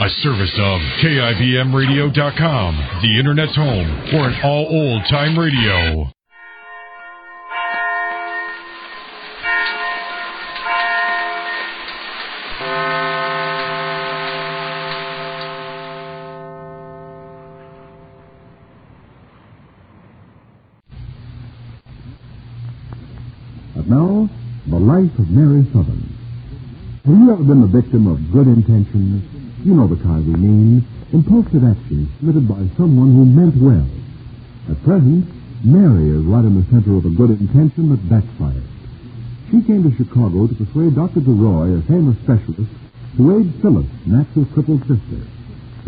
A service of KIBMradio.com, the Internet's home for an all old-time radio. And now, the life of Mary Sothern. Have you ever been the victim of good intentions? You know the kind we mean. Impulsive actions committed by someone who meant well. At present, Mary is right in the center of a good intention that backfired. She came to Chicago to persuade Dr. DeRoy, a famous specialist, to aid Phyllis, Max's crippled sister.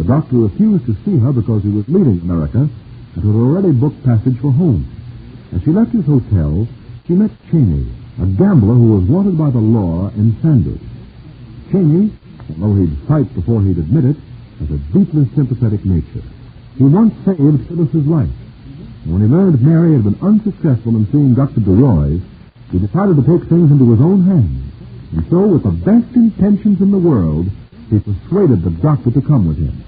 The doctor refused to see her because he was leaving America and had already booked passage for home. As she left his hotel, she met Cheney, a gambler who was wanted by the law in Sanders. Cheney, although he'd fight before he'd admit it, has a deeply sympathetic nature. He once saved Phyllis's life. And when he learned Mary had been unsuccessful in seeing Dr. DeRoy, he decided to take things into his own hands. And so, with the best intentions in the world, he persuaded the doctor to come with him.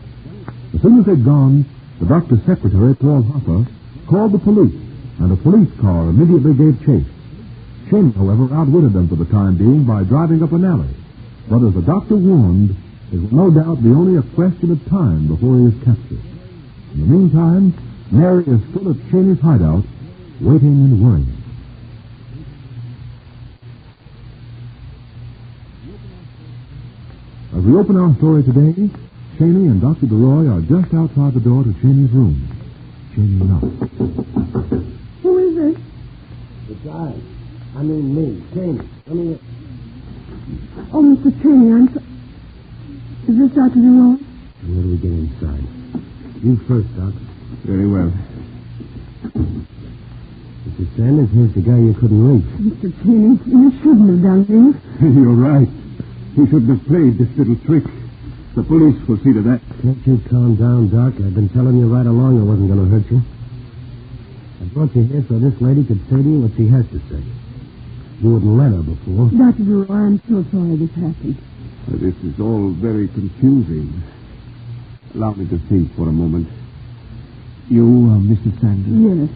As soon as they'd gone, the doctor's secretary, Paul Hopper, called the police, and a police car immediately gave chase. Cheney, however, outwitted them for the time being by driving up an alley. But as the doctor warned, it will no doubt be only a question of time before he is captured. In the meantime, Mary is still at Cheney's hideout, waiting and worrying. As we open our story today, Cheney and Dr. DeRoy are just outside the door to Cheney's room. Cheney knocks. Who is it? It's me, Cheney. Come here. Oh, Mr. Cheney, Is this Dr. DeRoy? Where do we get inside? You first, Doc. Very well. Mr. Sanders, here's the guy you couldn't reach. Mr. Cheney, you shouldn't have done this. You're right. He shouldn't have played this little trick. The police will see to that. Can't you calm down, Doc? I've been telling you right along I wasn't going to hurt you. I brought you here so this lady could say to you what she has to say. You wouldn't let her before. Dr. DeRoy, I'm so sorry this happened. This is all very confusing. Allow me to think for a moment. You, Mrs. Sanders? Yes.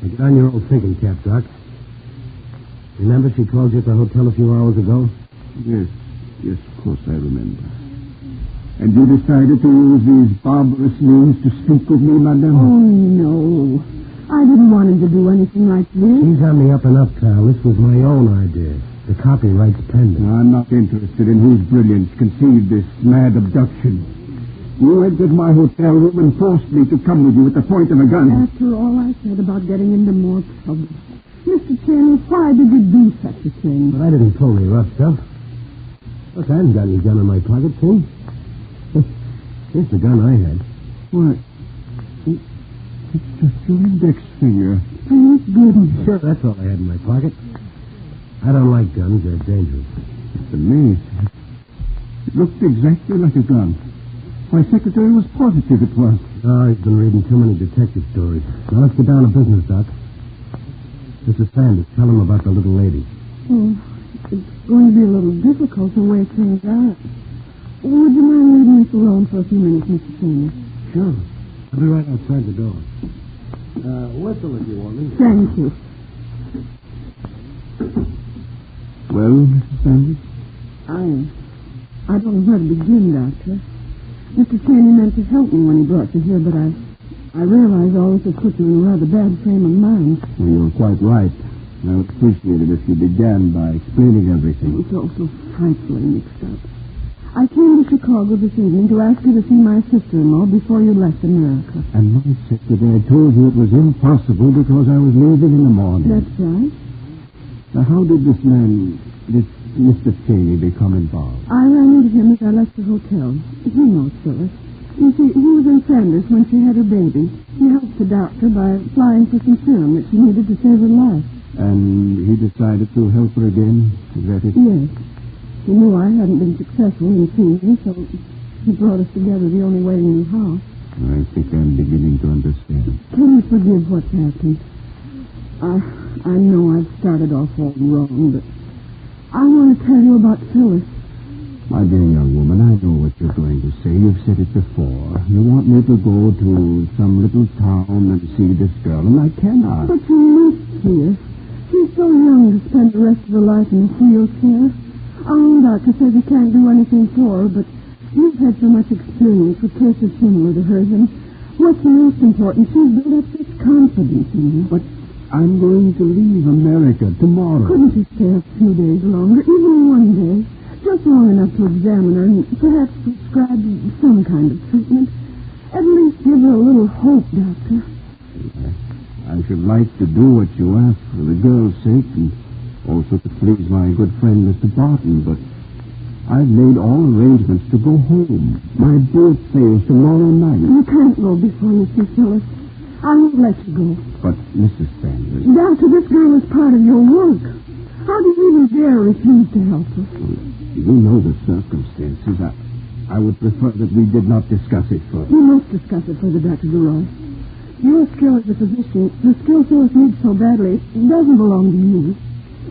Now get on your old thinking cap, Doc. Remember she called you at the hotel a few hours ago? Yes, of course I remember. And you decided to use these barbarous means to speak with me, madame? Oh, no. I didn't want him to do anything like this. He's on the up and up, pal. This was my own idea. The copyright's pending. No, I'm not interested in whose brilliance conceived this mad abduction. You entered my hotel room and forced me to come with you at the point of a gun. After all I said about getting into more trouble. Mr. Cheney, why did you do such a thing? But I didn't pull any rough stuff. Look, I haven't got any gun in my pocket, see? Here's the gun I had. What? It's just your index finger. Thank goodness. Sure, that's all I had in my pocket. I don't like guns. They're dangerous. It's amazing. It looked exactly like a gun. My secretary was positive it was. Oh, he's been reading too many detective stories. Now, let's get down to business, Doc. Mrs. Sanders, tell him about the little lady. Oh, it's going to be a little difficult to wake things out. Would you mind leaving us alone for a few minutes, Mr. Cheney? Sure. I'll be right outside the door. Whistle if you want me. Thank you. Well, Mrs. Sanders? I don't know where to begin, Doctor. Mr. Cheney meant to help me when he brought you here, but I realize all this has put you in a rather bad frame of mind. Well, you're quite right. I would appreciate it if you began by explaining everything. It's all so frightfully mixed up. I came to Chicago this evening to ask you to see my sister-in-law before you left America. And my secretary told you it was impossible because I was leaving in the morning. That's right. Now, how did this man, this Mr. Cheney, become involved? I ran into him as I left the hotel. He knows Phyllis. You see, he was in Sanders when she had her baby. He helped the doctor by applying for some serum that she needed to save her life. And he decided to help her again? Is that it? Yes. He knew I hadn't been successful in seeing me, so he brought us together the only way he knew how. I think I'm beginning to understand. Can you forgive what's happened? I know I've started off all wrong, but I want to tell you about Phyllis. My dear young woman, I know what you're going to say. You've said it before. You want me to go to some little town and see this girl, and I cannot. But you must see her. She's so young to spend the rest of her life in a field care. Our own doctor says he can't do anything for her, but you've had so much experience with cases similar to hers, and what's most important, she's built up such confidence in you. But I'm going to leave America tomorrow. Couldn't you stay a few days longer, even one day? Just long enough to examine her and perhaps prescribe some kind of treatment. At least give her a little hope, Doctor. I should like to do what you ask for the girl's sake and also to please my good friend, Mr. Barton, but I've made all arrangements to go home. My boat sails tomorrow night. You can't go before you see Phyllis. I won't let you go. But, Mrs. Sanders... Doctor, this girl is part of your work. How do you even dare refuse to help her? You know the circumstances. I would prefer that we did not discuss it further. We must discuss it further, Dr. Leroy. Your skill as a physician, the skill Phyllis needs so badly, doesn't belong to you.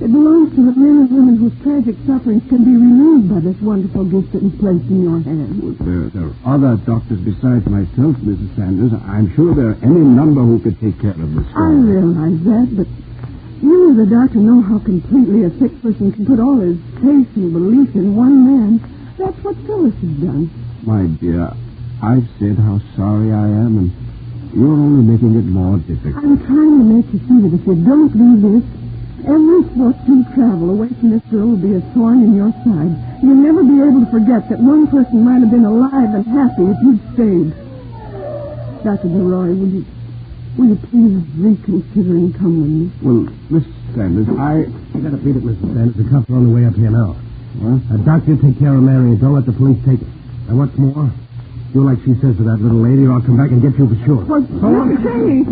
It belongs to the men and women whose tragic sufferings can be relieved by this wonderful gift that is placed in your hands. Well, there are other doctors besides myself, Mrs. Sanders. I'm sure there are any number who could take care of this. I realize that, but you as a doctor know how completely a sick person can put all his faith and belief in one man. That's what Phyllis has done. My dear, I've said how sorry I am, and you're only making it more difficult. I'm trying to make you see that if you don't do this, every foot you travel away from this girl will be a thorn in your side. You'll never be able to forget that one person might have been alive and happy if you'd stayed. Dr. Leroy, will you please reconsider and come with me? Well, Miss Sanders, You gotta beat it, Mrs. Sanders. The cops are on the way up here now. What? Doctor, take care of Mary and don't let the police take her. And what's more, do like she says to that little lady, or I'll come back and get you for sure. What? Mr. Cheney!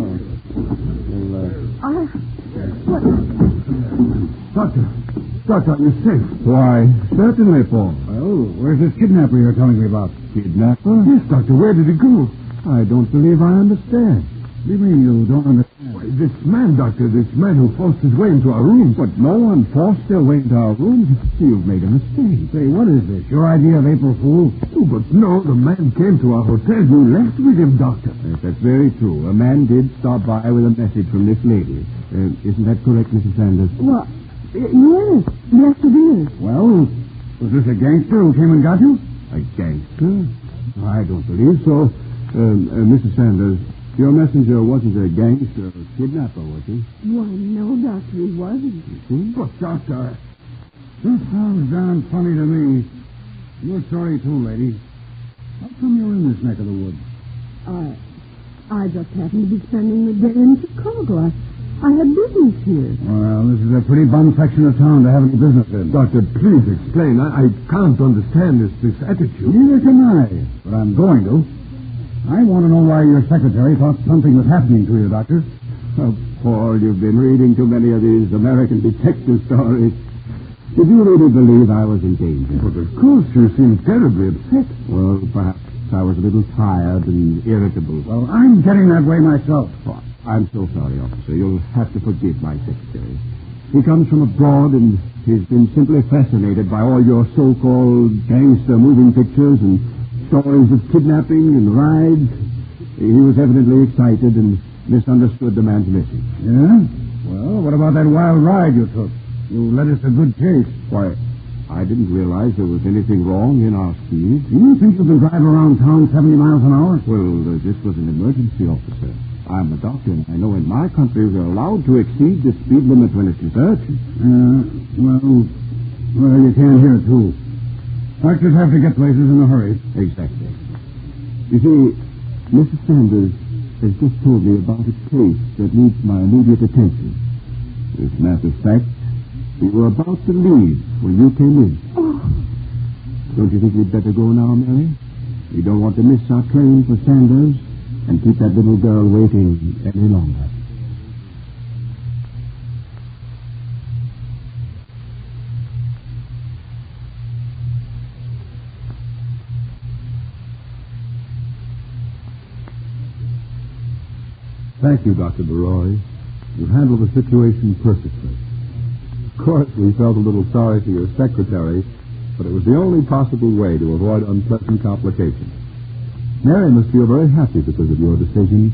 Doctor, you're safe. Why, certainly, Paul. Well, where's this kidnapper you're telling me about? Kidnapper? Yes, Doctor, where did he go? I don't believe I understand. What do you mean you don't understand? Why, this man, Doctor, this man who forced his way into our rooms. But no one forced their way into our rooms. You've made a mistake. Say, what is this? Your idea of April Fool? Oh, but no, the man came to our hotel. You left with him, Doctor. Yes, that's very true. A man did stop by with a message from this lady. Isn't that correct, Mrs. Sanders? Well, yes, it is. Well, was this a gangster who came and got you? A gangster? I don't believe so. Mrs. Sanders, your messenger wasn't a gangster or kidnapper, was he? Why, no, Doctor, he wasn't. But, Doctor, this sounds darn funny to me. You're sorry, too, lady. How come you're in this neck of the woods? I just happened to be spending the day in Chicago. I had business here. Well, this is a pretty bum section of town to have any business in. Doctor, please explain. I can't understand this attitude. Neither can I, but I'm going to. I want to know why your secretary thought something was happening to you, Doctor. Oh, Paul, you've been reading too many of these American detective stories. Did you really believe I was in danger? But of course, you seem terribly upset. Well, perhaps I was a little tired and irritable. Well, I'm getting that way myself. Oh, I'm so sorry, officer. You'll have to forgive my secretary. He comes from abroad and he's been simply fascinated by all your so-called gangster moving pictures and stories of kidnapping and rides. He was evidently excited and misunderstood the man's message. Yeah? Well, what about that wild ride you took? You led us a good chase. Why, I didn't realize there was anything wrong in our speed. Do you think you can drive around town 70 miles an hour? Well, this was an emergency, officer. I'm a doctor, and I know in my country we're allowed to exceed the speed limit when it's researched. Well, you can't hear it, too. Doctors have to get places in a hurry. Exactly. You see, Mrs. Sanders has just told me about a case that needs my immediate attention. As a matter of fact, we were about to leave when you came in. Oh. Don't you think we'd better go now, Mary? We don't want to miss our train for Sanders and keep that little girl waiting any longer. Thank you, Dr. Leroy. You handled the situation perfectly. Of course, we felt a little sorry for your secretary, but it was the only possible way to avoid unpleasant complications. Mary must feel very happy because of your decision.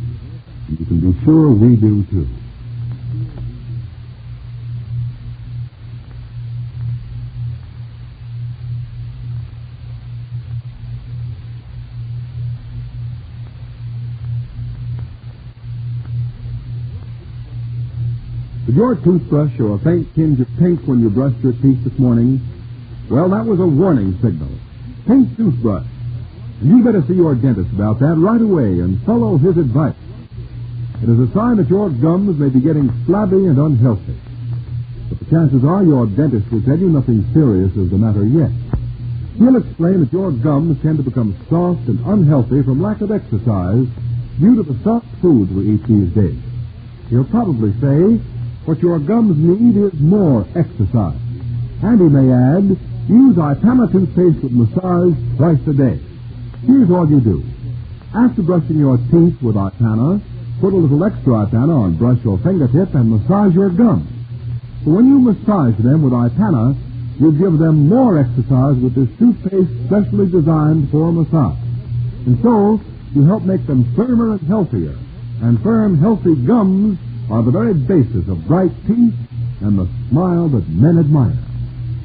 You can be sure we do, too. Did your toothbrush show a faint tinge of pink when you brushed your teeth this morning? Well, that was a warning signal. Pink toothbrush. And you better see your dentist about that right away and follow his advice. It is a sign that your gums may be getting flabby and unhealthy. But the chances are your dentist will tell you nothing serious is the matter yet. He'll explain that your gums tend to become soft and unhealthy from lack of exercise due to the soft foods we eat these days. He'll probably say what your gums need is more exercise. And he may add, use Ipana toothpaste with massage twice a day. Here's all you do. After brushing your teeth with Ipana, put a little extra Ipana on brush or fingertip and massage your gums. So when you massage them with Ipana, you give them more exercise with this toothpaste specially designed for massage. And so, you help make them firmer and healthier. And firm, healthy gums are the very basis of bright teeth and the smile that men admire.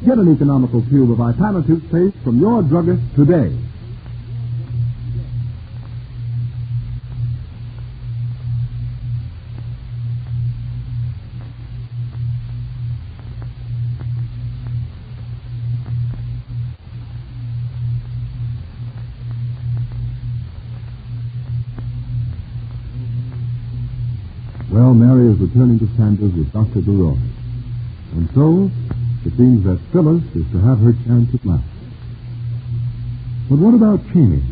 Get an economical tube of Ipana toothpaste from your druggist today. Well, Mary is returning to Sanders with Dr. DeRoy. And so, it seems that Phyllis is to have her chance at last. But what about Cheney?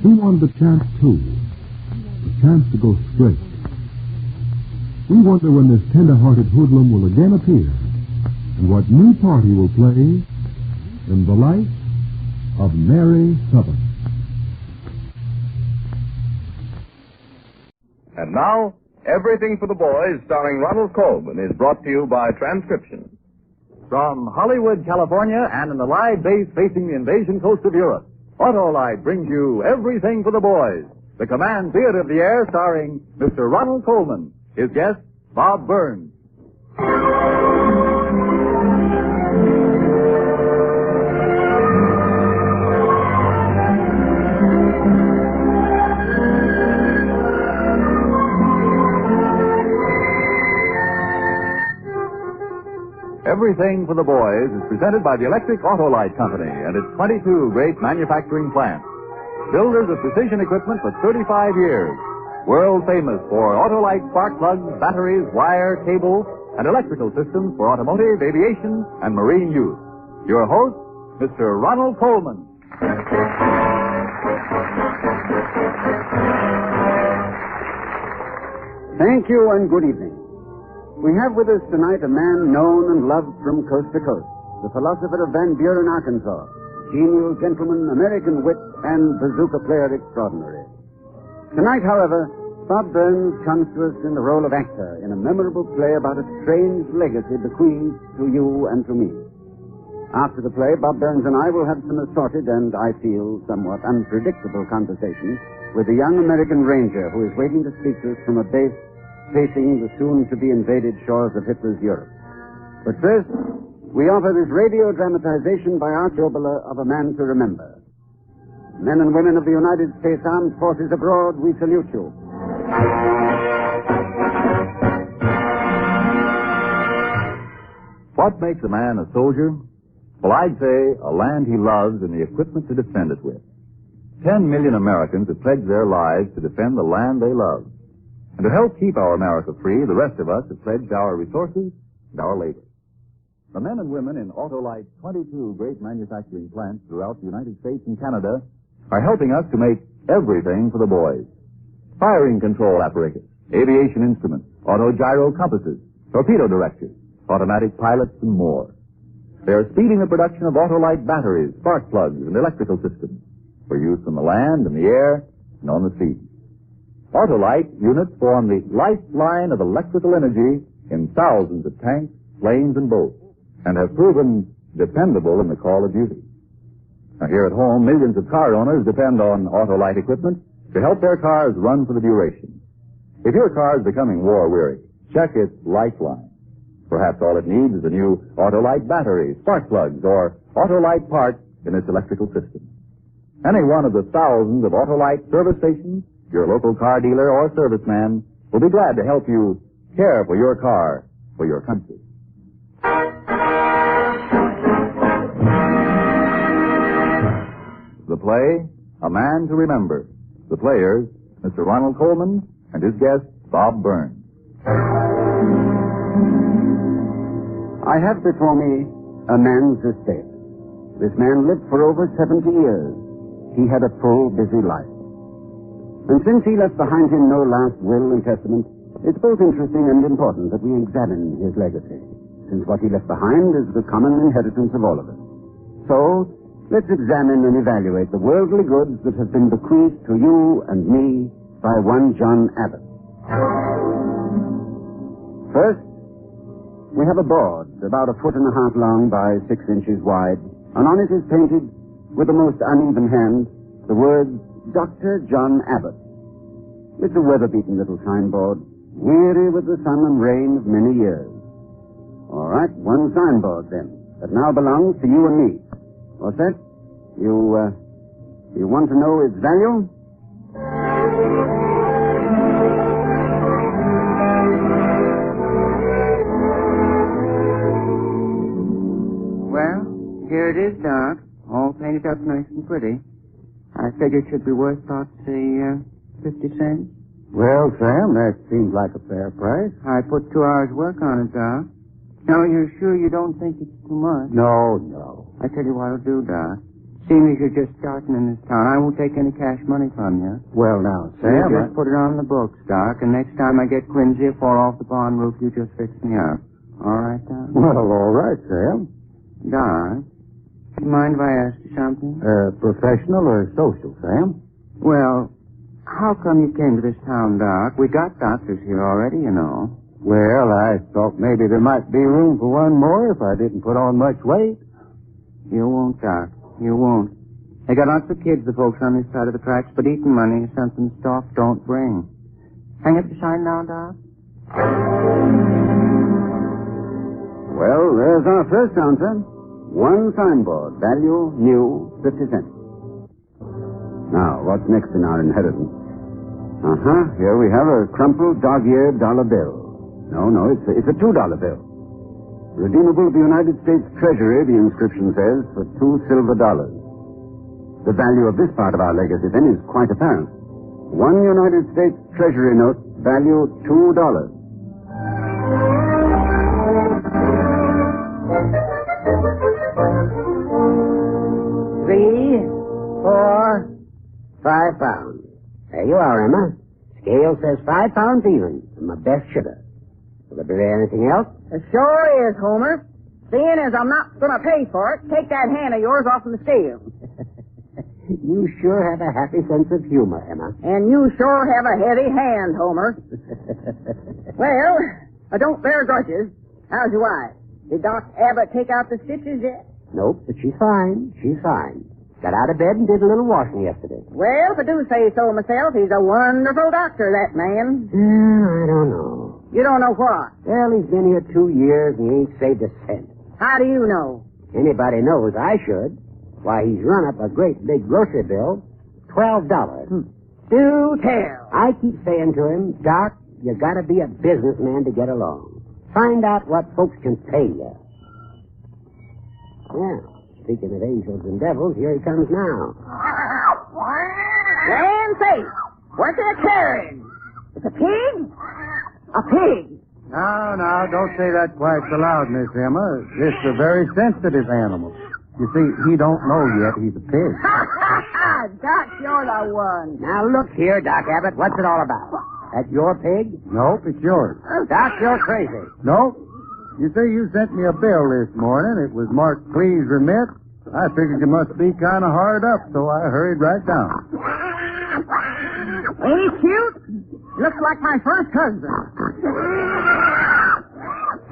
He wanted a chance, too. A chance to go straight. We wonder when this tender-hearted hoodlum will again appear, and what new part he will play in the life of Mary Sothern. And now, Everything for the Boys, starring Ronald Colman, is brought to you by transcription. From Hollywood, California, and in the live base facing the invasion coast of Europe, Autolite brings you Everything for the Boys, the Command Theater of the Air, starring Mr. Ronald Colman, his guest, Bob Burns. Everything for the Boys is presented by the Electric Autolite Company and its 22 great manufacturing plants. Builders of precision equipment for 35 years. World famous for Autolite spark plugs, batteries, wire, cable, and electrical systems for automotive, aviation, and marine use. Your host, Mr. Ronald Colman. Thank you and good evening. We have with us tonight a man known and loved from coast to coast, the philosopher of Van Buren, Arkansas, genial gentleman, American wit, and bazooka player extraordinary. Tonight, however, Bob Burns comes to us in the role of actor in a memorable play about a strange legacy bequeathed to you and to me. After the play, Bob Burns and I will have some assorted and, I feel, somewhat unpredictable conversation with a young American ranger who is waiting to speak to us from a base facing the soon-to-be-invaded shores of Hitler's Europe. But first, we offer this radio dramatization by Oboler of A Man to Remember. Men and women of the United States Armed Forces abroad, we salute you. What makes a man a soldier? Well, I'd say a land he loves and the equipment to defend it with. 10 million Americans have pledged their lives to defend the land they love. And to help keep our America free, the rest of us have pledged our resources and our labor. The men and women in Autolite's 22 great manufacturing plants throughout the United States and Canada are helping us to make everything for the boys. Firing control apparatus, aviation instruments, auto-gyro compasses, torpedo directors, automatic pilots, and more. They are speeding the production of Autolite batteries, spark plugs, and electrical systems for use on the land, in the air, and on the sea. Autolite units form the lifeline of electrical energy in thousands of tanks, planes, and boats, and have proven dependable in the call of duty. Now, here at home, millions of car owners depend on Autolite equipment to help their cars run for the duration. If your car is becoming war-weary, check its lifeline. Perhaps all it needs is a new Autolite battery, spark plugs, or Autolite parts in its electrical system. Any one of the thousands of Autolite service stations, your local car dealer or serviceman, will be glad to help you care for your car, for your country. The play, A Man to Remember. The players, Mr. Ronald Coleman and his guest, Bob Burns. I have before me a man's estate. This man lived for over 70 years. He had a full, busy life. And since he left behind him no last will and testament, it's both interesting and important that we examine his legacy, since what he left behind is the common inheritance of all of us. So, let's examine and evaluate the worldly goods that have been bequeathed to you and me by one John Abbott. First, we have a board about 1.5 feet long by 6 inches wide, and on it is painted, with the most uneven hand, the words, Dr. John Abbott. It's a weather-beaten little signboard, weary with the sun and rain of many years. All right, one signboard then, that now belongs to you and me. What's that? You want to know its value? Well, here it is, Doc. All painted up nice and pretty. I figured it should be worth about, say, 50 cents. Well, Sam, that seems like a fair price. I put 2 hours work on it, Doc. Now, you're sure you don't think it's too much? No. I tell you what I'll do, Doc. Seeing as you're just starting in this town, I won't take any cash money from you. Well, now, Sam... You just put it on the books, Doc, and next time I get quinsy or fall off the barn roof, you just fix me up. All right, Doc? Well, all right, Sam. Doc, do you mind if I ask you something? Professional or social, Sam? Well, how come you came to this town, Doc? We got doctors here already, you know. Well, I thought maybe there might be room for one more if I didn't put on much weight. You won't, Doc. You won't. They got lots of kids, the folks on this side of the tracks, but eating money is something stuff don't bring. Hang up the sign now, Doc. Well, there's our first answer. One signboard, value new, 50 cents. Now, what's next in our inheritance? Here we have a crumpled, dog-eared dollar bill. No, it's a $2 bill. Redeemable at the United States Treasury, the inscription says, for $2 silver. The value of this part of our legacy, then, is quite apparent. One United States Treasury note, value $2. 3, 4, 5 pounds. There you are, Emma. Scale says 5 pounds even, and my best sugar. Will there be anything else? It sure is, Homer. Seeing as I'm not going to pay for it, take that hand of yours off from the scale. You sure have a happy sense of humor, Emma. And you sure have a heavy hand, Homer. Well, I don't bear grudges. How's your wife? Did Doc Abbott take out the stitches yet? Nope, but she's fine. She's fine. Got out of bed and did a little washing yesterday. Well, if I do say so myself, he's a wonderful doctor, that man. I don't know. You don't know what? Well, he's been here 2 years and he ain't saved a cent. How do you know? Anybody knows I should. Why, he's run up a great big grocery bill, $12. Do tell. I keep saying to him, Doc, you gotta be a businessman to get along. Find out what folks can pay you. Yeah, speaking of angels and devils, here he comes now. Land safe. What's it carrying? It's a pig? A pig. Now, don't say that quite so loud, Miss Emma. This is a very sensitive animal. You see, he don't know yet he's a pig. Doc, you're the one. Now, look here, Doc Abbott. What's it all about? That's your pig? Nope, it's yours. Doc, you're crazy. Nope. You see, you sent me a bill this morning. It was marked, please remit. I figured you must be kind of hard up, so I hurried right down. Ain't he cute? Looks like my first husband.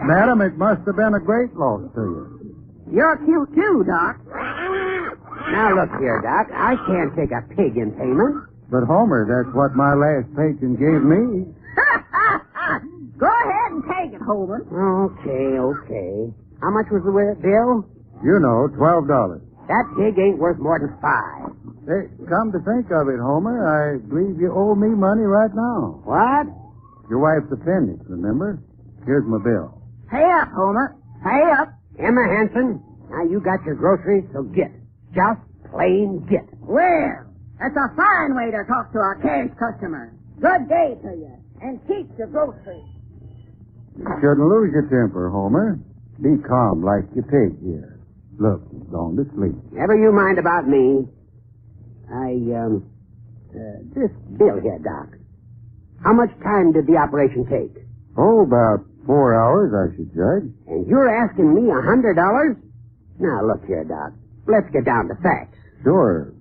Madam, it must have been a great loss to you. You're cute, too, Doc. Now, look here, Doc. I can't take a pig in payment. But, Homer, that's what my last patron gave me. Go ahead and take it, Homer. Okay. How much was the bill? You know, $12. That pig ain't worth more than $5. Hey, come to think of it, Homer, I believe you owe me money right now. What? Your wife's appendix, remember? Here's my bill. Pay up, Homer. Pay up. Emma Hanson, now you got your groceries, so get. Just plain get. Well, that's a fine way to talk to a cash customer. Good day to you. And keep your groceries. You shouldn't lose your temper, Homer. Be calm like your pig here. Look, he's gone to sleep. Never you mind about me. This bill here, Doc. How much time did the operation take? Oh, about 4 hours, I should judge. And you're asking me $100? Now, look here, Doc. Let's get down to facts. Sure.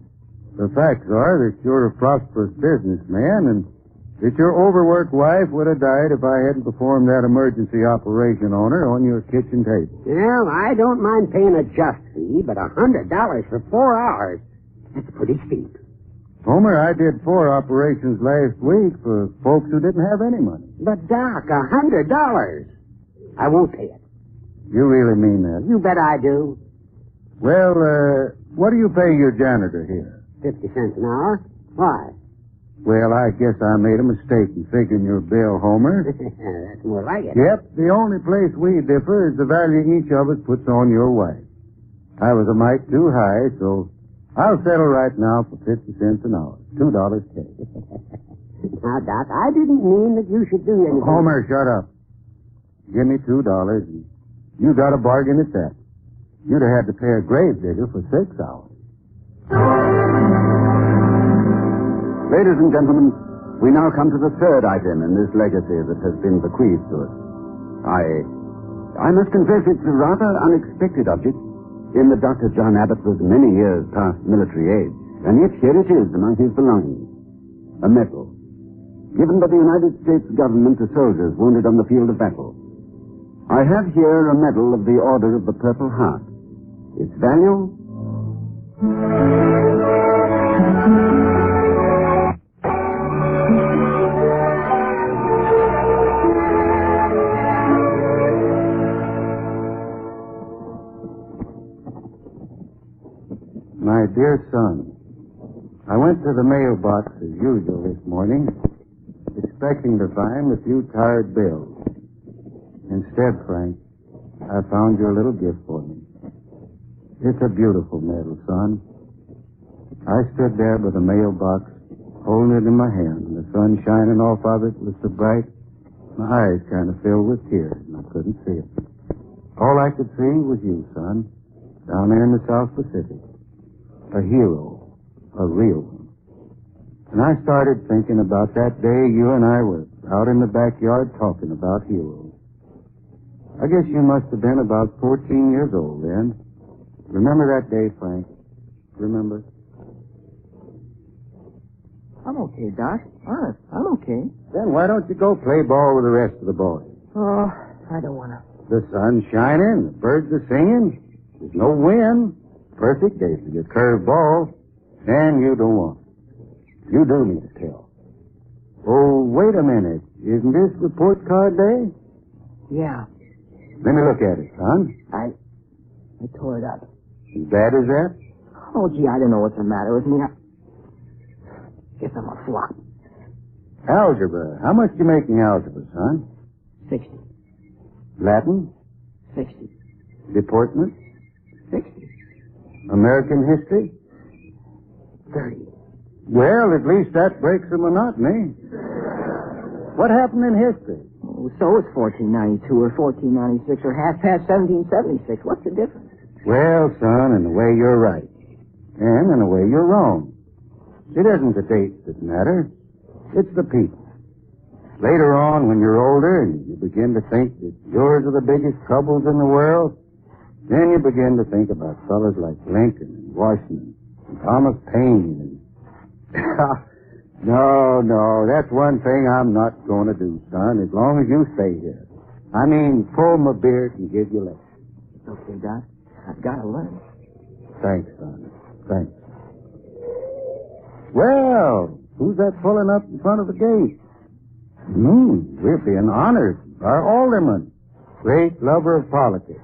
The facts are that you're a prosperous businessman and that your overworked wife would have died if I hadn't performed that emergency operation on her on your kitchen table. Well, I don't mind paying a just fee, but $100 for 4 hours, that's pretty steep. Homer, I did 4 operations last week for folks who didn't have any money. But, Doc, $100. I won't pay it. You really mean that? You bet I do. Well, what do you pay your janitor here? 50 cents an hour. Why? Well, I guess I made a mistake in figuring your bill, Homer. That's more like it. Yep, the only place we differ is the value each of us puts on your wife. I was a mite too high, so I'll settle right now for 50 cents an hour. $2 cash. Now, Doc, I didn't mean that you should do anything. Homer, shut up. Give me $2, and you got a bargain at that. You'd have had to pay a grave digger for 6 hours. Ladies and gentlemen, we now come to the third item in this legacy that has been bequeathed to us. I must confess it's a rather unexpected object in that Dr. John Abbott was many years past military age, and yet here it is among his belongings. A medal, given by the United States government to soldiers wounded on the field of battle. I have here a medal of the Order of the Purple Heart. Its value? My dear son, I went to the mailbox as usual this morning, expecting to find a few tired bills. Instead, Frank, I found your little gift for me. It's a beautiful medal, son. I stood there by the mailbox, holding it in my hand, and the sun shining off of it was so bright, my eyes kind of filled with tears, and I couldn't see it. All I could see was you, son, down there in the South Pacific. A hero, a real one. And I started thinking about that day you and I were out in the backyard talking about heroes. I guess you must have been about 14 years old then. Remember that day, Frank? Remember? I'm okay, Doc. Honest, I'm okay. Then why don't you go play ball with the rest of the boys? Oh, I don't want to. The sun's shining, the birds are singing, there's no wind. Perfect day for your curved ball, and you don't want it. You do need to tell. Oh, wait a minute. Isn't this report card day? Yeah. Let me look at it, son. I tore it up. As bad as that? Oh, gee, I don't know what's the matter with me. I guess I'm a flop. Algebra. How much you making algebra, son? 60. Latin? 60. Deportment? 60. American history? 30. Well, at least that breaks the monotony. What happened in history? Oh, so it's 1492 or 1496 or half past 1776. What's the difference? Well, son, in a way you're right. And in a way you're wrong. It isn't the dates that matter. It's the people. Later on, when you're older and you begin to think that yours are the biggest troubles in the world, then you begin to think about fellas like Lincoln and Washington and Thomas Paine and... No, that's one thing I'm not going to do, son, as long as you stay here. I mean, pull my beard and give you lectures. Okay, Doc. I've got to learn. Thanks, son. Thanks. Well, who's that pulling up in front of the gate? We're being honored. Our alderman, great lover of politics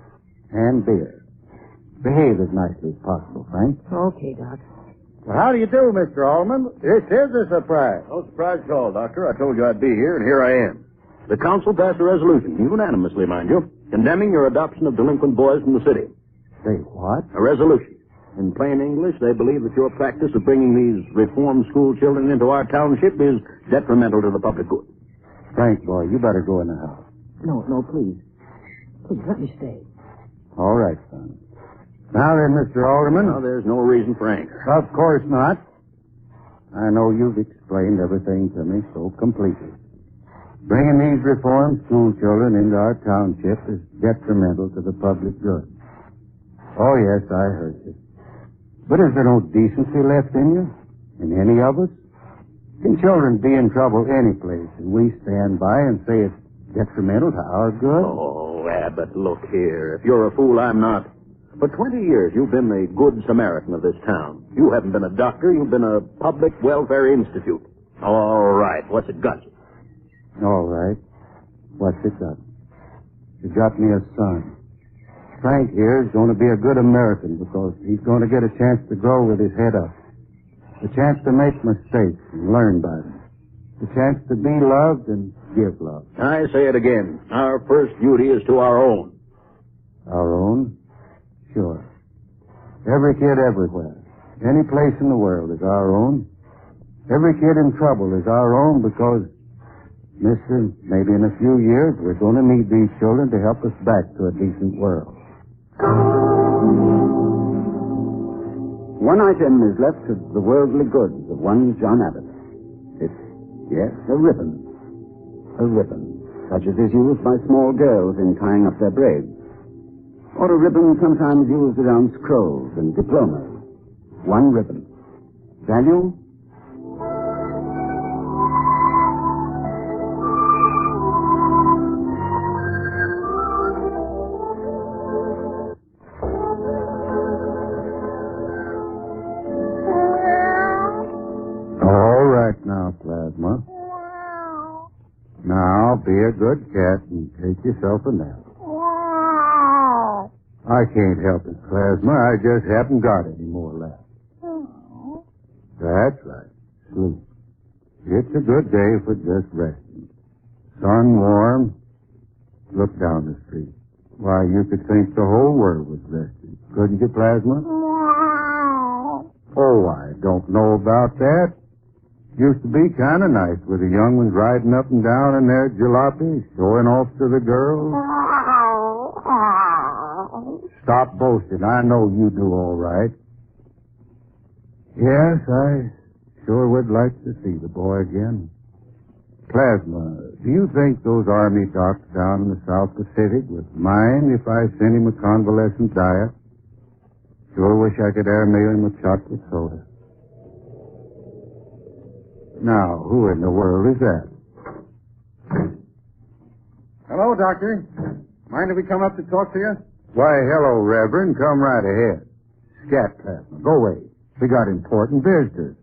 and beer. Behave as nicely as possible, Frank. Okay, Doc. Well, how do you do, Mr. Alderman? This is a surprise. No surprise at all, Doctor. I told you I'd be here, and here I am. The council passed a resolution, unanimously, mind you, condemning your adoption of delinquent boys from the city. Say what? A resolution. In plain English, they believe that your practice of bringing these reformed school children into our township is detrimental to the public good. Frank, boy, you better go in the house. No, please. Please, let me stay. All right, son. Now then, Mr. Alderman. Now, there's no reason for anger. Of course not. I know you've explained everything to me so completely. Bringing these reformed school children into our township is detrimental to the public good. Oh, yes, I heard you. But is there no decency left in you? In any of us? Can children be in trouble any place, and we stand by and say it's detrimental to our good? Oh, Abbott, look here. If you're a fool, I'm not. For 20 years, you've been the good Samaritan of this town. You haven't been a doctor. You've been a public welfare institute. All right. What's it got you? All right. What's it got? It got me a son. Frank here is going to be a good American because he's going to get a chance to grow with his head up. A chance to make mistakes and learn by them. A chance to be loved and give love. I say it again. Our first duty is to our own. Our own? Sure. Every kid everywhere, any place in the world is our own. Every kid in trouble is our own because, mister, maybe in a few years we're going to need these children to help us back to a decent world. One item is left of the worldly goods of one John Abbott. It's, yes, a ribbon. A ribbon, such as is used by small girls in tying up their braids. Or a ribbon sometimes used around scrolls and diplomas. One ribbon. Value? All right now, Plasma. Now, be a good cat and take yourself a nap. I can't help it, Plasma. I just haven't got any more left. That's right. Sleep. It's a good day for just resting. Sun warm. Look down the street. Why, you could think the whole world was resting. Couldn't you, Plasma? Oh, I don't know about that. Used to be kind of nice with the young ones riding up and down in their jalopies, showing off to the girls. Stop boasting. I know you do all right. Yes, I sure would like to see the boy again. Plasma, do you think those army docs down in the South Pacific would mind if I sent him a convalescent diet? Sure wish I could airmail him a chocolate soda. Now, who in the world is that? Hello, Doctor. Mind if we come up to talk to you? Why, hello, Reverend. Come right ahead. Scat, Plasma. Go away. We got important visitors.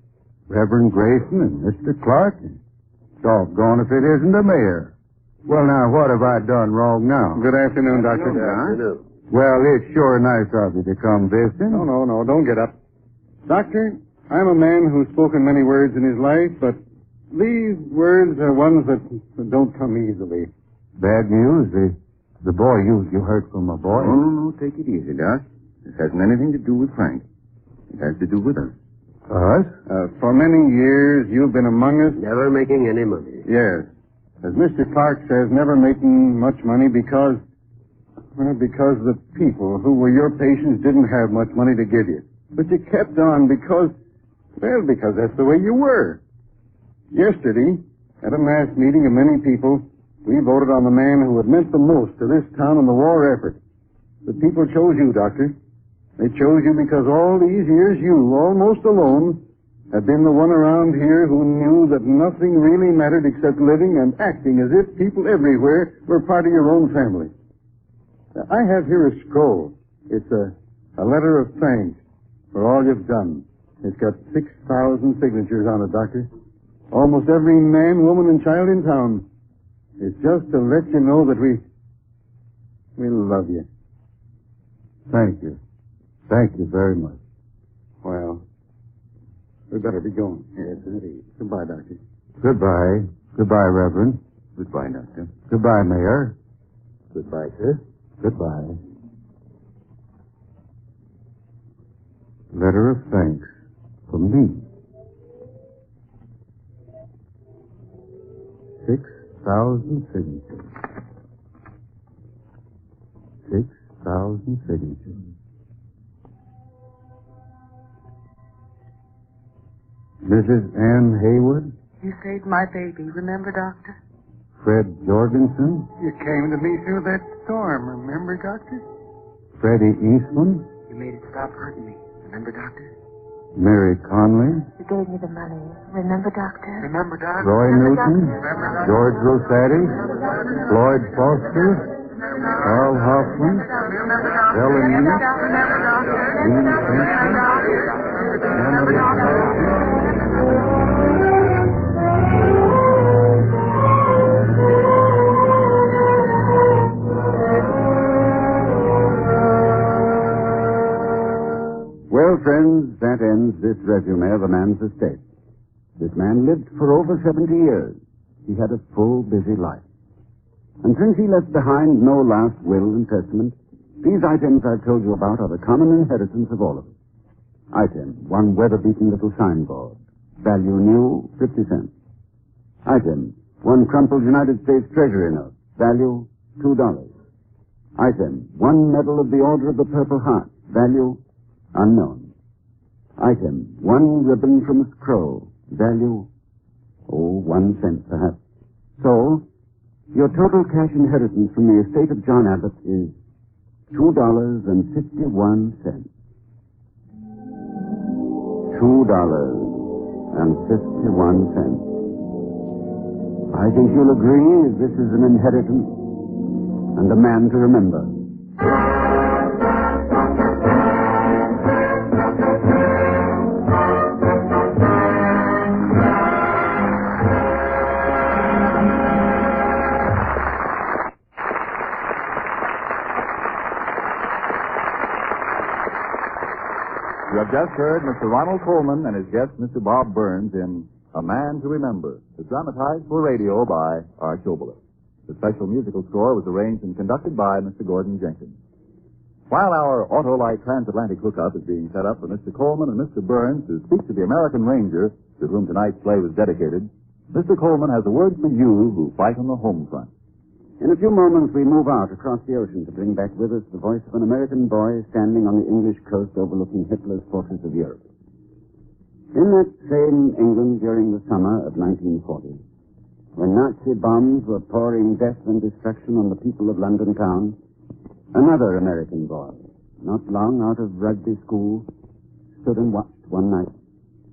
Reverend Grayson and Mr. Clark. And doggone if it isn't the mayor. Well, now, what have I done wrong now? Good afternoon, Doctor. Good afternoon. Well, it's sure nice of you to come visiting. No, don't get up. Doctor, I'm a man who's spoken many words in his life, but these words are ones that don't come easily. Bad news? The boy you heard from a boy? No. Take it easy, Doc. This hasn't anything to do with Frank. It has to do with us. Us? For many years, you've been among us. Never making any money. Yes. As Mr. Clark says, never making much money because the people who were your patients didn't have much money to give you. But you kept on because that's the way you were. Yesterday, at a mass meeting of many people, we voted on the man who had meant the most to this town in the war effort. The people chose you, Doctor. They chose you because all these years you, almost alone, have been the one around here who knew that nothing really mattered except living and acting as if people everywhere were part of your own family. I have here a scroll. It's a letter of thanks. for all you've done. It's got 6,000 signatures on it, Doctor. Almost every man, woman, and child in town. It's just to let you know that we love you. Thank you. Thank you very much. Well, we better be going. Yes, indeed. Goodbye, Doctor. Goodbye. Goodbye, Reverend. Goodbye, Doctor. Goodbye, Mayor. Goodbye, sir. Goodbye. Letter of thanks from me. 6,000 signatures. 6,000 signatures. Mrs. Ann Haywood? You saved my baby. Remember, Doctor? Fred Jorgensen? You came to me through that storm, remember, Doctor? Freddie Eastman? You made it stop hurting me. Remember, Doctor? Mary Conley? You gave me the money. Remember, Doctor? Remember, Doctor? Roy Newton? Remember, George Rossetti? Floyd Foster? Carl Hoffman? Ellen Neese? Dean Simpson? Emily Carlson? Well, friends, that ends this resume of a man's estate. This man lived for over 70 years. He had a full, busy life. And since he left behind no last will and testament, these items I've told you about are the common inheritance of all of us. Item, one weather-beaten little signboard. Value new, 50 cents. Item, one crumpled United States Treasury note. Value, $2. Item, one medal of the Order of the Purple Heart. Value, unknown. Item, one ribbon from a scroll. Value, 1 cent perhaps. So, your total cash inheritance from the estate of John Abbott is $2.51. $2.51. I think you'll agree this is an inheritance and a man to remember. You have just heard Mr. Ronald Coleman and his guest, Mr. Bob Burns, in A Man to Remember, was dramatized for radio by Arch Oboler. The special musical score was arranged and conducted by Mr. Gordon Jenkins. While our Autolite transatlantic hookup is being set up for Mr. Coleman and Mr. Burns to speak to the American Ranger, to whom tonight's play was dedicated, Mr. Coleman has a word for you who fight on the home front. In a few moments, we move out across the ocean to bring back with us the voice of an American boy standing on the English coast overlooking Hitler's forces of Europe. In that same England during the summer of 1940, when Nazi bombs were pouring death and destruction on the people of London town, another American boy, not long out of rugby school, stood and watched one night.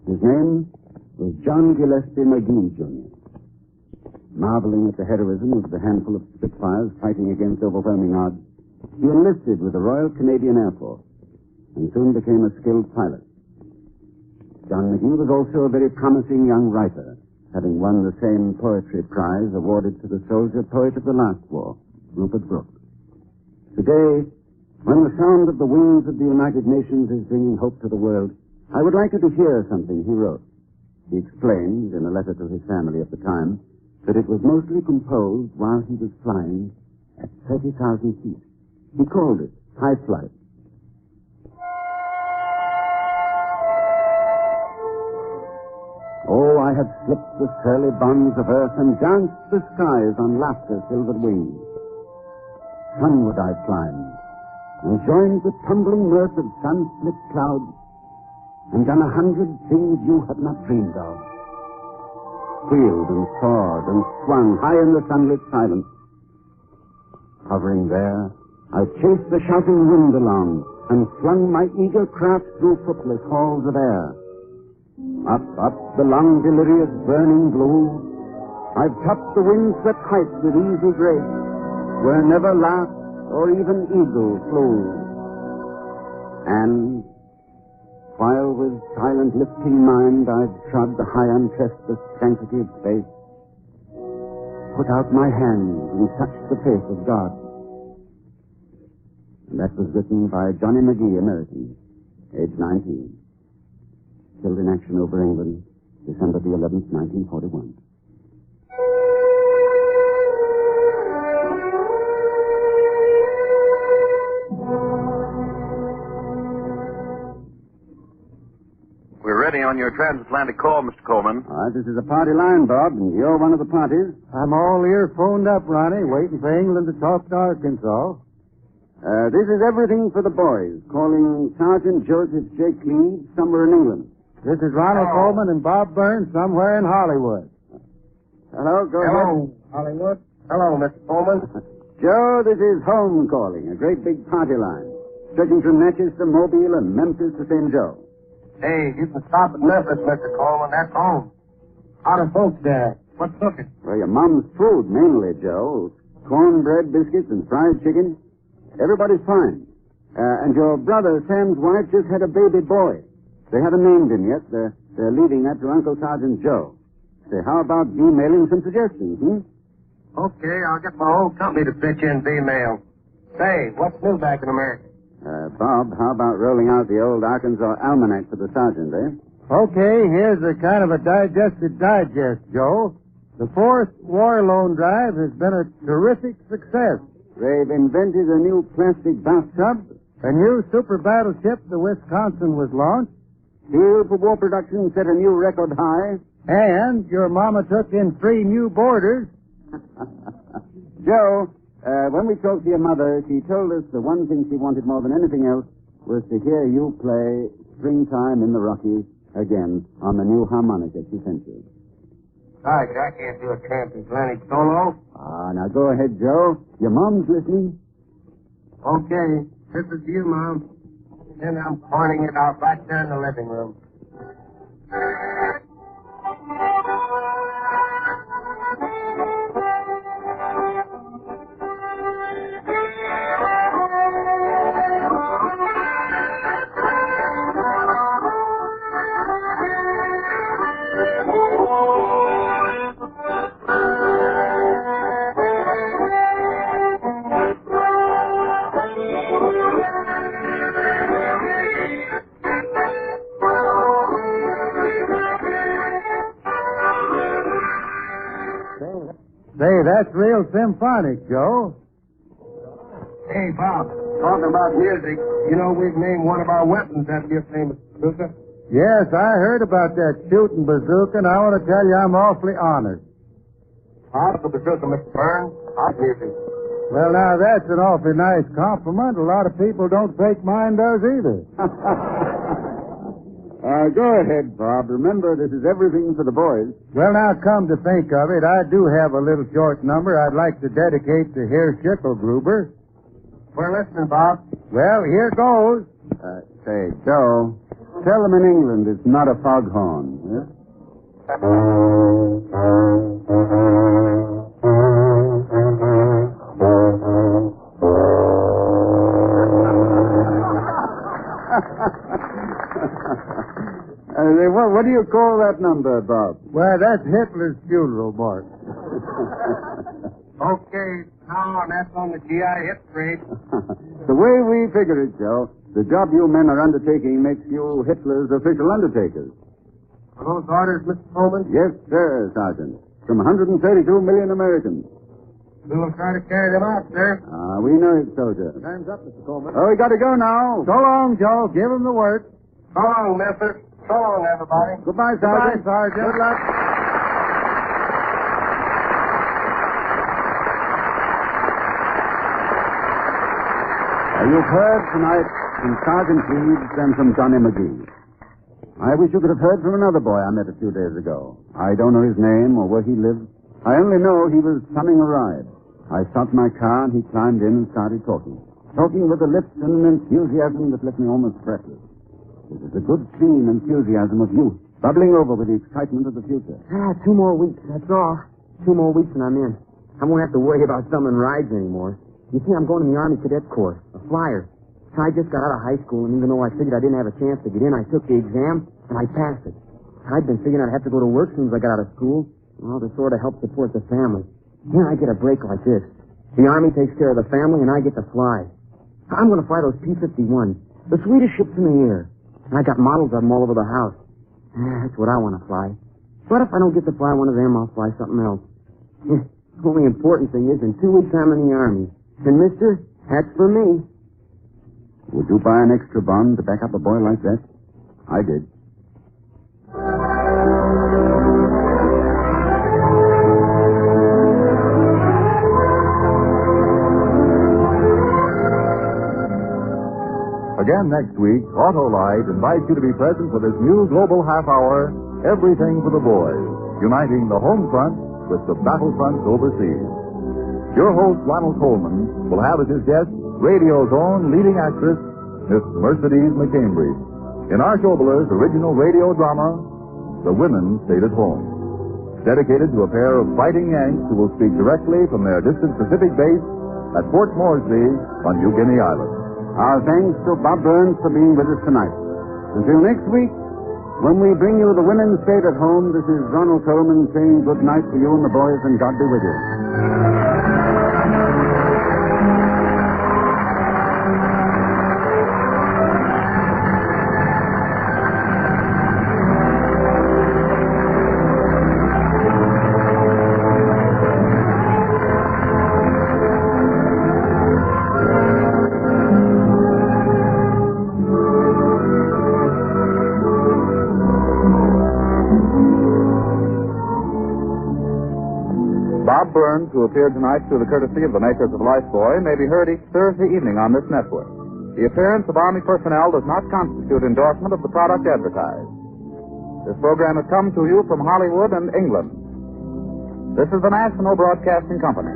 His name was John Gillespie McGee, Jr. Marveling at the heroism of the handful of Spitfires fighting against overwhelming odds, he enlisted with the Royal Canadian Air Force and soon became a skilled pilot. John McGee was also a very promising young writer, having won the same poetry prize awarded to the soldier poet of the last war, Rupert Brooke. Today, when the sound of the wings of the United Nations is bringing hope to the world, I would like you to hear something he wrote. He explained in a letter to his family at the time that it was mostly composed while he was flying at 30,000 feet. He called it high flight. Oh, I have slipped the surly bonds of earth and danced the skies on laughter-silvered wings. Sunward I climbed, and joined the tumbling mirth of sun-split clouds, and done 100 things you have not dreamed of. Wheeled and soared and swung high in the sunlit silence. Hovering there, I chased the shouting wind along and flung my eager craft through footless halls of air. Up, up the long delirious burning blue, I've topped the wind-swept heights with easy grace, where never lark or even eagle flew. And while with silent lifting mind I'd trod the high untrespassed sanctity of space, put out my hand and touched the face of God. And that was written by Johnny McGee, American, age 19. Killed in action over England, December the 11th, 1941. We're ready on your transatlantic call, Mr. Coleman. All right, this is a party line, Bob, and you're one of the parties. I'm all ear phoned up, Ronnie, waiting for England to talk to Arkansas. This is everything for the boys, calling Sergeant Joseph J. Cleve, somewhere in England. This is Ronald Coleman and Bob Burns, somewhere in Hollywood. Hello, go ahead. Hollywood. Hello, Mr. Coleman. Joe, this is home calling, a great big party line, stretching from Natchez to Mobile and Memphis to St. Joe. Hey, you can stop at Memphis, Mr. Coleman. That's home. How do folks there? What's cooking? Well, your mom's food, mainly, Joe. Cornbread, biscuits, and fried chicken. Everybody's fine. And your brother, Sam's wife, just had a baby boy. They haven't named him yet. They're leaving that to Uncle Sergeant Joe. Say, how about emailing some suggestions, Okay, I'll get my whole company to pitch in B-mail. Say, what's new back in America? Bob, how about rolling out the old Arkansas Almanac for the sergeant, eh? Okay, here's a kind of a digested digest, Joe. The 4th War Loan Drive has been a terrific success. They've invented a new plastic bathtub. A new super battleship, the Wisconsin, was launched. Steel for war production set a new record high. And your mama took in 3 new boarders. Joe, when we talked to your mother, she told us the one thing she wanted more than anything else was to hear you play Springtime in the Rockies again on the new harmonica she sent you. Sarge, I can't do a transatlantic solo. Now go ahead, Joe. Your mom's listening. Okay, this is you, Mom. Then I'm pointing it out right there in the living room. Say, that's real symphonic, Joe. Hey, Bob, talking about music, you know we've named one of our weapons after your famous bazooka? Yes, I heard about that shooting bazooka, and I want to tell you I'm awfully honored. How's the bazooka, Mr. Burns? How's music? Well, now, that's an awfully nice compliment. A lot of people don't think mine does either. Go ahead, Bob. Remember, this is everything for the boys. Well, now, come to think of it, I do have a little short number I'd like to dedicate to Herr Schickelgruber. We're listening, Bob. Well, here goes. Say, Joe, tell them in England it's not a foghorn. Yeah? What do you call that number, Bob? Well, that's Hitler's funeral march. Okay, now that's on the GI hit parade. The way we figure it, Joe, the job you men are undertaking makes you Hitler's official undertakers. Are those orders, Mr. Coleman? Yes, sir, Sergeant. From 132 million Americans. We will try to carry them out, sir. We know it, soldier. Time's up, Mr. Coleman. Oh, we got to go now. So long, Joe. Give him the work. So long, Memphis. So long, everybody. Goodbye, Sergeant. Goodbye, Sergeant. Good luck. You've heard tonight from Sergeant Cleves and from Johnny McGee. I wish you could have heard from another boy I met a few days ago. I don't know his name or where he lived. I only know he was coming a ride. I stopped my car and he climbed in and started talking. Talking with a lips and an enthusiasm that left me almost breathless. It was the good, clean enthusiasm of youth, bubbling over with the excitement of the future. 2 more weeks, that's all. 2 more weeks and I'm in. I won't have to worry about summoned rides anymore. You see, I'm going to the Army Cadet Corps, a flyer. I just got out of high school, and even though I figured I didn't have a chance to get in, I took the exam, and I passed it. I'd been figuring I'd have to go to work as soon as I got out of school. Well, to sort of help support the family. Here I get a break like this. The Army takes care of the family, and I get to fly. I'm going to fly those P-51s, the sweetest ships in the air. And I got models of them all over the house. That's what I want to fly. But if I don't get to fly one of them, I'll fly something else. The only important thing is, in 2 weeks I'm in the Army. And, mister, that's for me. Would you buy an extra bond to back up a boy like that? I did. Again next week, Autolite invites you to be present for this new global half hour, Everything for the Boys, uniting the home front with the battlefronts overseas. Your host, Ronald Coleman, will have as his guest radio's own leading actress, Miss Mercedes McCambridge, in our Oboler's original radio drama, The Women Stayed at Home, dedicated to a pair of fighting Yanks who will speak directly from their distant Pacific base at Port Moresby on New Guinea Island. Our thanks to Bob Burns for being with us tonight. Until next week, when we bring you The Women Stayed at Home, this is Ronald Coleman saying good night to you and the boys, and God be with you. Bob Burns, who appeared tonight through the courtesy of the makers of Lifebuoy, may be heard each Thursday evening on this network. The appearance of Army personnel does not constitute endorsement of the product advertised. This program has come to you from Hollywood and England. This is the National Broadcasting Company.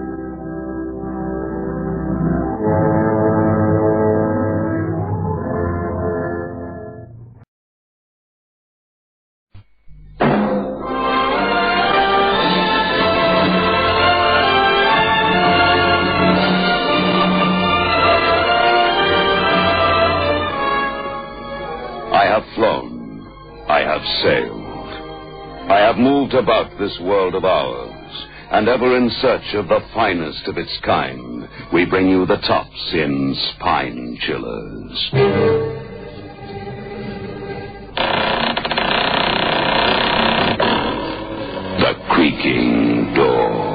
Sailed. I have moved about this world of ours, and ever in search of the finest of its kind, we bring you the tops in spine chillers. The Creaking Door.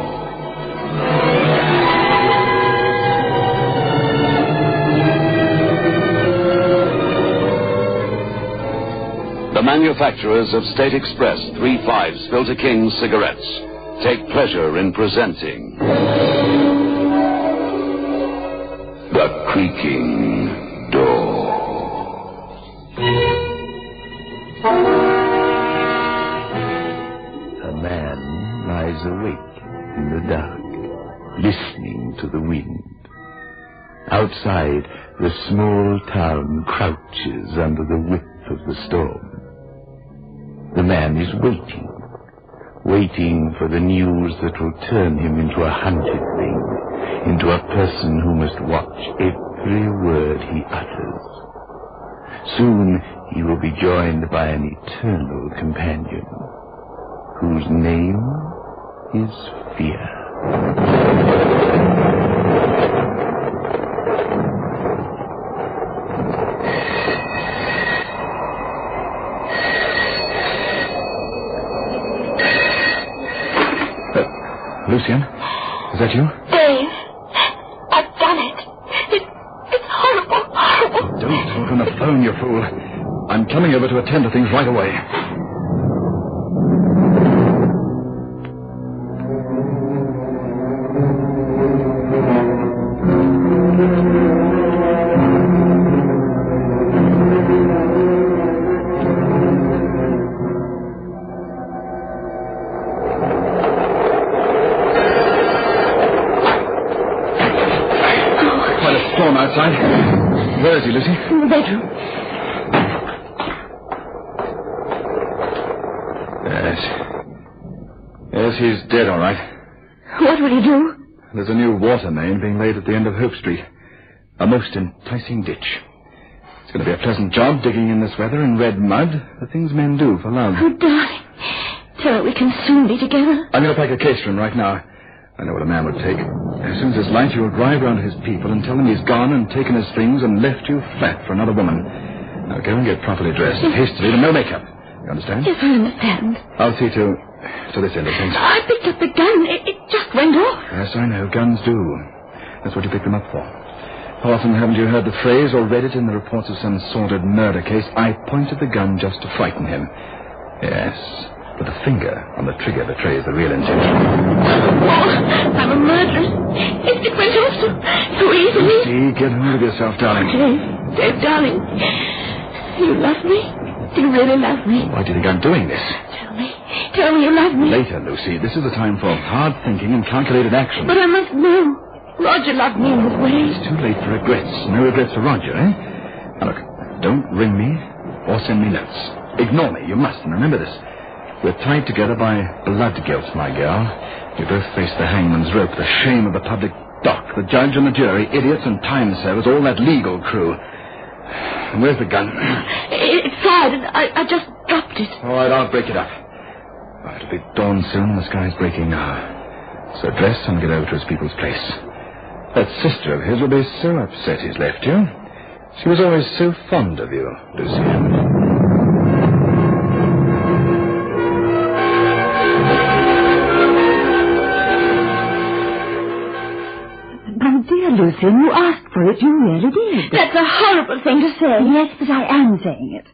The manufacturers of State Express 3/5 Filter King cigarettes take pleasure in presenting The Creaking Door. A man lies awake in the dark, listening to the wind. Outside, the small town crouches under the whip of the storm. The man is waiting for the news that will turn him into a hunted thing, into a person who must watch every word he utters. Soon he will be joined by an eternal companion, whose name is Fear. Lucian, is that you? Dave, I've done it. It's horrible, horrible. Don't talk on the phone, you fool. I'm coming over to attend to things right away. Where is he, Lucy? In the bedroom. Yes, he's dead, all right. What will he do? There's a new water main being laid at the end of Hope Street. A most enticing ditch. It's going to be a pleasant job digging in this weather in red mud. The things men do for love. Oh, darling. Tell her we can soon be together. I'm going to pack a case for him right now. I know what a man would take. As soon as it's light, he'll drive round to his people and tell them he's gone and taken his things and left you flat for another woman. Now go and get properly dressed, hastily, with no makeup. You understand? Yes, I understand. I'll see to this end of things. I picked up the gun. It just went off. Yes, I know. Guns do. That's what you picked them up for. How often haven't you heard the phrase or read it in the reports of some sordid murder case? I pointed the gun just to frighten him. Yes, but the finger on the trigger betrays the real intention. Oh, I'm a murderer. It went off so easily. See, get hold of yourself, darling. Dave, darling. You love me? Do you really love me? Why do you think I'm doing this? Tell me you love me. Later, Lucy. This is the time for hard thinking and calculated action. But I must know. Roger loved me in his way. It's too late for regrets. No regrets for Roger, eh? Now look, don't ring me or send me notes. Ignore me. You must, and remember this. We're tied together by blood guilt, my girl. We both face the hangman's rope, the shame of the public dock, the judge and the jury, idiots and time servers, all that legal crew. Where's the gun? It's fired, and I just dropped it. All right, I'll break it up. It'll be dawn soon. The sky's breaking now. So dress and get over to his people's place. That sister of his will be so upset he's left you. She was always so fond of you, Lucy. My dear Lucian, you asked for it. You really did. That's a horrible thing to say. Yes, but I am saying it.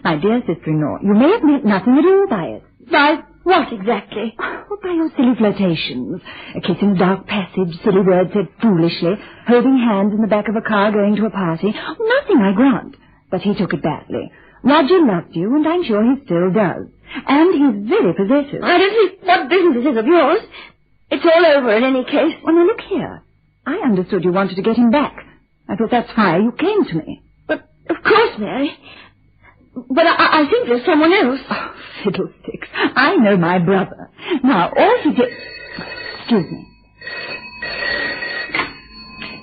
My dear sister-in-law, you may have meant nothing at all by it. By what exactly? Well, by your silly flirtations. A kiss in a dark passage, silly words said foolishly, holding hands in the back of a car going to a party. Nothing, I grant. But he took it badly. Roger loved you, and I'm sure he still does. And he's very possessive. I don't see what business it is of yours. It's all over in any case. Well, now look here. I understood you wanted to get him back. I thought that's why you came to me. But, of course, Mary. But I think there's someone else. Oh, fiddlesticks. I know my brother. Now, all he did... Excuse me.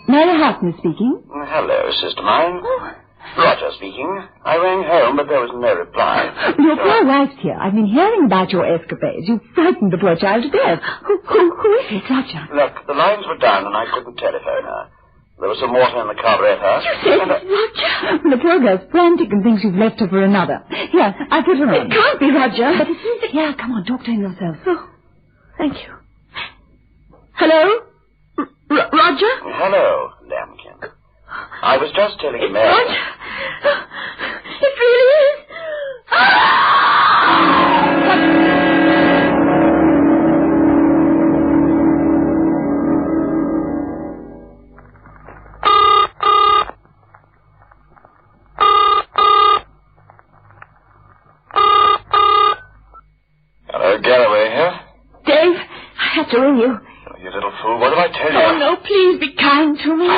Mary Hartman speaking. Hello, sister mine. Oh. Roger speaking. I rang home, but there was no reply. Your poor wife's here. I've been hearing about your escapades. You frightened the poor child to death. Who is it, Roger? Look, the lines were down and I couldn't telephone her. There was some water in the carburetor. You said Roger? The poor girl's frantic and thinks you've left her for another. Here, I put her on. It can't be Roger. But it is. Here, come on, talk to him yourself. Oh, thank you. Hello? Roger? Hello, Lambkin. I was just telling it's Mary... Roger. It really is. Hello, Galloway here. Dave, I had to ring you. Oh, you little fool, what did I tell you? Oh, no, please be kind to me.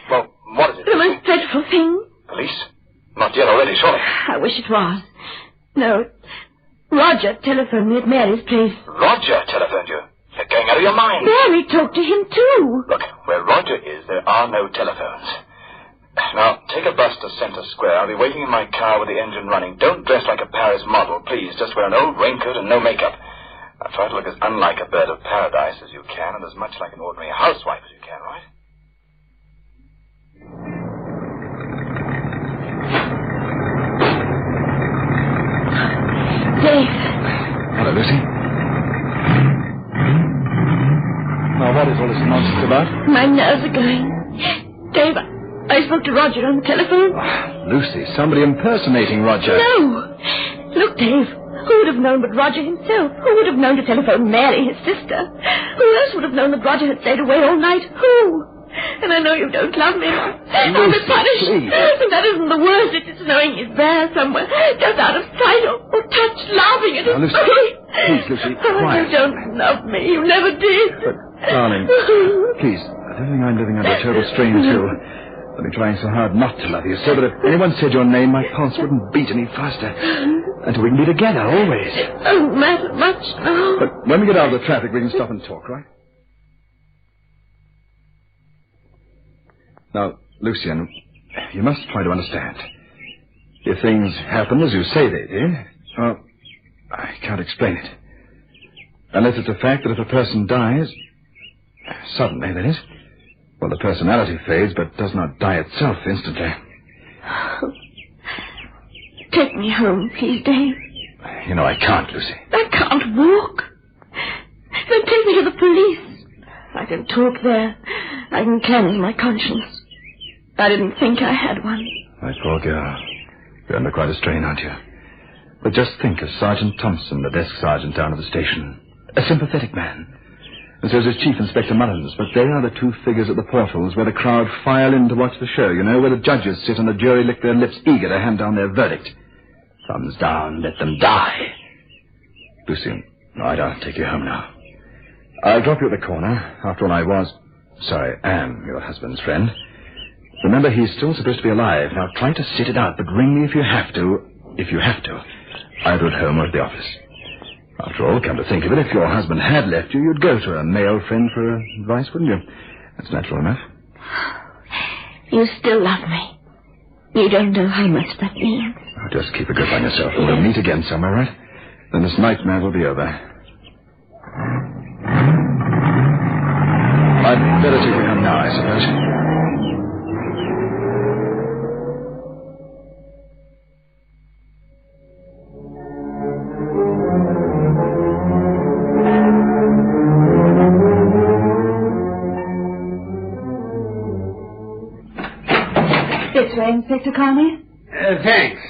Well, what is it? The most dreadful thing. Police? Not yet already, surely. I wish it was. No, Roger telephoned me at Mary's place. Roger telephoned you? You're going out of your mind. Mary talked to him, too. Look, where Roger is, there are no telephones. Now, take a bus to Center Square. I'll be waiting in my car with the engine running. Don't dress like a Paris model, please. Just wear an old raincoat and no makeup. Now, try to look as unlike a bird of paradise as you can and as much like an ordinary housewife as you can, right? Dave. Hello, Lucy. Now, what is all this nonsense about? My nerves are going. Dave, I spoke to Roger on the telephone. Lucy, somebody impersonating Roger. No. Look, Dave, who would have known but Roger himself? Who would have known to telephone Mary, his sister? Who else would have known that Roger had stayed away all night? Who? And I know you don't love me. I'll be punished. Please. And that isn't the worst. It's just knowing he's there somewhere, just out of sight or touch, laughing at his Lucy, face. please, Lucy, quiet. You don't love me. You never did. But, darling, please, I don't think I'm living under a terrible strain, too. I've been trying so hard not to love you, so that if anyone said your name, my pulse wouldn't beat any faster. Until we can be together, always. It doesn't matter much now. But when we get out of the traffic, we can stop and talk, right? Now, Lucian, you must try to understand. If things happen as you say they did, well, I can't explain it. Unless it's a fact that if a person dies, suddenly, that is, well, the personality fades, but does not die itself instantly. Take me home, please, Dave. You know I can't, Lucy. I can't walk. Then take me to the police. I can talk there. I can cleanse my conscience. I didn't think I had one. My poor girl. You're under quite a strain, aren't you? But just think of Sergeant Thompson, the desk sergeant down at the station. A sympathetic man. And so is Chief Inspector Mullins. But they are the two figures at the portals where the crowd file in to watch the show, you know, where the judges sit and the jury lick their lips eager to hand down their verdict. Thumbs down, let them die. Lucy, I'll take you home now. I'll drop you at the corner. After all, am your husband's friend. Remember, he's still supposed to be alive. Now, try to sit it out, but ring me if you have to. If you have to. Either at home or at the office. After all, come to think of it, if your husband had left you, you'd go to a male friend for advice, wouldn't you? That's natural enough. You still love me. You don't know how much that means. Oh, just keep a grip on yourself, and we'll meet again somewhere, right? Then this nightmare will be over. I'd better take you home now, I suppose. This way, Inspector Carney. Thanks.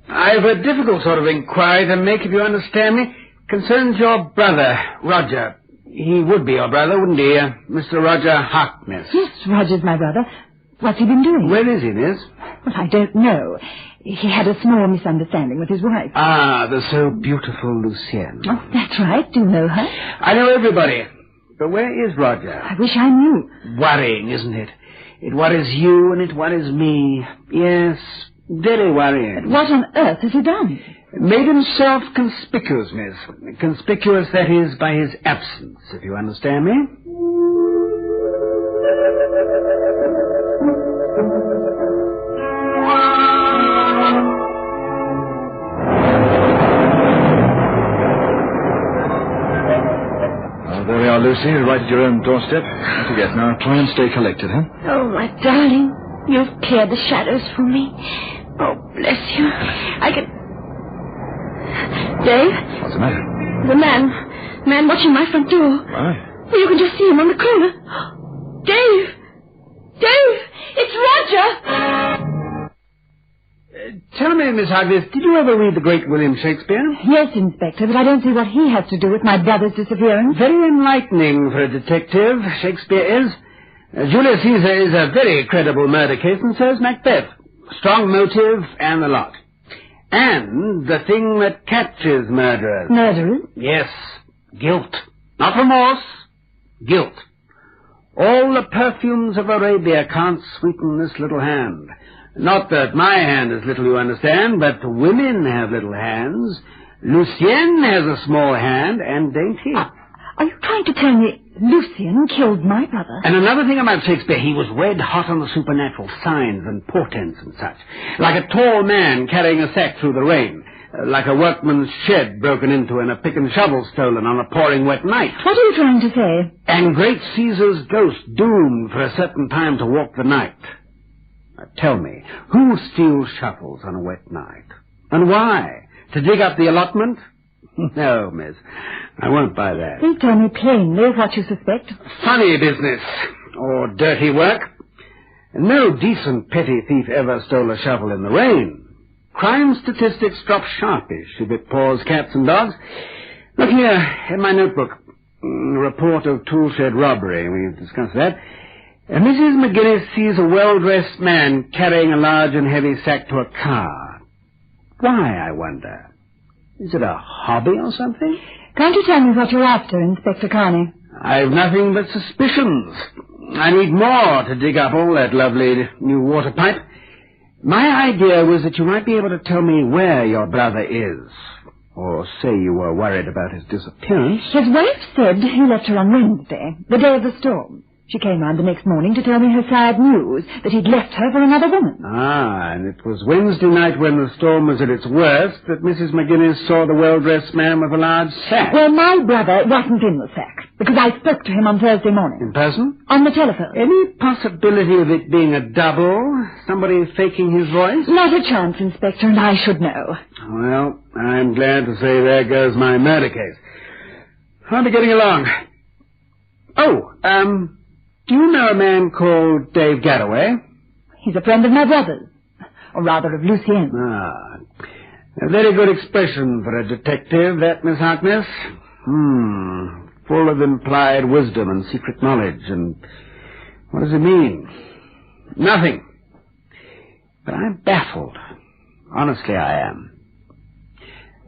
I've a difficult sort of inquiry to make, if you understand me. Concerns your brother, Roger. He would be your brother, wouldn't he? Mr. Roger Harkness. Yes, Roger's my brother. What's he been doing? Where is he, Miss? Well, I don't know. He had a small misunderstanding with his wife. Ah, the so beautiful Lucienne. Oh, that's right. Do you know her? I know everybody. But where is Roger? I wish I knew. Worrying, isn't it? It worries you and it worries me. Yes, very worrying. But what on earth has he done? Made himself conspicuous, Miss. Conspicuous, that is, by his absence, if you understand me. There we are, Lucy, right at your own doorstep. Don't forget, now try and stay collected, huh? Oh, my darling, you've cleared the shadows for me. Oh, bless you. I can... Dave? What's the matter? The man watching my front door. Why? Well, you can just see him on the corner. Dave! Dave! It's Roger! Tell me, Miss Hargreaves, did you ever read the great William Shakespeare? Yes, Inspector, but I don't see what he has to do with my brother's disappearance. Very enlightening for a detective, Shakespeare is. Julius Caesar is a very credible murder case, and so is Macbeth. Strong motive and the lot. And the thing that catches murderers. Murderers? Yes. Guilt. Not remorse. Guilt. All the perfumes of Arabia can't sweeten this little hand. Not that my hand is little, you understand, but women have little hands. Lucienne has a small hand, and dainty. Are you trying to tell me Lucienne killed my brother? And another thing about Shakespeare, he was red hot on the supernatural, signs and portents and such. Like a tall man carrying a sack through the rain. Like a workman's shed broken into and a pick and shovel stolen on a pouring wet night. What are you trying to say? And great Caesar's ghost doomed for a certain time to walk the night. Now tell me, who steals shuttles on a wet night? And why? To dig up the allotment? No, miss. I won't buy that. Please tell me plainly what you suspect. Funny business. Or dirty work. No decent petty thief ever stole a shovel in the rain. Crime statistics drop sharpish if it pours cats and dogs. Look here, in my notebook. Report of tool shed robbery. We've discussed that. Mrs. McGinnis sees a well-dressed man carrying a large and heavy sack to a car. Why, I wonder? Is it a hobby or something? Can't you tell me what you're after, Inspector Carney? I've nothing but suspicions. I need more to dig up all that lovely new water pipe. My idea was that you might be able to tell me where your brother is. Or say you were worried about his disappearance. His wife said he left her on Wednesday, the day of the storm. She came round the next morning to tell me her sad news, that he'd left her for another woman. Ah, and it was Wednesday night when the storm was at its worst that Mrs. McGinnis saw the well-dressed man with a large sack. Well, my brother wasn't in the sack, because I spoke to him on Thursday morning. In person? On the telephone. Any possibility of it being a double? Somebody faking his voice? Not a chance, Inspector, and I should know. Well, I'm glad to say there goes my murder case. How'd you getting along? Oh, do you know a man called Dave Garraway? He's a friend of my brother's. Or rather, of Lucien's. Ah, a very good expression for a detective, that, Miss Harkness. Full of implied wisdom and secret knowledge. And what does it mean? Nothing. But I'm baffled. Honestly, I am.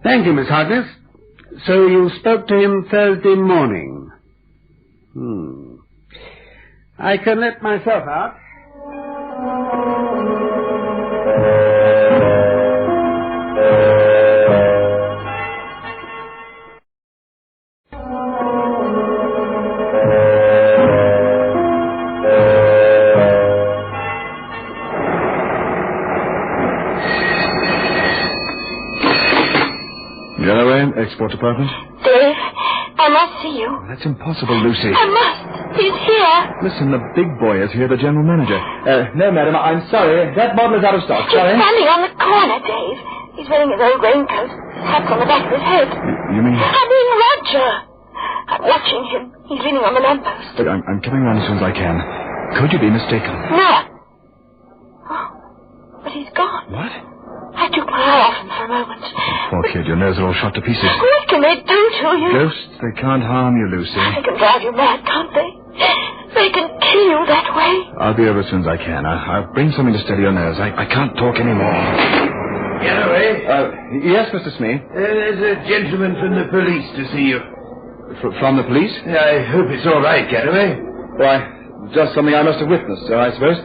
Thank you, Miss Harkness. So you spoke to him Thursday morning. I can let myself out. Garraway, Export Department. Dave, I must see you. That's impossible, Lucy. I must. He's here. Listen, the big boy is here, the general manager. No, madam, I'm sorry. That model is out of stock. Sorry. He's standing on the corner, Dave. He's wearing his old raincoat. Hat's on the back of his head. You mean? I mean Roger. I'm watching him. He's leaning on the lamppost. Look, I'm coming around as soon as I can. Could you be mistaken? No. Oh, but he's gone. What? I took my eye off him for a moment. Poor kid, your nerves are all shot to pieces. What can they do to you? Ghosts, they can't harm you, Lucy. They can drive you mad, can't they? They can kill you that way. I'll be over as soon as I can. I'll bring something to steady your nerves. I can't talk anymore. Garraway? Yes, Mr. Smee? There's a gentleman from the police to see you. From the police? I hope it's all right, Garraway. Why, just something I must have witnessed, sir, I suppose.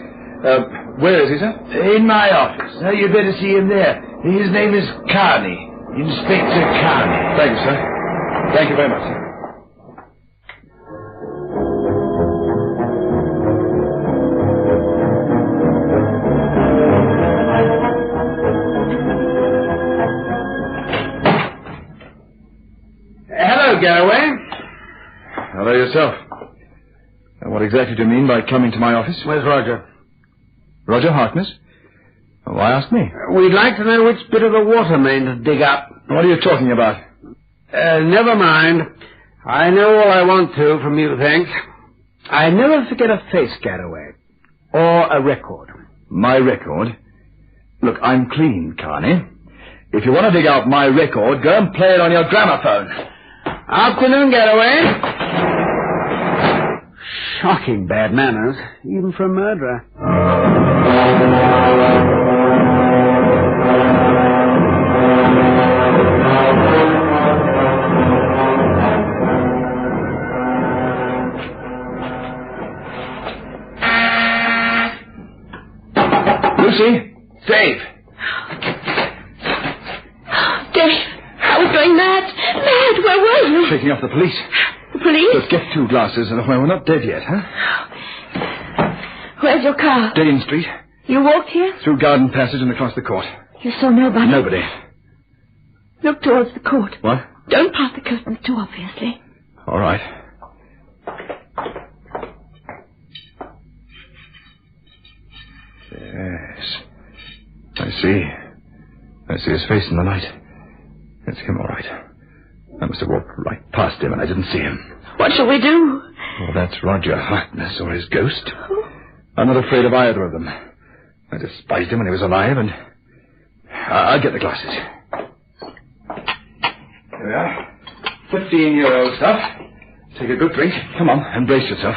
Where is he, sir? In my office. Now, you'd better see him there. His name is Carney. Inspector Carney. Thank you, sir. Thank you very much, sir. Hello, Garraway. Hello yourself. What exactly do you mean by coming to my office? Where's Roger? Roger Harkness? Why ask me? We'd like to know which bit of the water main to dig up. What are you talking about? Never mind. I know all I want to from you, thanks. I never forget a face, Garraway. Or a record. My record? Look, I'm clean, Carney. If you want to dig out my record, go and play it on your gramophone. Afternoon, Garraway. Shocking bad manners, even for a murderer. Lucy, Dave. Dave, I was going mad. Mad, where were you? Shaking off the police. The police? Just get 2 glasses, and we're not dead yet, huh? Where's your car? Dane Street. You walked here? Through Garden Passage and across the court. You saw nobody? Nobody. Look towards the court. What? Don't pass the curtains too obviously. All right. Yes. I see his face in the light. It's him, all right. I must have walked right past him and I didn't see him. What shall we do? Well, that's Roger Harkness or his ghost. I'm not afraid of either of them. I despised him when he was alive, and I'll get the glasses. Here we are. 15-year-old stuff. Take a good drink. Come on, and brace yourself.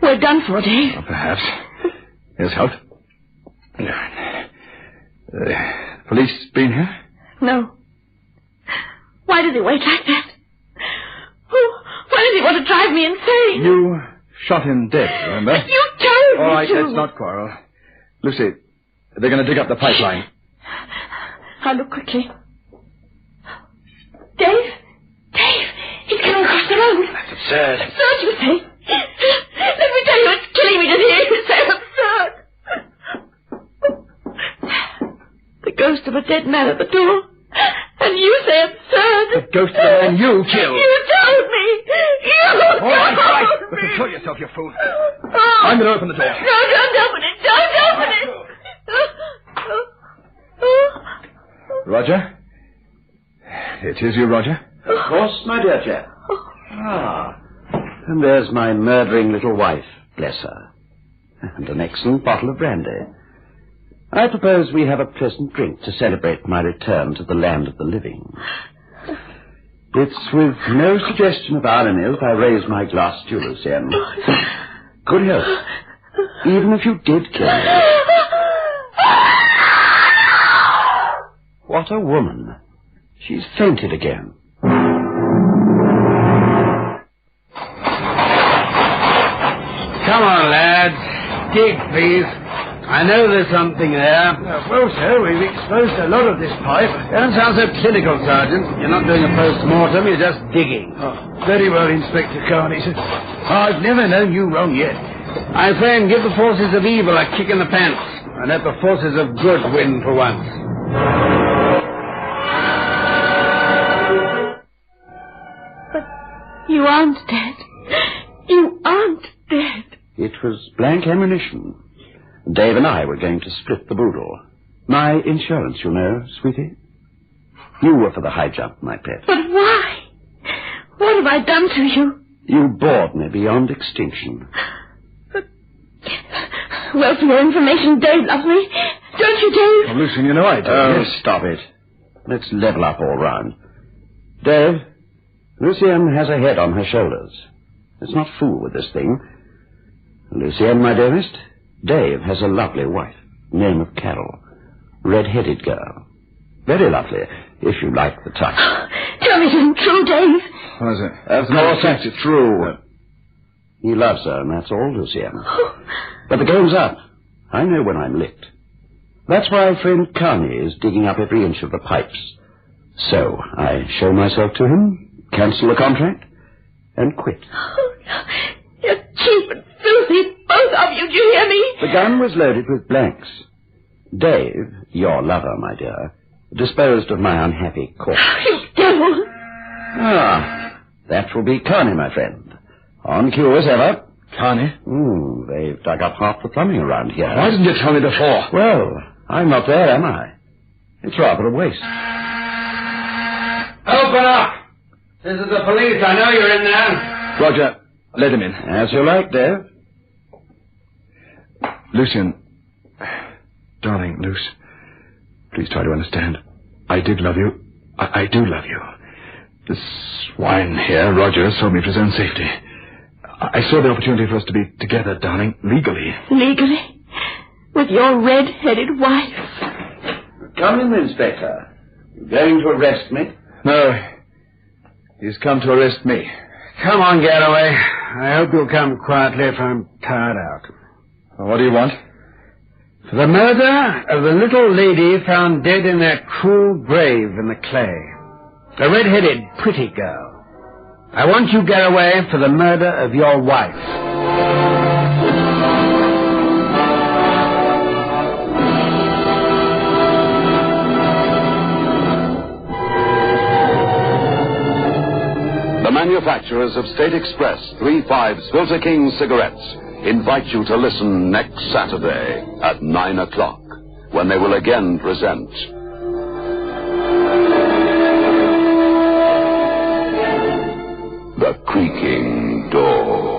We're done for, Dave. Well, perhaps. Here's health. Police been here? No. Why does he wait like that? Why does he want to drive me insane? You shot him dead, remember? You told me All right, to. let's not quarrel. Lucy, they're going to dig up the pipeline. I'll look quickly. Dave! Dave! He's Absurd. Absurd, you say? Let me tell you, it's killing me to hear you say absurd. The ghost of a dead man at the door. And you say absurd. The ghost of the man you killed. You told me. You told All right. me. But control yourself, you fool. Oh. I'm going to open the door. No, don't open it. Don't open it. Roger? It is you, Roger? Of course, my dear chap. Ah, and there's my murdering little wife, bless her. And an excellent bottle of brandy. I propose we have a pleasant drink to celebrate my return to the land of the living. It's with no suggestion of irony that I raise my glass to you, Lucien. Good health. Even if you did kill me. What a woman. She's fainted again. Come on, lads. Dig, please. I know there's something there. Well, sir, we've exposed a lot of this pipe. Don't sound so clinical, Sergeant. You're not doing a post-mortem, you're just digging. Oh, very well, Inspector Carney. I've never known you wrong yet. My friend, give the forces of evil a kick in the pants, and let the forces of good win for once. But you aren't dead. You aren't dead. It was blank ammunition. Dave and I were going to split the boodle. My insurance, you know, sweetie. You were for the high jump, my pet. But why? What have I done to you? You bored me beyond extinction. Well, for your information, Dave loves me. Don't you, Dave? Oh, Lucien, you know I do. Oh, stop it. Let's level up all round. Dave, Lucien has a head on her shoulders. Let's not fool with this thing. Lucien, my dearest, Dave has a lovely wife, name of Carol. Red-headed girl. Very lovely, if you like the touch. Tell me it isn't true, Dave. What is it? Of course it's true. He loves her, and that's all, Lucien. But the game's up. I know when I'm licked. That's why friend Carney is digging up every inch of the pipes. So I show myself to him, cancel the contract, and quit. You're cheap and filthy, both of you. Do you hear me? The gun was loaded with blanks. Dave, your lover, my dear, disposed of my unhappy corpse. You devil! Ah, that will be Carney, my friend. On cue as ever. Carney? They've dug up half the plumbing around here. Why didn't you tell me before? Well, I'm not there, am I? It's rather a waste. Open up! This is the police. I know you're in there. Roger, let him in. As you like, Dave. Lucien, darling, Luce, please try to understand. I did love you. I do love you. This swine here, Roger, sold me for his own safety. I saw the opportunity for us to be together, darling, legally. Legally? With your red-headed wife? Come in, Inspector. You going to arrest me? No. He's come to arrest me. Come on, Galloway. I hope you'll come quietly, for I'm tired out. What do you want? For the murder of the little lady found dead in that cruel grave in the clay. A red-headed, pretty girl. I want you, Galloway, for the murder of your wife. The manufacturers of State Express 3/5 Filter King cigarettes invite you to listen next Saturday at 9 o'clock when they will again present The Creaking Door.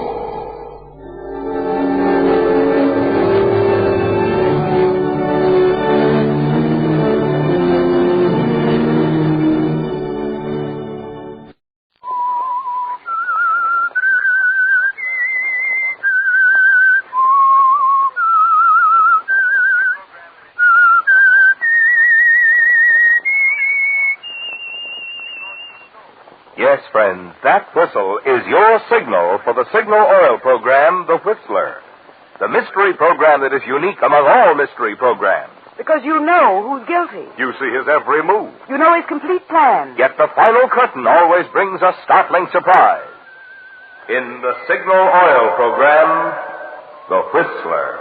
Yes, friends, that whistle is your signal for the signal oil program, The Whistler. The mystery program that is unique among all mystery programs. Because you know who's guilty. You see his every move. You know his complete plan. Yet the final curtain always brings a startling surprise. in the Signal Oil program, The Whistler.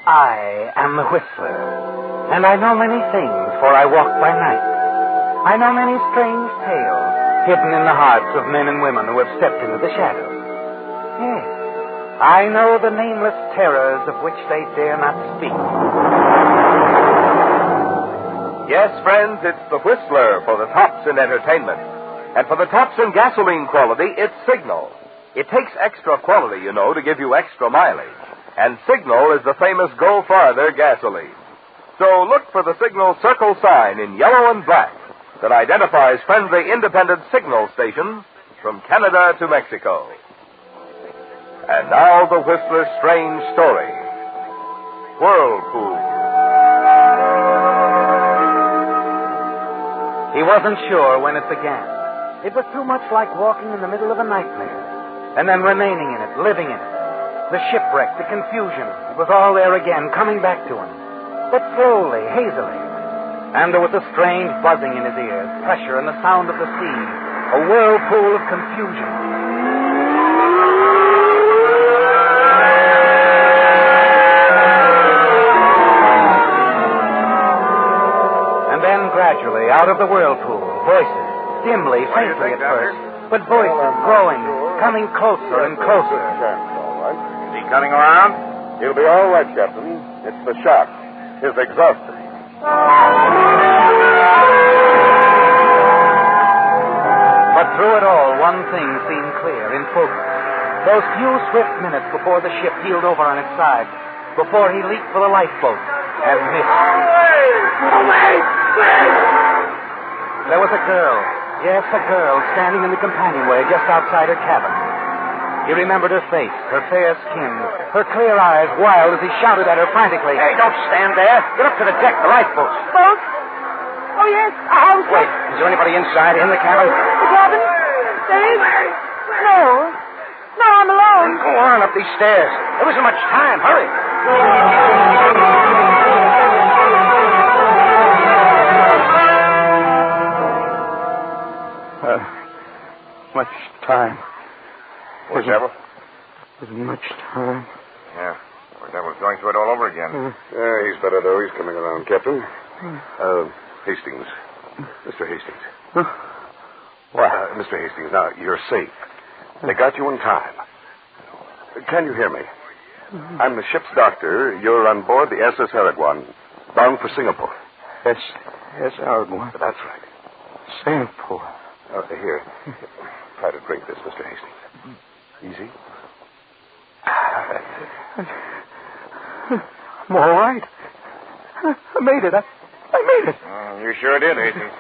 I am the Whistler, and I know many things, for I walk by night. I know many strange tales hidden in the hearts of men and women who have stepped into the shadows. Yes, I know the nameless terrors of which they dare not speak. Yes, friends, it's the Whistler for the tops in entertainment. And for the tops in gasoline quality, it's Signal. It takes extra quality, you know, to give you extra mileage. And Signal is the famous Go Farther gasoline. So look for the Signal circle sign in yellow and black that identifies friendly independent signal stations from Canada to Mexico. And now the Whistler's strange story, Whirlpool. He wasn't sure when it began. It was too much like walking in the middle of a nightmare, and then remaining in it, living in it. The shipwreck, the confusion, it was all there again, coming back to him. But slowly, hazily. And there was a strange buzzing in his ears, pressure, and the sound of the sea. A whirlpool of confusion. And then, gradually, out of the whirlpool, voices, dimly, faintly at first, but voices growing, coming closer and closer. Is he coming around? He'll be all right, Captain. It's the shock. His exhaustion. But through it all, one thing seemed clear, in focus. Those few swift minutes before the ship heeled over on its side, before he leaped for the lifeboat and missed. There was a girl, yes, a girl, standing in the companionway just outside her cabin. He remembered her face, her fair skin, her clear eyes wild as he shouted at her frantically. Hey, don't stand there. Get up to the deck, the lifeboat. Boat? Oh, yes, a house. Wait, is there anybody inside in the cabin? The cabin? Dave? No. No, I'm alone. Then go on up these stairs. There isn't much time. Hurry. Much time. Poor Neville. Isn't much time. Yeah. Poor Neville's going through it all over again. He's better, though. He's coming around, Captain. Hastings. Mr. Hastings. What? Mr. Hastings, now, you're safe. They got you in time. Can you hear me? I'm the ship's doctor. You're on board the SS Aragon, bound for Singapore. Yes, Aragon. That's right. Singapore. Here. Try to drink this, Mr. Hastings. Easy. I'm all right. I made it. I made it. You sure did, Hastings.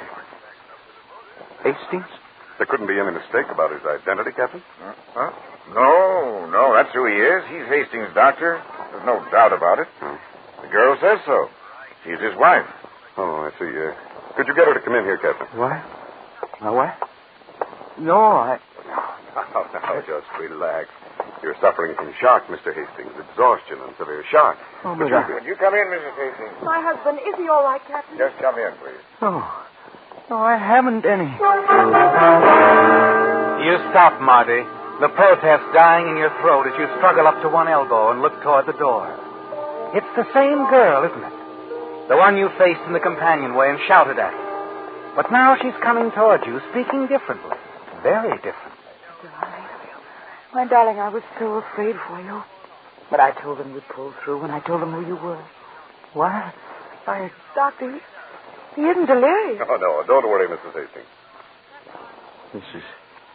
Hastings? There couldn't be any mistake about his identity, Captain? Huh? No, that's who he is. He's Hastings' doctor. There's no doubt about it. The girl says so. She's his wife. Oh, I see. Could you get her to come in here, Captain? What? My wife? No, Now, just relax. You're suffering from shock, Mr. Hastings. Exhaustion and severe shock. Oh, Would Would you come in, Mrs. Hastings? My husband, is he all right, Captain? Just come in, please. No, I haven't any. You stop, Marty. The protest dying in your throat as you struggle up to one elbow and look toward the door. It's the same girl, isn't it? The one you faced in the companionway and shouted at. But now she's coming toward you, speaking differently. Very differently. My darling, I was so afraid for you. But I told them you'd pull through when I told them who you were. What? Doctor, he isn't delirious. Oh, no, don't worry, Mrs. Hastings. Mrs.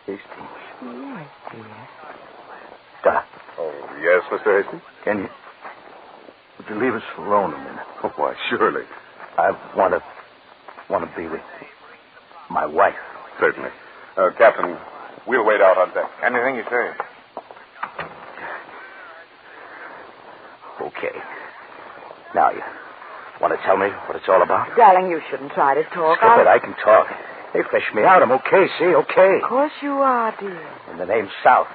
Hastings. Yes, dear. Doctor. Oh, yes, Mr. Hastings? Would you leave us alone a minute? Oh, why, surely. I want to be with my wife. Certainly. Captain, we'll wait out on deck. Anything you say. Okay. Now, you want to tell me what it's all about? Darling, you shouldn't try to talk. Stop it. I can talk. They fished me out. I'm okay, see? Okay. Of course you are, dear. And the name's South.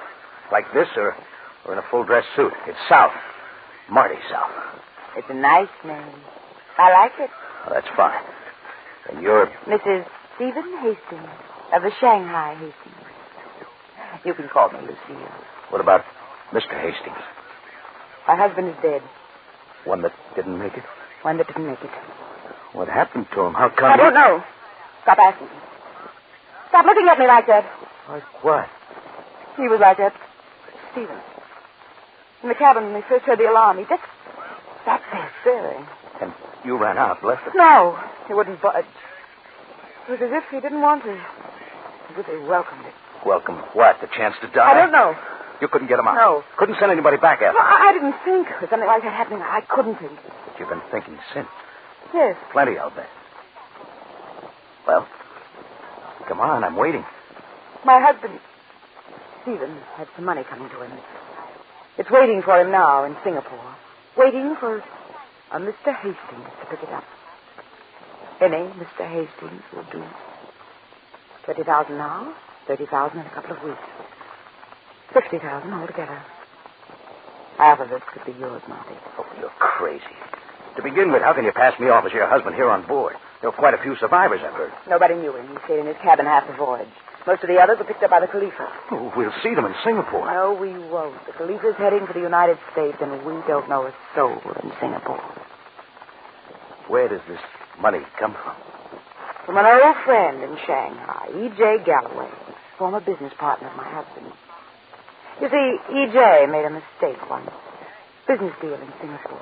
Like this or in a full-dress suit. It's South. Marty South. It's a nice name. I like it. Well, that's fine. And you're... Mrs. Stephen Hastings of the Shanghai Hastings. You can call me Lucille. What about Mr. Hastings? My husband is dead. One that didn't make it? One that didn't make it. What happened to him? How come... I don't know. Stop asking me. Stop looking at me like that. Like what? He was like that. Stephen. In the cabin when they first heard the alarm, he just sat there staring. And you ran out, left him? No, he wouldn't budge. It was as if he didn't want to. As if he welcomed it. Welcome what? The chance to die? I don't know. You couldn't get him out? No. Couldn't send anybody back after him? I didn't think of something like that happening. I couldn't think. But you've been thinking since. Yes. Plenty, I'll bet. Well, come on, I'm waiting. My husband, Stephen, had some money coming to him. It's waiting for him now in Singapore. Waiting for a Mr. Hastings to pick it up. Any Mr. Hastings will do. 20,000 now, 30,000 in a couple of weeks. 50,000 altogether. Half of it could be yours, Marty. Oh, you're crazy. To begin with, how can you pass me off as your husband here on board? There were quite a few survivors, I've heard. Nobody knew him. He stayed in his cabin half the voyage. Most of the others were picked up by the Khalifa. Oh, we'll see them in Singapore. No, we won't. The Khalifa's heading for the United States, and we don't know a soul in Singapore. Where does this money come from? From an old friend in Shanghai, E.J. Galloway, former business partner of my husband. You see, E.J. made a mistake once. Business deal in Singapore.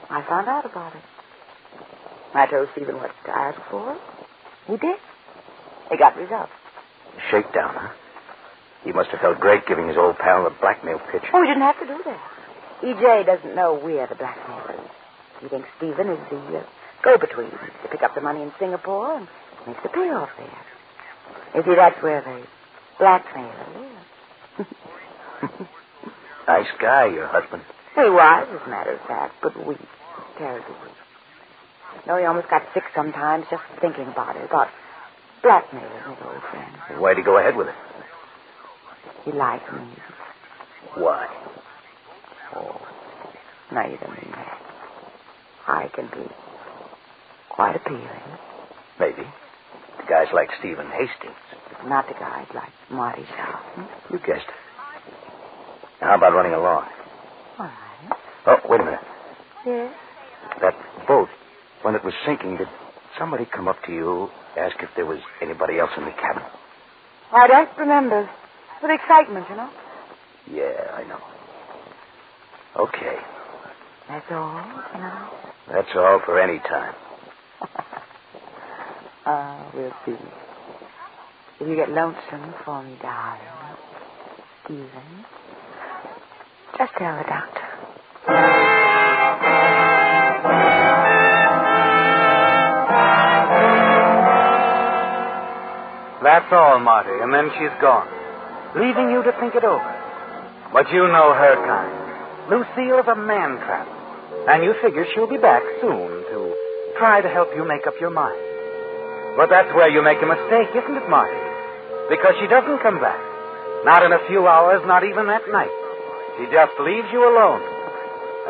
I found out about it. I told Stephen what to ask for. He did. He got results. A shakedown, huh? He must have felt great giving his old pal a blackmail pitch. Oh, we didn't have to do that. E.J. doesn't know we're the blackmailers. He thinks Stephen is the go-between to pick up the money in Singapore and make the payoff there. You see, that's where the blackmailer lives. Nice guy, your husband. He was, as a matter of fact, but weak. Terribly weak. No, he almost got sick sometimes just thinking about it, about blackmailing his old friend. Why'd he go ahead with it? He liked me. Why? Oh, now you don't mean that. I can be quite appealing. Maybe. To guys like Stephen Hastings. But not to guys like Marty South. You guessed it. Now, how about running along? All right. Oh, wait a minute. Yes? That boat, when it was sinking, did somebody come up to you, ask if there was anybody else in the cabin? I don't remember. With excitement, you know. Yeah, I know. Okay. That's all, you know. That's all for any time. We'll see. If you get lonesome for me, darling, Stephen, just tell the doctor. That's all, Marty, and then she's gone, leaving you to think it over. But you know her kind. Lucille's a man-trap, and you figure she'll be back soon to try to help you make up your mind. But that's where you make a mistake, isn't it, Marty? Because she doesn't come back. Not in a few hours, not even at night. She just leaves you alone.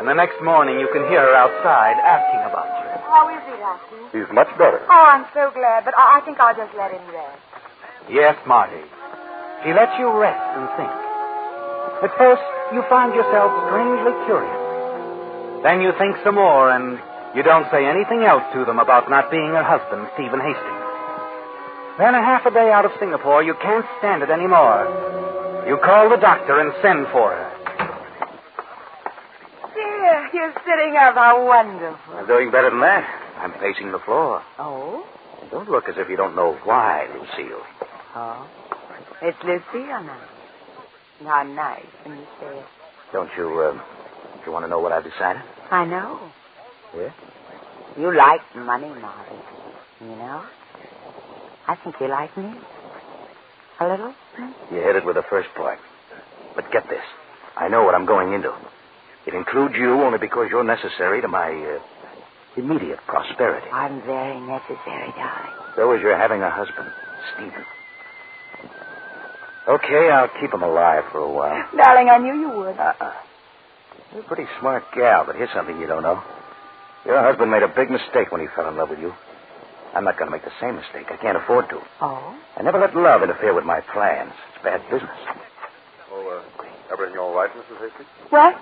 And the next morning you can hear her outside asking about you. How is he, Doctor? He's much better. Oh, I'm so glad, but I think I'll just let him rest. Yes, Marty. She lets you rest and think. At first, you find yourself strangely curious. Then you think some more, and you don't say anything else to them about not being her husband, Stephen Hastings. Then a half a day out of Singapore, you can't stand it anymore. You call the doctor and send for her. Dear, you're sitting up. How wonderful. I'm doing better than that. I'm pacing the floor. Oh? Don't look as if you don't know why, Lucille. Oh? It's Lucille now. How nice when you say it. Don't you want to know what I've decided? I know. Yeah? You like money, Marty. You know? I think you like me. A little? You hit it with the first part. But get this. I know what I'm going into. It includes you only because you're necessary to my immediate prosperity. I'm very necessary, darling. So is your having a husband, Stephen. Okay, I'll keep him alive for a while. Darling, I knew you would. You're a pretty smart gal, but here's something you don't know. Your husband made a big mistake when he fell in love with you. I'm not going to make the same mistake. I can't afford to. Oh? I never let love interfere with my plans. It's bad business. Well, everything all right, Mrs. Hastings? What?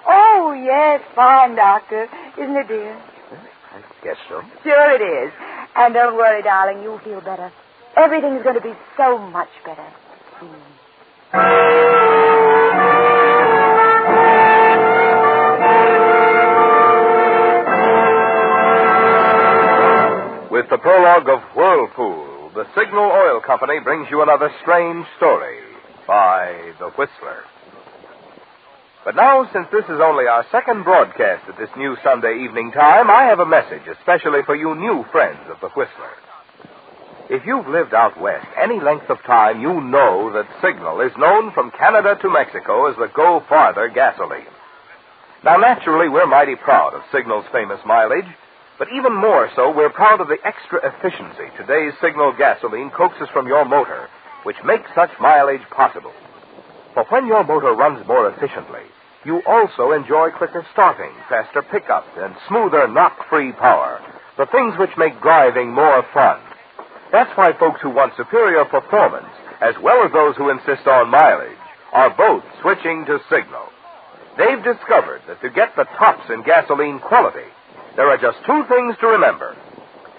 Oh, yes, fine, Doctor. Isn't it, dear? I guess so. Sure it is. And don't worry, darling, you'll feel better. Everything's going to be so much better soon. With the prologue of Whirlpool, the Signal Oil Company brings you another strange story by The Whistler. But now, since this is only our second broadcast at this new Sunday evening time, I have a message especially for you new friends of The Whistler. If you've lived out west any length of time, you know that Signal is known from Canada to Mexico as the Go Farther gasoline. Now, naturally, we're mighty proud of Signal's famous mileage, but even more so, we're proud of the extra efficiency today's Signal gasoline coaxes from your motor, which makes such mileage possible. For when your motor runs more efficiently, you also enjoy quicker starting, faster pickup, and smoother knock-free power, the things which make driving more fun. That's why folks who want superior performance, as well as those who insist on mileage, are both switching to Signal. They've discovered that to get the tops in gasoline quality, there are just two things to remember.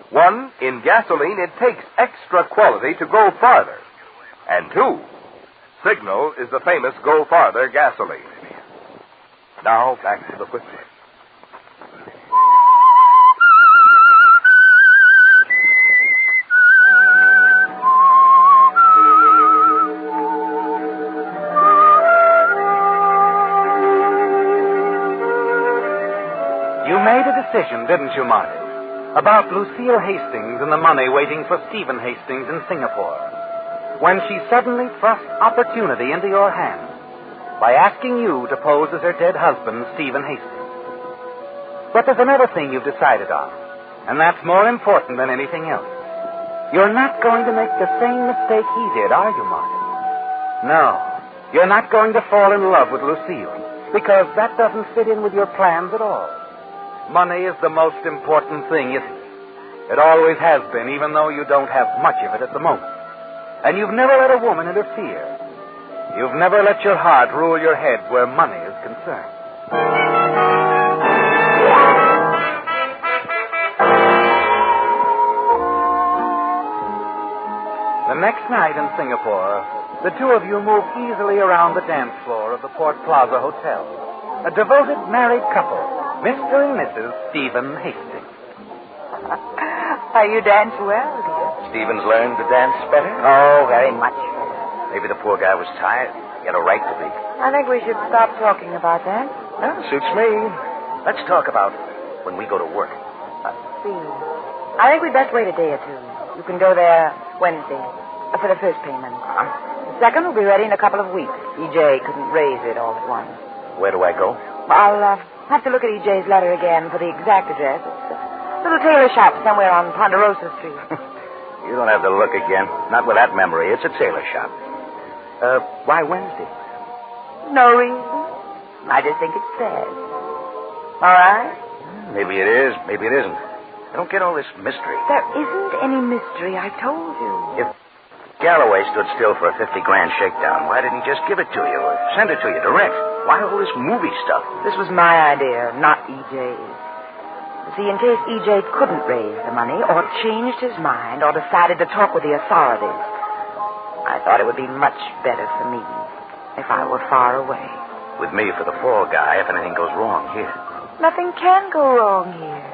One, in gasoline, it takes extra quality to go farther. And two, Signal is the famous Go Farther gasoline. Now, back to the Whistler. You made a decision, didn't you, Marty? About Lucille Hastings and the money waiting for Stephen Hastings in Singapore. When she suddenly thrust opportunity into your hands by asking you to pose as her dead husband, Stephen Hastings. But there's another thing you've decided on, and that's more important than anything else. You're not going to make the same mistake he did, are you, Marty? No, you're not going to fall in love with Lucille, because that doesn't fit in with your plans at all. Money is the most important thing, isn't it? It always has been, even though you don't have much of it at the moment. And you've never let a woman interfere. You've never let your heart rule your head where money is concerned. The next night in Singapore, the two of you move easily around the dance floor of the Port Plaza Hotel. A devoted married couple, Mr. and Mrs. Stephen Hastings. You dance well, dear. Stephen's learned to dance better? Oh, very much. Maybe the poor guy was tired. He had a right to be. I think we should stop talking about that. Well, suits me. Let's talk about when we go to work. See. I think we'd best wait a day or two. You can go there Wednesday for the first payment. The second will be ready in a couple of weeks. E.J. couldn't raise it all at once. Where do I go? I'll have to look at E.J.'s letter again for the exact address. It's a little tailor shop somewhere on Ponderosa Street. You don't have to look again. Not with that memory. It's a tailor shop. Why Wednesday? No reason. I just think it's best. All right? Maybe it is. Maybe it isn't. I don't get all this mystery. There isn't any mystery, I told you. If Galloway stood still for a $50,000 shakedown, why didn't he just give it to you or send it to you direct? Why all this movie stuff? This was my idea, not E.J.'s. You see, in case E.J. couldn't raise the money or changed his mind or decided to talk with the authorities, I thought it would be much better for me if I were far away. With me for the fall guy if anything goes wrong here. Nothing can go wrong here.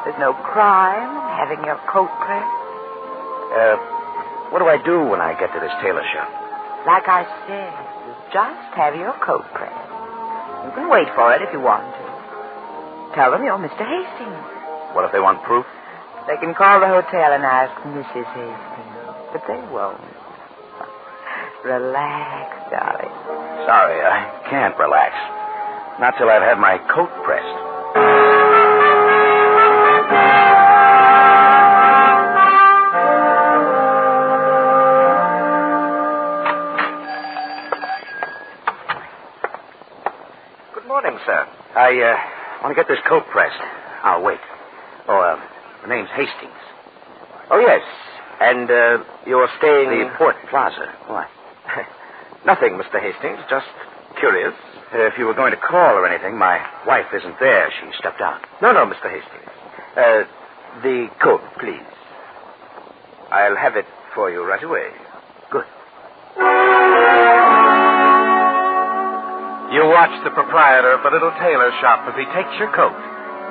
There's no crime in having your coat pressed. What do I do when I get to this tailor shop? Like I said, you just have your coat pressed. You can wait for it if you want to. Tell them you're Mr. Hastings. What if they want proof? They can call the hotel and ask Mrs. Hastings. But they won't. Relax, darling. Sorry, I can't relax. Not till I've had my coat pressed. I want to get this coat pressed. I'll wait. Oh, the name's Hastings. Oh, yes. And, you're staying... The Port Plaza. Why? Nothing, Mr. Hastings. Just curious. If you were going to call or anything, my wife isn't there. She stepped out. No, Mr. Hastings. The coat, please. I'll have it for you right away. Good. You watch the proprietor of the little tailor shop as he takes your coat,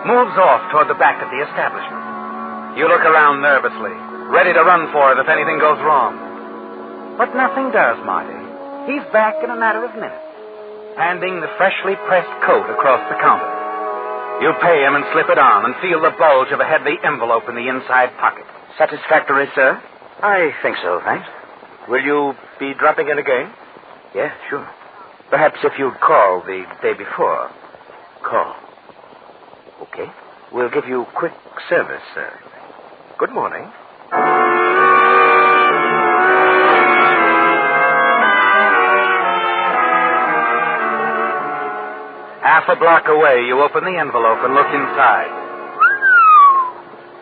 moves off toward the back of the establishment. You look around nervously, ready to run for it if anything goes wrong. But nothing does, Marty. He's back in a matter of minutes, handing the freshly pressed coat across the counter. You pay him and slip it on and feel the bulge of a heavy envelope in the inside pocket. Satisfactory, sir? I think so, thanks. Will you be dropping in again? Yeah, sure. Perhaps if you'd call the day before. Call. Okay. We'll give you quick service, sir. Good morning. Half a block away, you open the envelope and look inside.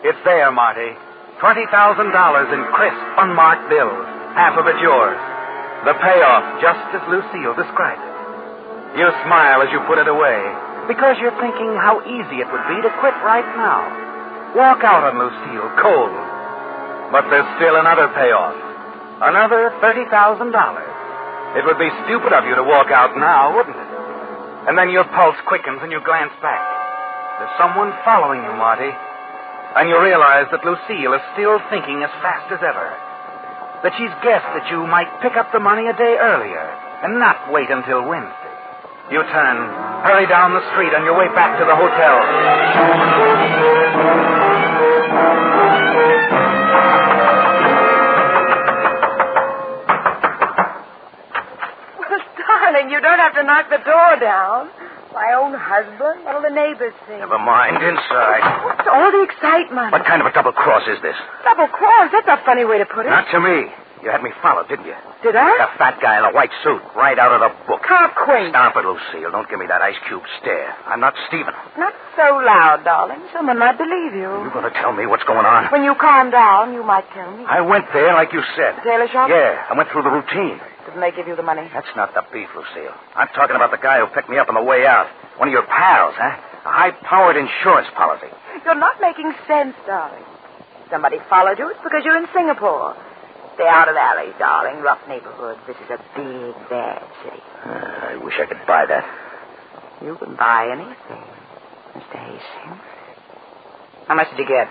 It's there, Marty. $20,000 in crisp, unmarked bills. Half of it yours. The payoff, just as Lucille described it. You smile as you put it away, because you're thinking how easy it would be to quit right now. Walk out on Lucille, cold. But there's still another payoff. Another $30,000. It would be stupid of you to walk out now, wouldn't it? And then your pulse quickens and you glance back. There's someone following you, Marty. And you realize that Lucille is still thinking as fast as ever. That she's guessed that you might pick up the money a day earlier and not wait until Wednesday. You turn, hurry down the street on your way back to the hotel. Well, darling, you don't have to knock the door down. My own husband? What'll the neighbors think? Never mind, inside. What's all the excitement? What kind of a double cross is this? Double cross? That's a funny way to put it. Not to me. You had me followed, didn't you? Did I? The fat guy in a white suit, right out of the book. How quaint. Stop it, Lucille. Don't give me that ice cube stare. I'm not Stephen. Not so loud, darling. Someone might believe you. You're going to tell me what's going on? When you calm down, you might tell me. I went there like you said. The tailor shop? Yeah, I went through the routine. Didn't they give you the money? That's not the beef, Lucille. I'm talking about the guy who picked me up on the way out. One of your pals, huh? A high-powered insurance policy. You're not making sense, darling. Somebody followed you. It's because you're in Singapore. Stay out of alleys, darling. Rough neighborhoods. This is a big, bad city. I wish I could buy that. You can buy anything, Mr. Hastings. How much did you get?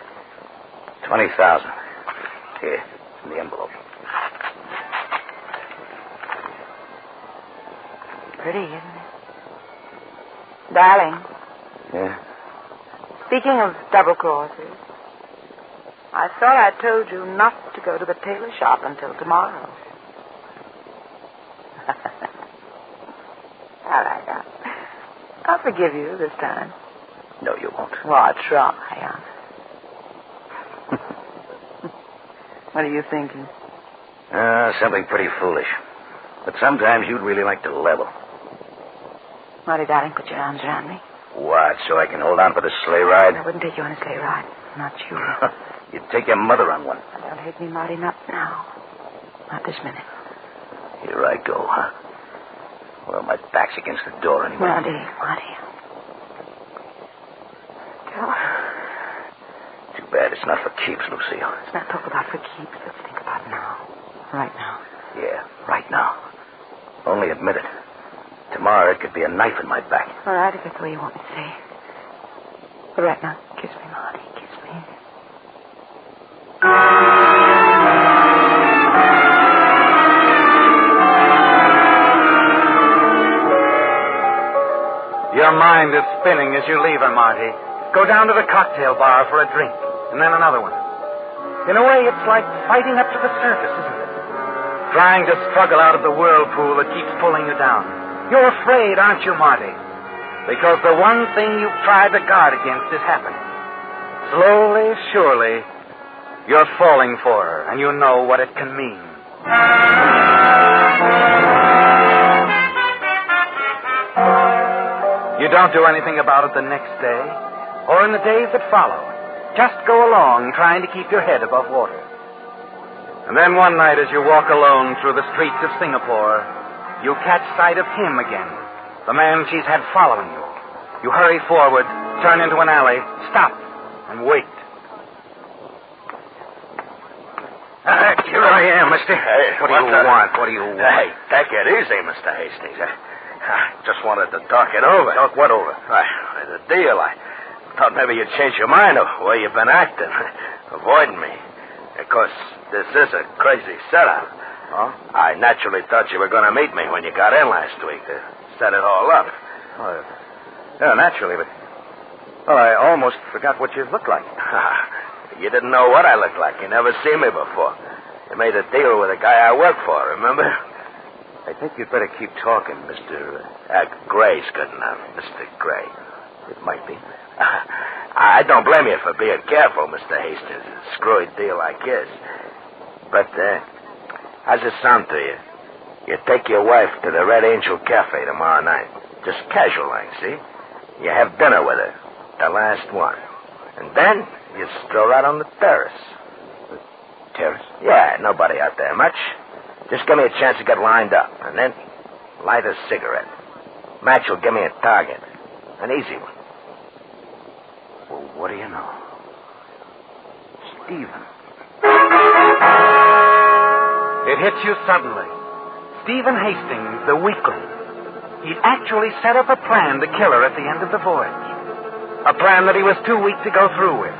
20,000. Here, in the envelope. Pretty, isn't it? Darling. Yeah? Speaking of double crosses, I thought I told you not to go to the tailor shop until tomorrow. All right, I'll forgive you this time. No, you won't. Well, I'll try, What are you thinking? Something pretty foolish. But sometimes you'd really like to level. Marty, darling, put your arms around me. What, so I can hold on for the sleigh ride? I wouldn't take you on a sleigh ride. Not you. You'd take your mother on one. Don't hate me, Marty, not now. Not this minute. Here I go, huh? Well, my back's against the door anyway. Marty. Too bad it's not for keeps, Lucille. Let's not talk about for keeps. Let's think about now. Right now. Yeah, right now. Only admit it. Tomorrow it could be a knife in my back. All right, if that's the way you want me to say. But right now, kiss me, Marty. Kiss me. Your mind is spinning as you leave her, Marty. Go down to the cocktail bar for a drink, and then another one. In a way, it's like fighting up to the surface, isn't it? Trying to struggle out of the whirlpool that keeps pulling you down. You're afraid, aren't you, Marty? Because the one thing you've tried to guard against is happening. Slowly, surely, you're falling for her, and you know what it can mean. You You don't do anything about it the next day or in the days that follow. Just go along trying to keep your head above water. And then one night as you walk alone through the streets of Singapore, you catch sight of him again, the man she's had following you. You hurry forward, turn into an alley, stop, and wait. Here I am, mister. Hey, what do you want? What do you want? Hey, take it easy, Mr. Hastings. I just wanted to talk it over. Talk what over? The deal. I thought maybe you'd change your mind of the way you've been acting, avoiding me. Of course, this is a crazy setup. Huh? I naturally thought you were going to meet me when you got in last week to set it all up. Oh, yeah, naturally, but... Well, I almost forgot what you looked like. You didn't know what I looked like. You never seen me before. You made a deal with a guy I work for, remember? I think you'd better keep talking, Mr. Gray's good enough, Mr. Gray. It might be. I don't blame you for being careful, Mr. Hastings. A screwy deal like this. But, how's it sound to you? You take your wife to the Red Angel Cafe tomorrow night. Just casual like, see? You have dinner with her. The last one. And then you stroll out on the terrace. The terrace? Yeah, nobody out there much. Just give me a chance to get lined up. And then light a cigarette. Match will give me a target. An easy one. Well, what do you know? Stephen. It hits you suddenly. Stephen Hastings, the weakling. He'd actually set up a plan to kill her at the end of the voyage. A plan that he was too weak to go through with.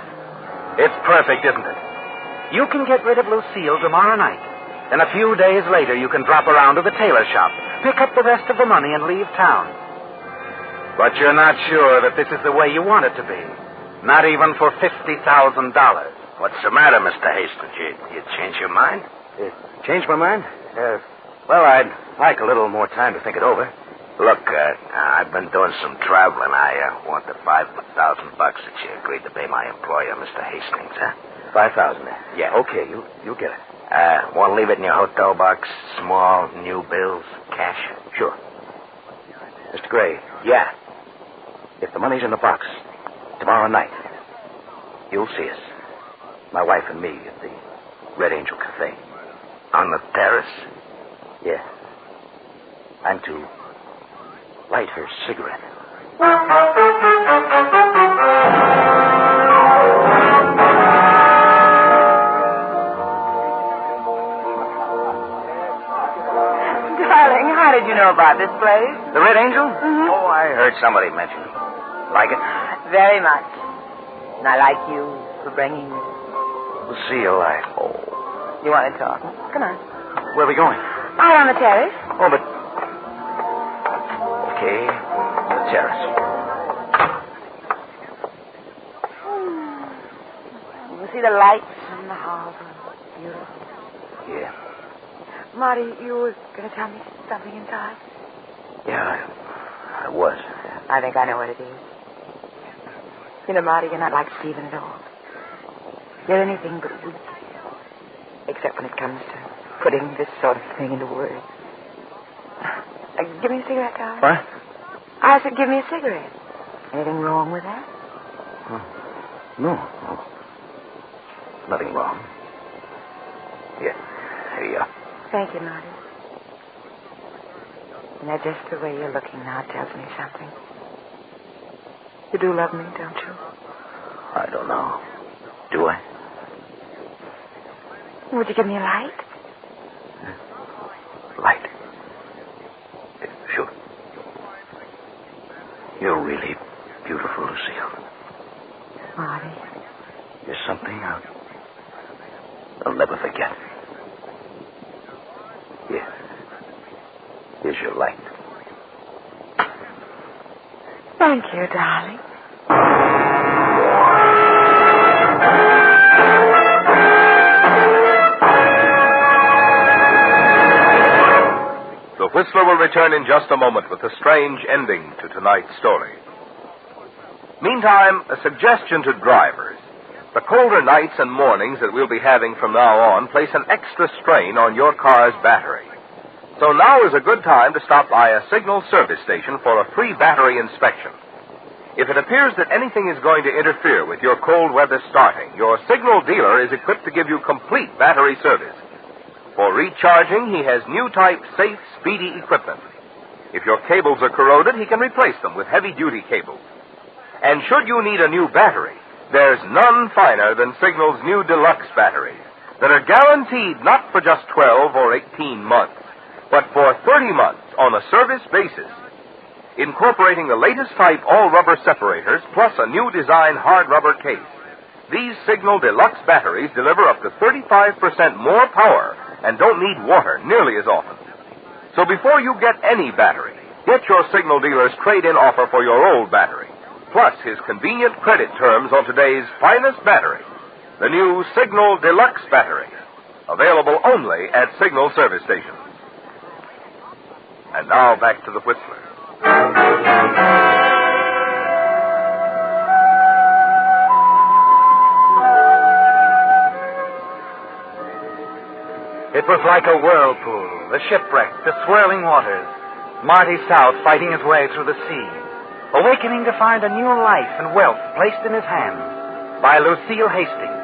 It's perfect, isn't it? You can get rid of Lucille tomorrow night. And a few days later, you can drop around to the tailor shop, pick up the rest of the money, and leave town. But you're not sure that this is the way you want it to be. Not even for $50,000. What's the matter, Mr. Hastings? You change your mind? Change my mind? Well, I'd like a little more time to think it over. Look, I've been doing some traveling. I want the $5,000 that you agreed to pay my employer, Mr. Hastings, huh? 5,000. Yeah. Okay, you'll get it. Want to leave it in your hotel box? Small, new bills, cash? Sure. Mr. Gray. Yeah. If the money's in the box, tomorrow night, you'll see us. My wife and me at the Red Angel Cafe. On the terrace? Yeah. I'm to light her cigarette. Darling, how did you know about this place? The Red Angel? Mm-hmm. Oh, I heard somebody mention it. Like it? Very much. And I like you for bringing me. We'll see you alive. Oh. You want to talk? Come on. Where are we going? Out on the terrace. Oh, but... Okay, the terrace. You see the lights from the harbor. Beautiful. Yeah. Marty, you were going to tell me something inside? Yeah, I was. I think I know what it is. You know, Marty, you're not like Stephen at all. You're anything but weak. Except when it comes to putting this sort of thing into words. Give me a cigarette, darling. What? I said give me a cigarette. Anything wrong with that? No. Nothing wrong. Here you are. Thank you, Marty. Now, just the way you're looking now tells me something. You do love me, don't you? I don't know. Do I? Would you give me a light? Light? Sure. You're really beautiful, Lucille. Marty. You're something I'll never forget. Here. Here's your light. Thank you, darling. The Whistler will return in just a moment with a strange ending to tonight's story. Meantime, a suggestion to drivers. The colder nights and mornings that we'll be having from now on place an extra strain on your car's battery. So now is a good time to stop by a Signal service station for a free battery inspection. If it appears that anything is going to interfere with your cold weather starting, your Signal dealer is equipped to give you complete battery service. For recharging, he has new type safe, speedy equipment. If your cables are corroded, he can replace them with heavy-duty cables. And should you need a new battery, there's none finer than Signal's new deluxe batteries that are guaranteed not for just 12 or 18 months, but for 30 months on a service basis. Incorporating the latest type all-rubber separators plus a new design hard rubber case, these Signal deluxe batteries deliver up to 35% more power and don't need water nearly as often. So before you get any battery, get your Signal dealer's trade-in offer for your old battery, plus his convenient credit terms on today's finest battery, the new Signal Deluxe battery, available only at Signal service stations. And now back to the Whistler. It was like a whirlpool, the shipwreck, the swirling waters, Marty South fighting his way through the sea, awakening to find a new life and wealth placed in his hands by Lucille Hastings.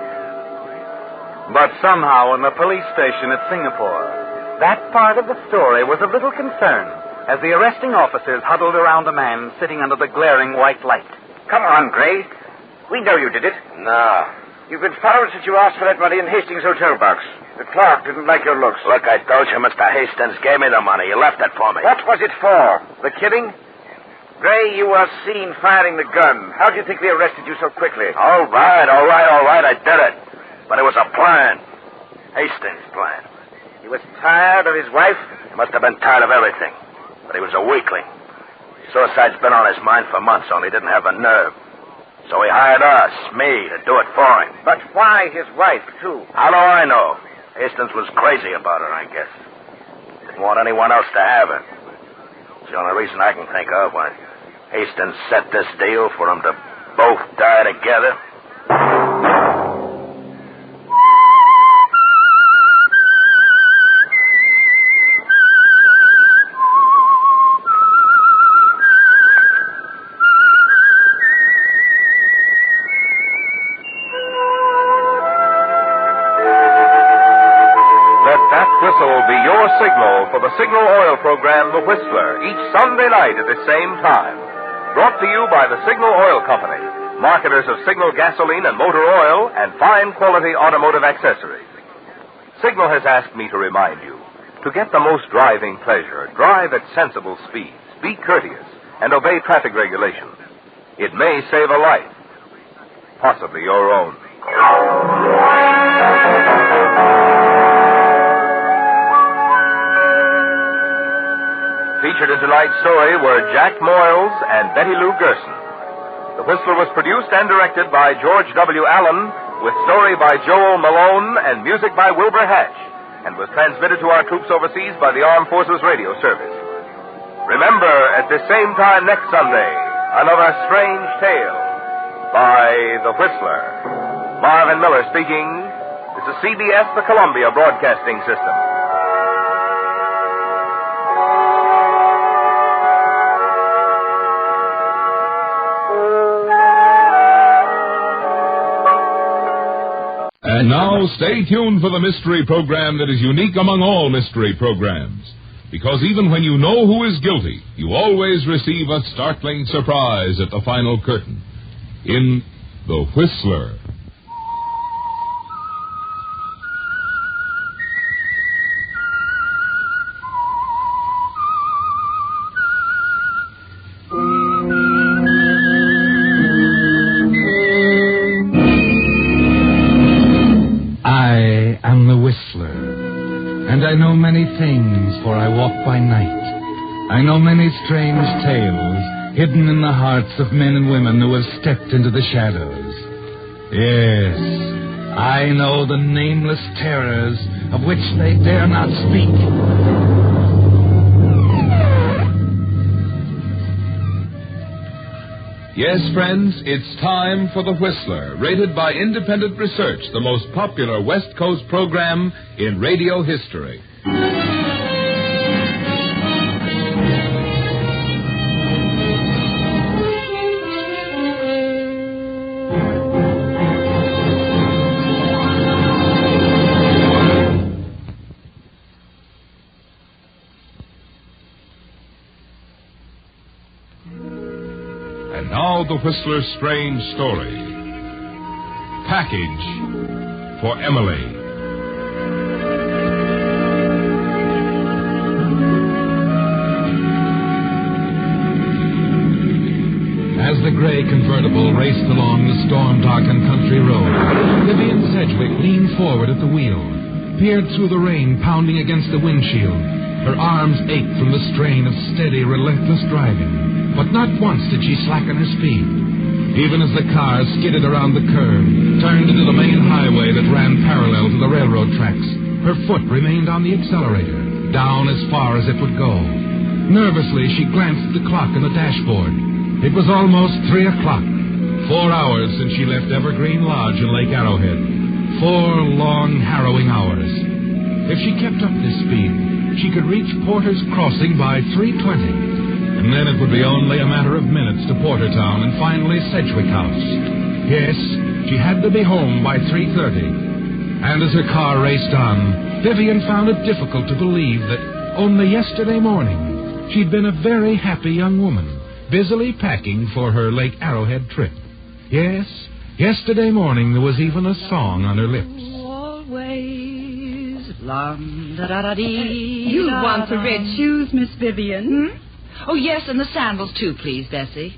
But somehow in the police station at Singapore, that part of the story was of little concern as the arresting officers huddled around a man sitting under the glaring white light. Come on, Gray. We know you did it. No. You've been followed since you asked for that money in Hastings' hotel box. The clerk didn't like your looks. Look, I told you Mr. Hastings gave me the money. He left it for me. What was it for? The killing? Gray, you were seen firing the gun. How do you think they arrested you so quickly? All right. I did it. But it was a plan. Hastings' plan. He was tired of his wife? He must have been tired of everything. But he was a weakling. Suicide's been on his mind for months, only he didn't have the nerve. So he hired us, me, to do it for him. But why his wife, too? How do I know? Hastings was crazy about her, I guess. Didn't want anyone else to have her. It's the only reason I can think of when Hastings set this deal for them to both die together. Signal for the Signal Oil program, The Whistler, each Sunday night at the same time. Brought to you by the Signal Oil Company, marketers of Signal gasoline and motor oil and fine quality automotive accessories. Signal has asked me to remind you, to get the most driving pleasure, drive at sensible speeds, be courteous, and obey traffic regulations. It may save a life, possibly your own. Featured in tonight's story were Jack Moyles and Betty Lou Gerson. The Whistler was produced and directed by George W. Allen, with story by Joel Malone and music by Wilbur Hatch, and was transmitted to our troops overseas by the Armed Forces Radio Service. Remember, at the same time next Sunday, another strange tale by The Whistler. Marvin Miller speaking. This is CBS, the Columbia Broadcasting System. And now, stay tuned for the mystery program that is unique among all mystery programs. Because even when you know who is guilty, you always receive a startling surprise at the final curtain. In The Whistler. And I know many things, for I walk by night. I know many strange tales hidden in the hearts of men and women who have stepped into the shadows. Yes, I know the nameless terrors of which they dare not speak. Yes, friends, it's time for The Whistler, rated by independent research the most popular West Coast program in radio history. now the Whistler's strange story. Package for Emily. As the gray convertible raced along the storm-darkened country road, Vivian Sedgwick leaned forward at the wheel, peered through the rain pounding against the windshield. Her arms ached from the strain of steady, relentless driving, but not once did she slacken her speed. Even as the car skidded around the curve, turned into the main highway that ran parallel to the railroad tracks, her foot remained on the accelerator, down as far as it would go. Nervously, she glanced at the clock on the dashboard. It was almost 3 o'clock. 4 hours since she left Evergreen Lodge in Lake Arrowhead. 4 long, harrowing hours. If she kept up this speed, she could reach Porter's Crossing by 3:20. And then it would be only a matter of minutes to Portertown and finally Sedgwick House. Yes, she had to be home by 3:30. And as her car raced on, Vivian found it difficult to believe that only yesterday morning she'd been a very happy young woman, busily packing for her Lake Arrowhead trip. Yes, yesterday morning there was even a song on her lips. Always, lum-da-da-da-dee. You want the red shoes, Miss Vivian? Oh, yes, and the sandals, too, please, Bessie.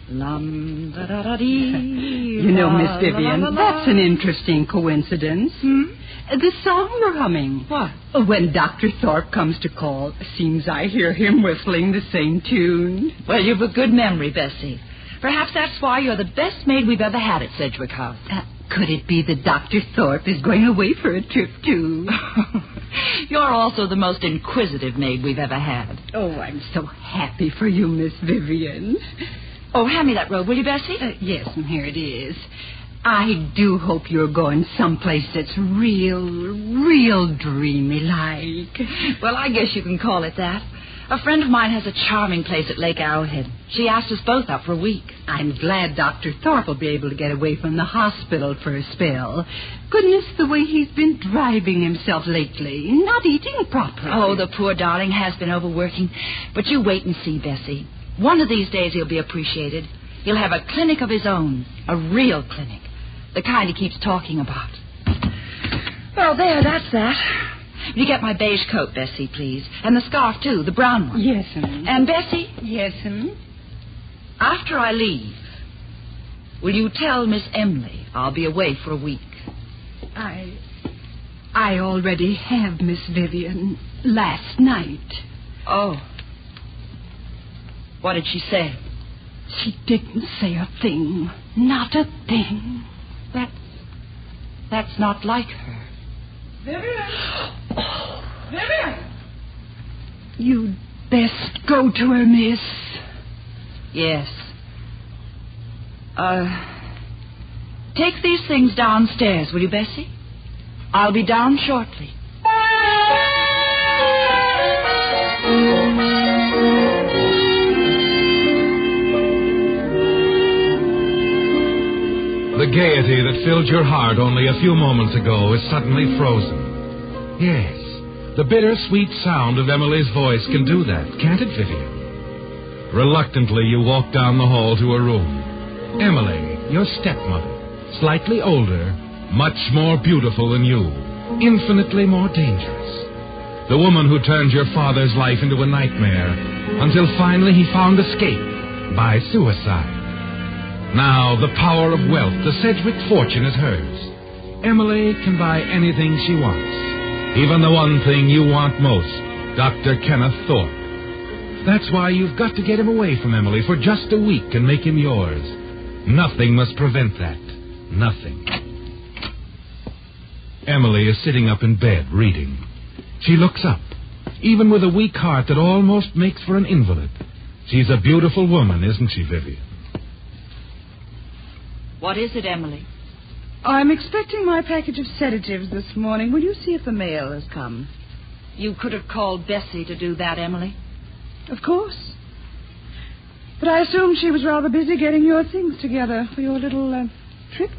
Lum-da-da-da-dee. You know, Miss Vivian, that's an interesting coincidence. The song you're humming. What? When Dr. Thorpe comes to call, seems I hear him whistling the same tune. Well, you've a good memory, Bessie. Perhaps that's why you're the best maid we've ever had at Sedgwick House. Could it be that Dr. Thorpe is going away for a trip, too? You're also the most inquisitive maid we've ever had. Oh, I'm so happy for you, Miss Vivian. Oh, hand me that robe, will you, Bessie? Yes, and here it is. I do hope you're going someplace that's real dreamy-like. Well, I guess you can call it that. A friend of mine has a charming place at Lake Arrowhead. She asked us both out for a week. I'm glad Dr. Thorpe will be able to get away from the hospital for a spell. Goodness, the way he's been driving himself lately, not eating properly. Oh, the poor darling has been overworking. But you wait and see, Bessie. One of these days he'll be appreciated. He'll have a clinic of his own, a real clinic, the kind he keeps talking about. Well, there, that's that. Will you get my beige coat, Bessie, please? And the scarf, too, the brown one. Yes, ma'am. And, Bessie? Yes, ma'am. After I leave, will you tell Miss Emily I'll be away for a week? I already have, Miss Vivian, last night. Oh. What did she say? She didn't say a thing. Not a thing. That's not like her. Vivian! Vivian! You'd best go to her, miss. Yes. Take these things downstairs, will you, Bessie? I'll be down shortly. The gaiety that filled your heart only a few moments ago is suddenly frozen. Yes, the bittersweet sound of Emily's voice can do that, can't it, Vivian? Reluctantly, you walk down the hall to her room. Emily, your stepmother, slightly older, much more beautiful than you, infinitely more dangerous. The woman who turned your father's life into a nightmare until finally he found escape by suicide. Now, the power of wealth, the Sedgwick fortune is hers. Emily can buy anything she wants. Even the one thing you want most, Dr. Kenneth Thorpe. That's why you've got to get him away from Emily for just a week and make him yours. Nothing must prevent that. Nothing. Emily is sitting up in bed, reading. She looks up, even with a weak heart that almost makes for an invalid. She's a beautiful woman, isn't she, Vivian? What is it, Emily? I'm expecting my package of sedatives this morning. Will you see if the mail has come? You could have called Bessie to do that, Emily. Of course. But I assumed she was rather busy getting your things together for your little trip.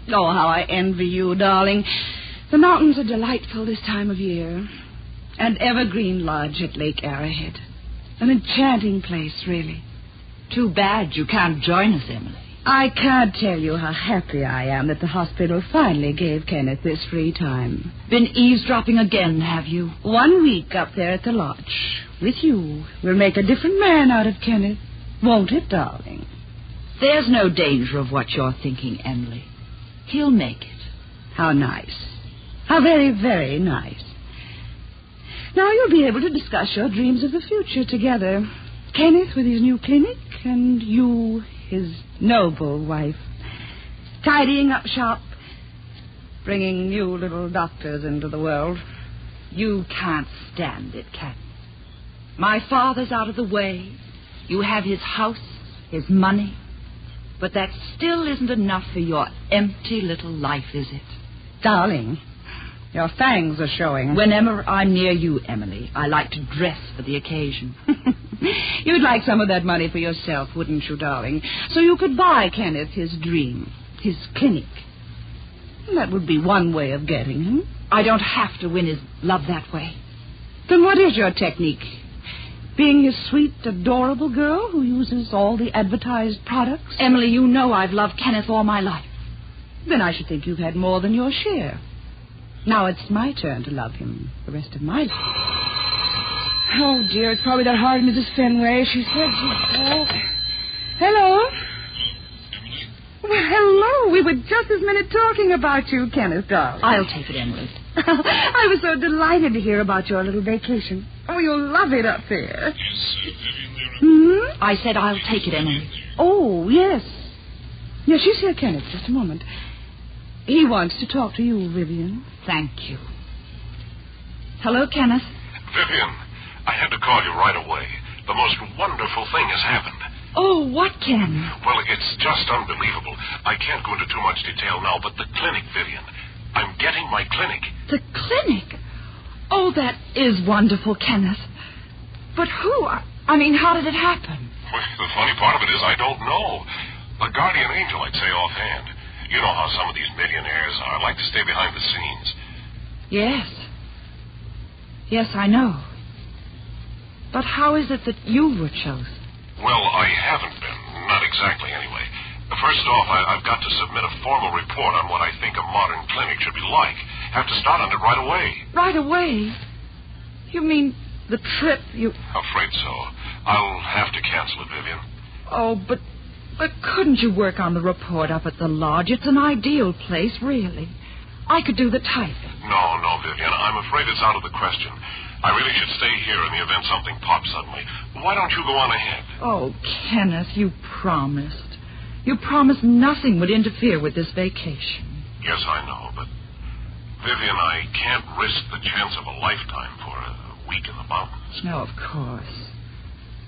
Oh, how I envy you, darling. The mountains are delightful this time of year. And Evergreen Lodge at Lake Arrowhead. An enchanting place, really. Too bad you can't join us, Emily. I can't tell you how happy I am that the hospital finally gave Kenneth this free time. Been eavesdropping again, have you? 1 week up there at the lodge. With you, we'll make a different man out of Kenneth. Won't it, darling? There's no danger of what you're thinking, Emily. He'll make it. How nice. How very, very nice. Now you'll be able to discuss your dreams of the future together. Kenneth with his new clinic, and you, his noble wife. Tidying up shop, bringing new little doctors into the world. You can't stand it, can you? My father's out of the way. You have his house, his money. But that still isn't enough for your empty little life, is it? Darling, your fangs are showing. Whenever I'm near you, Emily, I like to dress for the occasion. You'd like some of that money for yourself, wouldn't you, darling? So you could buy Kenneth his dream, his clinic. That would be one way of getting him. I don't have to win his love that way. Then what is your technique? Being his sweet, adorable girl who uses all the advertised products? Emily, you know I've loved Kenneth all my life. Then I should think you've had more than your share. Now it's my turn to love him the rest of my life. Oh, dear, it's probably that hard Mrs. Fenway. She said she'd call. Hello? Well, hello. We were just this minute talking about you, Kenneth, darling. I'll take it, Emily. I was so delighted to hear about your little vacation. Oh, you'll love it up there. I said I'll take it, Emily. Oh, yes. Yes, she's here, Kenneth. Just a moment. He wants to talk to you, Vivian. Thank you. Hello, Kenneth. Vivian, I had to call you right away. The most wonderful thing has happened. Oh, what, Ken? Well, it's just unbelievable. I can't go into too much detail now, but the clinic, Vivian. I'm getting my clinic. The clinic? Oh, that is wonderful, Kenneth. But who? I mean, how did it happen? Well, the funny part of it is I don't know. A guardian angel, I'd say offhand. You know how some of these millionaires are. Like to stay behind the scenes. Yes. Yes, I know. But how is it that you were chosen? Well, I haven't been. Not exactly, anyway. First off, I've got to submit a formal report on what I think a modern clinic should be like. Have to start on it right away. Right away? You mean the trip you... Afraid so. I'll have to cancel it, Vivian. Oh, but couldn't you work on the report up at the lodge? It's an ideal place, really. I could do the typing. No, Vivian. I'm afraid it's out of the question. I really should stay here in the event something pops suddenly. Why don't you go on ahead? Oh, Kenneth, you promised. You promised nothing would interfere with this vacation. Yes, I know, but... Vivian, I can't risk the chance of a lifetime for a week in the mountains. No, of course.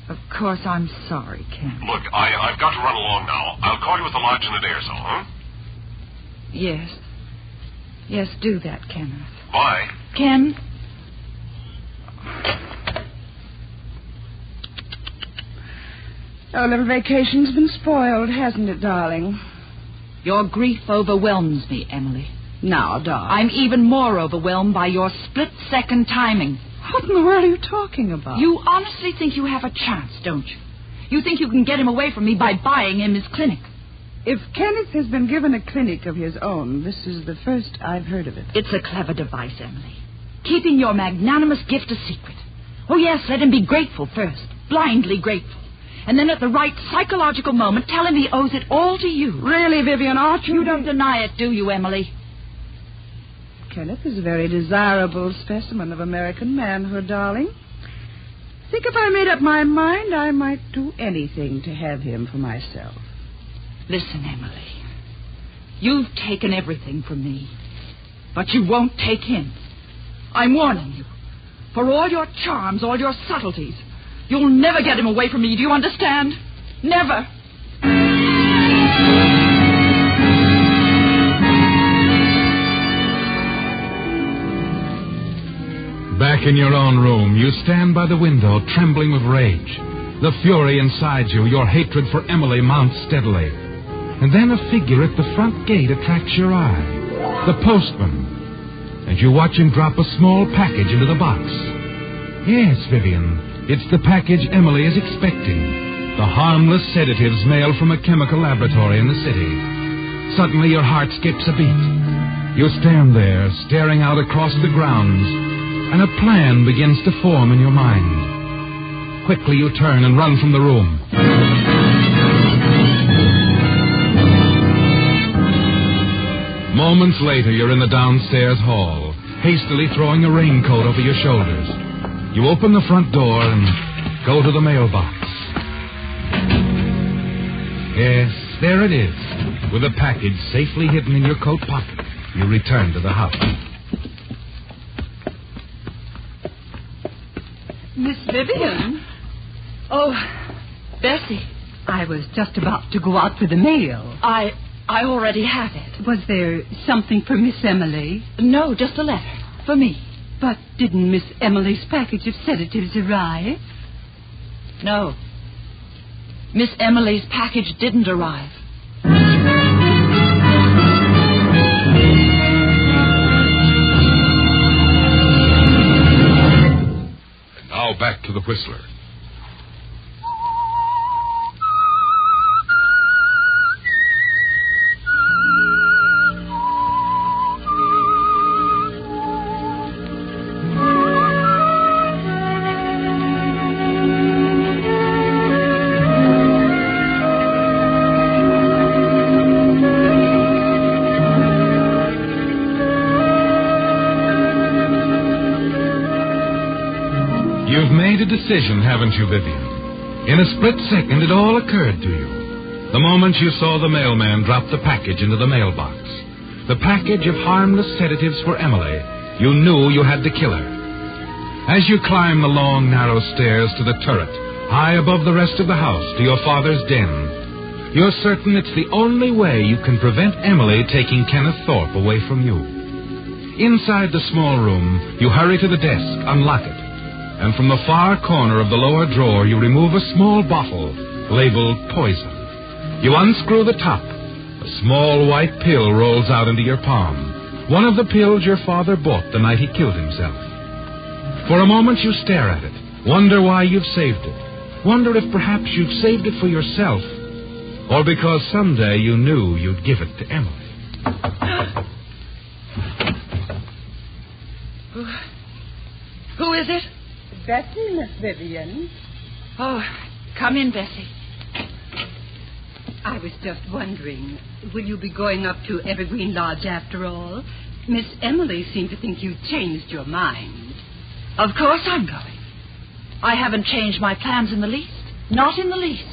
Of course, I'm sorry, Ken. Look, I've got to run along now. I'll call you at the lodge in a day or so, huh? Yes. Yes, do that, Kenneth. Bye. Ken? Our little vacation's been spoiled, hasn't it, darling? Your grief overwhelms me, Emily. Now, darling. I'm even more overwhelmed by your split-second timing. What in the world are you talking about? You honestly think you have a chance, don't you? You think you can get him away from me by buying him his clinic. If Kenneth has been given a clinic of his own, this is the first I've heard of it. It's a clever device, Emily. Keeping your magnanimous gift a secret. Oh, yes, let him be grateful first. Blindly grateful. And then at the right psychological moment, tell him he owes it all to you. Really, Vivian, aren't you? You don't deny it, do you, Emily? Kenneth is a very desirable specimen of American manhood, darling. I think if I made up my mind, I might do anything to have him for myself. Listen, Emily. You've taken everything from me, but you won't take him. I'm warning you. For all your charms, all your subtleties, you'll never get him away from me, do you understand? Never. Back in your own room, you stand by the window, trembling with rage. The fury inside you, your hatred for Emily, mounts steadily. And then a figure at the front gate attracts your eye. The postman. And you watch him drop a small package into the box. Yes, Vivian, it's the package Emily is expecting. The harmless sedatives mailed from a chemical laboratory in the city. Suddenly your heart skips a beat. You stand there, staring out across the grounds, and a plan begins to form in your mind. Quickly you turn and run from the room. Moments later, you're in the downstairs hall, hastily throwing a raincoat over your shoulders. You open the front door and go to the mailbox. Yes, there it is, with a package safely hidden in your coat pocket. You return to the house. Miss Vivian? Oh, Bessie. I was just about to go out for the mail. I already have it. Was there something for Miss Emily? No, just a letter. For me. But didn't Miss Emily's package of sedatives arrive? No. Miss Emily's package didn't arrive. And now back to the Whistler. Decision, haven't you, Vivian? In a split second, it all occurred to you. The moment you saw the mailman drop the package into the mailbox, the package of harmless sedatives for Emily, you knew you had to kill her. As you climb the long, narrow stairs to the turret, high above the rest of the house, to your father's den, you're certain it's the only way you can prevent Emily taking Kenneth Thorpe away from you. Inside the small room, you hurry to the desk, unlock it, and from the far corner of the lower drawer, you remove a small bottle labeled poison. You unscrew the top. A small white pill rolls out into your palm. One of the pills your father bought the night he killed himself. For a moment, you stare at it, wonder why you've saved it. Wonder if perhaps you've saved it for yourself, or because someday you knew you'd give it to Emily. Who is it? Bessie, Miss Vivian. Oh, come in, Bessie. I was just wondering, will you be going up to Evergreen Lodge after all? Miss Emily seemed to think you'd changed your mind. Of course I'm going. I haven't changed my plans in the least. Not in the least.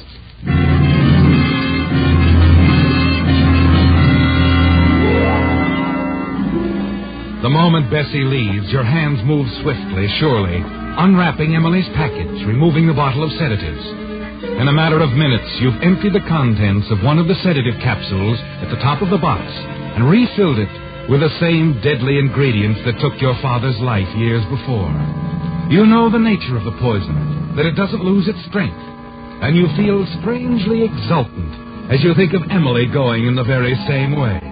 The moment Bessie leaves, your hands move swiftly, surely, unwrapping Emily's package, removing the bottle of sedatives. In a matter of minutes, you've emptied the contents of one of the sedative capsules at the top of the box and refilled it with the same deadly ingredients that took your father's life years before. You know the nature of the poison, that it doesn't lose its strength, and you feel strangely exultant as you think of Emily going in the very same way.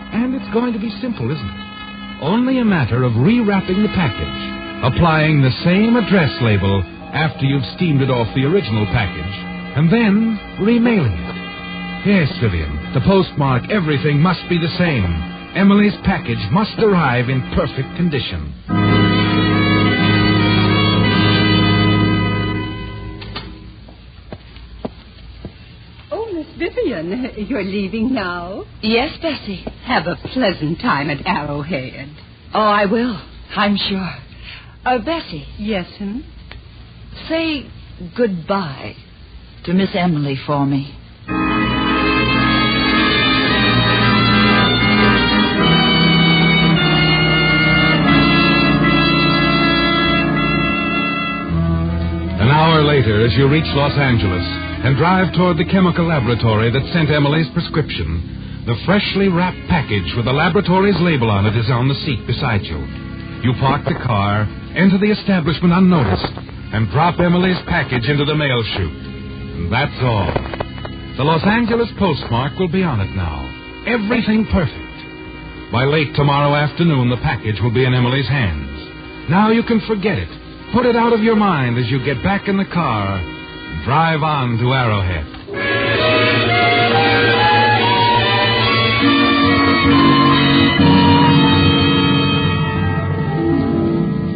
And it's going to be simple, isn't it? Only a matter of rewrapping the package, applying the same address label after you've steamed it off the original package, and then remailing it. Yes, Vivian, the postmark, everything must be the same. Emily's package must arrive in perfect condition. Oh, Miss Vivian, you're leaving now? Yes, Bessie. Have a pleasant time at Arrowhead. Oh, I will, I'm sure. Bessie. Yes, him? Say goodbye to Miss Emily for me. An hour later, as you reach Los Angeles and drive toward the chemical laboratory that sent Emily's prescription, the freshly wrapped package with the laboratory's label on it is on the seat beside you. You park the car, enter the establishment unnoticed, and drop Emily's package into the mail chute. And that's all. The Los Angeles postmark will be on it now. Everything perfect. By late tomorrow afternoon, the package will be in Emily's hands. Now you can forget it. Put it out of your mind as you get back in the car and drive on to Arrowhead.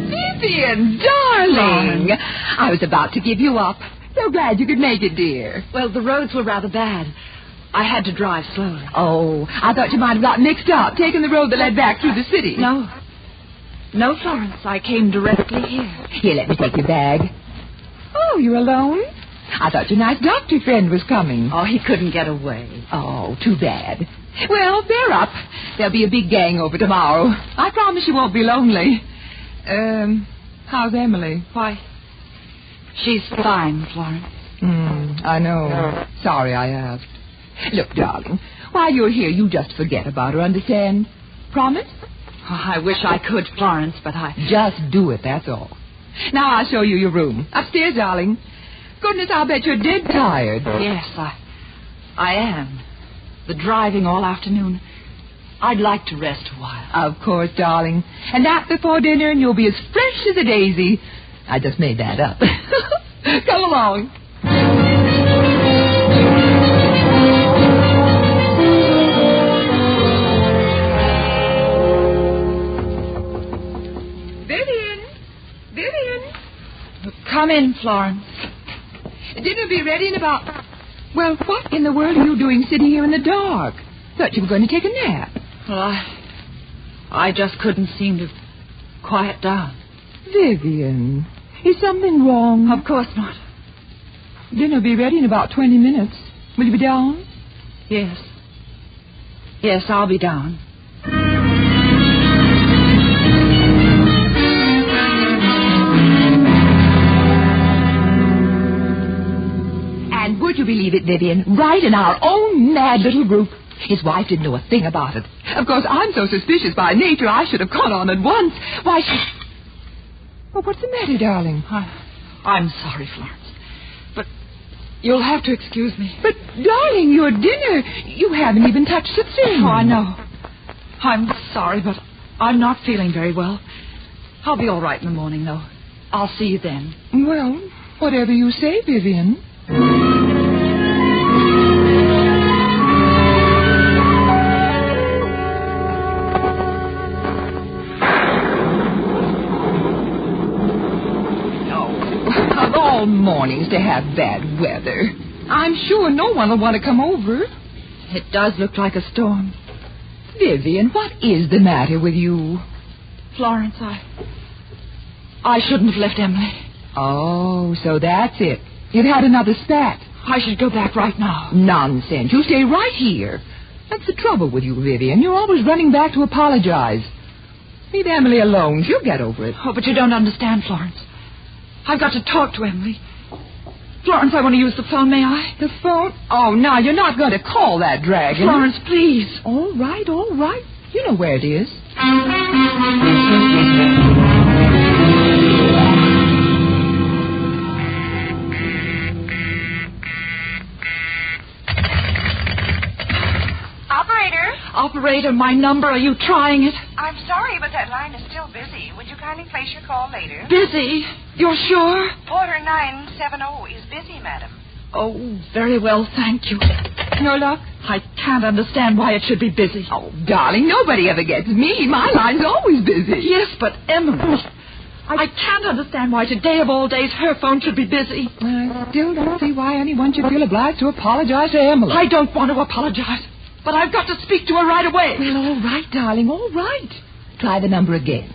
Vivian, darling. I was about to give you up. So glad you could make it, dear. Well, the roads were rather bad. I had to drive slowly. Oh, I thought you might have got mixed up, taking the road that led back through the city. No, Florence. I came directly here. Here, let me take your bag. Oh, you're alone? I thought your nice doctor friend was coming. Oh, he couldn't get away. Oh, too bad. Well, bear up. There'll be a big gang over tomorrow. I promise you won't be lonely. How's Emily? Why, she's fine, Florence. I know. Sorry I asked. Look, darling, while you're here, you just forget about her, understand? Promise? Oh, I wish I could, Florence, but I... Just do it, that's all. Now I'll show you your room. Upstairs, darling. Goodness, I'll bet you're dead tired. Yes, I am. The driving all afternoon. I'd like to rest a while. Of course, darling. And that before dinner, and you'll be as fresh as a daisy. I just made that up. Come along. Vivian. Come in, Florence. Dinner'll be ready in about... Well, what in the world are you doing sitting here in the dark? Thought you were going to take a nap. Well, I just couldn't seem to quiet down. Vivian, is something wrong? Of course not. Dinner'll be ready in about 20 minutes. Will you be down? Yes. Yes, I'll be down. And would you believe it, Vivian? Right in our own mad little group. His wife didn't know a thing about it. Of course, I'm so suspicious by nature, I should have caught on at once. Why, Well, what's the matter, darling? I'm sorry, Florence. But you'll have to excuse me. But, darling, your dinner. You haven't even touched the thing. Oh, I know. I'm sorry, but I'm not feeling very well. I'll be all right in the morning, though. I'll see you then. Well, whatever you say, Vivian. All mornings to have bad weather. I'm sure no one will want to come over. It does look like a storm. Vivian, what is the matter with you? Florence, I shouldn't have left Emily. Oh, so that's it. You've had another spat. I should go back right now. Nonsense. You stay right here. That's the trouble with you, Vivian. You're always running back to apologize. Leave Emily alone. She'll get over it. Oh, but you don't understand, Florence. I've got to talk to Emily. Florence, I want to use the phone, may I? The phone? Oh, now, you're not going to call that dragon. Florence, please. All right. You know where it is. Operator, my number. Are you trying it? I'm sorry, but that line is still busy. Would you kindly place your call later? Busy? You're sure? Porter 970 is busy, madam. Oh, very well, thank you. No luck? I can't understand why it should be busy. Oh, darling, nobody ever gets me. My line's always busy. Yes, but Emily... I can't understand why today of all days her phone should be busy. I still don't see why anyone should feel obliged to apologize to Emily. I don't want to apologize, but I've got to speak to her right away. Well, all right, darling, all right. Try the number again.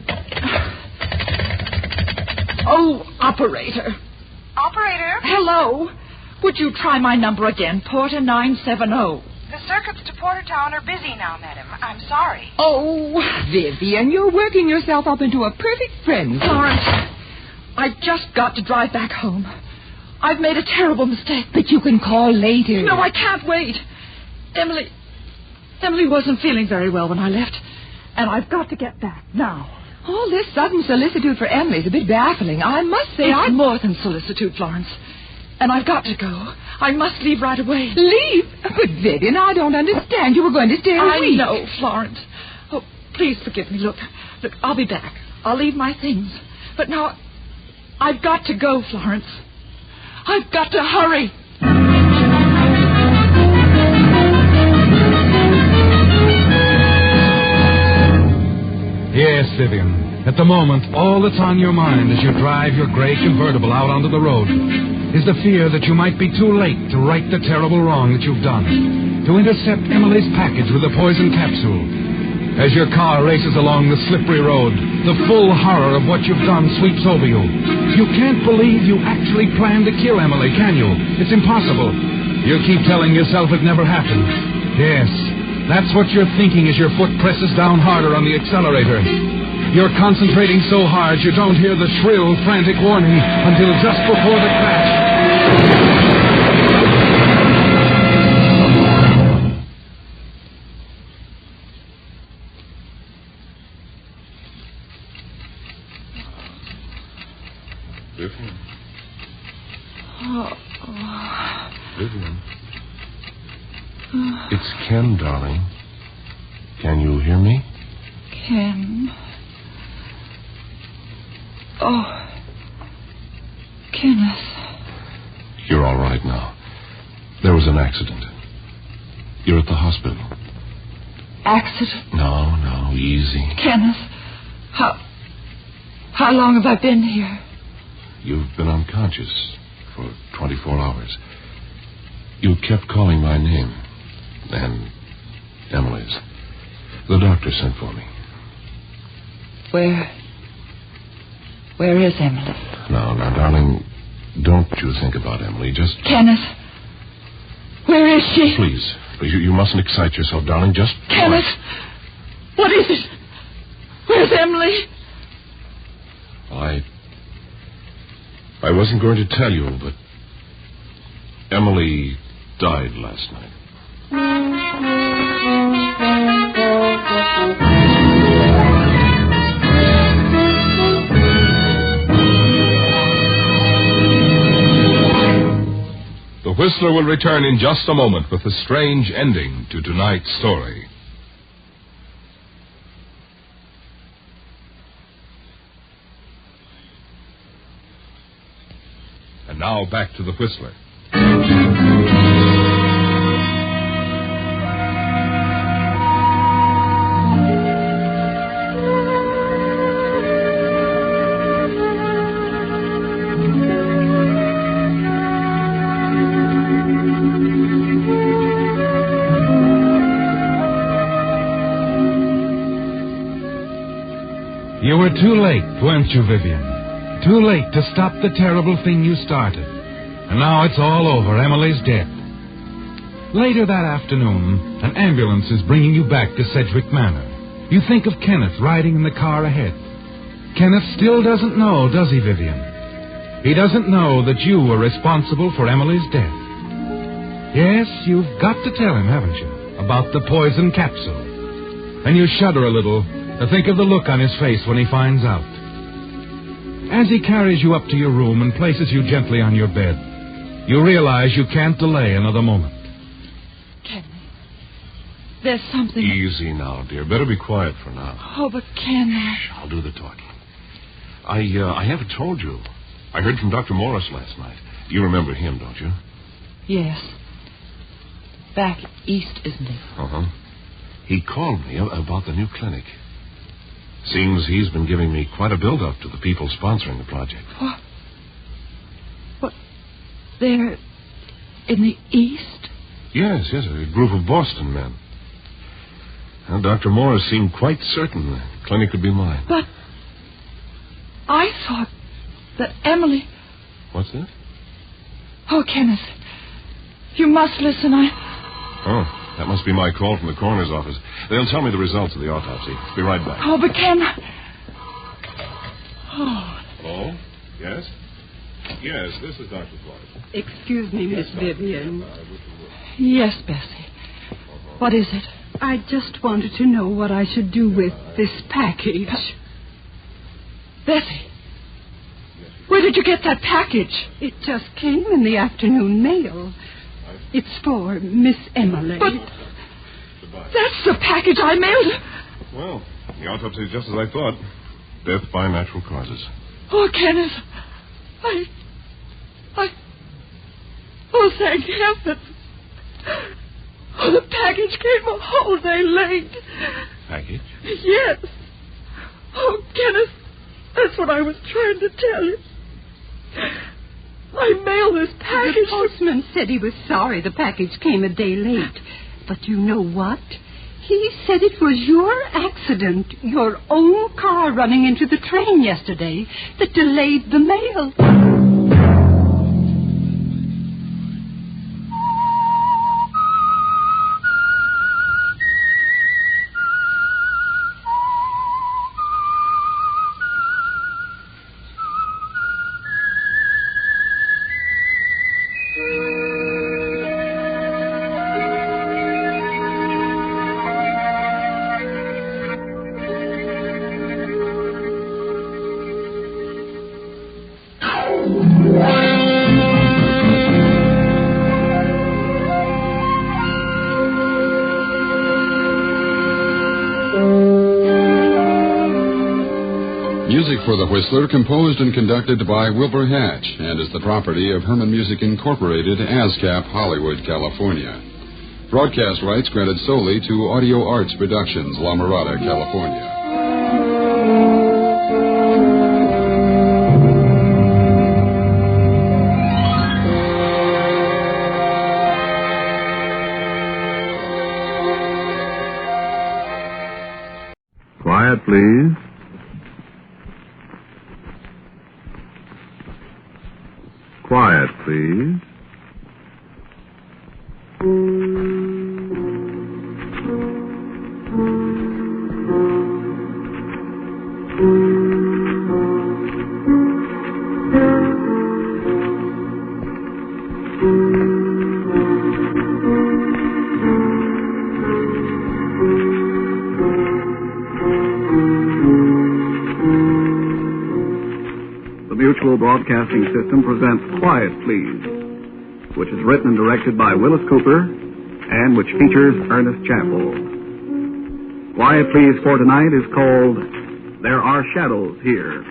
Oh, operator. Operator? Hello. Would you try my number again, Porter 970? The circuits to Portertown are busy now, madam. I'm sorry. Oh, Vivian, you're working yourself up into a perfect frenzy. Florence, I just got to drive back home. I've made a terrible mistake. But you can call later. No, I can't wait. Emily wasn't feeling very well when I left, and I've got to get back now. All this sudden solicitude for Emily is a bit baffling. I must say it's more than solicitude, Florence. And I've got to go. I must leave right away. Leave? But, Vivian, I don't understand. You were going to stay a week. I know, Florence. Oh, please forgive me. Look, I'll be back. I'll leave my things. But now, I've got to go, Florence. I've got to hurry. Yes, Vivian. At the moment, all that's on your mind as you drive your gray convertible out onto the road is the fear that you might be too late to right the terrible wrong that you've done, to intercept Emily's package with a poison capsule. As your car races along the slippery road, the full horror of what you've done sweeps over you. You can't believe you actually planned to kill Emily, can you? It's impossible. You keep telling yourself it never happened. Yes, that's what you're thinking as your foot presses down harder on the accelerator. You're concentrating so hard you don't hear the shrill, frantic warning until just before the crash. Vivian. Oh. Vivian. It's Ken, darling. Can you hear me? Ken. Oh. Kenneth. You're all right now. There was an accident. You're at the hospital. Accident? No, easy. Kenneth, how long have I been here? You've been unconscious for 24 hours. You kept calling my name. And Emily's. The doctor sent for me. Where is Emily? No, darling, don't you think about Emily. Just... Kenneth, where is she? Please, you mustn't excite yourself, darling. Just... Kenneth, what is it? Where's Emily? I wasn't going to tell you, but Emily died last night. The Whistler will return in just a moment with a strange ending to tonight's story. And now back to the Whistler. You were too late, weren't you, Vivian? Too late to stop the terrible thing you started. And now it's all over. Emily's dead. Later that afternoon, an ambulance is bringing you back to Sedgwick Manor. You think of Kenneth riding in the car ahead. Kenneth still doesn't know, does he, Vivian? He doesn't know that you were responsible for Emily's death. Yes, you've got to tell him, haven't you, about the poison capsule. And you shudder a little to think of the look on his face when he finds out. As he carries you up to your room and places you gently on your bed, you realize you can't delay another moment. Ken, there's something... Easy now, dear. Better be quiet for now. Oh, but Ken... Shh, I'll do the talking. I haven't told you. I heard from Dr. Morris last night. You remember him, don't you? Yes. Back east, isn't he? Uh-huh. He called me about the new clinic. Seems he's been giving me quite a build-up to the people sponsoring the project. What? They're in the east? Yes, a group of Boston men. Well, Dr. Morris seemed quite certain the clinic could be mine. But I thought that Emily... What's that? Oh, Kenneth, you must listen. Oh. That must be my call from the coroner's office. They'll tell me the results of the autopsy. Be right back. Oh, but Ken... Oh. Oh? Yes? Yes, this is Dr. Clark. Excuse me, Miss Vivian. Yes, Bessie. What is it? I just wanted to know what I should do with this package. Bessie, where did you get that package? It just came in the afternoon mail. It's for Miss Emily. But that's the package I mailed her. Well, the autopsy is just as I thought. Death by natural causes. Oh, Kenneth, Oh, thank heavens. Oh, the package came a whole day late. Package? Yes. Oh, Kenneth, that's what I was trying to tell you. I mailed this package. The postman said he was sorry the package came a day late. But you know what? He said it was your accident, your own car running into the train yesterday, that delayed the mail. Music for The Whistler, composed and conducted by Wilbur Hatch, and is the property of Herman Music Incorporated, ASCAP, Hollywood, California. Broadcast rights granted solely to Audio Arts Productions, La Mirada, California. Quiet, please. Quiet, please. The Mutual Broadcasting System presents Quiet, Please, which is written and directed by Willis Cooper and which features Ernest Chappell. Quiet, Please for tonight is called There Are Shadows Here.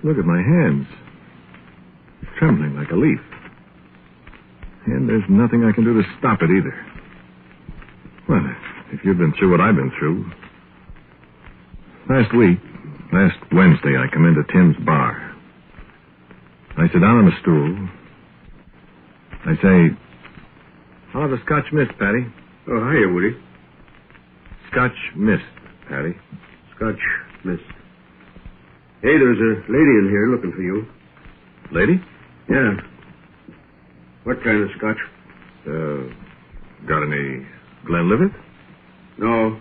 Look at my hands. Trembling like a leaf. And there's nothing I can do to stop it either. Well, if you've been through what I've been through. Last Wednesday, I come into Tim's bar. I sit down on a stool. I say, I'll have a Scotch Mist, Patty. Oh, hiya, Woody. Scotch Mist, Patty. Scotch Mist. Hey, there's a lady in here looking for you. Lady? Yeah. What kind of scotch? Got any Glenlivet? No,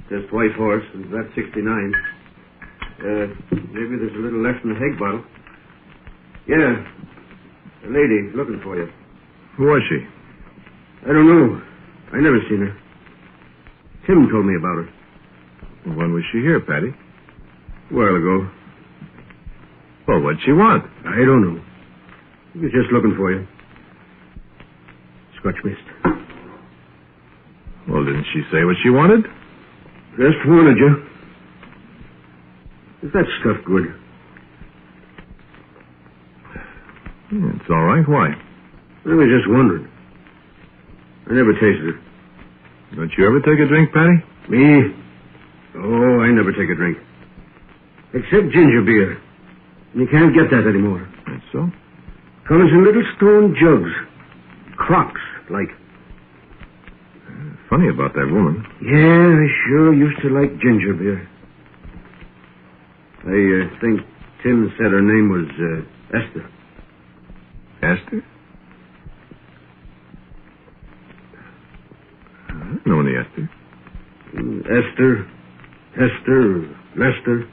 just White Horse, and that's 69. Maybe there's a little left in the Hague bottle. Yeah, a lady looking for you. Who was she? I don't know. I never seen her. Tim told me about her. When was she here, Patty? A while ago. Well, what'd she want? I don't know. She was just looking for you. Scotch Mist. Well, didn't she say what she wanted? Just wanted you. Is that stuff good? Yeah, it's all right. Why? I was just wondering. I never tasted it. Don't you ever take a drink, Patty? Me? Oh, I never take a drink. Except ginger beer. You can't get that anymore. That's so? Comes in little stone jugs. Crocks, like. Funny about that woman. Yeah, I sure used to like ginger beer. I think Tim said her name was Esther. Esther? I don't know any Esther. Hester, Lester.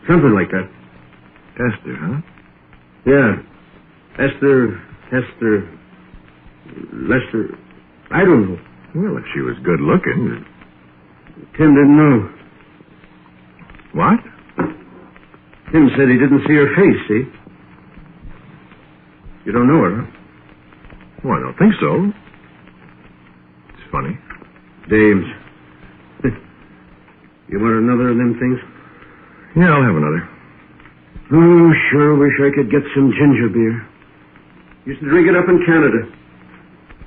Something like that. Esther, huh? Yeah. Esther, Hester, Lester. I don't know. Well, if she was good looking. Tim didn't know. What? Tim said he didn't see her face, see? You don't know her, huh? Well, I don't think so. It's funny. Dames. You want another of them things? Yeah, I'll have another. Oh, sure wish I could get some ginger beer. Used to drink it up in Canada.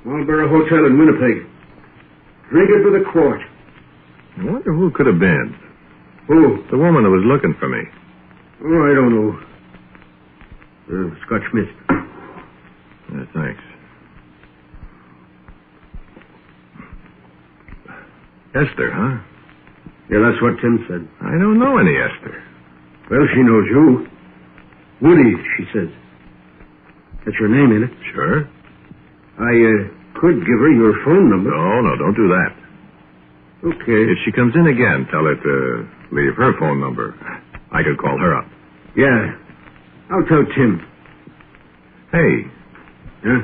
Marlborough Hotel in Winnipeg. Drink it with a quart. I wonder who it could have been. Who? The woman that was looking for me. Oh, I don't know. Scotch mist. Yeah, thanks. Esther, huh? Yeah, that's what Tim said. I don't know any Esther. Well, she knows you. Woody, she says. That's your name, ain't it? Sure. I could give her your phone number. No, don't do that. Okay. If she comes in again, tell her to leave her phone number. I could call her up. Yeah. I'll tell Tim. Hey. Huh?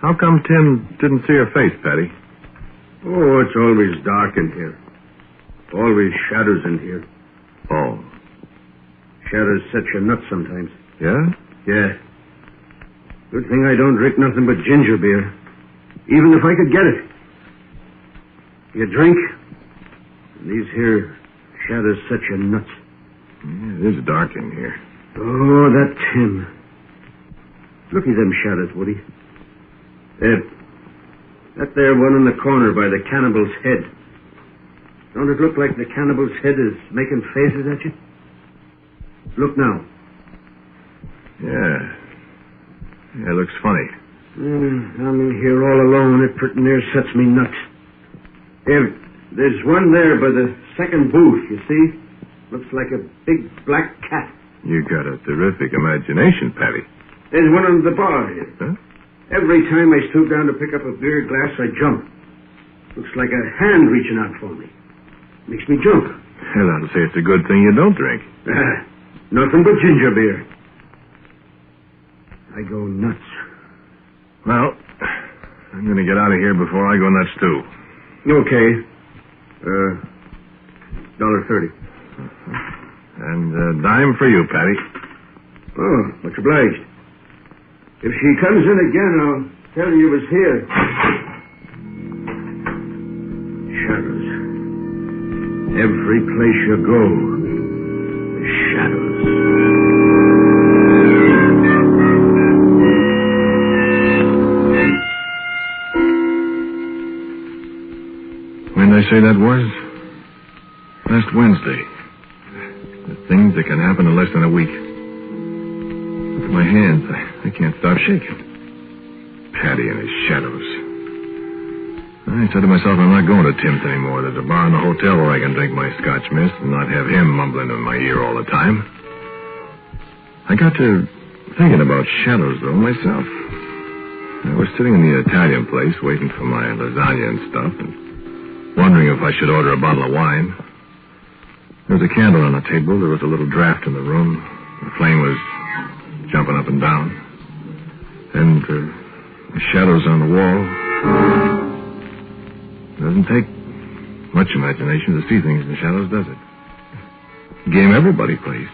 How come Tim didn't see her face, Patty? Oh, it's always dark in here. Always shadows in here. Oh. Shadows set you nuts sometimes. Yeah? Yeah. Good thing I don't drink nothing but ginger beer. Even if I could get it. You drink, and these here shadows set you nuts. Yeah, it is dark in here. Oh, that Tim. Look at them shadows, Woody. That there one in the corner by the cannibal's head. Don't it look like the cannibal's head is making faces at you? Look now. Yeah. Yeah, it looks funny. I'm in here all alone. It pretty near sets me nuts. There's one there by the second booth, you see? Looks like a big black cat. You got a terrific imagination, Patty. There's one on the bar here. Huh? Every time I stoop down to pick up a beer glass, I jump. Looks like a hand reaching out for me. Makes me jump. Well, that'll say it's a good thing you don't drink. Nothing but ginger beer. I go nuts. Well, I'm going to get out of here before I go nuts, too. Okay. $1.30. And a dime for you, Patty. Oh, much obliged. If she comes in again, I'll tell her you was here. Shadows. Every place you go, there's shadows. When did I say that was? Last Wednesday. The things that can happen in less than a week. Look at my hands. I can't stop shaking. Patty and his shadows. I said to myself, I'm not going to Tim's anymore. There's a bar in the hotel where I can drink my Scotch mist and not have him mumbling in my ear all the time. I got to thinking about shadows, though, myself. I was sitting in the Italian place waiting for my lasagna and stuff and wondering if I should order a bottle of wine. There was a candle on the table. There was a little draft in the room. The flame was jumping up and down. And the shadows on the wall. It doesn't take much imagination to see things in the shadows, does it? A game everybody plays.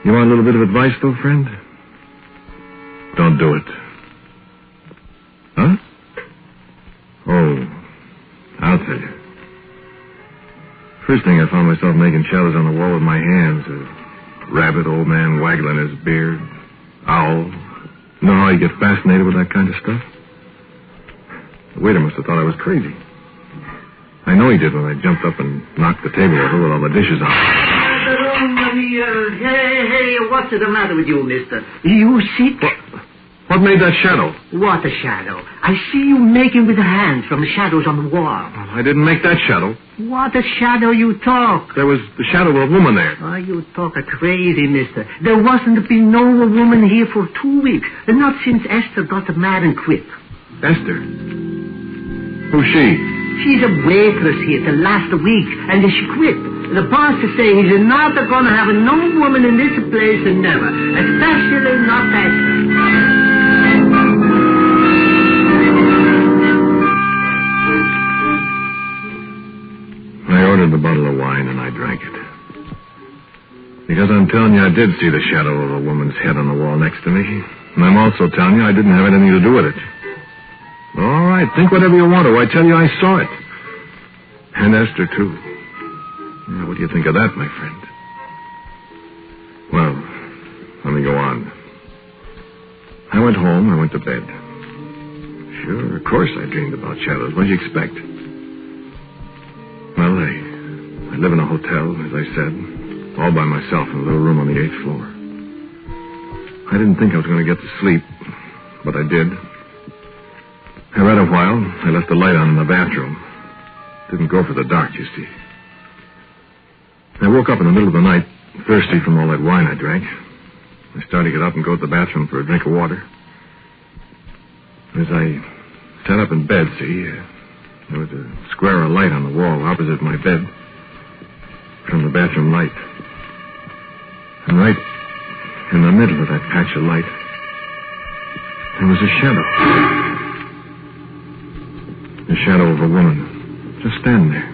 You want a little bit of advice, though, friend? Don't do it. Huh? Oh, I'll tell you. First thing I found myself making shadows on the wall with my hands. A rabbit, old man waggling his beard. Owl. You know how you get fascinated with that kind of stuff? The waiter must have thought I was crazy. I know he did when I jumped up and knocked the table over with all the dishes on it. Hey, what's the matter with you, mister? You sick? What made that shadow? What a shadow. I see you making with the hands from the shadows on the wall. I didn't make that shadow. What a shadow you talk. There was the shadow of a woman there. Oh, you talk a crazy, mister. There wasn't been no woman here for 2 weeks. Not since Esther got mad and quit. Esther? Who's she? She's a waitress here the last week, and she quit. The boss is saying he's not going to have no woman in this place and never. Especially not Esther. I ordered a bottle of wine and I drank it. Because I'm telling you, I did see the shadow of a woman's head on the wall next to me. And I'm also telling you I didn't have anything to do with it. All right, think whatever you want to. I tell you I saw it. And Esther, too. Now, what do you think of that, my friend? Well, let me go on. I went home. I went to bed. Sure, of course I dreamed about shadows. What did you expect? Well, I live in a hotel, as I said, all by myself in a little room on the 8th floor. I didn't think I was going to get to sleep, but I did. I read a while. I left the light on in the bathroom. Didn't go for the dark, you see. I woke up in the middle of the night, thirsty from all that wine I drank. I started to get up and go to the bathroom for a drink of water. As I sat up in bed, see, there was a square of light on the wall opposite my bed from the bathroom light. And right in the middle of that patch of light, there was a shadow. The shadow of a woman, just standing there.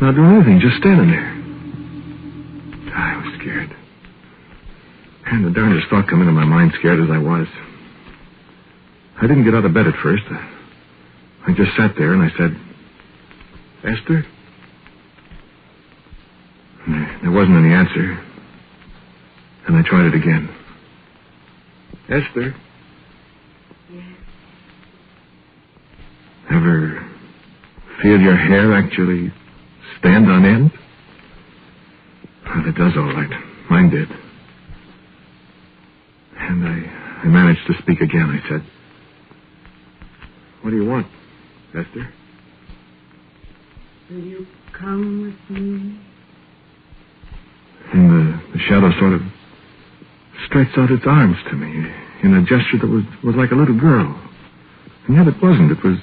Not doing anything, just standing there. I was scared. And the darndest thought come into my mind, scared as I was. I didn't get out of bed at first. I just sat there and I said, Esther? And there wasn't any answer. And I tried it again. Esther? Yes. Ever feel your hair actually stand on end? Well, it does all right. Mine did. And I managed to speak again. I said, what do you want, Esther? Will you come with me? And the shadow sort of stretched out its arms to me in a gesture that was like a little girl. And yet it wasn't. It was,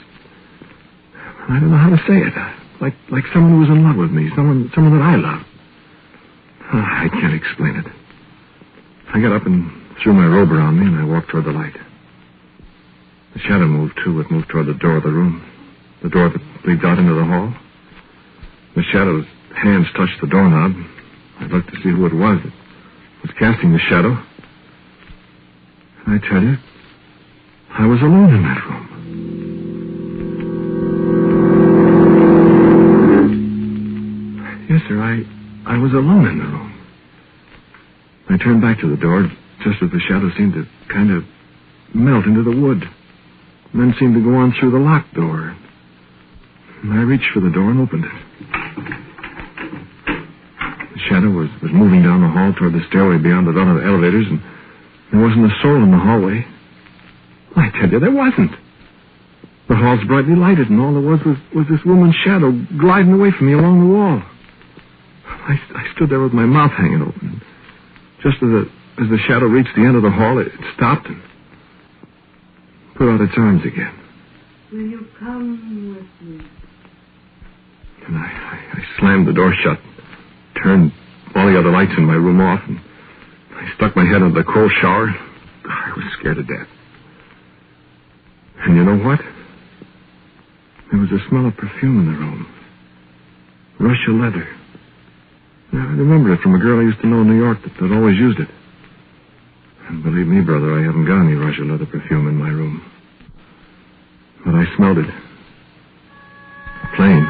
I don't know how to say it, like someone who was in love with me, someone that I loved. I can't explain it. I got up and threw my robe around me, and I walked toward the light. The shadow moved, too. It moved toward the door of the room, the door that leads out into the hall. The shadow's hands touched the doorknob. I looked to see who it was that was casting the shadow. And I tell you, I was alone in that room. Yes, sir, I was alone in the room. I turned back to the door just as the shadow seemed to kind of melt into the wood, and then seemed to go on through the locked door. And I reached for the door and opened it. The shadow was moving down the hall toward the stairway beyond the run of the elevators, and there wasn't a soul in the hallway. I tell you, there wasn't. The hall's brightly lighted, and all there was this woman's shadow gliding away from me along the wall. I stood there with my mouth hanging open. Just as the shadow reached the end of the hall, it stopped and put out its arms again. Will you come with me? And I slammed the door shut, turned all the other lights in my room off, and I stuck my head under the cold shower. I was scared to death. And you know what? There was a smell of perfume in the room. Russia leather. Now, I remember it from a girl I used to know in New York that always used it. And believe me, brother, I haven't got any Russia leather perfume in my room. But I smelled it. Plain.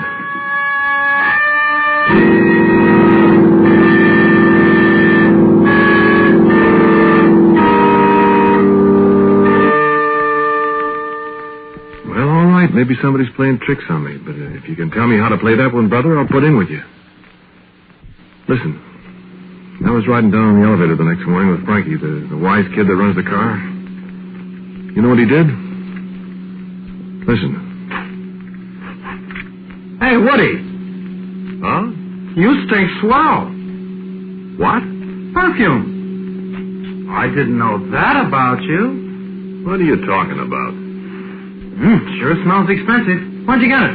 Well, all right. Maybe somebody's playing tricks on me. But if you can tell me how to play that one, brother, I'll put in with you. Listen, I was riding down on the elevator the next morning with Frankie, the wise kid that runs the car. You know what he did? Listen. Hey, Woody. Huh? You stink swell. What? Perfume. I didn't know that about you. What are you talking about? Sure smells expensive. Where'd you get it?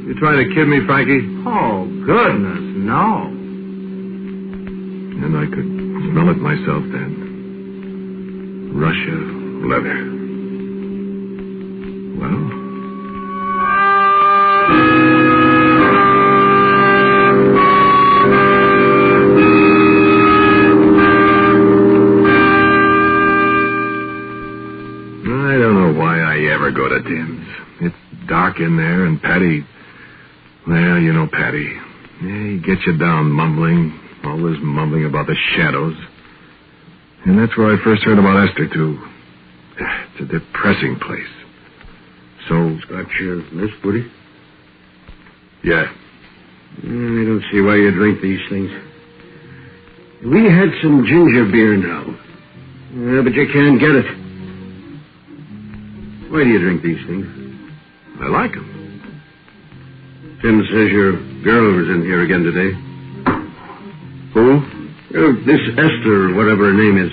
You trying to kid me, Frankie? Oh, goodness, no. And I could smell it myself then. Russia leather. Well? I don't know why I ever go to Tim's. It's dark in there, and Patty... Well, you know, Patty. Yeah, he gets you down mumbling. Always mumbling about the shadows. And that's where I first heard about Esther, too. It's a depressing place. So... Got your list, Woody? Yeah. I don't see why you drink these things. We had some ginger beer now. But you can't get it. Why do you drink these things? I like them. Tim says your girl was in here again today. Who? This Esther, or whatever her name is.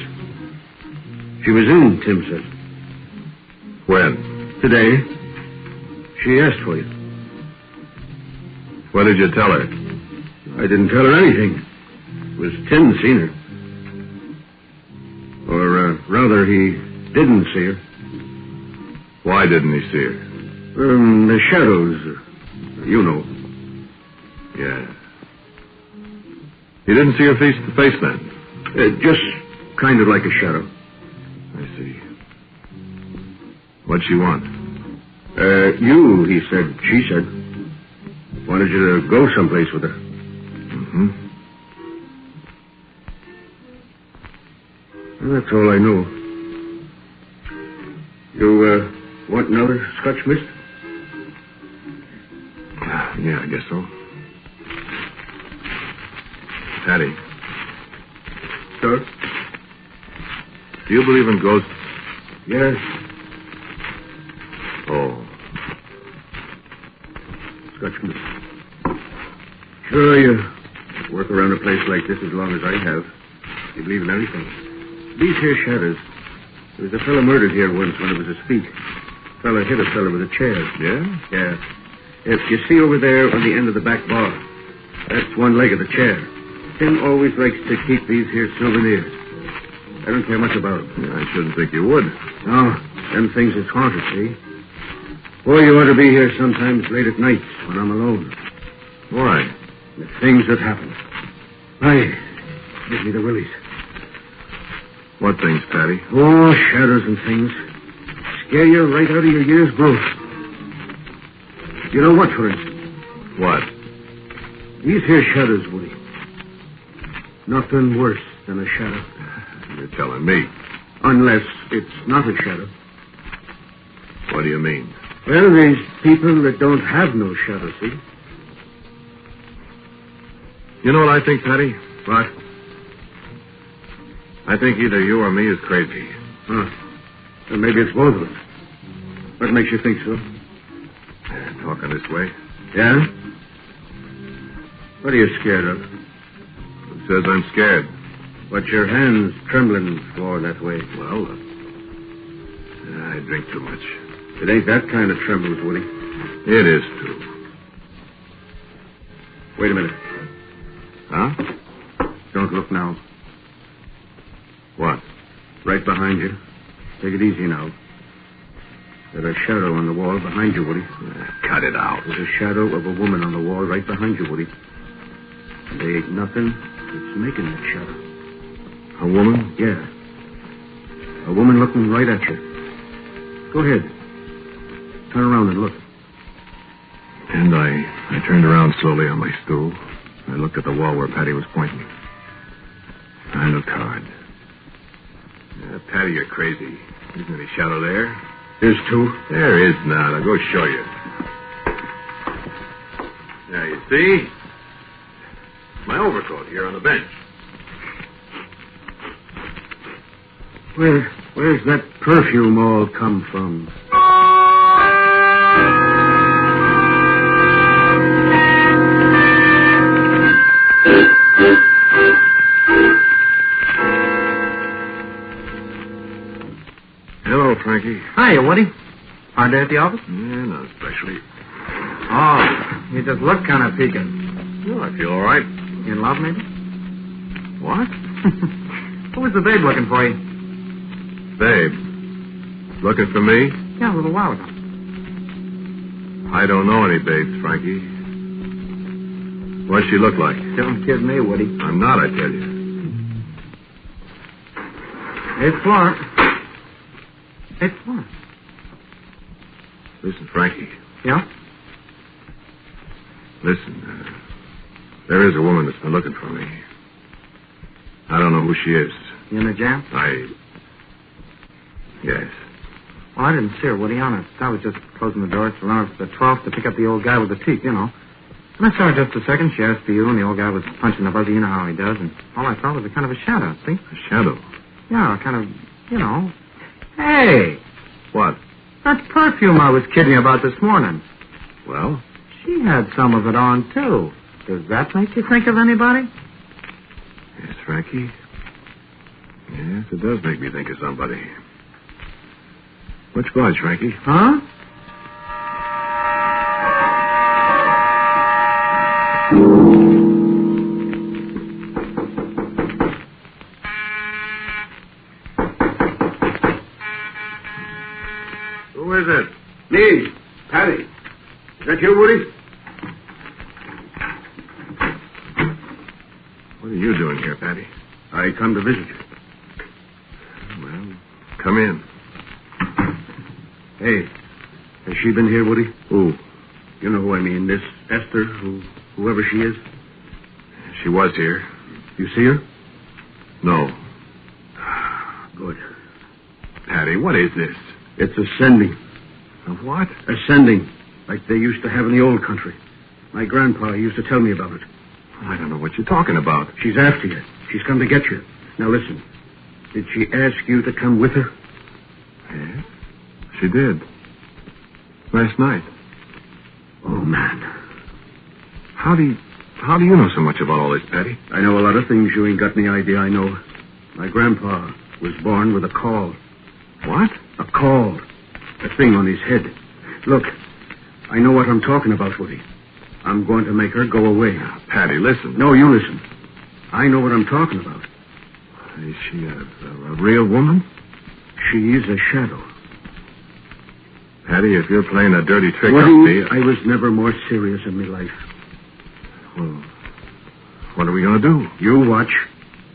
She was in, Tim said. When? Today. She asked for you. What did you tell her? I didn't tell her anything. It was Tim seen her. Or, rather, he didn't see her. Why didn't he see her? The shadows. You know. Yeah. He didn't see her face to face then? Just kind of like a shadow. I see. What'd she want? You, he said. She said. Wanted you to go someplace with her. Mm-hmm. Well, that's all I know. You, want another Scotch mist? Yeah, I guess so. Patty. Sir? Do you believe in ghosts? Yes. Oh. Scotch mist. Sure, you work around a place like this as long as I have. You believe in anything. These here shadows. There was a fellow murdered here once when it was a speak. A fellow hit a fellow with a chair. Yeah? Yeah. If you see over there on the end of the back bar, that's one leg of the chair. Tim always likes to keep these here souvenirs. I don't care much about them. Yeah, I shouldn't think you would. No, them things is haunted, see? Boy, you ought to be here sometimes late at night when I'm alone. Why? The things that happen. Aye, give me the willies. What things, Patty? Oh, shadows and things. Scare you right out of your year's growth. You know what, for instance? What? These here shadows, Woody. Nothing worse than a shadow. You're telling me. Unless it's not a shadow. What do you mean? Well, there's people that don't have no shadow, see? You know what I think, Patty? What? I think either you or me is crazy. Huh. Well, maybe it's both of us. What makes you think so? Talking this way. Yeah? What are you scared of? Who says I'm scared? What's your hands trembling for that way? Well, I drink too much. It ain't that kind of trembles, Woody. It is, too. Wait a minute. Huh? Don't look now. What? Right behind you. Take it easy now. There's a shadow on the wall behind you, Woody. Cut it out. There's a shadow of a woman on the wall right behind you, Woody. And there ain't nothing that's making that shadow. A woman? Yeah. A woman looking right at you. Go ahead. Turn around and look. And I turned around slowly on my stool. I looked at the wall where Patty was pointing. I looked hard. Patty, you're crazy. Isn't any shadow there? There's two. There is not. I'll go show you. Now, you see? My overcoat here on the bench. Where's that perfume all come from? Hello, Frankie. Hiya, Woody. Hard day at the office? Yeah, not especially. Oh, you just look kind of peaking. Well, I feel all right. You in love, maybe? What? Who was the babe looking for you? Babe. Looking for me? Yeah, a little while ago. I don't know any babes, Frankie. What's she look like? Don't kid me, Woody. I'm not, I tell you. It's Florence. It's Florence. Listen, Frankie. Yeah? Listen, there is a woman that's been looking for me. I don't know who she is. You in a jam? Yes. Well, I didn't see her, Woody, honest. I was just closing the door to run up to the 12th to pick up the old guy with the teeth, you know. And I saw her just a second. She asked for you, and the old guy was punching the buzzer. You know how he does. And all I saw was a kind of a shadow, see? A shadow? Yeah, kind of, you know. Hey! What? That perfume I was kidding you about this morning. Well? She had some of it on, too. Does that make you think of anybody? Yes, Frankie. Yes, it does make me think of somebody. Which was, Frankie? Huh? Who is it? Me, Patty. Is that you, Woody? What are you doing here, Patty? I come to visit you. Well, come in. Hey, has she been here, Woody? Who? You know who I mean, this Esther, whoever she is. She was here. You see her? No. Good. Patty, what is this? It's ascending. A what? Ascending, like they used to have in the old country. My grandpa used to tell me about it. I don't know what you're talking about. She's after you. She's come to get you. Now listen. Did she ask you to come with her? Yes, she did. Last night. Oh, man. How do you know so much about all this, Patty? I know a lot of things you ain't got any idea I know. My grandpa was born with a caul. What? A caul. A thing on his head. Look, I know what I'm talking about, Woody. I'm going to make her go away. Patty, listen. No, you listen. I know what I'm talking about. Is she a real woman? She is a shadow. Patty, if you're playing a dirty trick Woody, on me... I was never more serious in my life. Well, what are we going to do? You watch,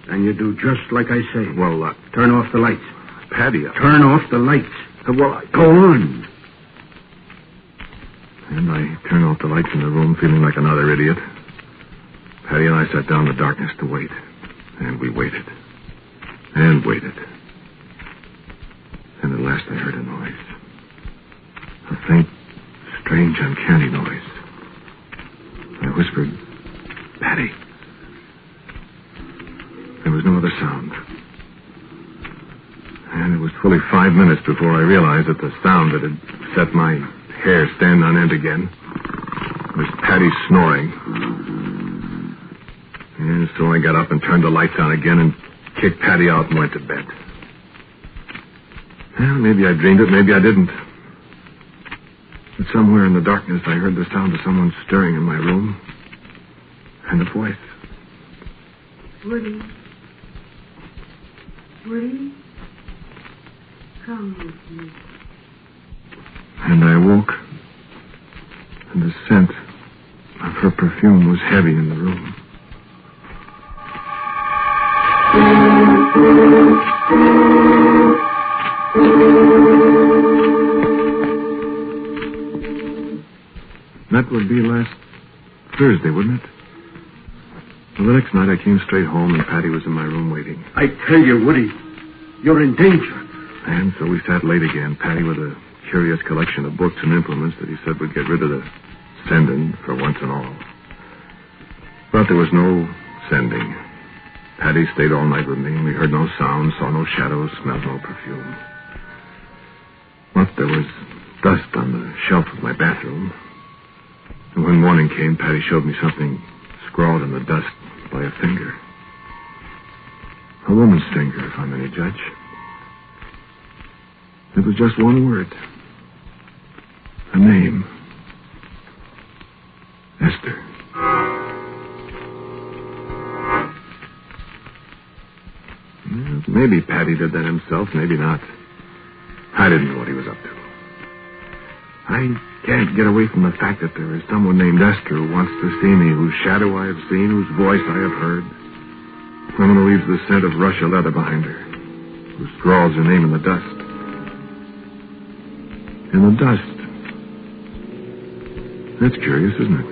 and you do just like I say. Well, turn off the lights. Patty... Turn off the lights. Well, Go on. And I turned off the lights in the room, feeling like another idiot. Patty and I sat down in the darkness to wait. And we waited. And waited. And at last I heard a noise. A faint, strange, uncanny noise. I whispered, Patty. There was no other sound. And it was fully 5 minutes before I realized that the sound that had set my hair stand on end again was Patty snoring. And so I got up and turned the lights on again and kicked Patty out and went to bed. Well, maybe I dreamed it, maybe I didn't. But somewhere in the darkness I heard the sound of someone stirring in my room. And a voice. Woody. Woody. Come with me. And I woke. And the scent of her perfume was heavy in the room. That would be last Thursday, wouldn't it? Well, the next night I came straight home and Patty was in my room waiting. I tell you, Woody, you're in danger. And so we sat late again, Patty with a curious collection of books and implements that he said would get rid of the sending for once and all. But there was no sending. Patty stayed all night with me, and we heard no sound, saw no shadows, smelled no perfume. But there was dust on the shelf of my bathroom. And when morning came, Patty showed me something scrawled in the dust by a finger. A woman's finger, if I'm any judge. It was just one word. A name. Esther. Maybe Patty did that himself, maybe not. I didn't know what he was up to. I can't get away from the fact that there is someone named Esther who wants to see me, whose shadow I have seen, whose voice I have heard. Someone who leaves the scent of Russia leather behind her, who scrawls her name in the dust. In the dust. That's curious, isn't it?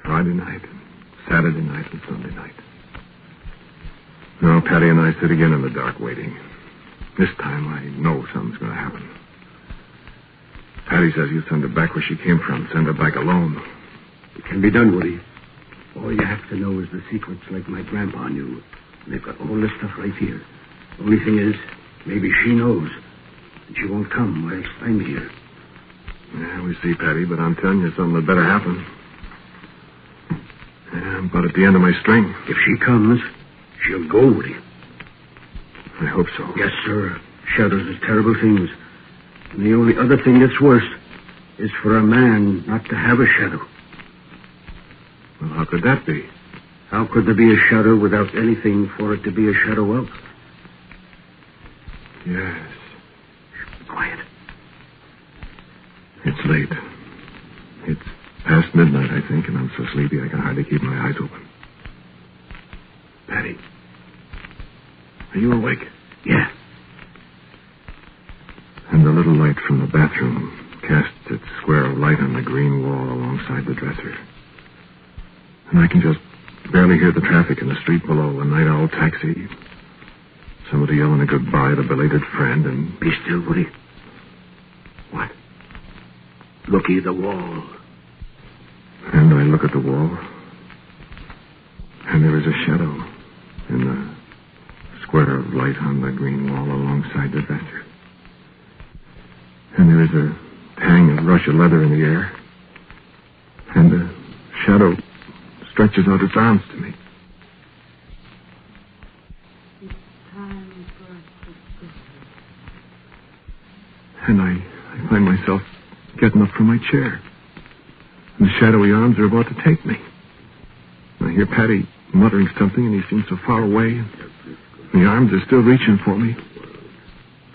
Friday night, Saturday night, and Sunday night. Now, Patty and I sit again in the dark waiting. This time I know something's going to happen. Patty says you send her back where she came from. Send her back alone. It can be done, Woody. All you have to know is the secrets like my grandpa knew. They've got all this stuff right here. The only thing is, maybe she knows. And she won't come whilst I'm here. Yeah, we see, Patty, but I'm telling you something had better happen. Yeah, I'm about at the end of my string. If she comes, she'll go, Woody. I hope so. Yes, sir. Shadows are terrible things. And the only other thing that's worse is for a man not to have a shadow. Well, how could that be? How could there be a shadow without anything for it to be a shadow of? Yes. Quiet. It's late. It's past midnight, I think, and I'm so sleepy I can hardly keep my eyes open. Patty, are you awake? Yeah. And the little light from the bathroom casts its square of light on the green wall alongside the dresser. And I can just barely hear the traffic in the street below. A night owl taxi. Somebody yelling a goodbye to a belated friend and... Be still, Woody. What? Looky at the wall. And I look at the wall. And there is a shadow in the square of light on the green wall alongside the dresser. And there is a tang of Russia leather in the air. And the shadow stretches out its arms to me. It's time for us to go. And I find myself getting up from my chair. And the shadowy arms are about to take me. And I hear Patty muttering something, and he seems so far away. And the arms are still reaching for me.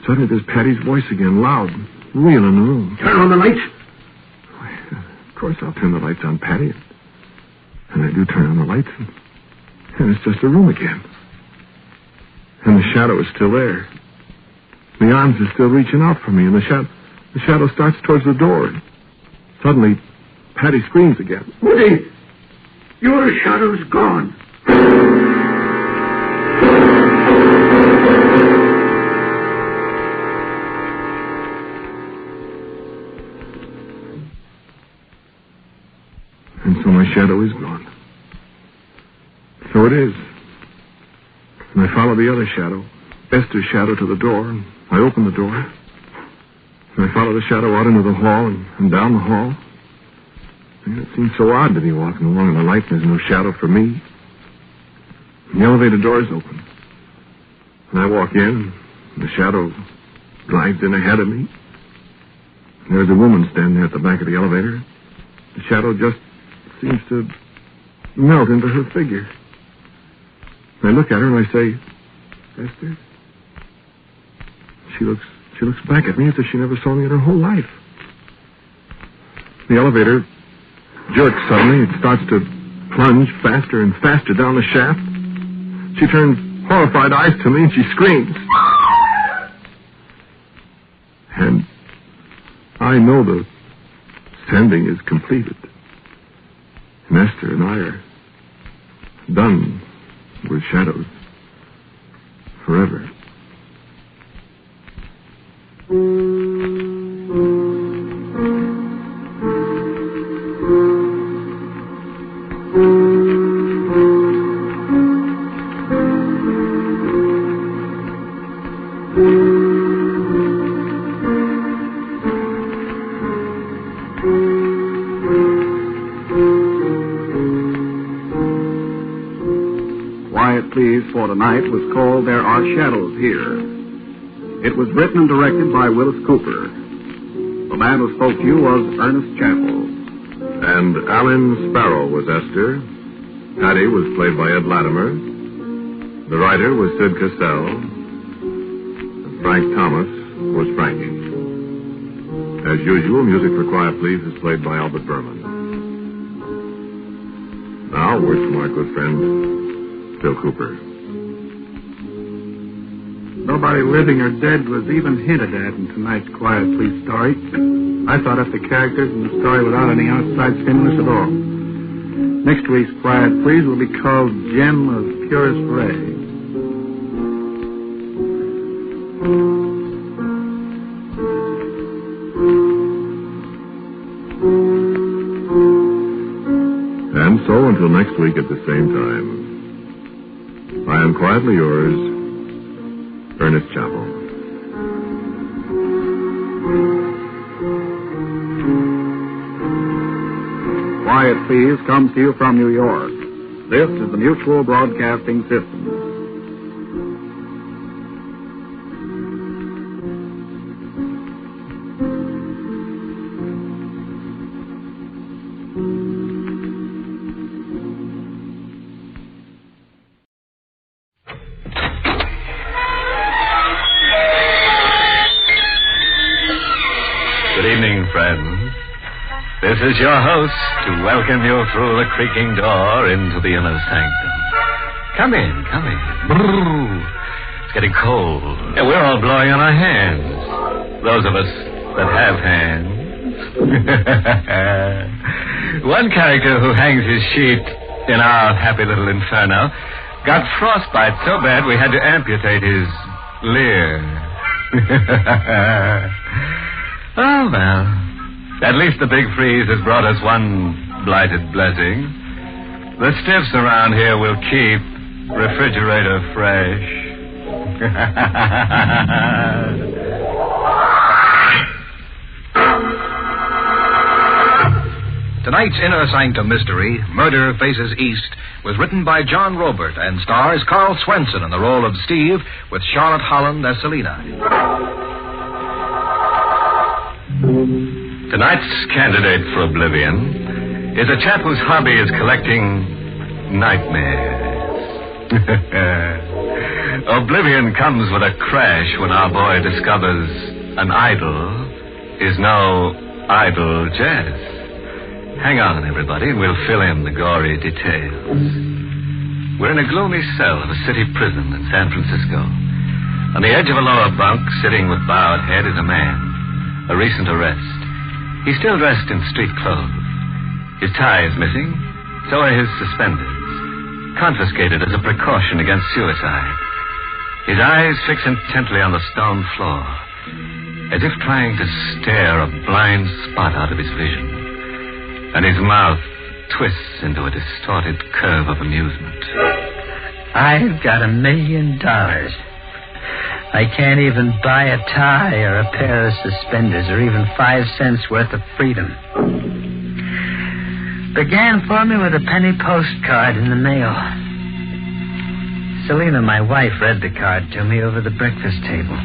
Suddenly there's Patty's voice again, loud, real in the room. Turn on the lights. Of course I'll turn the lights on, Patty. And I do turn on the lights, and it's just a room again. And the shadow is still there. The arms are still reaching out for me, and the shadow starts towards the door. Suddenly, Patty screams again. Woody, your shadow's gone. And so my shadow is gone. So it is. And I follow the other shadow, Esther's shadow, to the door, and I open the door. And I follow the shadow out into the hall and down the hall. And it seems so odd to be walking along in the light and there's no shadow for me. And the elevator door is open. And I walk in, and the shadow drives in ahead of me. And there's a woman standing there at the back of the elevator. The shadow just seems to melt into her figure. And I look at her and I say, Esther? She looks back at me as if she never saw me in her whole life. The elevator jerks suddenly. It starts to plunge faster and faster down the shaft. She turns horrified eyes to me and she screams. And I know the sending is completed. And Esther and I are done with shadows forever. Quiet Please for Tonight was called There Are Shadows Here. It was written and directed by Willis Cooper. The man who spoke to you was Ernest Chappell. And Alan Sparrow was Esther. Patty was played by Ed Latimer. The writer was Sid Cassell. And Frank Thomas was Frankie. As usual, music for Quiet Please is played by Albert Berman. Now, words from our good friend, Bill Cooper. Nobody living or dead was even hinted at in tonight's Quiet Please story. I thought up the characters in the story without any outside stimulus at all. Next week's Quiet Please will be called Gem of Purest Ray. And so until next week at the same time, I am quietly yours, Ernest Chappell. Quiet Please comes to you from New York. This is the Mutual Broadcasting System. Good evening, friends. This is your host to welcome you through the creaking door into the inner sanctum. Come in, come in. Brrr. It's getting cold. Yeah, we're all blowing on our hands. Those of us that have hands. One character who hangs his sheet in our happy little inferno got frostbite so bad we had to amputate his leer. Oh, well. At least the big freeze has brought us one blighted blessing. The stiffs around here will keep refrigerator fresh. Tonight's Inner Sanctum mystery, Murder Faces East, was written by John Robert and stars Carl Swenson in the role of Steve with Charlotte Holland as Selina. Tonight's candidate for oblivion is a chap whose hobby is collecting nightmares. Oblivion comes with a crash when our boy discovers an idol is no idle jazz. Hang on, everybody, and we'll fill in the gory details. We're in a gloomy cell of a city prison in San Francisco. On the edge of a lower bunk, sitting with bowed head, is a man. A recent arrest. He's still dressed in street clothes. His tie is missing, so are his suspenders, confiscated as a precaution against suicide. His eyes fix intently on the stone floor, as if trying to stare a blind spot out of his vision. And his mouth twists into a distorted curve of amusement. I've got $1 million. I can't even buy a tie or a pair of suspenders or even 5 cents worth of freedom. Began for me with a penny postcard in the mail. Selina, my wife, read the card to me over the breakfast table.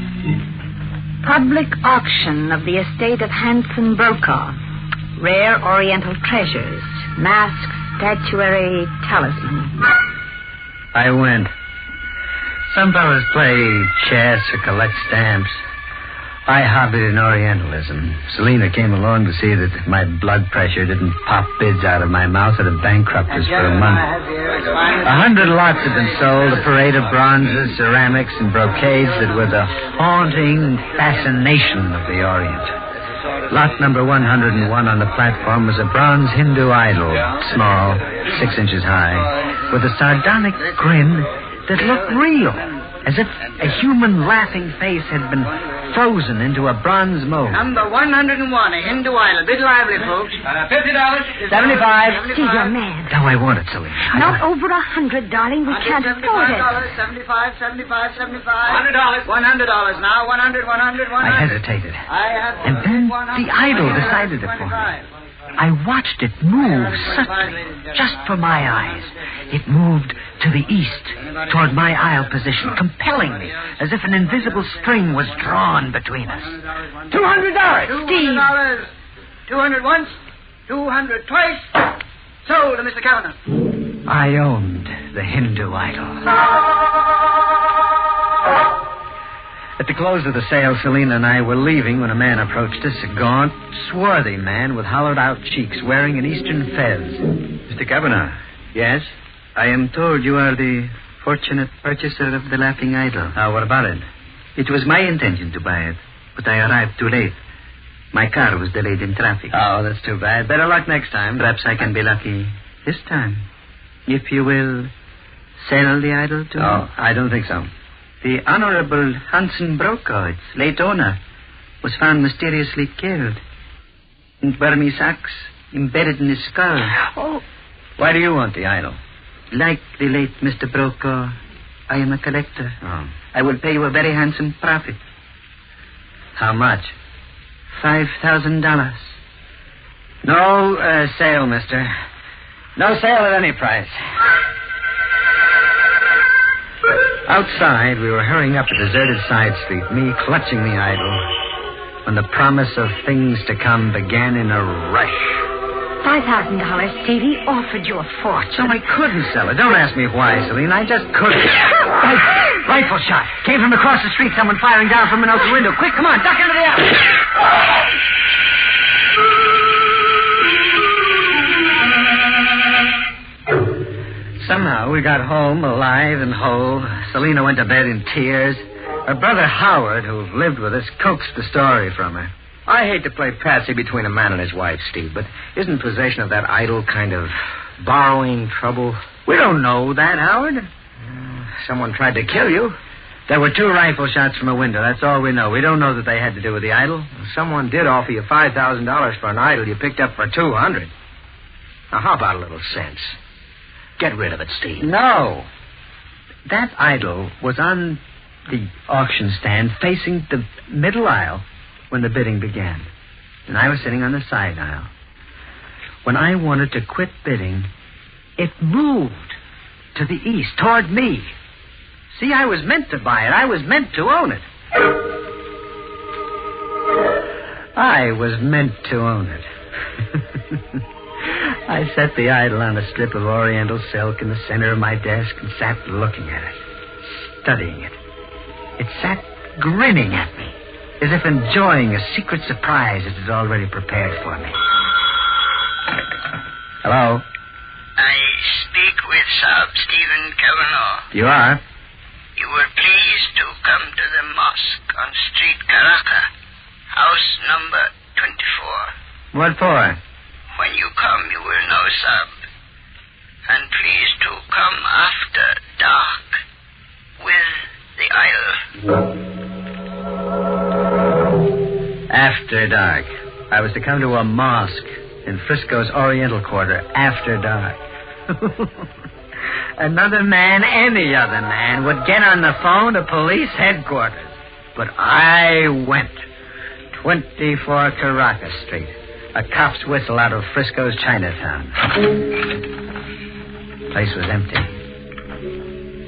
Public auction of the estate of Hanson Brokaw. Rare Oriental treasures, masks, statuary, talisman. I went. Some fellas play chess or collect stamps. I hobbied in Orientalism. Selina came along to see that my blood pressure didn't pop bids out of my mouth that had bankrupt us for a month. 100 lots had been sold, a parade of bronzes, ceramics, and brocades that were the haunting fascination of the Orient. Lot number 101 on the platform was a bronze Hindu idol, small, 6 inches high, with a sardonic grin that looked real, as if a human laughing face had been frozen into a bronze mold. Number 101, a Hindu idol. Bit lively, folks. $50. 75. Steve, you're mad. No, I want it, Selina. Not over 100, darling. We can't afford it. $75. $100 now. 100. I hesitated. And then the idol decided it for me. I watched it move subtly, just for my eyes. It moved to the east, toward my aisle position, compelling me, as if an invisible string was drawn between us. $200. Steve. 200 once, 200 twice. Sold to Mr. Kavanagh. I owned the Hindu idol. At the close of the sale, Selina and I were leaving when a man approached us, a gaunt, swarthy man with hollowed-out cheeks, wearing an eastern fez. Mr. Kavanagh. Yes? I am told you are the fortunate purchaser of the laughing idol. What about it? It was my intention to buy it, but I arrived too late. My car was delayed in traffic. Oh, that's too bad. Better luck next time. Perhaps I can be lucky This time. If you will sell the idol to Oh, I don't think so. The Honorable Hansen Brokaw, its late owner, was found mysteriously killed. In Burmese axe embedded in his skull. Oh. Why do you want the idol? Like the late Mr. Brokaw, I am a collector. Oh. I will pay you a very handsome profit. How much? $5,000. No sale, mister. No sale at any price. Outside, we were hurrying up a deserted side street, me clutching the idol, when the promise of things to come began in a rush. $5,000, Stevie, offered you a fortune. So I couldn't sell it. Don't ask me why, Celine. I just couldn't. Rifle shot. Came from across the street. Someone firing down from an open window. Quick, come on, duck into the alley. Somehow we got home alive and whole. Selina went to bed in tears. Her brother Howard, who lived with us, coaxed the story from her. I hate to play patsy between a man and his wife, Steve, but isn't possession of that idol kind of borrowing trouble? We don't know that, Howard. Someone tried to kill you. There were 2 rifle shots from a window. That's all we know. We don't know that they had to do with the idol. Someone did offer you $5,000 for an idol you picked up for $200. Now, how about a little sense? Get rid of it, Steve. No. That idol was on the auction stand facing the middle aisle when the bidding began. And I was sitting on the side aisle. When I wanted to quit bidding, it moved to the east, toward me. See, I was meant to buy it. I was meant to own it. I was meant to own it. I set the idol on a strip of oriental silk in the center of my desk and sat looking at it, studying it. It sat grinning at me, as if enjoying a secret surprise it had already prepared for me. Hello? I speak with Sir Stephen Kavanagh. You are? You were pleased to come to the mosque on Street Karaka, house number 24. What for? When you come, you will know, Sab. And please to come after dark with the idol. After dark. I was to come to a mosque in Frisco's Oriental Quarter after dark. Another man, any other man, would get on the phone to police headquarters. But I went. 24 Caracas Street. A cop's whistle out of Frisco's Chinatown. Place was empty.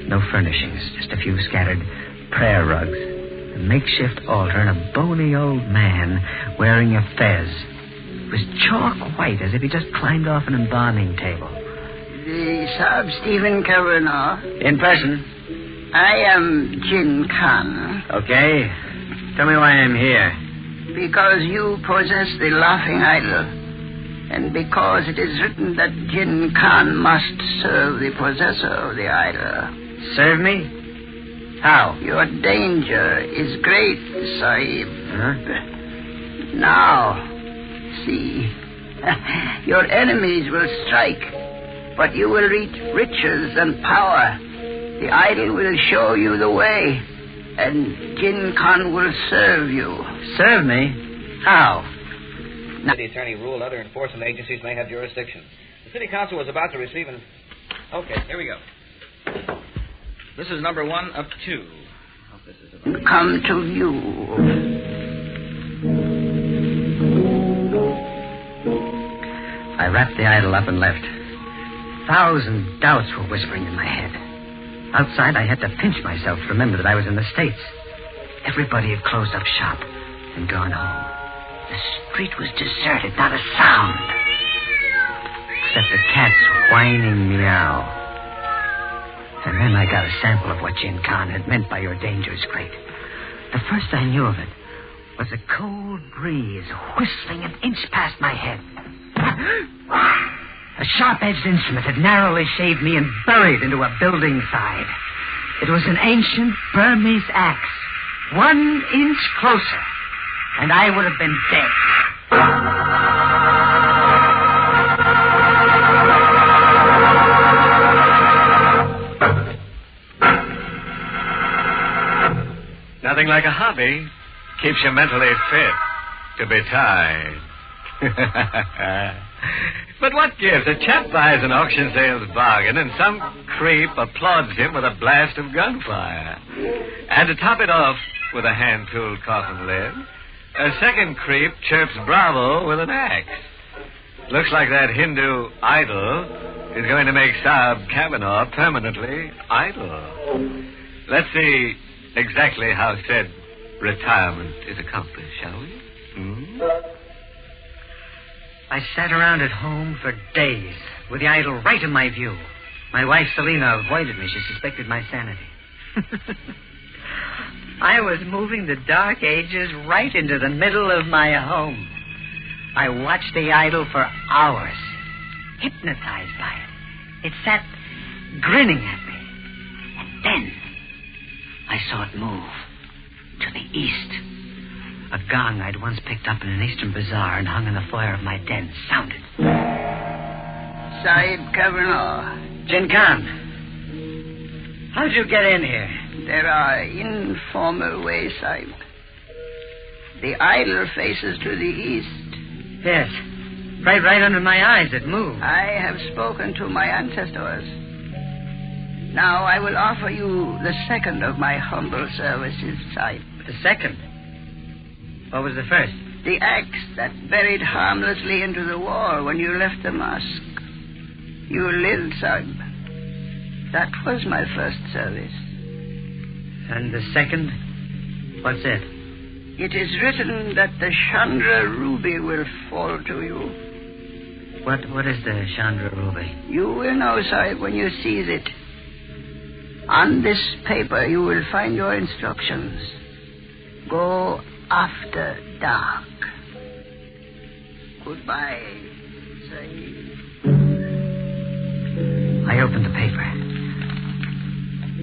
No furnishings, just a few scattered prayer rugs, a makeshift altar, and a bony old man wearing a fez. It was chalk white, as if he just climbed off an embalming table. The Sab Stephen Kavanagh. In person. I am Jin Khan. Okay. Tell me why I'm here. Because you possess the laughing idol, and because it is written that Jin Khan must serve the possessor of the idol. Serve me? How? Your danger is great, Sahib. Huh? Now, see, your enemies will strike, but you will reach riches and power. The idol will show you the way, and Jin Khan will serve you. Serve me? How? The city attorney ruled other enforcement agencies may have jurisdiction. The city council was about to receive an... Okay, here we go. This is number 1 of 2. Hope this is about... Come to you. I wrapped the idol up and left. 1,000 doubts were whispering in my head. Outside, I had to pinch myself to remember that I was in the States. Everybody had closed up shop and gone home. The street was deserted, not a sound. Except a cat's whining meow. And then I got a sample of what Jin Khan had meant by your danger is great. The first I knew of it was a cold breeze whistling an inch past my head. A sharp-edged instrument had narrowly shaved me and buried into a building side. It was an ancient Burmese axe. 1 inch closer, and I would have been dead. nothing like a hobby. Keeps you mentally fit to be tied. But what gives? A chap buys an auction sales bargain and some creep applauds him with a blast of gunfire. And to top it off with a hand-tooled coffin lid, a second creep chirps bravo with an axe. Looks like that Hindu idol is going to make Saab Kavanaugh permanently idle. Let's see exactly how said retirement is accomplished, shall we? I sat around at home for days with the idol right in my view. My wife, Selina, avoided me. She suspected my sanity. I was moving the Dark Ages right into the middle of my home. I watched the idol for hours, hypnotized by it. It sat grinning at me. And then I saw it move to the east. A gong I'd once picked up in an eastern bazaar and hung in the foyer of my den sounded. Sahib Kavanaugh. Jin Khan. How'd you get in here? There are informal ways, Sahib. The idol faces to the east. Yes. Right under my eyes, it moved. I have spoken to my ancestors. Now I will offer you the second of my humble services, Sahib. The second? What was the first? The axe that buried harmlessly into the wall when you left the mosque. You lived, Sahib. That was my first service. And the second? What's it? It is written that the Chandra ruby will fall to you. What is the Chandra ruby? You will know, Sahib, when you seize it. On this paper you will find your instructions. Go after dark. Goodbye, Sahib. I opened the paper.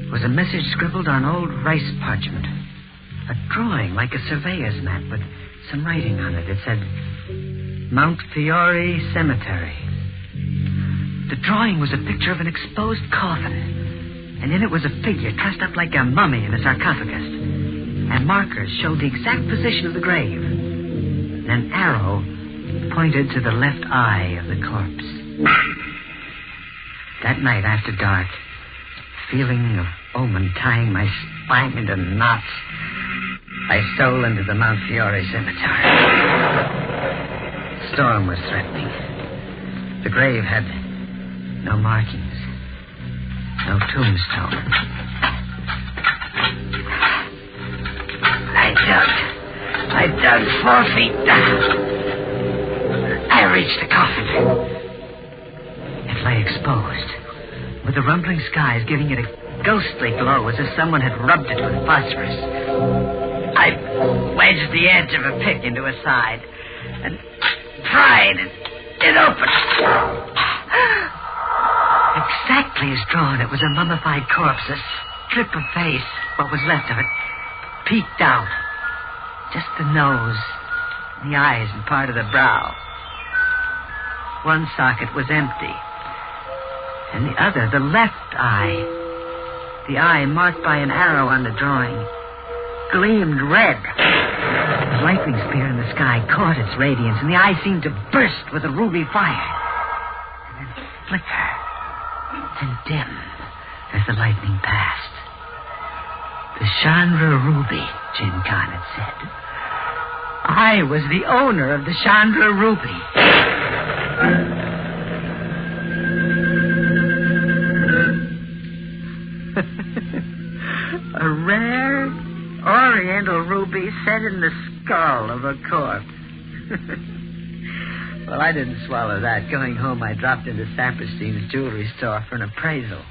It was a message scribbled on old rice parchment. A drawing like a surveyor's map with some writing on it. It said, Mount Fiore Cemetery. The drawing was a picture of an exposed coffin, and in it was a figure dressed up like a mummy in a sarcophagus. And markers showed the exact position of the grave. And an arrow pointed to the left eye of the corpse. That night after dark, feeling of omen tying my spine into knots, I stole into the Mount Fiore Cemetery. The storm was threatening. The grave had no markings, no tombstone. I dug 4 feet down. I reached the coffin. It lay exposed, with the rumbling skies giving it a ghostly glow as if someone had rubbed it with phosphorus. I wedged the edge of a pick into a side and pried it open. Exactly as drawn, it was a mummified corpse, a strip of face, what was left of it, peeked out. Just the nose, the eyes, and part of the brow. One socket was empty. And the other, the left eye, the eye marked by an arrow on the drawing, gleamed red. The lightning spear in the sky caught its radiance, and the eye seemed to burst with a ruby fire. And then flicker, then dim as the lightning passed. The Chandra ruby, Jin Khan had said. I was the owner of the Chandra ruby. A rare Oriental ruby set in the skull of a corpse. Well, I didn't swallow that. Going home, I dropped into Saperstein's jewelry store for an appraisal.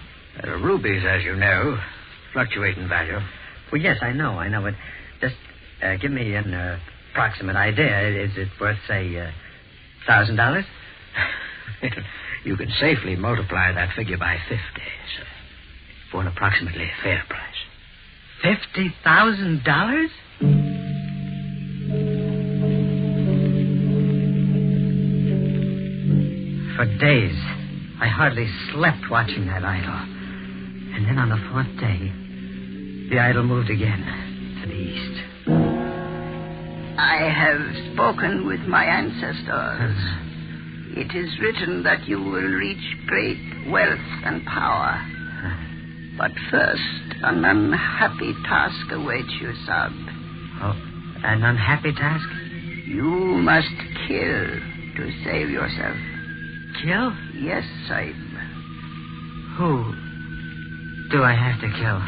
Rubies, as you know, fluctuate in value. Well, yes, I know. But just give me an approximate idea. Is it worth, say, $1,000? You can safely multiply that figure by 50, sir, for an approximately fair price. $50,000? For days, I hardly slept watching that idol. And then on the 4th day, the idol moved again to the east. priest. I have spoken with my ancestors. It is written that you will reach great wealth and power. But first, an unhappy task awaits you, Sab. Oh, an unhappy task? You must kill to save yourself. Kill? Yes, Sahib. Who do I have to kill?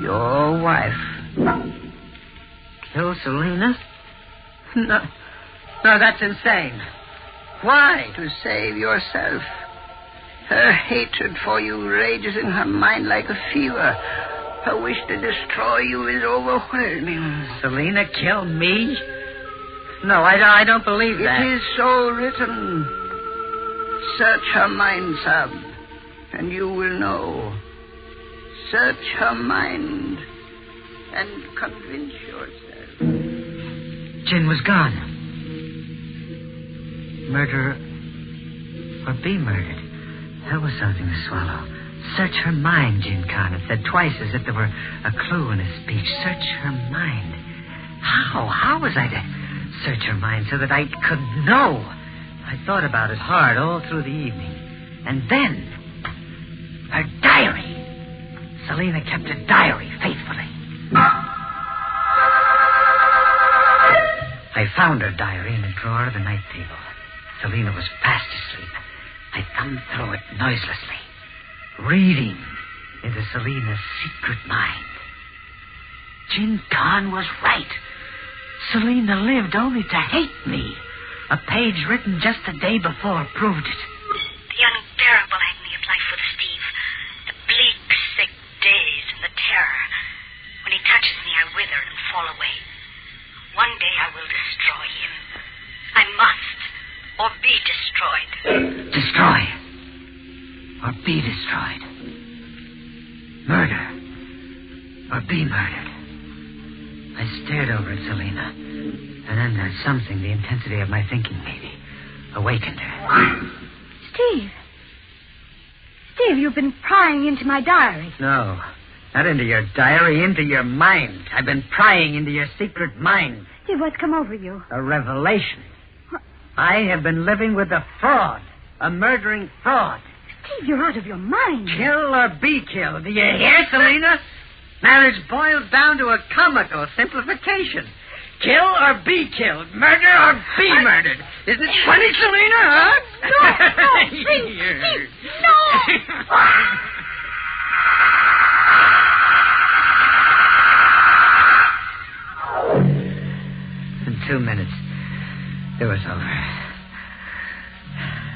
Your wife. Kill Selena? No, that's insane. Why? To save yourself. Her hatred for you rages in her mind like a fever. Her wish to destroy you is overwhelming. Selena kill me? No, I don't believe that. It is so written. Search her mind, Sab, and you will know. Search her mind and convince yourself. Jin was gone. Murder or be murdered. That was something to swallow. Search her mind, Jin Khan. It said twice as if there were a clue in his speech. Search her mind. How? How was I to search her mind so that I could know? I thought about it hard all through the evening. And then, her diary. Selena kept a diary faithfully. I found her diary in a drawer of the night table. Selena was fast asleep. I thumbed through it noiselessly, reading into Selena's secret mind. Jin Khan was right. Selena lived only to hate me. A page written just the day before proved it. The unbearable agony of life with Steve. The bleak, sick days and the terror. When he touches me, I wither and fall away. One day I will destroy him. I must, or be destroyed. Destroy, or be destroyed. Murder, or be murdered. I stared over at Selena, and then something, the intensity of my thinking maybe, awakened her. Steve, you've been prying into my diary. No, not into your diary, into your mind. I've been prying into your secret mind. Steve, what's come over you? A revelation. I have been living with a fraud, a murdering fraud. Steve, you're out of your mind. Kill or be killed. Do you hear, Selena? Marriage boils down to a comical simplification. Kill or be killed. Murder or be murdered. Isn't it funny, Selena, huh? No, Steve, no! In 2 minutes, it was over.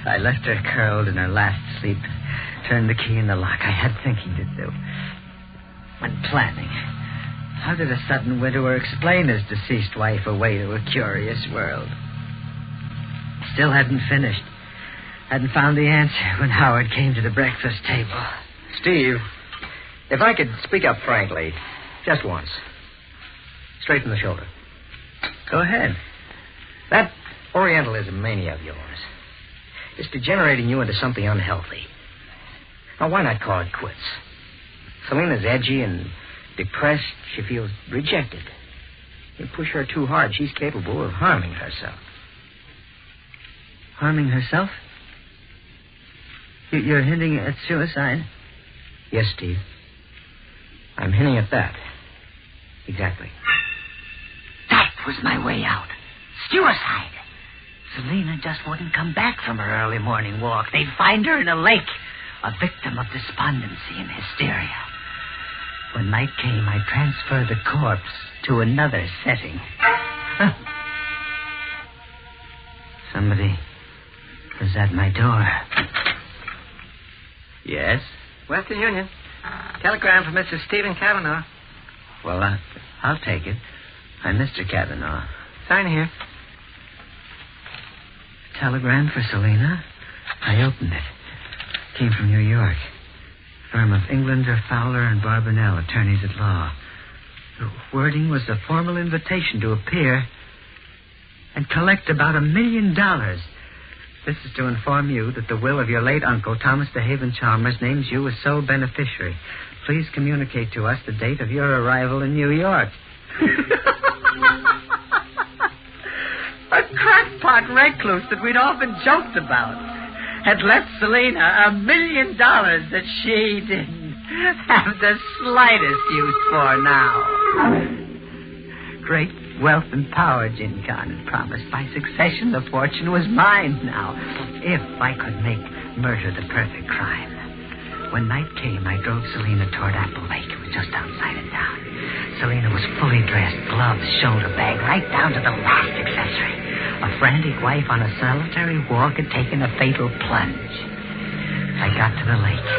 I left her curled in her last sleep, turned the key in the lock. I had thinking to do. And planning. How did a sudden widower explain his deceased wife away to a curious world? Still hadn't finished. Hadn't found the answer when Howard came to the breakfast table. Steve, if I could speak up frankly, just once. Straight from the shoulder. Go ahead. That Orientalism mania of yours is degenerating you into something unhealthy. Now, why not call it quits? Selena's edgy and depressed. She feels rejected. You push her too hard, she's capable of harming herself. Harming herself? You're hinting at suicide? Yes, Steve. I'm hinting at that. Exactly. That was my way out. Suicide. Selena just wouldn't come back from her early morning walk. They'd find her in a lake, a victim of despondency and hysteria. When night came, I transferred the corpse to another setting. Somebody was at my door. Yes? Western Union. Telegram for Mr. Stephen Cavanaugh. Well, I'll take it. I'm Mr. Cavanaugh. Sign here. Telegram for Selena? I opened it. Came from New York. Firm of Englander, Fowler, and Barbanell, attorneys at law. The wording was a formal invitation to appear and collect about $1 million. This is to inform you that the will of your late uncle, Thomas DeHaven Chalmers, names you as sole beneficiary. Please communicate to us the date of your arrival in New York. A crackpot recluse that we'd often joked about had left Selena $1 million that she didn't have the slightest use for now. Great wealth and power, Jin Khan had promised. By succession, the fortune was mine now, if I could make murder the perfect crime. When night came, I drove Selena toward Apple Lake. It was just outside of town. Selena was fully dressed, gloves, shoulder bag, right down to the last accessory. A frantic wife on a solitary walk had taken a fatal plunge. I got to the lake.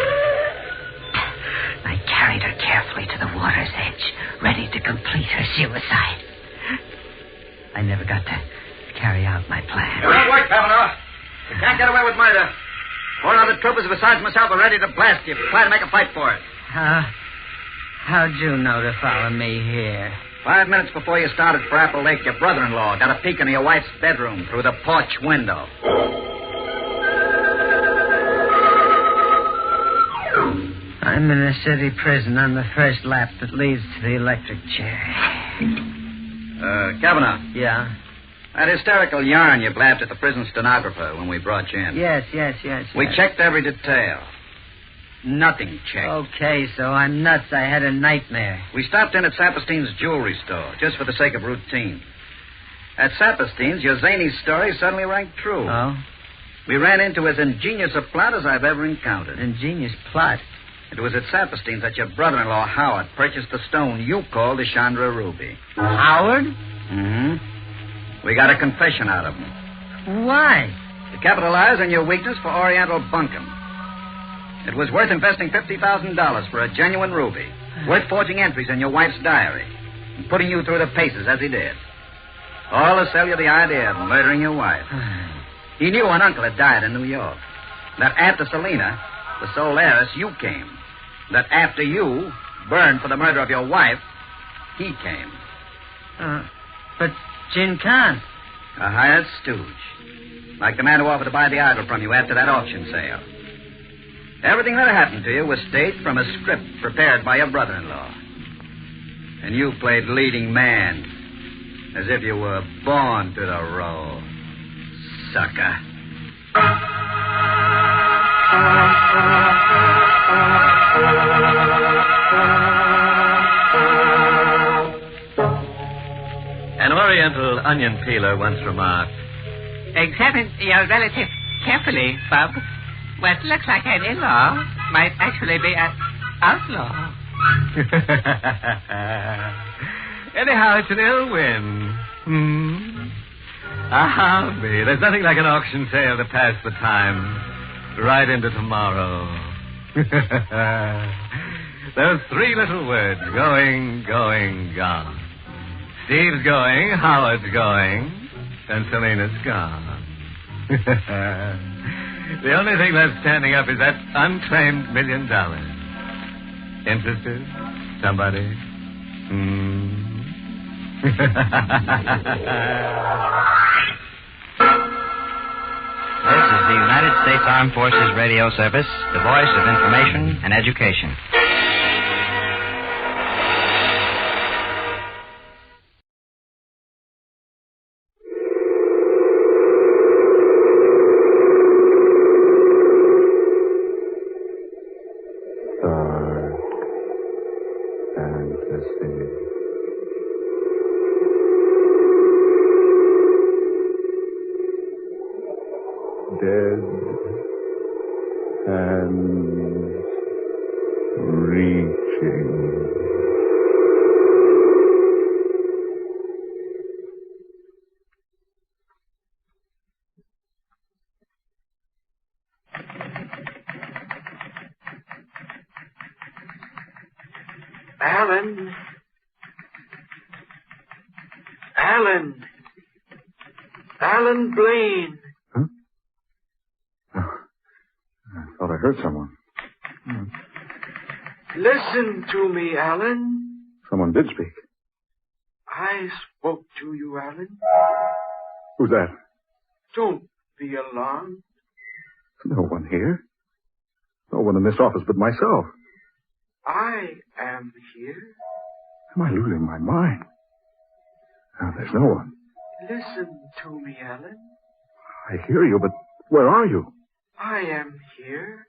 I carried her carefully to the water's edge, ready to complete her suicide. I never got to carry out my plan. It won't work, Kavanaugh. You can't get away with murder. 4 other troopers besides myself are ready to blast you. Try to make a fight for it. How'd you know to follow me here? 5 minutes before you started for Apple Lake, your brother-in-law got a peek into your wife's bedroom through the porch window. I'm in a city prison on the first lap that leads to the electric chair. Kavanaugh. Yeah? That hysterical yarn you blabbed at the prison stenographer when we brought you in. Yes. We checked every detail. Nothing checked. Okay, so I'm nuts. I had a nightmare. We stopped in at Saperstein's jewelry store, just for the sake of routine. At Saperstein's, your zany story suddenly rang true. Oh? We ran into as ingenious a plot as I've ever encountered. Ingenious plot? It was at Saperstein's that your brother-in-law, Howard, purchased the stone you called the Chandra Ruby. Howard? Mm-hmm. We got a confession out of him. Why? To capitalize on your weakness for Oriental bunkum. It was worth investing $50,000 for a genuine ruby. Worth forging entries in your wife's diary. And putting you through the paces as he did. All to sell you the idea of murdering your wife. He knew an uncle had died in New York. That after Selena, the sole heiress, you came. That after you burned for the murder of your wife, he came. But Jin Khan. A hired stooge. Like the man who offered to buy the idol from you after that auction sale. Everything that happened to you was staged from a script prepared by your brother-in-law. And you played leading man. As if you were born to the role. Sucker. An Oriental onion peeler once remarked, Examine your relative carefully, Bub. What looks like an in-law might actually be an outlaw. Anyhow, it's an ill win. Me. There's nothing like an auction sale to pass the time. Right into tomorrow. Those 3 little words, going, gone. Steve's going, Howard's going, and Selena's gone. The only thing left standing up is that unclaimed $1 million. Interested? Somebody? This is the United States Armed Forces Radio Service, the voice of information and education. Dead and reaching. Alan. Alan Blaine. I thought I heard someone. Listen to me, Alan. Someone did speak. I spoke to you, Alan. Who's that? Don't be alarmed. No one here. No one in this office but myself. I am here. Am I losing my mind? Oh, there's no one. Listen to me, Alan. I hear you, but where are you? I am here,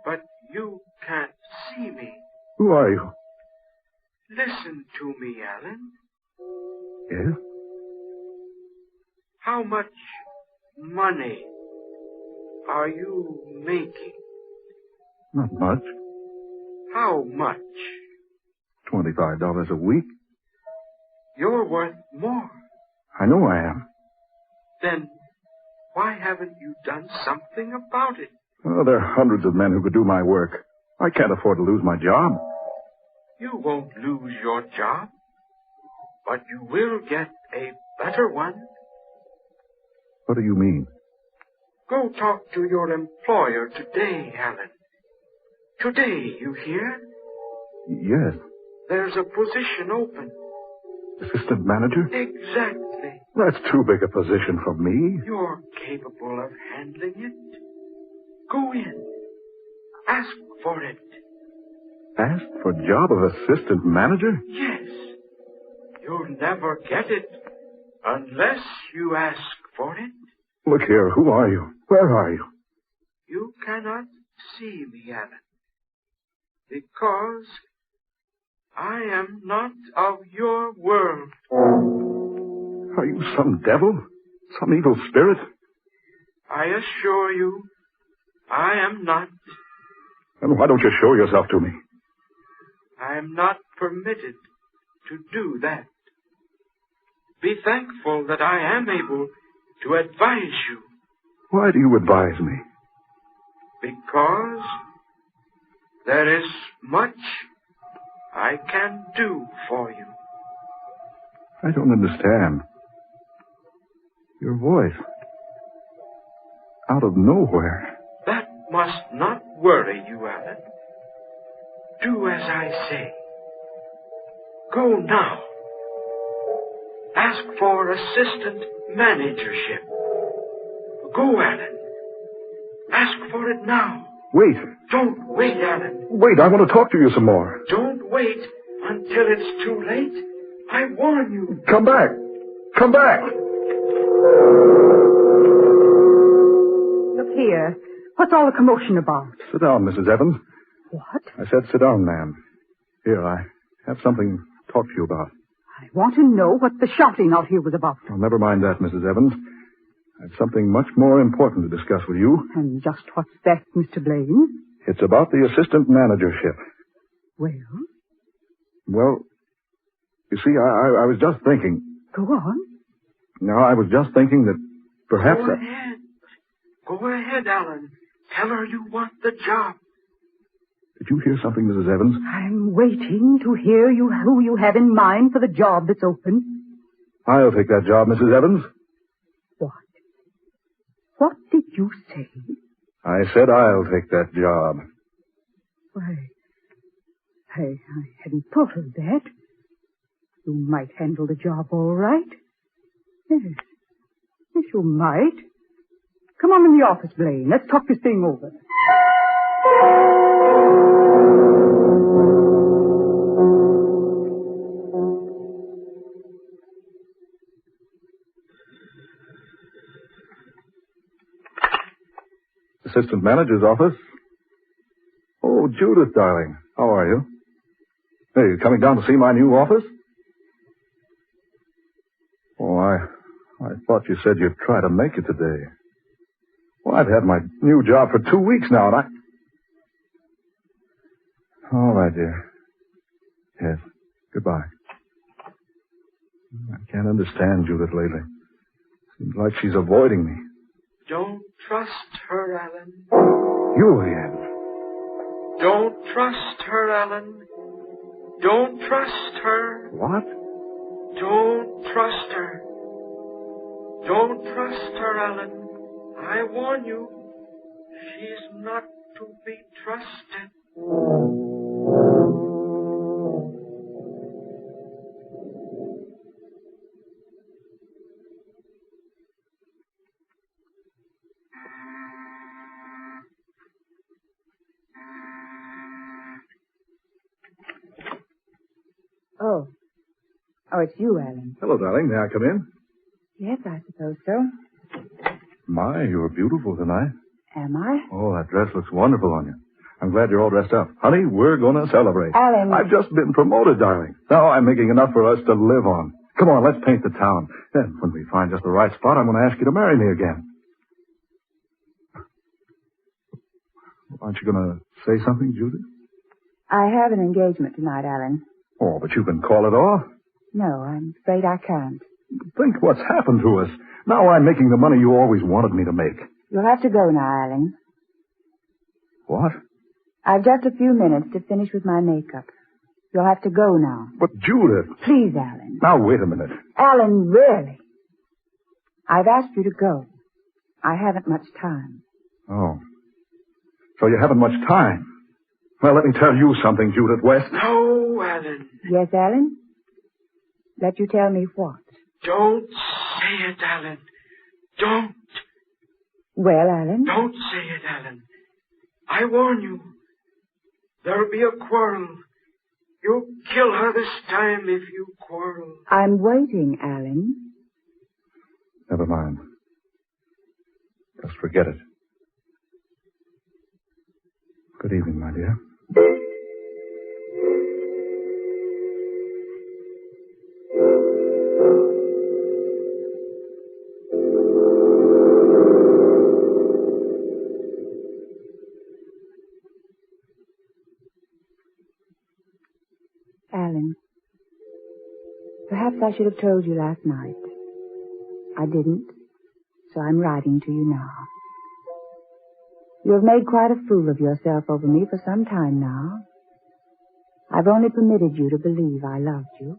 but you can't see me. Who are you? Listen to me, Alan. Yes? How much money are you making? Not much. How much? $25 a week. You're worth more. I know I am. Then why haven't you done something about it? Oh, there are hundreds of men who could do my work. I can't afford to lose my job. You won't lose your job, but you will get a better one. What do you mean? Go talk to your employer today, Alan. Today, you hear? Yes. There's a position open. Assistant manager? Exactly. That's too big a position for me. You're capable of handling it. Go in. Ask for it. Ask for job of assistant manager? Yes. You'll never get it unless you ask for it. Look here, who are you? Where are you? You cannot see me, Alan, because I am not of your world. Are you some devil? Some evil spirit? I assure you, I am not. Then why don't you show yourself to me? I am not permitted to do that. Be thankful that I am able to advise you. Why do you advise me? Because there is much I can do for you. I don't understand. Your voice. Out of nowhere. That must not worry you, Alan. Do as I say. Go now. Ask for assistant managership. Go, Alan. Ask for it now. Wait. Don't wait, Alan. Wait, I want to talk to you some more. Don't wait until it's too late. I warn you. Come back. Come back. Look here. What's all the commotion about? Sit down, Mrs. Evans. What? I said sit down, ma'am. Here, I have something to talk to you about. I want to know what the shouting out here was about. Oh, never mind that, Mrs. Evans. I have something much more important to discuss with you. And just what's that, Mr. Blaine? It's about the assistant managership. Well? Well, you see, I was just thinking. Go on. No, I was just thinking that perhaps... Go ahead. Go ahead, Alan. Tell her you want the job. Did you hear something, Mrs. Evans? I'm waiting to hear who you have in mind for the job that's open. I'll take that job, Mrs. Evans. What? What did you say? I said I'll take that job. Why, I hadn't thought of that. You might handle the job all right. Yes. Yes, you might. Come on in the office, Blaine. Let's talk this thing over. Assistant manager's office. Oh, Judith, darling. How are you? Hey, you coming down to see my new office? Oh, I thought you said you'd try to make it today. Well, I've had my new job for 2 weeks now, and All right, dear. Yes. Goodbye. I can't understand Judith lately. Seems like she's avoiding me. Don't trust her, Alan. You again. Don't trust her, Alan. Don't trust her. What? Don't trust her. Don't trust her, Alan. I warn you, she's not to be trusted. Oh, it's you, Alan. Hello, darling. May I come in? Yes, I suppose so. My, you're beautiful tonight. Am I? Oh, that dress looks wonderful on you. I'm glad you're all dressed up. Honey, we're going to celebrate. Alan. I've just been promoted, darling. Now I'm making enough for us to live on. Come on, let's paint the town. Then, when we find just the right spot, I'm going to ask you to marry me again. Aren't you going to say something, Judith? I have an engagement tonight, Alan. Oh, but you can call it off. No, I'm afraid I can't. Think what's happened to us. Now I'm making the money you always wanted me to make. You'll have to go now, Alan. What? I've just a few minutes to finish with my makeup. You'll have to go now. But, Judith... Please, Alan. Now, wait a minute. Alan, really? I've asked you to go. I haven't much time. Oh. So you haven't much time. Well, let me tell you something, Judith West. No, Alan. Yes, Alan? Let you tell me what? Don't say it, Alan. Don't. Well, Alan? Don't say it, Alan. I warn you. There'll be a quarrel. You'll kill her this time if you quarrel. I'm waiting, Alan. Never mind. Just forget it. Good evening, my dear. Alan, perhaps I should have told you last night. I didn't, so I'm writing to you now. You have made quite a fool of yourself over me for some time now. I've only permitted you to believe I loved you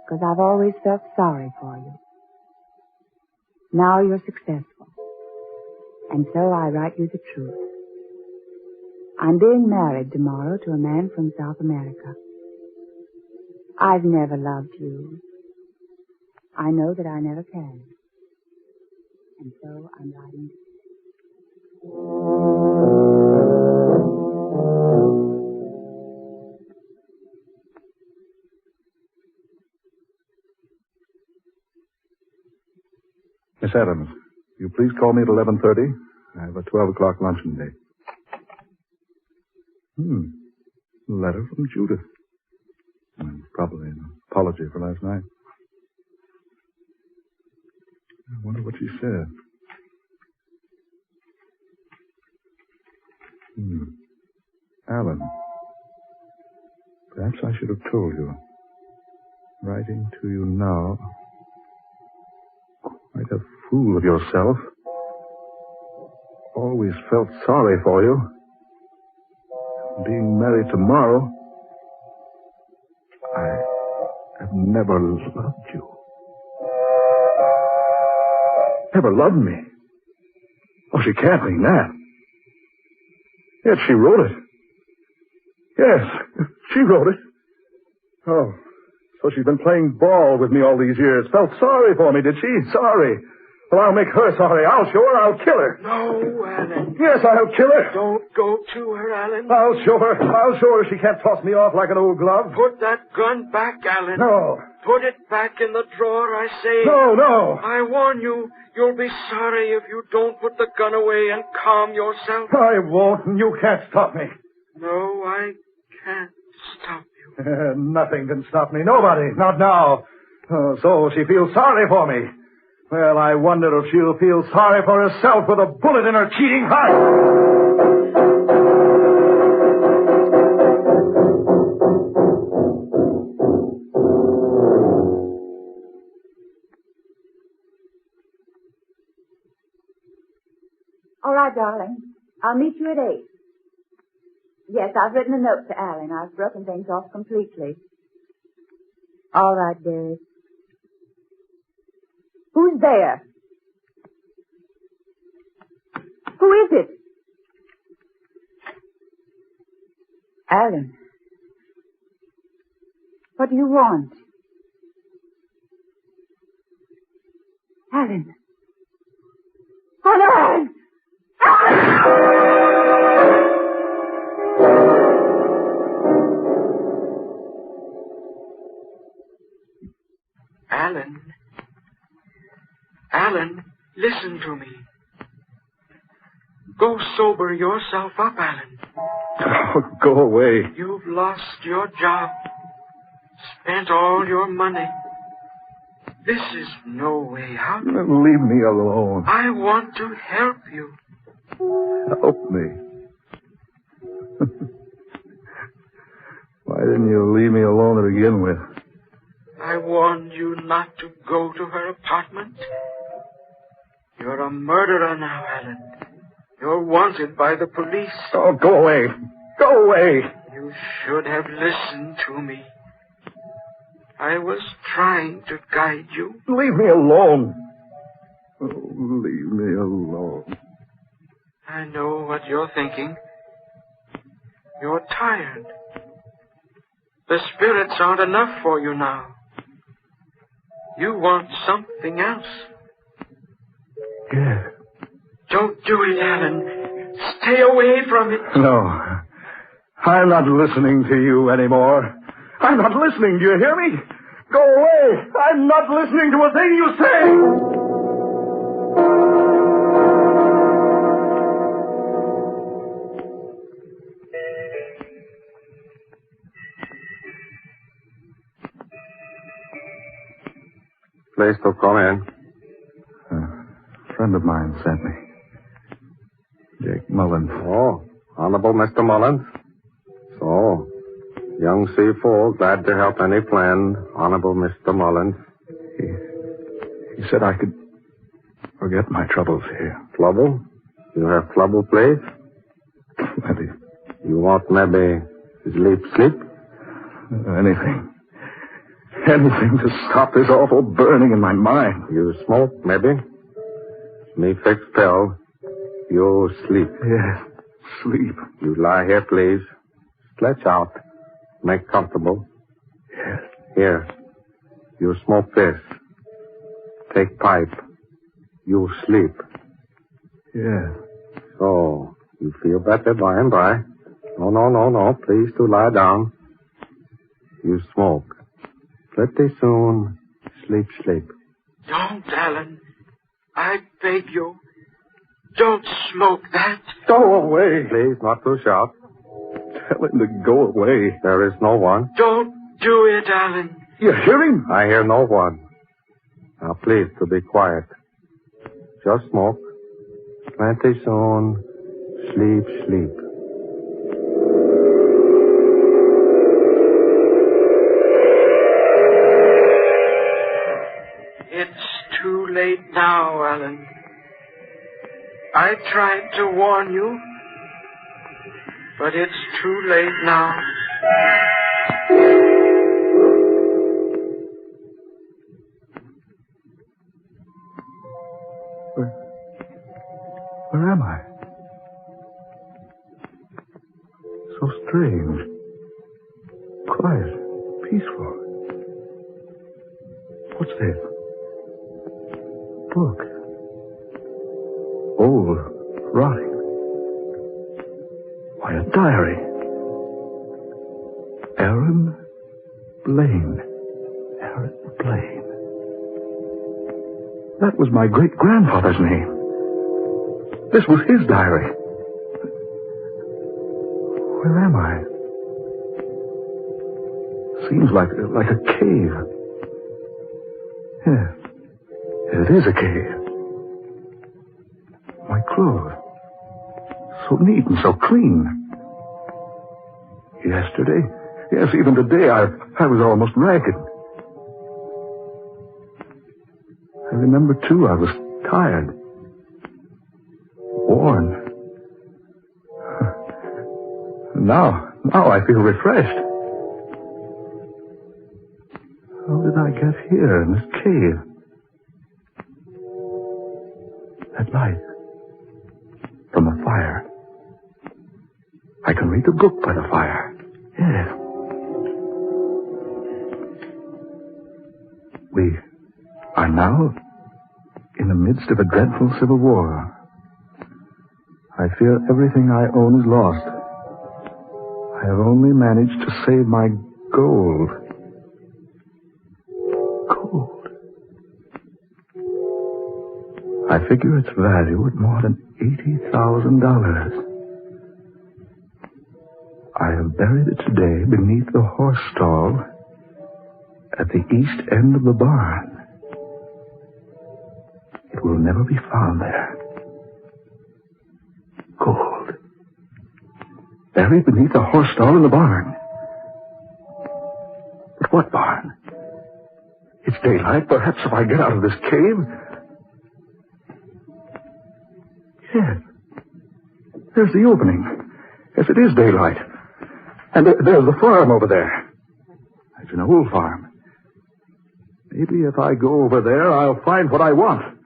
because I've always felt sorry for you. Now you're successful, and so I write you the truth. I'm being married tomorrow to a man from South America. I've never loved you. I know that I never can. And so I'm writing to you. Miss Adams, will you please call me at 11:30? I have a 12 o'clock luncheon date. Letter from Judith. Probably an apology for last night. I wonder what she said. Alan, perhaps I should have told you. Writing to you now. Quite a fool of yourself. Always felt sorry for you. Being married tomorrow. I have never loved you. Never loved me. Oh, she can't mean that. Yes, she wrote it. Yes, she wrote it. Oh, so she's been playing ball with me all these years. Felt sorry for me, did she? Sorry. Well, I'll make her sorry. I'll show her. I'll kill her. No, Alan. Yes, I'll kill her. Don't go to her, Alan. I'll show her. I'll show her she can't toss me off like an old glove. Put that gun back, Alan. No. Put it back in the drawer, I say. No. I warn you, you'll be sorry if you don't put the gun away and calm yourself. I won't, and you can't stop me. No, I can't stop you. Nothing can stop me. Nobody. Not now. Oh, so she feels sorry for me. Well, I wonder if she'll feel sorry for herself with a bullet in her cheating heart. All right, darling. I'll meet you at 8. Yes, I've written a note to Alan. I've broken things off completely. All right, dearie. Who's there? Who is it? Alan. What do you want? Alan. Oh, no, Alan! listen to me. Go sober yourself up, Alan. Oh, go away. You've lost your job, spent all your money. This is no way out. Leave me alone. I want to help you. Help me. Why didn't you leave me alone to begin with? I warned you not to go to her apartment. You're a murderer now, Alan. You're wanted by the police. Oh, go away. Go away. You should have listened to me. I was trying to guide you. Leave me alone. Oh, leave me alone. I know what you're thinking. You're tired. The spirits aren't enough for you now. You want something else. Yes. Don't do it, Alan. Stay away from it. No. I'm not listening to you anymore. I'm not listening. Do you hear me? Go away. I'm not listening to a thing you say. Please to come in. A friend of mine sent me. Jake Mullins. Oh, Honorable Mr. Mullins. So, young C4, glad to help any plan. Honorable Mr. Mullins. He said I could forget my troubles here. Trouble? You have trouble, please? Maybe. You want maybe sleep? Anything. Anything to stop this awful burning in my mind. You smoke, maybe? Me fix pill. You sleep. Yes, sleep. You lie here, please. Stretch out. Make comfortable. Yes. Here. You smoke this. Take pipe. You sleep. Yes. So, you feel better by and by. No. Please to lie down. You smoke. Pretty soon, sleep. Don't, Alan. I beg you. Don't smoke that. Go away. Please, not to shout. Tell him to go away. There is no one. Don't do it, Alan. You hear him? I hear no one. Now, please, to be quiet. Just smoke. Plenty soon. Sleep. It's too late now, Alan. I tried to warn you, but it's too late now. Where am I? So strange. Quiet. Peaceful. What's this? Book. Old. Rotting. Why, a diary. Aaron Blaine. That was my great-grandfather's name. This was his diary. Where am I? Seems like a cave. Yes, it is a cave. My clothes. So neat and so clean. Yesterday, yes, even today, I was almost ragged. I remember, too, I was tired. Worn. Now I feel refreshed. How did I get here in this cave? That light. From the fire. I can read the book by the fire. Yes. We are now in the midst of a dreadful civil war. I fear everything I own is lost. I have only managed to save my gold. Gold. I figure its value at more than $80,000. I have buried it today beneath the horse stall at the east end of the barn. It will never be found there. Gold. Buried beneath the horse stall in the barn. But what barn? It's daylight. Perhaps if I get out of this cave... Yes. There's the opening. Yes, it is daylight. And there's the farm over there. It's an old farm. Maybe if I go over there, I'll find what I want.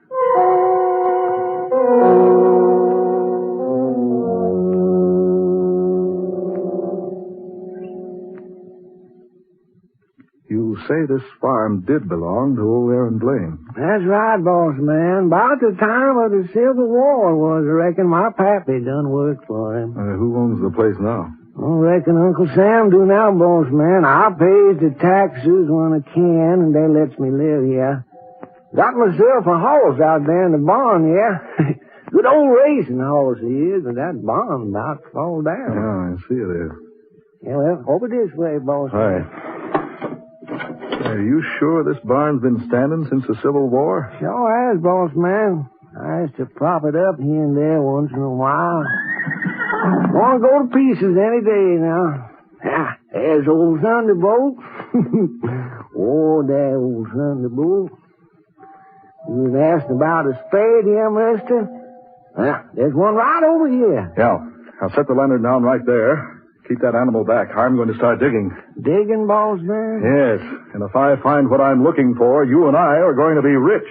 You say this farm did belong to old Aaron Blaine. That's right, boss man. About the time of the Civil War was, I reckon my pappy done worked for him. Who owns the place now? I reckon Uncle Sam do now, boss man. I pays the taxes when I can, and they lets me live here. Got myself a horse out there in the barn, yeah. Good old racing horse he is, but that barn about to fall down. Yeah, I see it is. Yeah, well, over this way, boss man. Right. Are you sure this barn's been standing since the Civil War? Sure has, boss man. I used to prop it up here and there once in a while. Want to go to pieces any day now. Ah, there's old Thunderbolt. Oh, that old Thunderbolt. You was asking about a spade here, mister? Well, there's one right over here. Yeah. I'll set the lantern down right there. Keep that animal back. I'm going to start digging. Digging, boss man? Yes. And if I find what I'm looking for, you and I are going to be rich.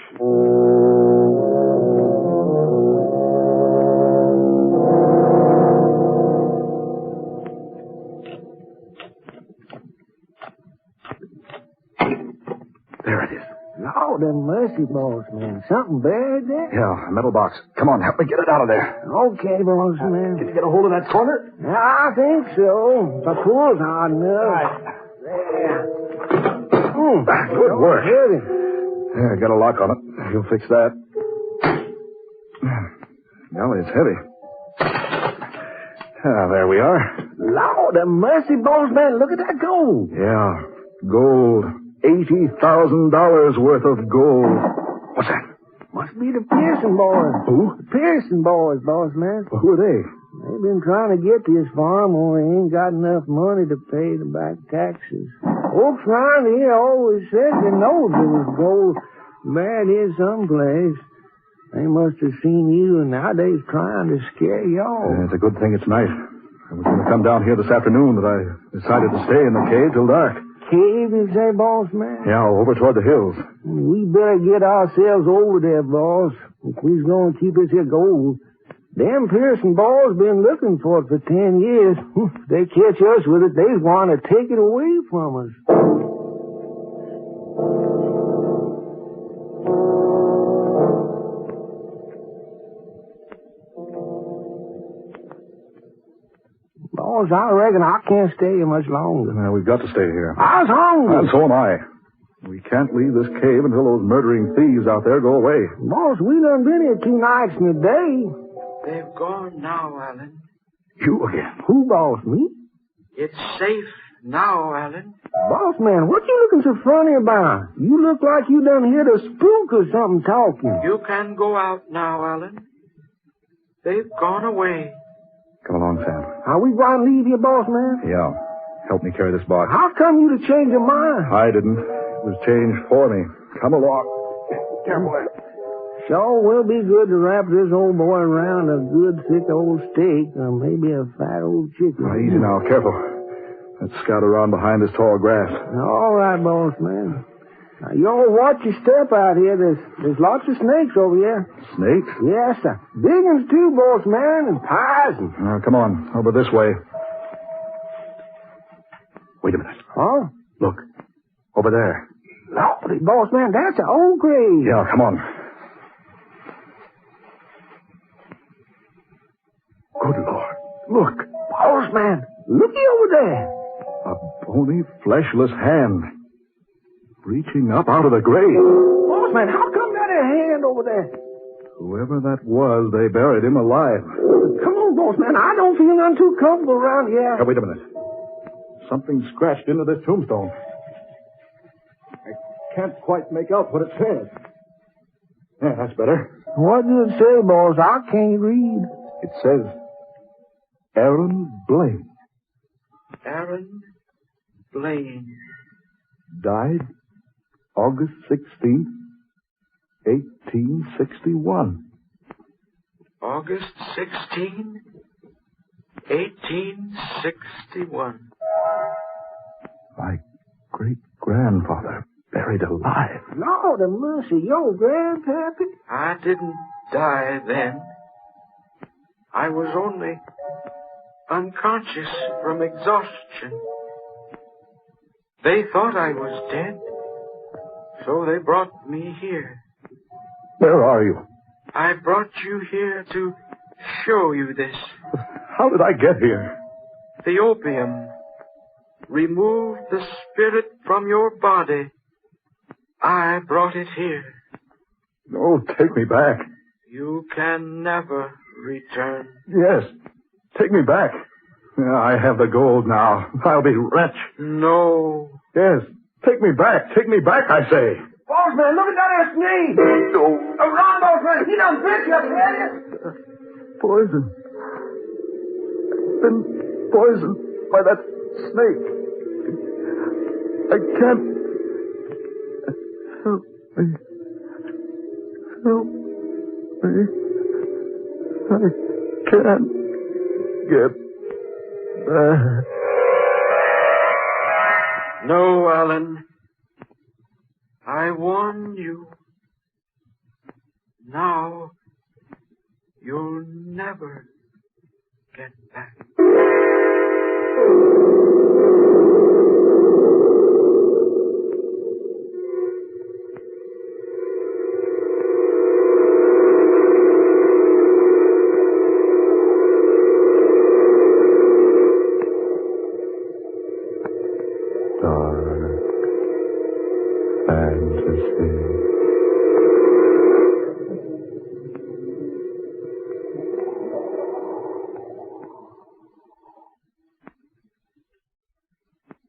There it is. Lord have mercy, boss man. Something buried there? Yeah, a metal box. Come on, help me get it out of there. Okay, boss man. Can you get a hold of that corner? Yeah, I think so. The pull's hard enough. Right. There. Good work. Yeah, got a lock on it. You'll fix that. Golly, it's heavy. There we are. Lord have mercy, boss man. Look at that gold. Yeah, gold. $80,000 worth of gold. What's that? Must be the Pearson boys. Who? The Pearson boys, boss man. Well, who are they? They've been trying to get this farm, or they ain't got enough money to pay the back taxes. Folks around here always said they know there was gold buried here someplace. They must have seen you, and now they's trying to scare y'all. It's a good thing it's night. I was going to come down here this afternoon, but I decided to stay in the cave till dark. Cave, you say, boss man? Yeah, over toward the hills. We better get ourselves over there, boss, if we's going to keep this here gold. Them Pearson boys been looking for it for 10 years. If they catch us with it, they want to take it away from us. Boss, I reckon I can't stay here much longer. We've got to stay here. I was hungry. And so am I. We can't leave this cave until those murdering thieves out there go away. Boss, we done been here 2 nights and a day. They've gone now, Alan. You again? Who, boss, me? It's safe now, Alan. Boss man, what you looking so funny about? You look like you done heard a spook or something talking. You can go out now, Alan. They've gone away. Come along, Sam. Are we going to leave you, boss man? Yeah. Help me carry this box. How come you to change your mind? I didn't. It was changed for me. Come along. Careful there. Sure will be good to wrap this old boy around a good thick old steak or maybe a fat old chicken. Easy now. Careful. Let's scout around behind this tall grass. All right, boss man. Now, you all watch your step out here. There's lots of snakes over here. Snakes? Yes, sir. Big ones too, boss man, and pies and... Come on. Over this way. Wait a minute. Huh? Look. Over there. Lordy, boss man, that's an old grave. Yeah, come on. Good Lord. Look. Boss man, looky over there. A bony, fleshless hand. Reaching up out of the grave. Boss man, how come that a hand over there? Whoever that was, they buried him alive. Come on, boss man. I don't feel none too comfortable around here. Now, wait a minute. Something scratched into this tombstone. I can't quite make out what it says. Yeah, that's better. What does it say, boss? I can't read. It says, Aaron Blaine. Aaron Blaine. Died August 16th, 1861. August 16, 1861. My great-grandfather buried alive. Lord have mercy, your grandpappy? I didn't die then. I was only unconscious from exhaustion. They thought I was dead, so they brought me here. Where are you? I brought you here to show you this. How did I get here? The opium removed the spirit from your body. I brought it here. Oh, take me back. You can never return. Yes, take me back. I have the gold now. I'll be rich. No. Yes, take me back. Take me back, I say. Boss man, look at that snake. No. Run, boss man. He done bit you, man. Poison. Been poisoned by that snake. I can't. Help me. Help me. I can't get back. No, Alan. I warned you. Now, you'll never get back.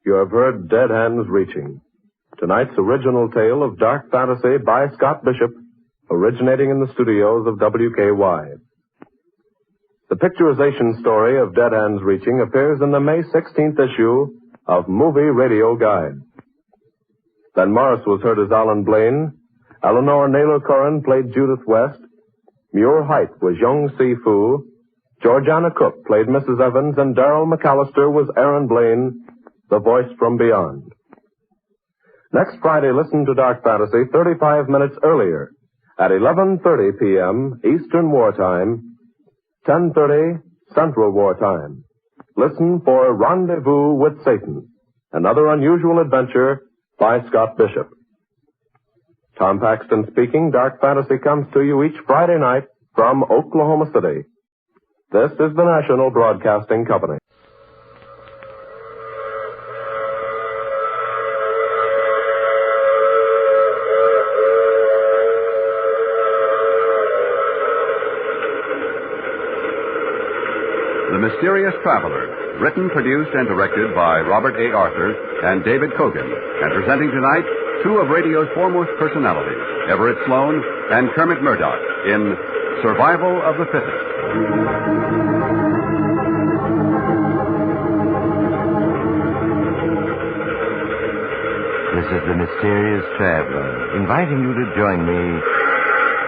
You have heard Dead Hands Reaching, tonight's original tale of dark fantasy by Scott Bishop, originating in the studios of WKY. The picturization story of Dead Hands Reaching appears in the May 16th issue of Movie Radio Guide. Ben Morris was heard as Alan Blaine, Eleanor Naylor Curran played Judith West, Muir Height was Young Si Fu, Georgiana Cook played Mrs. Evans, and Darrell McAllister was Aaron Blaine, the voice from beyond. Next Friday, listen to Dark Fantasy 35 minutes earlier at 11:30 p.m. Eastern Wartime, 10:30 Central Wartime. Listen for Rendezvous with Satan, another unusual adventure by Scott Bishop. Tom Paxton speaking. Dark Fantasy comes to you each Friday night from Oklahoma City. This is the National Broadcasting Company. The Mysterious Traveler, written, produced, and directed by Robert A. Arthur and David Kogan, and presenting tonight two of radio's foremost personalities, Everett Sloane and Kermit Murdoch, in Survival of the Fittest. This is the Mysterious Traveler, inviting you to join me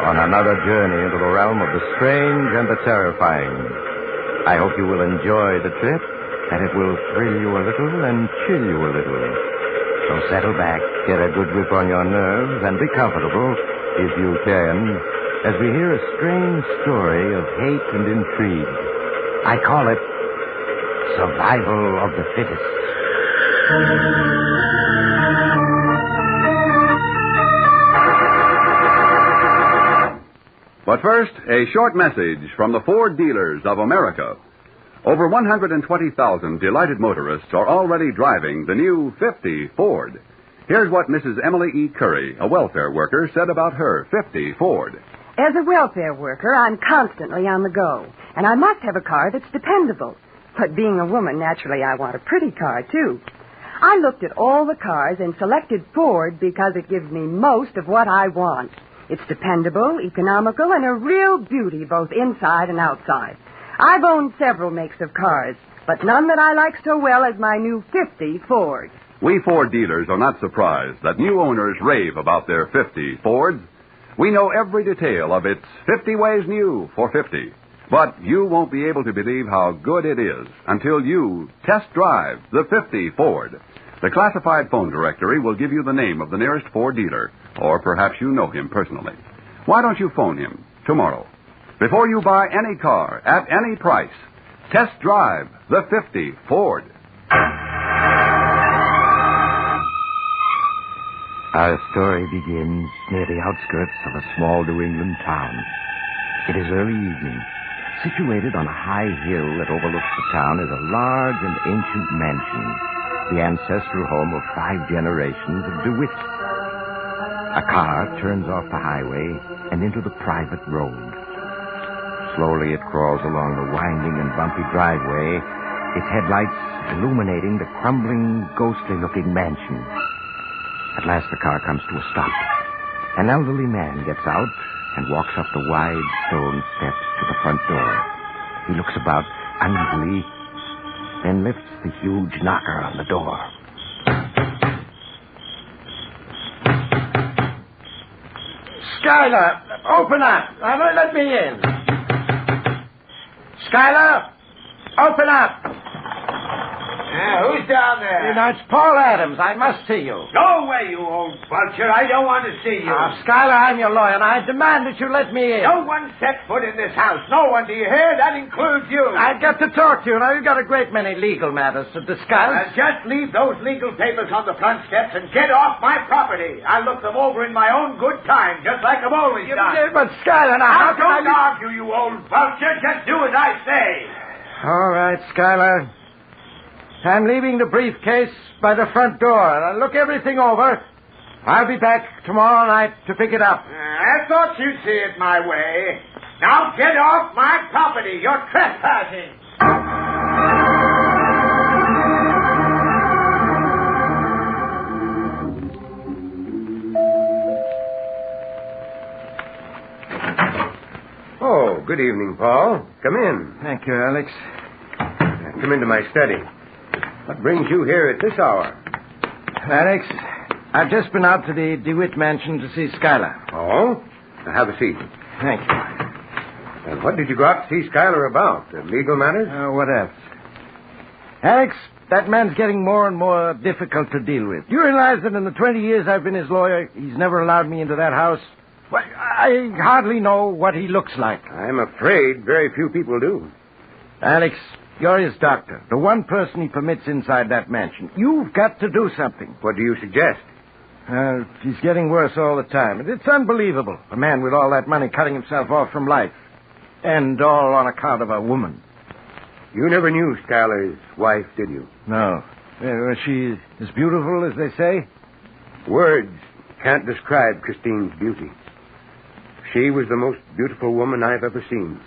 on another journey into the realm of the strange and the terrifying. I hope you will enjoy the trip, that it will thrill you a little and chill you a little. So settle back, get a good grip on your nerves, and be comfortable, if you can, as we hear a strange story of hate and intrigue. I call it Survival of the Fittest. But first, a short message from the Ford dealers of America. Over 120,000 delighted motorists are already driving the new 50 Ford. Here's what Mrs. Emily E. Curry, a welfare worker, said about her 50 Ford. As a welfare worker, I'm constantly on the go, and I must have a car that's dependable. But being a woman, naturally, I want a pretty car, too. I looked at all the cars and selected Ford because it gives me most of what I want. It's dependable, economical, and a real beauty both inside and outside. I've owned several makes of cars, but none that I like so well as my new 50 Ford. We Ford dealers are not surprised that new owners rave about their 50 Fords. We know every detail of its 50 ways new for 50. But you won't be able to believe how good it is until you test drive the 50 Ford. The classified phone directory will give you the name of the nearest Ford dealer, or perhaps you know him personally. Why don't you phone him tomorrow? Before you buy any car at any price, test drive the 50 Ford. Our story begins near the outskirts of a small New England town. It is early evening. Situated on a high hill that overlooks the town is a large and ancient mansion, the ancestral home of 5 generations of DeWitt. A car turns off the highway and into the private road. Slowly it crawls along the winding and bumpy driveway, its headlights illuminating the crumbling, ghostly-looking mansion. At last the car comes to a stop. An elderly man gets out and walks up the wide stone steps to the front door. He looks about uneasily, then lifts the huge knocker on the door. Skylar, open up. Let me in. Skylar, open up. Who's down there? It's Paul Adams. I must see you. Go away, you old vulture. I don't want to see you. Skylar, I'm your lawyer, and I demand that you let me in. No one set foot in this house. No one, do you hear? That includes you. I've got to talk to you. Now, you've got a great many legal matters to discuss. Just leave those legal papers on the front steps and get off my property. I'll look them over in my own good time, just like I've always done. But, Skylar, now, don't argue, you old vulture. Just do as I say. All right, Skylar. I'm leaving the briefcase by the front door. I'll look everything over. I'll be back tomorrow night to pick it up. I thought you'd see it my way. Now get off my property. You're trespassing. Oh, good evening, Paul. Come in. Thank you, Alex. Come into my study. What brings you here at this hour? Alex, I've just been out to the DeWitt mansion to see Skylar. Oh? Now have a seat. Thank you. And what did you go out to see Skylar about? Legal matters? What else? Alex, that man's getting more and more difficult to deal with. Do you realize that in the 20 years I've been his lawyer, he's never allowed me into that house? Well, I hardly know what he looks like. I'm afraid very few people do. Alex, you're his doctor, the one person he permits inside that mansion. You've got to do something. What do you suggest? He's getting worse all the time. It's unbelievable. A man with all that money cutting himself off from life. And all on account of a woman. You never knew Skylar's wife, did you? No. Was she as beautiful as they say? Words can't describe Christine's beauty. She was the most beautiful woman I've ever seen.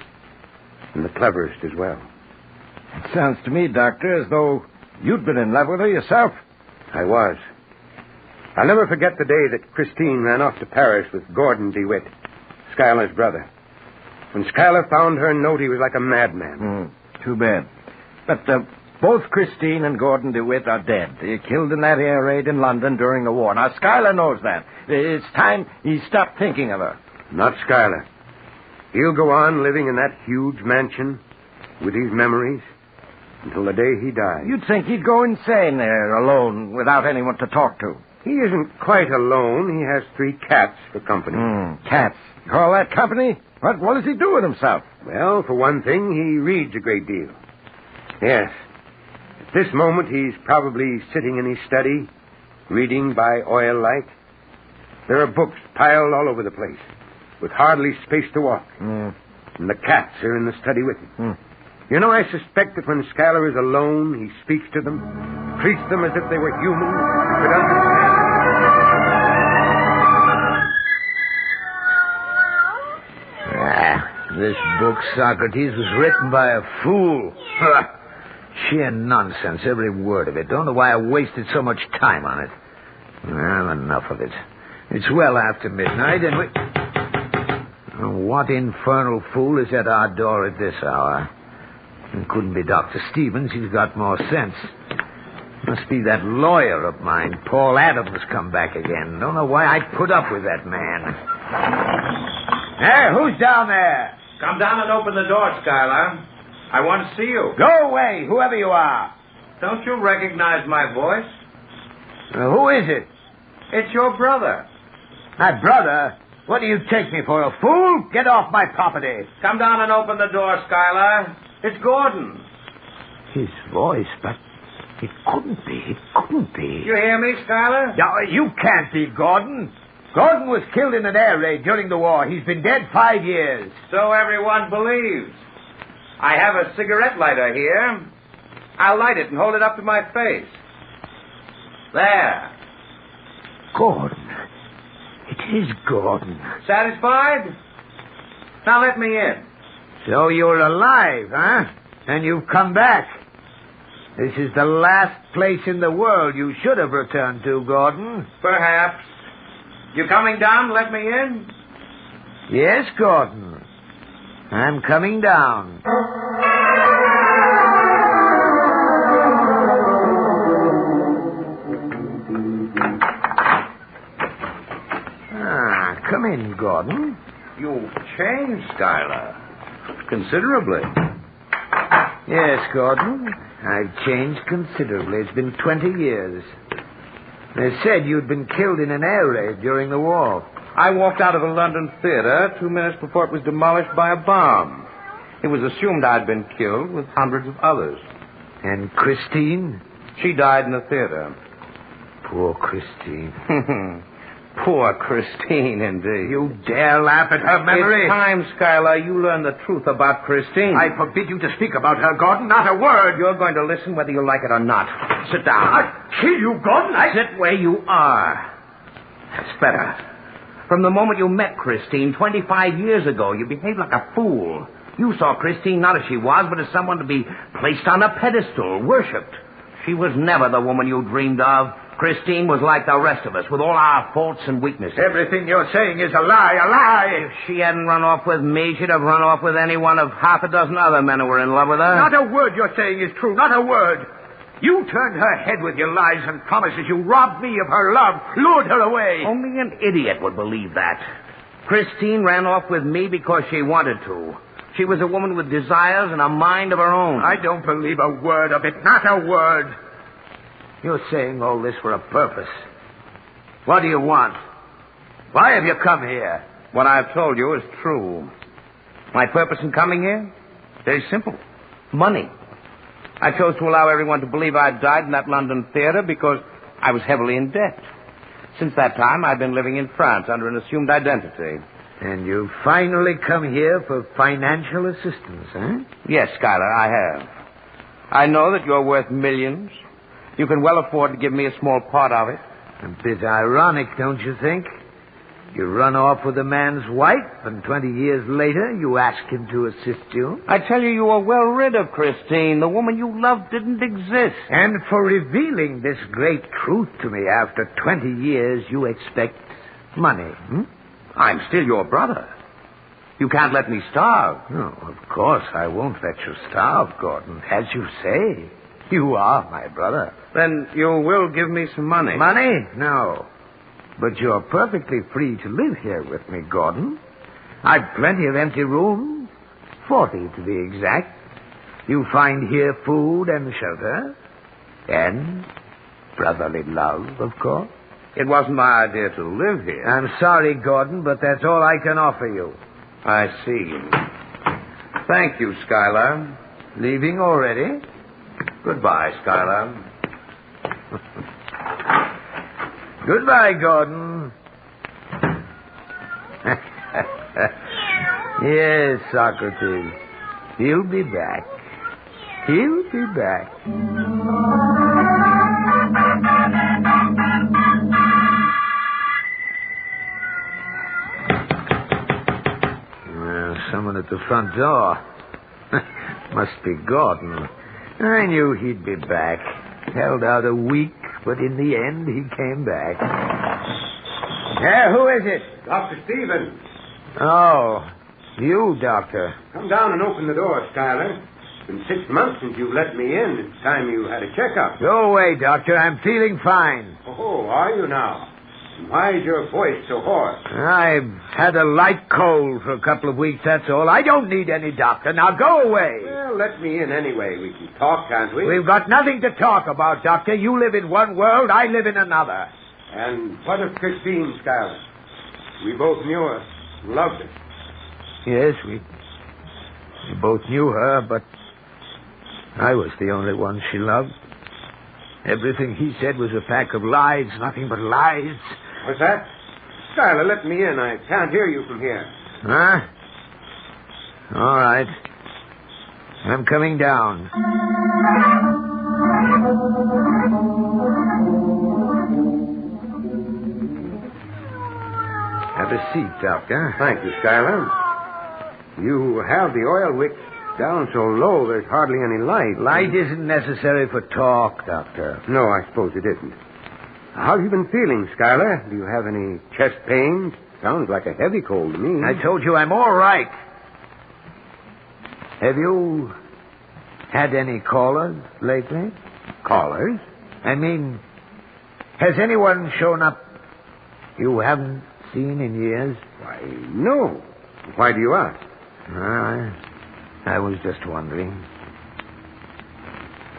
And the cleverest as well. It sounds to me, Doctor, as though you'd been in love with her yourself. I was. I'll never forget the day that Christine ran off to Paris with Gordon DeWitt, Schuyler's brother. When Schuyler found her note, he was like a madman. Too bad. But both Christine and Gordon DeWitt are dead. They were killed in that air raid in London during the war. Now, Schuyler knows that. It's time he stopped thinking of her. Not Schuyler. He'll go on living in that huge mansion with these memories until the day he dies. You'd think he'd go insane there alone without anyone to talk to. He isn't quite alone. He has 3 cats for company. Cats? You call that company? What does he do with himself? Well, for one thing, he reads a great deal. Yes. At this moment, he's probably sitting in his study, reading by oil light. There are books piled all over the place, with hardly space to walk. And the cats are in the study with him. You know, I suspect that when Schuyler is alone, he speaks to them, treats them as if they were human, could understand. This book, Socrates, was written by a fool. Sheer nonsense, every word of it. Don't know why I wasted so much time on it. Well, enough of it. It's well after midnight, and we... What infernal fool is at our door at this hour? It couldn't be Dr. Stevens. He's got more sense. Must be that lawyer of mine, Paul Adams, come back again. Don't know why I put up with that man. Hey, who's down there? Come down and open the door, Skylar. I want to see you. Go away, whoever you are. Don't you recognize my voice? Who is it? It's your brother. My brother? What do you take me for, a fool? Get off my property. Come down and open the door, Skylar. It's Gordon. His voice, but it couldn't be. It couldn't be. You hear me, Skylar? No, you can't be Gordon. Gordon was killed in an air raid during the war. He's been dead 5 years. So everyone believes. I have a cigarette lighter here. I'll light it and hold it up to my face. There. Gordon. It is Gordon. Satisfied? Now let me in. So you're alive, huh? And you've come back. This is the last place in the world you should have returned to, Gordon. Perhaps. You coming down to let me in? Yes, Gordon. I'm coming down. Come in, Gordon. You've changed, Skylar. Considerably. Yes, Gordon. I've changed considerably. It's been 20 years. They said you'd been killed in an air raid during the war. I walked out of a London theater 2 minutes before it was demolished by a bomb. It was assumed I'd been killed with hundreds of others. And Christine? She died in the theater. Poor Christine. Poor Christine, indeed. You dare laugh at her memory? It's time, Skylar, you learn the truth about Christine. I forbid you to speak about her, Gordon. Not a word. You're going to listen whether you like it or not. Sit down. I'll kill you, Gordon. Sit where you are. That's better. From the moment you met Christine 25 years ago, you behaved like a fool. You saw Christine not as she was, but as someone to be placed on a pedestal, worshipped. She was never the woman you dreamed of. Christine was like the rest of us, with all our faults and weaknesses. Everything you're saying is a lie, a lie. If she hadn't run off with me, she'd have run off with any one of half a dozen other men who were in love with her. Not a word you're saying is true, not a word. You turned her head with your lies and promises. You robbed me of her love, lured her away. Only an idiot would believe that. Christine ran off with me because she wanted to. She was a woman with desires and a mind of her own. I don't believe a word of it, not a word. You're saying all this for a purpose. What do you want? Why have you come here? What I've told you is true. My purpose in coming here? Very simple. Money. I chose to allow everyone to believe I'd died in that London theater because I was heavily in debt. Since that time, I've been living in France under an assumed identity. And you've finally come here for financial assistance, huh? Yes, Skylar, I have. I know that you're worth millions. You can well afford to give me a small part of it. A bit ironic, don't you think? You run off with a man's wife, and 20 years later you ask him to assist you. I tell you, you were well rid of Christine. The woman you loved didn't exist. And for revealing this great truth to me after 20 years, you expect money, I'm still your brother. You can't let me starve. No, of course I won't let you starve, Gordon. As you say, you are my brother. Then you will give me some money. Money? No. But you're perfectly free to live here with me, Gordon. I've plenty of empty rooms. 40 to be exact. You find here food and shelter. And brotherly love, of course. It wasn't my idea to live here. I'm sorry, Gordon, but that's all I can offer you. I see. Thank you, Skylar. Leaving already? Goodbye, Skylar. Goodbye, Gordon. Yes, Socrates. He'll be back. He'll be back. Well, someone at at the front door. Must be Gordon. I knew he'd be back. Held out a week, but in the end, he came back. Yeah, who is it? Dr. Stevens. Oh, you, Doctor. Come down and open the door, Schuyler. It's been 6 months since you've let me in. It's time you had a checkup. Go away, Doctor. I'm feeling fine. Oh, are you now? Why is your voice so hoarse? I've had a light cold for a couple of weeks, that's all. I don't need any doctor. Now go away. Well, let me in anyway. We can talk, can't we? We've got nothing to talk about, Doctor. You live in one world, I live in another. And what of Christine, Schuyler? We both knew her, loved her. Yes, we both knew her, but I was the only one she loved. Everything he said was a pack of lies, nothing but lies. What's that? Schuyler, let me in. I can't hear you from here. Huh? All right. I'm coming down. Have a seat, Doctor. Thank you, Schuyler. You have the oil wick down so low there's hardly any light. Light isn't necessary for talk, Doctor. No, I suppose it isn't. How have you been feeling, Schuyler? Do you have any chest pains? Sounds like a heavy cold to me. I told you I'm all right. Have you had any callers lately? Callers? I mean, has anyone shown up you haven't seen in years? Why, no. Why do you ask? I was just wondering.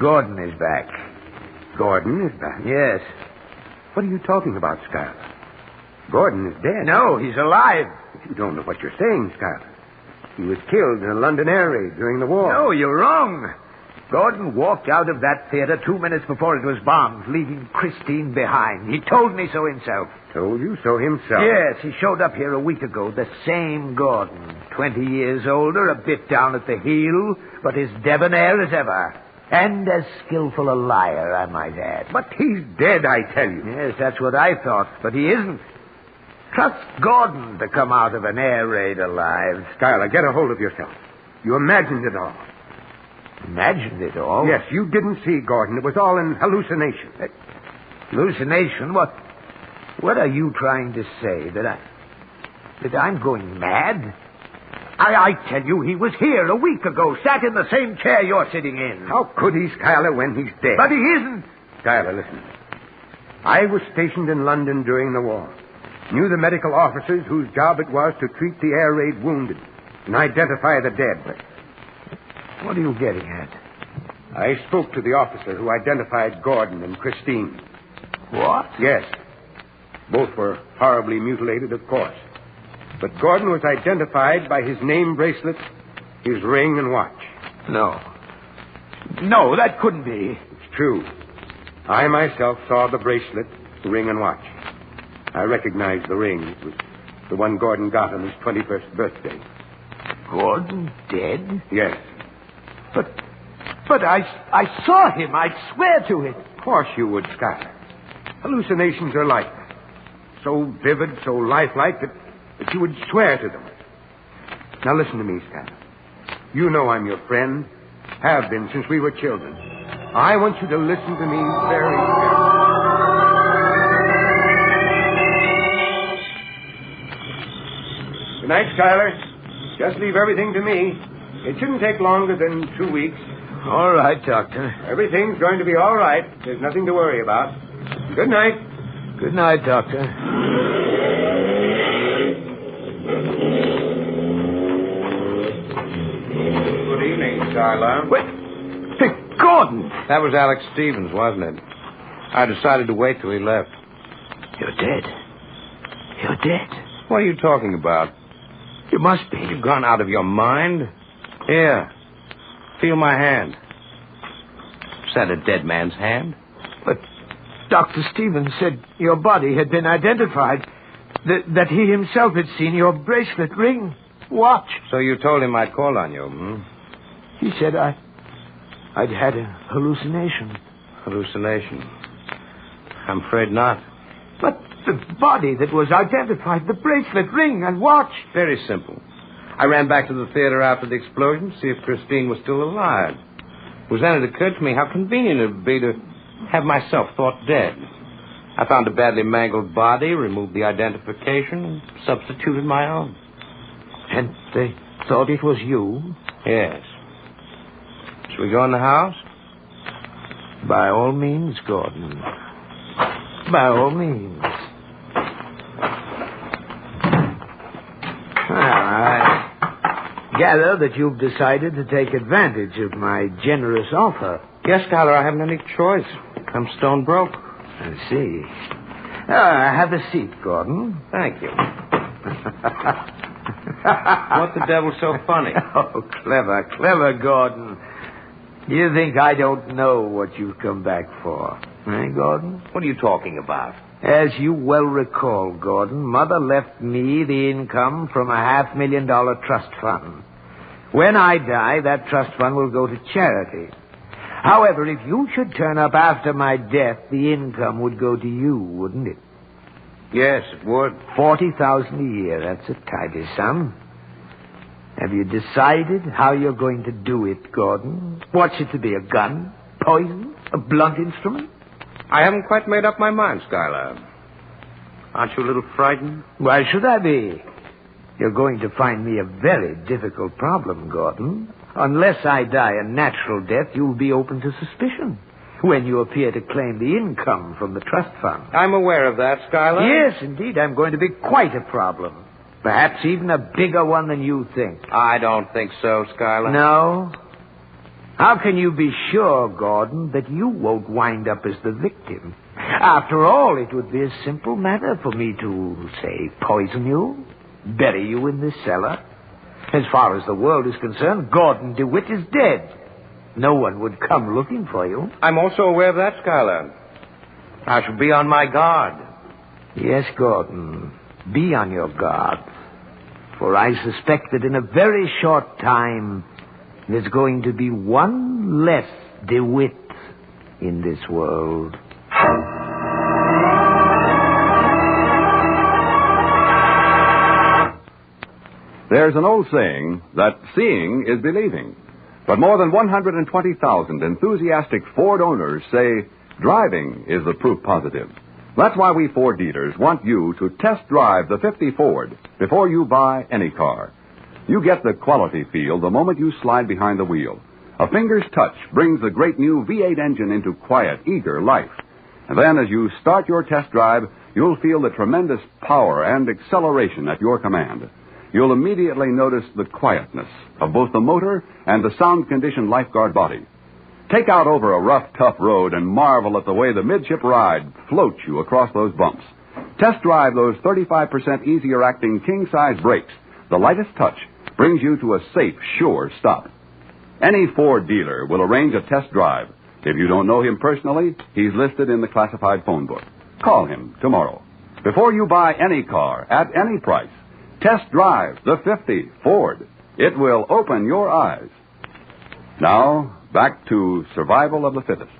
Gordon is back. Gordon is back? Yes. What are you talking about, Schuyler? Gordon is dead. No, he's alive. You don't know what you're saying, Schuyler. He was killed in a London air raid during the war. No, you're wrong. Gordon walked out of that theater 2 minutes before it was bombed, leaving Christine behind. He told me so himself. Told you so himself? Yes, he showed up here a week ago, the same Gordon. 20 years older, a bit down at the heel, but as debonair as ever. And as skillful a liar, I might add. But he's dead, I tell you. Yes, that's what I thought, but he isn't. Trust Gordon to come out of an air raid alive. Schuyler, get a hold of yourself. You imagined it all. Imagined it all? Yes, you didn't see Gordon. It was all an hallucination. Hallucination? What are you trying to say? That I'm going mad? I tell you, he was here a week ago, sat in the same chair you're sitting in. How could he, Schuyler, when he's dead? But he isn't. Schuyler, listen. I was stationed in London during the war. Knew the medical officers whose job it was to treat the air raid wounded and identify the dead. What are you getting at? I spoke to the officer who identified Gordon and Christine. What? Yes. Both were horribly mutilated, of course. But Gordon was identified by his name bracelet, his ring, and watch. No, that couldn't be. It's true. I myself saw the bracelet, the ring, and watch. I recognized the ring. It was the one Gordon got on his 21st birthday. Gordon dead? Yes. But I saw him. I'd swear to it. Of course you would, Schuyler. Hallucinations are like that. So vivid, so lifelike that you would swear to them. Now listen to me, Schuyler. You know I'm your friend. Have been since we were children. I want you to listen to me very carefully. Good night, Schuyler. Just leave everything to me. It shouldn't take longer than 2 weeks. All right, Doctor. Everything's going to be all right. There's nothing to worry about. Good night. Good night, Doctor. Good evening, Schuyler. Wait. Hey, Gordon! That was Alex Stevens, wasn't it? I decided to wait till he left. You're dead. You're dead. What are you talking about? You must be. You've gone out of your mind. Here. Feel my hand. Is that a dead man's hand? But Dr. Stevens said your body had been identified. That he himself had seen your bracelet, ring, watch. So you told him I'd call on you, hmm? He said I'd had a hallucination. Hallucination? I'm afraid not. But the body that was identified, the bracelet, ring, and watch. Very simple. I ran back to the theater after the explosion to see if Christine was still alive. It was then it occurred to me how convenient it would be to have myself thought dead. I found a badly mangled body, removed the identification, and substituted my own. And they thought it was you? Yes. Shall we go in the house? By all means, Gordon. By all means. Well, I gather that you've decided to take advantage of my generous offer. Yes, Schuyler, I haven't any choice. I'm stone broke. I see. Have a seat, Gordon. Thank you. What the devil's so funny? Oh, clever, Gordon. You think I don't know what you've come back for, eh, Gordon? What are you talking about? As you well recall, Gordon, Mother left me the income from a $500,000 trust fund. When I die, that trust fund will go to charity. However, if you should turn up after my death, the income would go to you, wouldn't it? Yes, it would. $40,000 a year. That's a tidy sum. Have you decided how you're going to do it, Gordon? What's it to be, a gun? Poison? A blunt instrument? I haven't quite made up my mind, Schuyler. Aren't you a little frightened? Why should I be? You're going to find me a very difficult problem, Gordon. Unless I die a natural death, you'll be open to suspicion when you appear to claim the income from the trust fund. I'm aware of that, Schuyler. Yes, indeed. I'm going to be quite a problem. Perhaps even a bigger one than you think. I don't think so, Schuyler. No? How can you be sure, Gordon, that you won't wind up as the victim? After all, it would be a simple matter for me to, say, poison you, bury you in this cellar. As far as the world is concerned, Gordon DeWitt is dead. No one would come looking for you. I'm also aware of that, Schuyler. I shall be on my guard. Yes, Gordon. Be on your guard. For I suspect that in a very short time, there's going to be one less DeWitt in this world. There's an old saying that seeing is believing. But more than 120,000 enthusiastic Ford owners say driving is the proof positive. That's why we Ford dealers want you to test drive the 50 Ford before you buy any car. You get the quality feel the moment you slide behind the wheel. A finger's touch brings the great new V8 engine into quiet, eager life. And then as you start your test drive, you'll feel the tremendous power and acceleration at your command. You'll immediately notice the quietness of both the motor and the sound-conditioned lifeguard body. Take out over a rough, tough road and marvel at the way the midship ride floats you across those bumps. Test drive those 35% easier-acting king-size brakes. The lightest touch brings you to a safe, sure stop. Any Ford dealer will arrange a test drive. If you don't know him personally, he's listed in the classified phone book. Call him tomorrow. Before you buy any car at any price, test drive the 50 Ford. It will open your eyes. Now, back to Survival of the Fittest.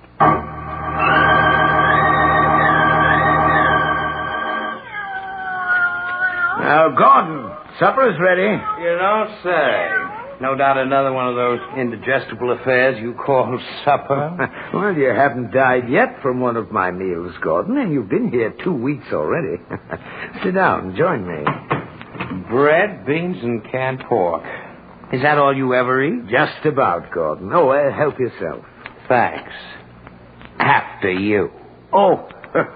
Now, Gordon, supper's ready. You don't say. No doubt another one of those indigestible affairs you call supper. Well, you haven't died yet from one of my meals, Gordon, and you've been here 2 weeks already. Sit down, join me. Bread, beans, and canned pork. Is that all you ever eat? Just about, Gordon. Oh, help yourself. Thanks. After you. Oh,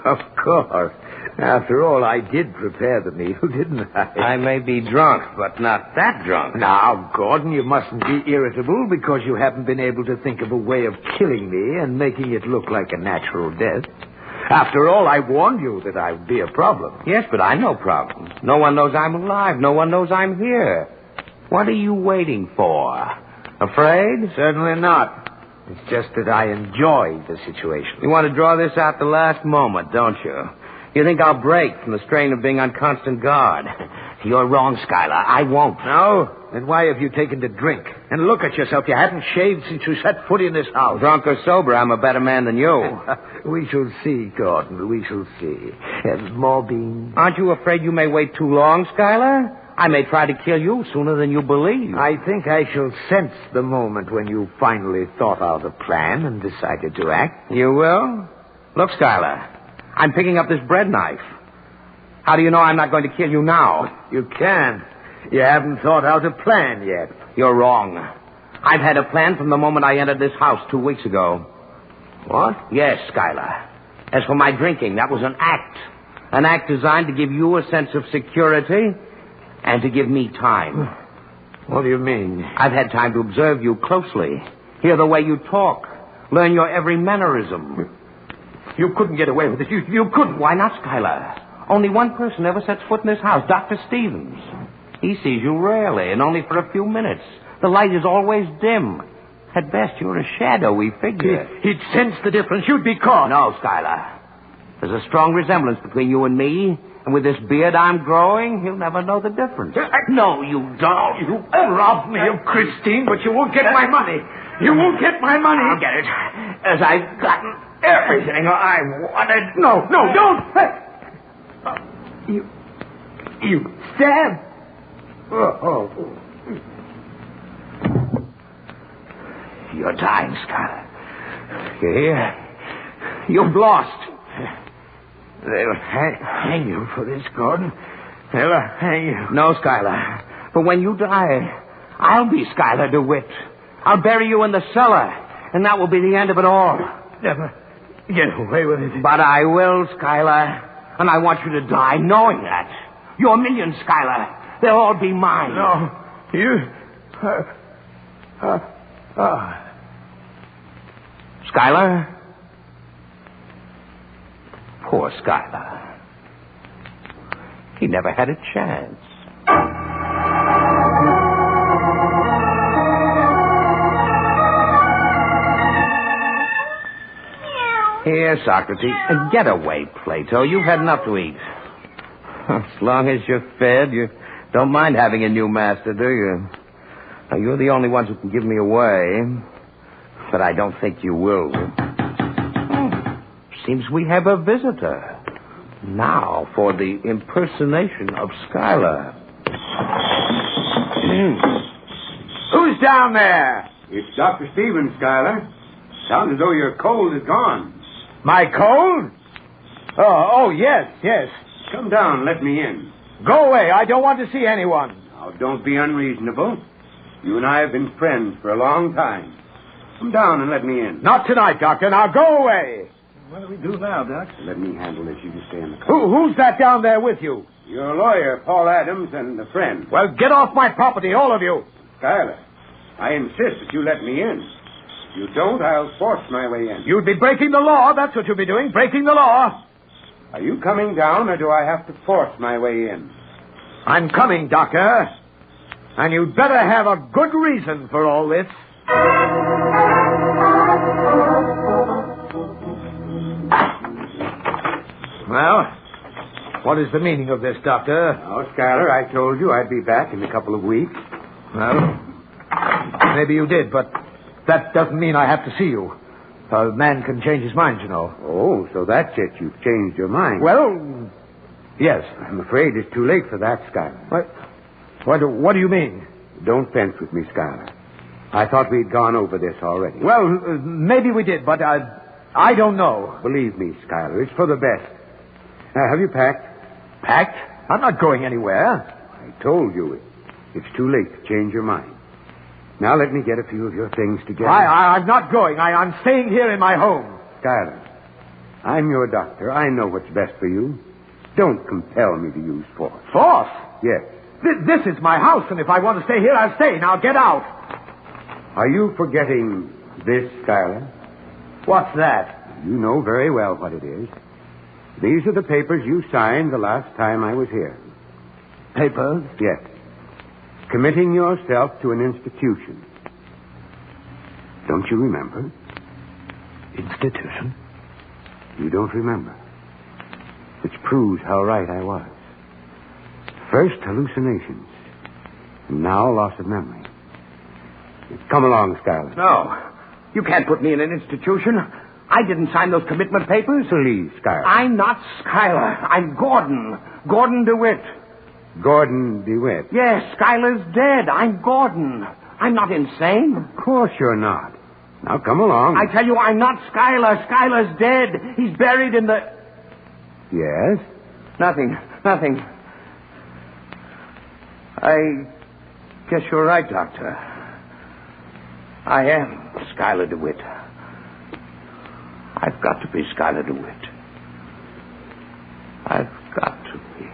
of course. After all, I did prepare the meal, didn't I? I may be drunk, but not that drunk. Now, Gordon, you mustn't be irritable because you haven't been able to think of a way of killing me and making it look like a natural death. After all, I warned you that I would be a problem. Yes, but I'm no problem. No one knows I'm alive. No one knows I'm here. What are you waiting for? Afraid? Certainly not. It's just that I enjoy the situation. You want to draw this out the last moment, don't you? You think I'll break from the strain of being on constant guard. You're wrong, Schuyler. I won't. No? Then why have you taken to drink? And look at yourself. You haven't shaved since you set foot in this house. Drunk or sober, I'm a better man than you. We shall see, Gordon. We shall see. More beans? Aren't you afraid you may wait too long, Schuyler? I may try to kill you sooner than you believe. I think I shall sense the moment when you finally thought out a plan and decided to act. You will? Look, Schuyler, I'm picking up this bread knife. How do you know I'm not going to kill you now? You can't. You haven't thought out a plan yet. You're wrong. I've had a plan from the moment I entered this house 2 weeks ago. What? Yes, Schuyler. As for my drinking, that was an act. An act designed to give you a sense of security and to give me time. What do you mean? I've had time to observe you closely, hear the way you talk, learn your every mannerism. You couldn't get away with it. You couldn't. Why not, Schuyler? Only one person ever sets foot in this house, Dr. Stevens. He sees you rarely, and only for a few minutes. The light is always dim. At best, you're a shadowy figure. He'd sense the difference. You'd be caught. No, Schuyler. There's a strong resemblance between you and me, and with this beard I'm growing, he'll never know the difference. No, you don't. You robbed me of Christine, but you won't get my money. You won't get my money. I'll get it. As I've gotten everything I wanted. No, don't. You stabbed. Oh. You're dying, Schuyler. You hear? You've lost. They'll hang you for this, Gordon. They'll hang you. No, Schuyler. But when you die, I'll be Schuyler DeWitt. I'll bury you in the cellar, and that will be the end of it all. Never get away with it. But I will, Schuyler. And I want you to die knowing that. Your millions, Schuyler. They'll all be mine. No. You... Schuyler? Poor Schuyler. He never had a chance. Here, Socrates. Get away, Plato. You've had enough to eat. As long as you're fed, you don't mind having a new master, do you? Now, you're the only ones who can give me away. But I don't think you will. Seems we have a visitor. Now for the impersonation of Schuyler. Who's down there? It's Dr. Stevens, Schuyler. Sounds as though your cold is gone. My cold? Oh, yes. Come down, let me in. Go away. I don't want to see anyone. Now, don't be unreasonable. You and I have been friends for a long time. Come down and let me in. Not tonight, Doctor. Now go away. What do we do now, Doc? Let me handle this. You just stay in the car. Who's that down there with you? Your lawyer, Paul Adams, and a friend. Well, get off my property, all of you. Schuyler, I insist that you let me in. If you don't, I'll force my way in. You'd be breaking the law. That's what you'd be doing, breaking the law. Are you coming down, or do I have to force my way in? I'm coming, Doctor. And you'd better have a good reason for all this. Well, what is the meaning of this, Doctor? Oh, Schuyler, I told you I'd be back in a couple of weeks. Well, maybe you did, but that doesn't mean I have to see you. A man can change his mind, you know. Oh, so that's it. You've changed your mind. Well, yes. I'm afraid it's too late for that, Schuyler. What do you mean? Don't fence with me, Schuyler. I thought we'd gone over this already. Well, maybe we did, but I don't know. Believe me, Schuyler, it's for the best. Have you packed? Packed? I'm not going anywhere. I told you it's too late to change your mind. Now let me get a few of your things together. I'm not going. I'm staying here in my home. Schuyler, I'm your doctor. I know what's best for you. Don't compel me to use force. Force? Yes. This is my house, and if I want to stay here, I'll stay. Now get out. Are you forgetting this, Schuyler? What's that? You know very well what it is. These are the papers you signed the last time I was here. Papers? Yes. Committing yourself to an institution. Don't you remember? Institution? You don't remember. Which proves how right I was. First, hallucinations. And now, loss of memory. Come along, Schuyler. No. You can't put me in an institution. I didn't sign those commitment papers. Please, Schuyler. I'm not Schuyler. I'm Gordon. Gordon DeWitt. Gordon DeWitt. Yes, Schuyler's dead. I'm Gordon. I'm not insane. Of course you're not. Now, come along. I tell you, I'm not Schuyler. Schuyler's dead. He's buried in the... Yes? Nothing. I guess you're right, Doctor. I am Schuyler DeWitt. I've got to be Schuyler DeWitt. I've got to be.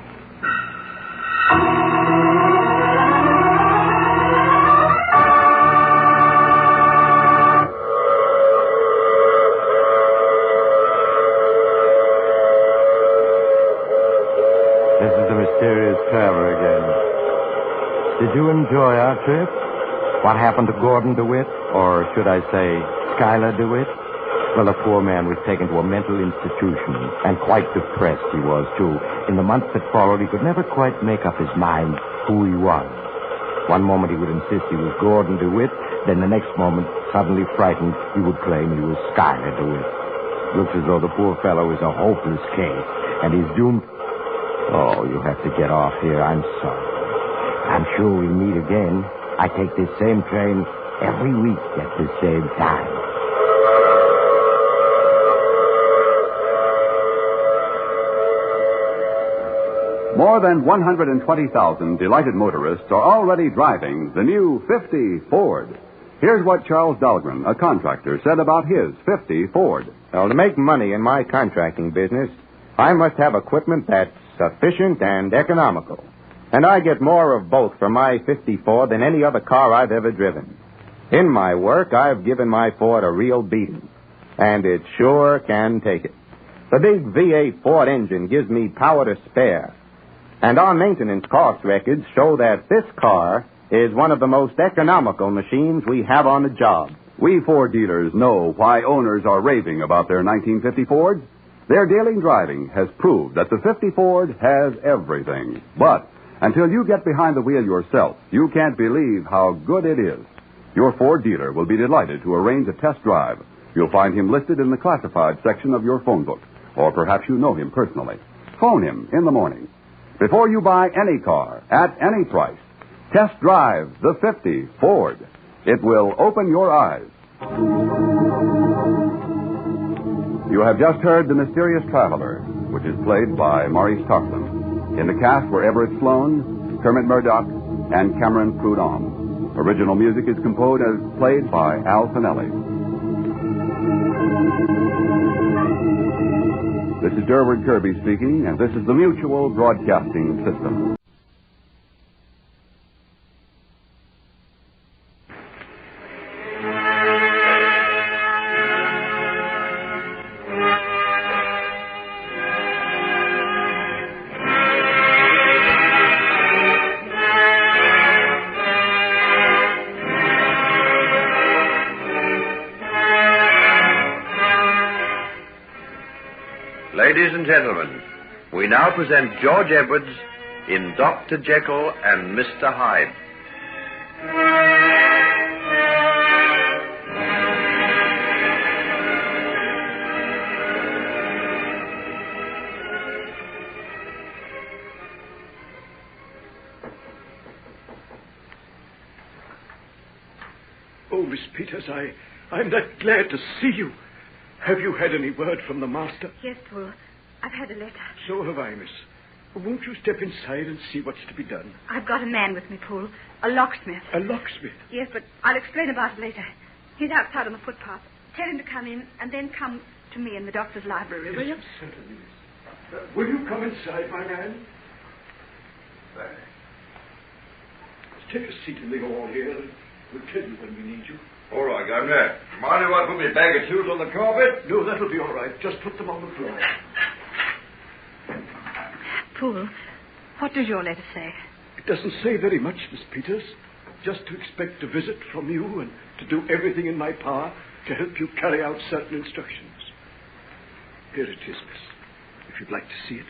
This is the mysterious traveler again. Did you enjoy our trip? What happened to Gordon DeWitt? Or should I say, Schuyler DeWitt? Well, the poor man was taken to a mental institution, and quite depressed he was, too. In the months that followed, he could never quite make up his mind who he was. One moment he would insist he was Gordon DeWitt, then the next moment, suddenly frightened, he would claim he was Schuyler DeWitt. Looks as though the poor fellow is a hopeless case, and he's doomed... Oh, you have to get off here. I'm sorry. I'm sure we'll meet again. I take this same train every week at the same time. More than 120,000 delighted motorists are already driving the new 50 Ford. Here's what Charles Dahlgren, a contractor, said about his 50 Ford. Well, to make money in my contracting business, I must have equipment that's efficient and economical. And I get more of both from my 50 Ford than any other car I've ever driven. In my work, I've given my Ford a real beating. And it sure can take it. The big V8 Ford engine gives me power to spare. And our maintenance cost records show that this car is one of the most economical machines we have on the job. We Ford dealers know why owners are raving about their 1950 Fords. Their daily driving has proved that the 50 Ford has everything. But until you get behind the wheel yourself, you can't believe how good it is. Your Ford dealer will be delighted to arrange a test drive. You'll find him listed in the classified section of your phone book. Or perhaps you know him personally. Phone him in the morning. Before you buy any car, at any price, test drive the 50 Ford. It will open your eyes. You have just heard The Mysterious Traveler, which is played by Maurice Tarplin. In the cast were Everett Sloan, Kermit Murdoch, and Cameron Prudhomme. Original music is composed and played by Al Finelli. This is Durward Kirby speaking, and this is the Mutual Broadcasting System. Ladies and gentlemen, we now present George Edwards in Dr. Jekyll and Mr. Hyde. Oh, Miss Peters, I'm that glad to see you. Have you had any word from the master? Yes, Paul. I've had a letter. So have I, miss. Won't you step inside and see what's to be done? I've got a man with me, Paul. A locksmith. A locksmith? Yes, but I'll explain about it later. He's outside on the footpath. Tell him to come in and then come to me in the doctor's library, will you? Certainly, miss. Will you come inside, my man? There. Let's take a seat in the hall here, and we'll tell you when we need you. All right, Governor. Mind if I put my bag of tools on the carpet? No, that'll be all right. Just put them on the floor. Paul, what does your letter say? It doesn't say very much, Miss Peters. Just to expect a visit from you and to do everything in my power to help you carry out certain instructions. Here it is, miss, if you'd like to see it.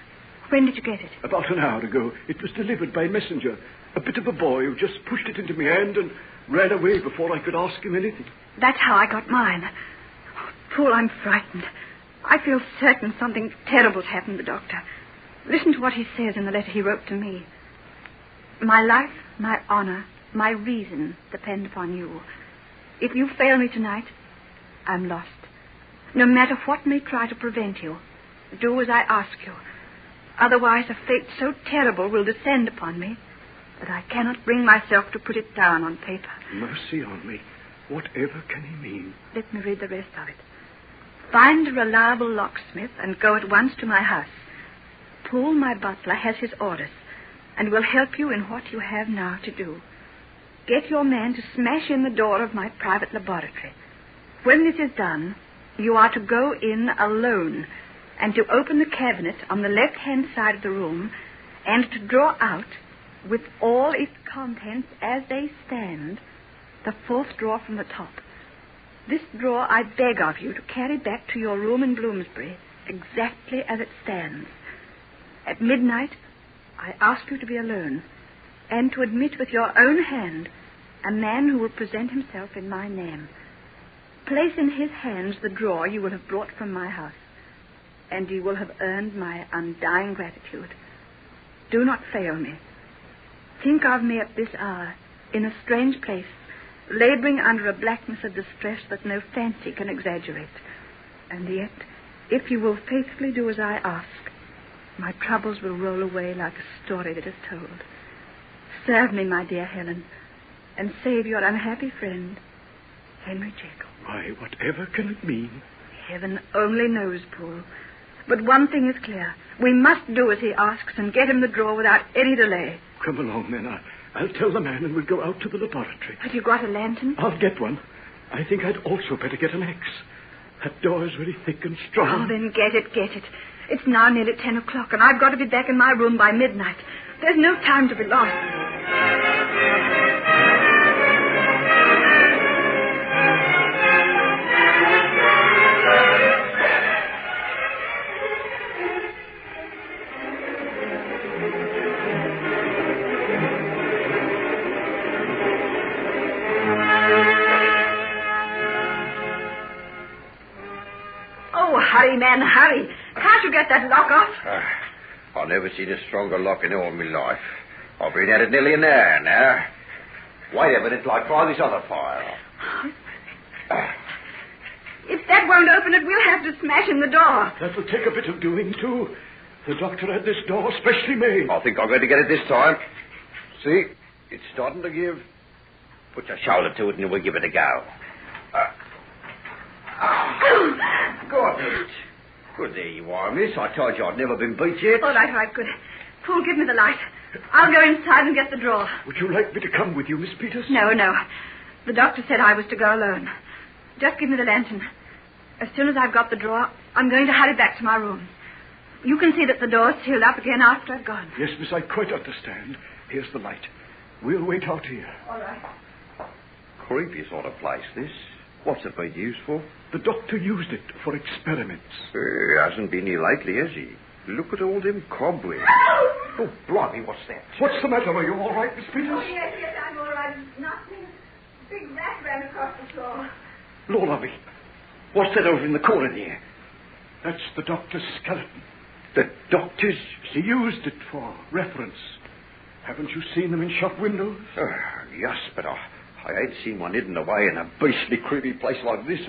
When did you get it? About an hour ago. It was delivered by messenger. A bit of a boy who just pushed it into my hand and ran away before I could ask him anything. That's how I got mine. Oh, Paul, I'm frightened. I feel certain something terrible's happened to the doctor. Listen to what he says in the letter he wrote to me. My life, my honor, my reason depend upon you. If you fail me tonight, I'm lost. No matter what may try to prevent you, do as I ask you. Otherwise, a fate so terrible will descend upon me that I cannot bring myself to put it down on paper. Mercy on me. Whatever can he mean? Let me read the rest of it. Find a reliable locksmith and go at once to my house. Poole, my butler, has his orders and will help you in what you have now to do. Get your man to smash in the door of my private laboratory. When this is done, you are to go in alone and to open the cabinet on the left-hand side of the room and to draw out, with all its contents as they stand, the fourth drawer from the top. This drawer I beg of you to carry back to your room in Bloomsbury exactly as it stands. At midnight, I ask you to be alone and to admit with your own hand a man who will present himself in my name. Place in his hands the drawer you will have brought from my house, and you will have earned my undying gratitude. Do not fail me. Think of me at this hour, in a strange place, laboring under a blackness of distress that no fancy can exaggerate. And yet, if you will faithfully do as I ask, my troubles will roll away like a story that is told. Serve me, my dear Helen, and save your unhappy friend, Henry Jekyll. Why, whatever can it mean? Heaven only knows, Paul. But one thing is clear. We must do as he asks and get him the drawer without any delay. Come along, then. I'll tell the man and we'll go out to the laboratory. Have you got a lantern? I'll get one. I think I'd also better get an axe. That door is very thick and strong. Oh, then get it. It's now nearly 10 o'clock, and I've got to be back in my room by midnight. There's no time to be lost. Hurry, man, hurry. Can't you get that lock off? I've never seen a stronger lock in all my life. I've been at it nearly an hour now. Wait a minute till I try this other file. If that won't open it, we'll have to smash in the door. That'll take a bit of doing, too. The doctor had this door specially made. I think I'm going to get it this time. See? It's starting to give. Put your shoulder to it and we'll give it a go. Good, there you are, miss. I told you I'd never been beat yet. All right, good. Paul, give me the light. I'll go inside and get the drawer. Would you like me to come with you, Miss Peters? No. The doctor said I was to go alone. Just give me the lantern. As soon as I've got the drawer, I'm going to hurry back to my room. You can see that the door's sealed up again after I've gone. Yes, miss, I quite understand. Here's the light. We'll wait out here. All right. Creepy sort of place, this. What's it been used for? The doctor used it for experiments. He hasn't been here lately, has he? Look at all them cobwebs. Oh, blimey, what's that? What's the matter? Are you all right, Miss Peters? Oh, yes, I'm all right. Nothing. Big rat ran across the floor. Lord love me. What's that over in the corner there? That's the doctor's skeleton. The doctor's? He used it for reference. Haven't you seen them in shop windows? Yes, but I ain't seen one hidden away in a beastly, creepy place like this.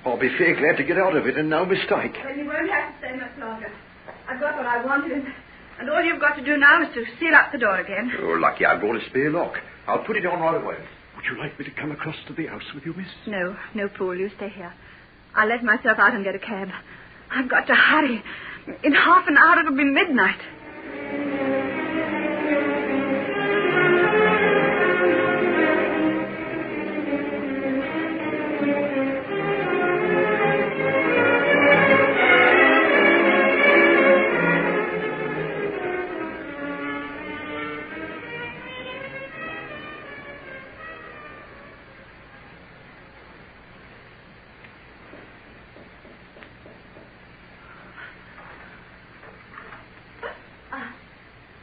I'll be fair glad to get out of it, and no mistake. Well, you won't have to stay much longer. I've got what I wanted, and all you've got to do now is to seal up the door again. Oh, lucky I've got a spare lock. I'll put it on right away. Would you like me to come across to the house with you, miss? No, Paul, you stay here. I'll let myself out and get a cab. I've got to hurry. In half an hour it'll be midnight.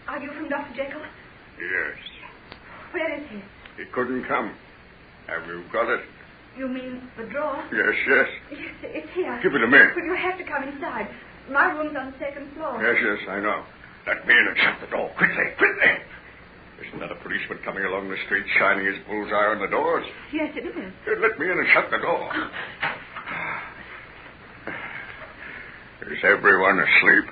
Are you from Dr. Jekyll? Yes. Where is he? He couldn't come. Have you got it? You mean the drawer? Yes. Yes, it's here. Give it a minute. But you have to come inside. My room's on the second floor. Yes, I know. Let me in and shut the door. Quickly. Isn't that a policeman coming along the street shining his bullseye on the doors? Yes, it is. Let me in and shut the door. Is everyone asleep?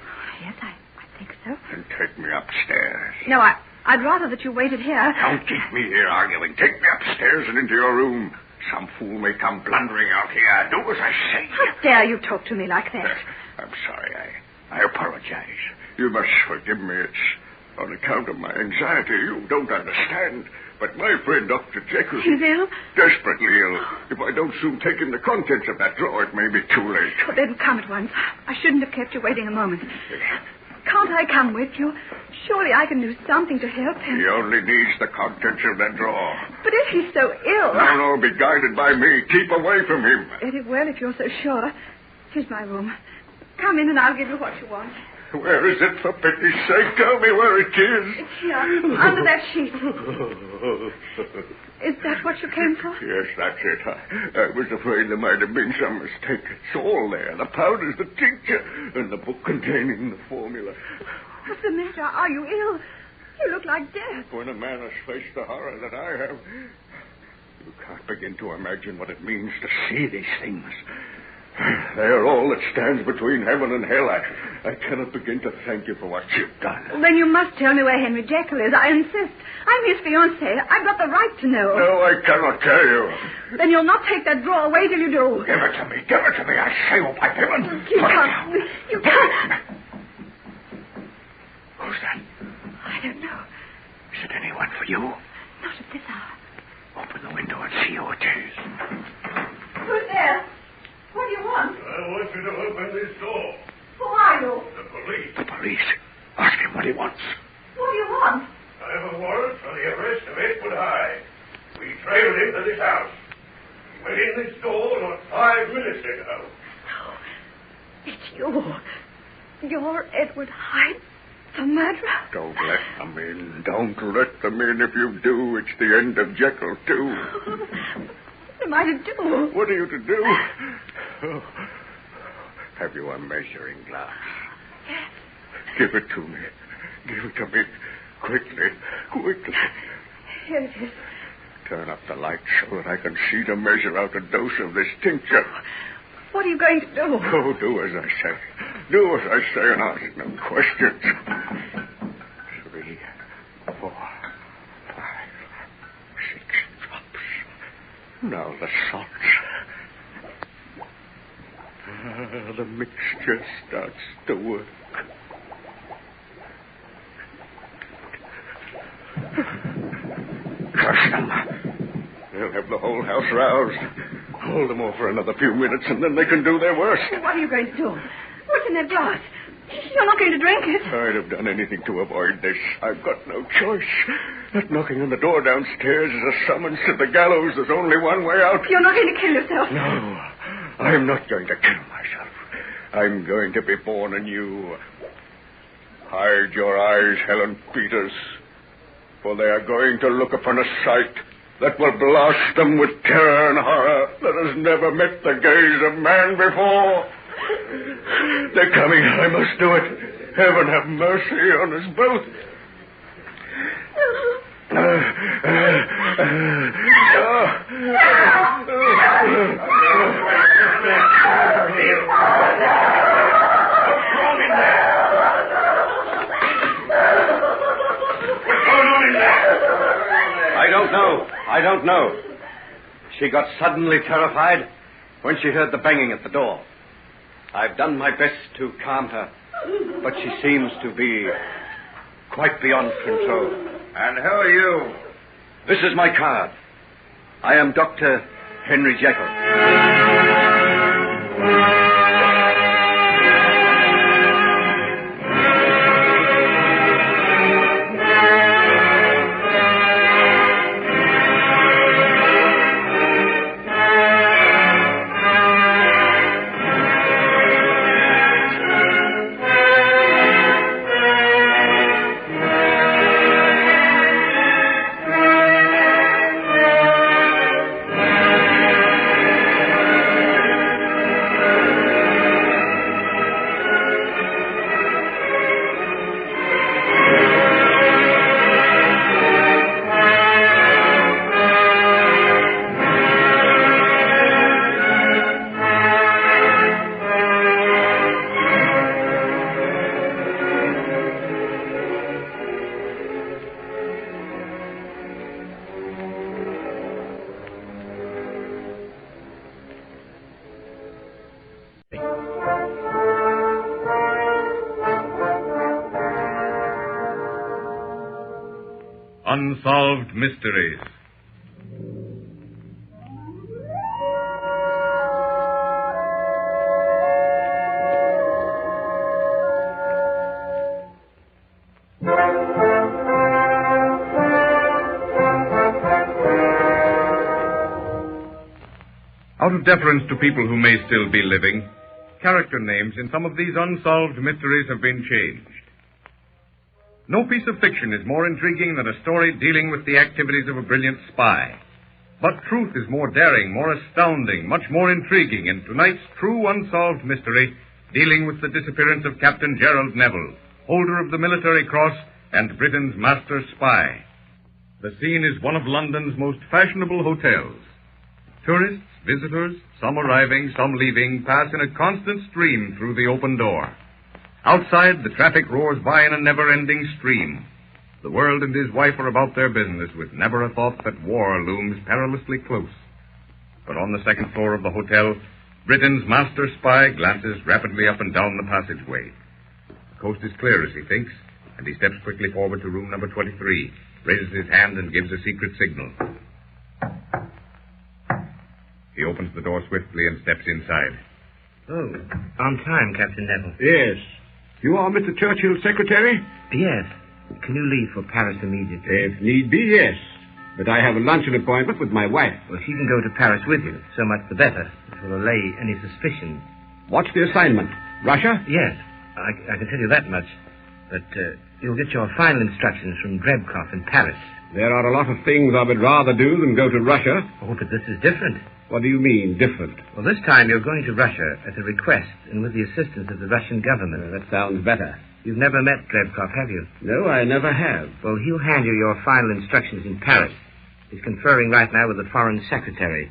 Yes, I think so. Then take me upstairs. No, I'd rather that you waited here. Don't keep me here arguing. Take me upstairs and into your room. Some fool may come blundering out here. Do as I say. How dare you talk to me like that? I'm sorry. I apologize. You must forgive me. It's on account of my anxiety. You don't understand. But my friend, Dr. Jekyll... He's ill? Desperately ill. If I don't soon take in the contents of that drawer, it may be too late. Oh, then come at once. I shouldn't have kept you waiting a moment. Can't I come with you? Surely I can do something to help him. He only needs the contents of that drawer. But if he's so ill... No, be guided by me. Keep away from him. Very well, if you're so sure. Here's my room. Come in and I'll give you what you want. Where is it, for pity's sake? Tell me where it is. It's here, under that sheet. Is that what you came for? Yes, that's it. I was afraid there might have been some mistake. It's all there. The powders, the tincture, and the book containing the formula. What's the matter? Are you ill? You look like death. When a man has faced the horror that I have, you can't begin to imagine what it means to see these things. They are all that stands between heaven and hell. I cannot begin to thank you for what you've done. Well, then you must tell me where Henry Jekyll is. I insist. I'm his fiancée. I've got the right to know. No, I cannot tell you. Then you'll not take that drawer away till you do. Give it to me. Give it to me. I say, oh, by heaven. You can't. You can't. Who's that? I don't know. Is it anyone for you? Not at this hour. Open the window and see who it is. Who's there? What do you want? I want you to open this door. Who are you? The police. The police. Ask him what he wants. What do you want? I have a warrant for the arrest of Edward Hyde. We trailed him to this house. He went in this door not 5 minutes ago. No. It's you. You're Edward Hyde, the murderer. Don't let them in. Don't let them in. If you do, it's the end of Jekyll, too. What am I to do? What are you to do? Oh. Have you a measuring glass? Yes. Give it to me. Give it to me. Quickly. Quickly. Here it is. Turn up the light so that I can see to measure out a dose of this tincture. What are you going to do? Oh, do as I say. Do as I say and ask no questions. 3, 4, 5, 6 drops. Now the salts. The mixture starts to work. Crush them. They'll have the whole house roused. Hold them off for another few minutes, and then they can do their worst. What are you going to do? What's in that glass? You're not going to drink it. I'd have done anything to avoid this. I've got no choice. That knocking on the door downstairs is a summons to the gallows. There's only one way out. You're not going to kill yourself. No, I'm not going to kill myself. I'm going to be born anew. Hide your eyes, Helen Peters, for they are going to look upon a sight that will blast them with terror and horror that has never met the gaze of man before. They're coming. I must do it. Heaven have mercy on us both. I don't know. She got suddenly terrified when she heard the banging at the door. I've done my best to calm her, but she seems to be quite beyond control. And who are you? This is my card. I am Dr. Henry Jekyll. Unsolved Mysteries. Out of deference to people who may still be living, character names in some of these unsolved mysteries have been changed. No piece of fiction is more intriguing than a story dealing with the activities of a brilliant spy. But truth is more daring, more astounding, much more intriguing in tonight's true unsolved mystery dealing with the disappearance of Captain Gerald Neville, holder of the Military Cross and Britain's master spy. The scene is one of London's most fashionable hotels. Tourists, visitors, some arriving, some leaving, pass in a constant stream through the open door. Outside, the traffic roars by in a never-ending stream. The world and his wife are about their business with never a thought that war looms perilously close. But on the second floor of the hotel, Britain's master spy glances rapidly up and down the passageway. The coast is clear, as he thinks, and he steps quickly forward to room number 23, raises his hand and gives a secret signal. He opens the door swiftly and steps inside. Oh, on time, Captain Neville. Yes. You are Mr. Churchill's secretary? Yes. Can you leave for Paris immediately? If need be, yes. But I have a luncheon appointment with my wife. Well, she can go to Paris with you. So much the better. It will allay any suspicion. What's the assignment? Russia? Yes. I can tell you that much. But you'll get your final instructions from Drebkov in Paris. There are a lot of things I would rather do than go to Russia. Oh, but this is different. What do you mean, different? Well, this time you're going to Russia at the request and with the assistance of the Russian government. That sounds better. You've never met Drebkov, have you? No, I never have. Well, he'll hand you your final instructions in Paris. He's conferring right now with the Foreign Secretary.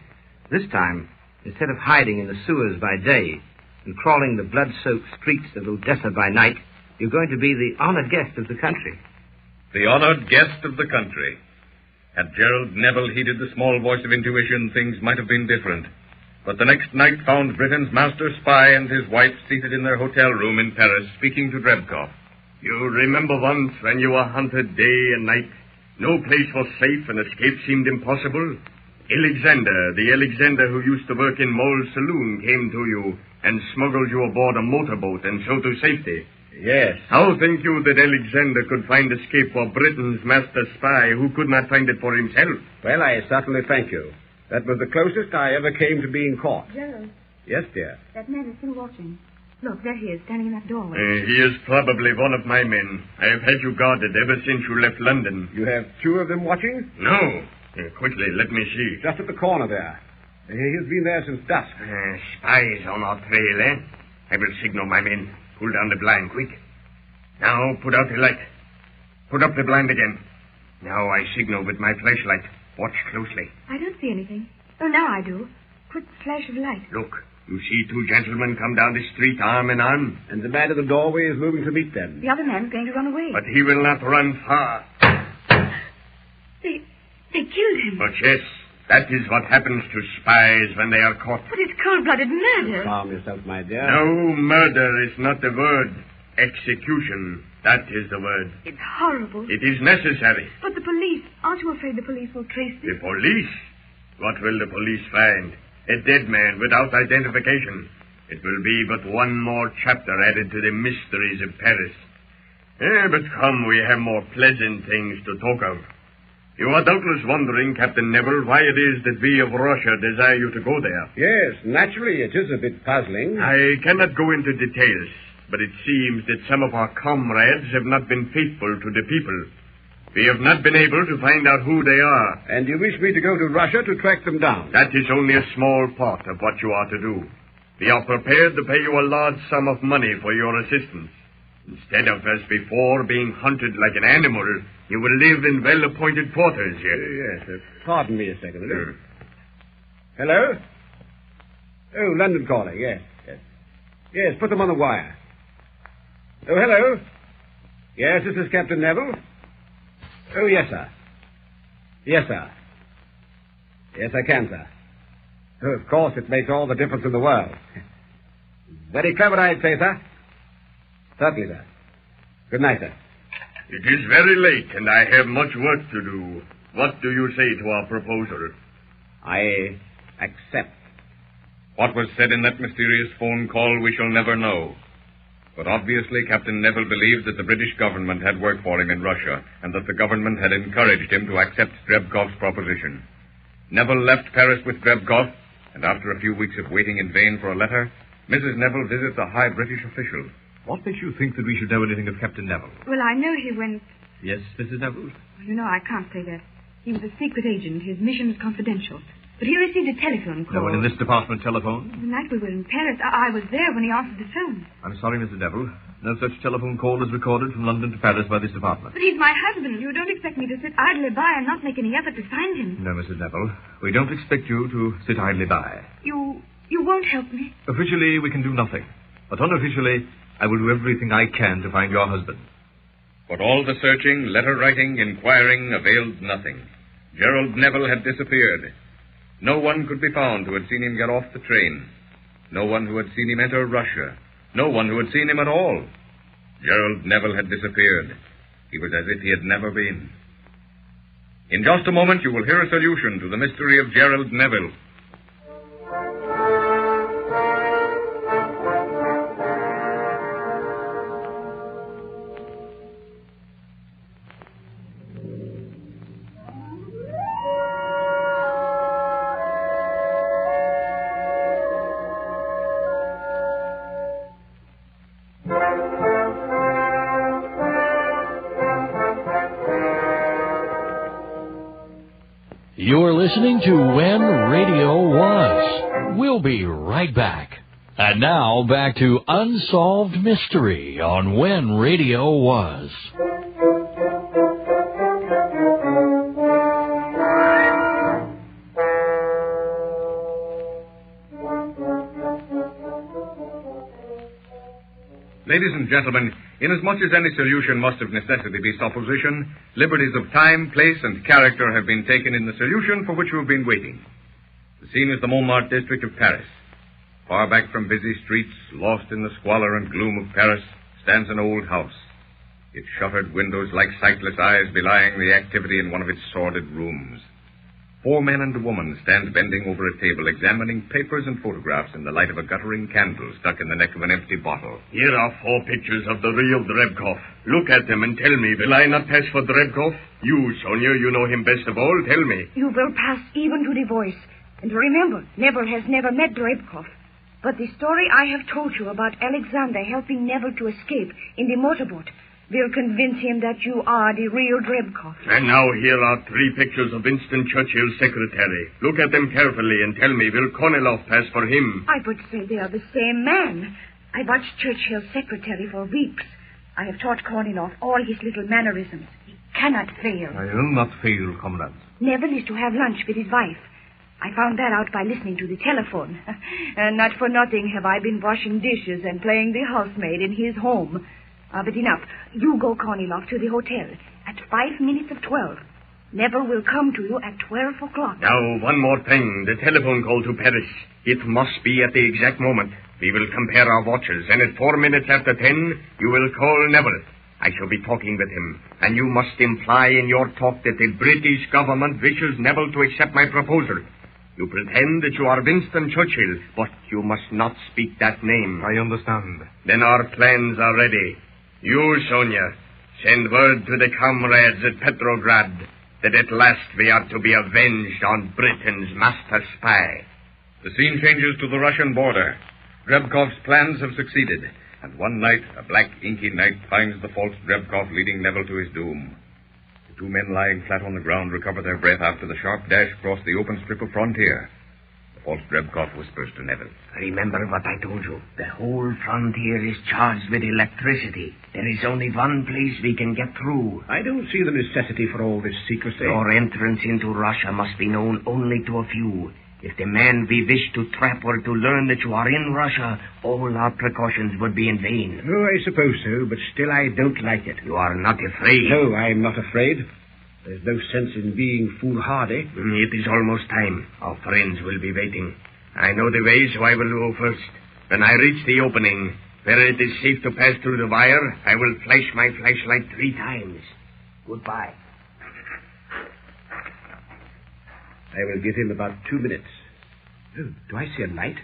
This time, instead of hiding in the sewers by day and crawling the blood-soaked streets of Odessa by night, you're going to be the honored guest of the country. The honored guest of the country. Had Gerald Neville heeded the small voice of intuition, things might have been different. But the next night found Britain's master spy and his wife seated in their hotel room in Paris, speaking to Drebkov. You remember once when you were hunted day and night? No place was safe and escape seemed impossible? The Alexander who used to work in Mole's saloon, came to you and smuggled you aboard a motorboat and so to safety. Yes. How think you that Alexander could find escape for Britain's master spy who could not find it for himself? Well, I certainly thank you. That was the closest I ever came to being caught. Gerald. Yes, dear. That man is still watching. Look, there he is, standing in that doorway. He is probably one of my men. I have had you guarded ever since you left London. You have two of them watching? No. Quickly, let me see. Just at the corner there. He's been there since dusk. Spies on our trail, eh? I will signal my men. Pull down the blind, quick. Now, put out the light. Put up the blind again. Now I signal with my flashlight. Watch closely. I don't see anything. Oh, now I do. Quick flash of light. Look, you see two gentlemen come down the street arm in arm? And the man at the doorway is moving to meet them. The other man's going to run away. But he will not run far. They killed him. But yes, that is what happens to spies when they are caught. But it's cold-blooded murder. Calm yourself, my dear. No, murder is not the word. Execution, that is the word. It's horrible. It is necessary. But the police, aren't you afraid the police will trace The them? police? What will the police find? A dead man without identification. It will be but one more chapter added to the mysteries of Paris. But come, we have more pleasant things to talk of. You are doubtless wondering, Captain Neville, why it is that we of Russia desire you to go there. Yes, naturally it is a bit puzzling. I cannot go into details, but it seems that some of our comrades have not been faithful to the people. We have not been able to find out who they are. And you wish me to go to Russia to track them down? That is only a small part of what you are to do. We are prepared to pay you a large sum of money for your assistance. Instead of, as before, being hunted like an animal, you will live in well-appointed quarters here. Yes, pardon me a second. Hello? Oh, London calling, yes. Yes, put them on the wire. Oh, hello? Yes, this is Captain Neville. Oh, yes, sir. Yes, sir. Yes, I can, sir. Oh, of course, it makes all the difference in the world. Very clever, I'd say, sir. Certainly, sir. Good night, sir. It is very late, and I have much work to do. What do you say to our proposal? I accept. What was said in that mysterious phone call we shall never know. But obviously Captain Neville believed that the British government had worked for him in Russia, and that the government had encouraged him to accept Drebkov's proposition. Neville left Paris with Drebkov, and after a few weeks of waiting in vain for a letter, Mrs. Neville visits a high British official. What makes you think that we should know anything of Captain Neville? Well, I know he went... Yes, Mrs. Neville? You know, I can't say that. He was a secret agent. His mission was confidential. But he received a telephone call. No one in this department telephoned? The night we were in Paris, I was there when he answered the phone. I'm sorry, Mrs. Neville. No such telephone call is recorded from London to Paris by this department. But he's my husband. You don't expect me to sit idly by and not make any effort to find him. No, Mrs. Neville. We don't expect you to sit idly by. You won't help me? Officially, we can do nothing. But unofficially, I will do everything I can to find your husband. But all the searching, letter-writing, inquiring availed nothing. Gerald Neville had disappeared. No one could be found who had seen him get off the train. No one who had seen him enter Russia. No one who had seen him at all. Gerald Neville had disappeared. He was as if he had never been. In just a moment, you will hear a solution to the mystery of Gerald Neville. You're listening to When Radio Was. We'll be right back. And now back to Unsolved Mystery on When Radio Was. Ladies and gentlemen, inasmuch as any solution must of necessity be supposition, liberties of time, place, and character have been taken in the solution for which you have been waiting. The scene is the Montmartre district of Paris. Far back from busy streets, lost in the squalor and gloom of Paris, stands an old house. Its shuttered windows like sightless eyes belying the activity in one of its sordid rooms. 4 men and a woman stand bending over a table, examining papers and photographs in the light of a guttering candle stuck in the neck of an empty bottle. Here are 4 pictures of the real Drebkov. Look at them and tell me, will I not pass for Drebkov? You, Sonia, you know him best of all. Tell me. You will pass even to the voice. And remember, Neville has never met Drebkov. But the story I have told you about Alexander helping Neville to escape in the motorboat will convince him that you are the real Drebkov. And now here are 3 pictures of Winston Churchill's secretary. Look at them carefully and tell me, will Kornilov pass for him? I would say they are the same man. I watched Churchill's secretary for weeks. I have taught Kornilov all his little mannerisms. He cannot fail. I will not fail, comrade. Neville is to have lunch with his wife. I found that out by listening to the telephone. And not for nothing have I been washing dishes and playing the housemaid in his home. But enough. You go, Kornilov, to the hotel at 5 minutes of 12. Neville will come to you at 12 o'clock. Now, one more thing. The telephone call to Paris. It must be at the exact moment. We will compare our watches, and at 4 minutes after 10, you will call Neville. I shall be talking with him, and you must imply in your talk that the British government wishes Neville to accept my proposal. You pretend that you are Winston Churchill, but you must not speak that name. I understand. Then our plans are ready. You, Sonia, send word to the comrades at Petrograd that at last we are to be avenged on Britain's master spy. The scene changes to the Russian border. Drebkov's plans have succeeded, and one night, a black, inky night, finds the false Drebkov leading Neville to his doom. The 2 men lying flat on the ground recover their breath after the sharp dash across the open strip of frontier. The false Drebkov whispers to Neville. Remember what I told you. The whole frontier is charged with electricity. There is only one place we can get through. I don't see the necessity for all this secrecy. Your entrance into Russia must be known only to a few. If the man we wish to trap were to learn that you are in Russia, all our precautions would be in vain. Oh, I suppose so, but still I don't like it. You are not afraid? No, I'm not afraid. There's no sense in being foolhardy. It is almost time. Our friends will be waiting. I know the way, so I will go first. When I reach the opening, Where it is safe to pass through the wire, I will flash my flashlight 3 times. Goodbye. I will give him about 2 minutes. Oh, do I see a light?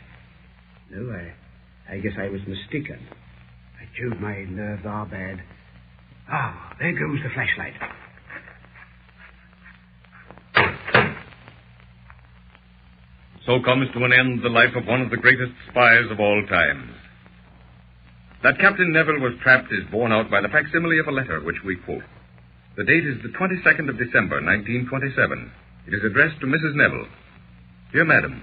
No, I guess I was mistaken. By Jove, my nerves are bad. Ah, there goes the flashlight. So comes to an end the life of one of the greatest spies of all times. That Captain Neville was trapped is borne out by the facsimile of a letter which we quote. The date is the 22nd of December, 1927. It is addressed to Mrs. Neville. Dear Madam,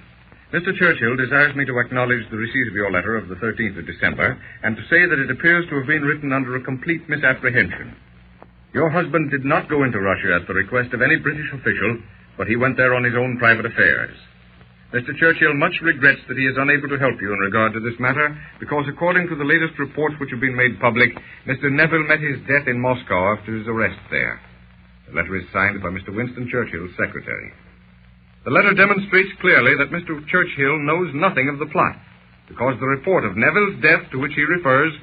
Mr. Churchill desires me to acknowledge the receipt of your letter of the 13th of December and to say that it appears to have been written under a complete misapprehension. Your husband did not go into Russia at the request of any British official, but he went there on his own private affairs. Mr. Churchill much regrets that he is unable to help you in regard to this matter because, according to the latest reports which have been made public, Mr. Neville met his death in Moscow after his arrest there. The letter is signed by Mr. Winston Churchill's secretary. The letter demonstrates clearly that Mr. Churchill knows nothing of the plot, because the report of Neville's death to which he refers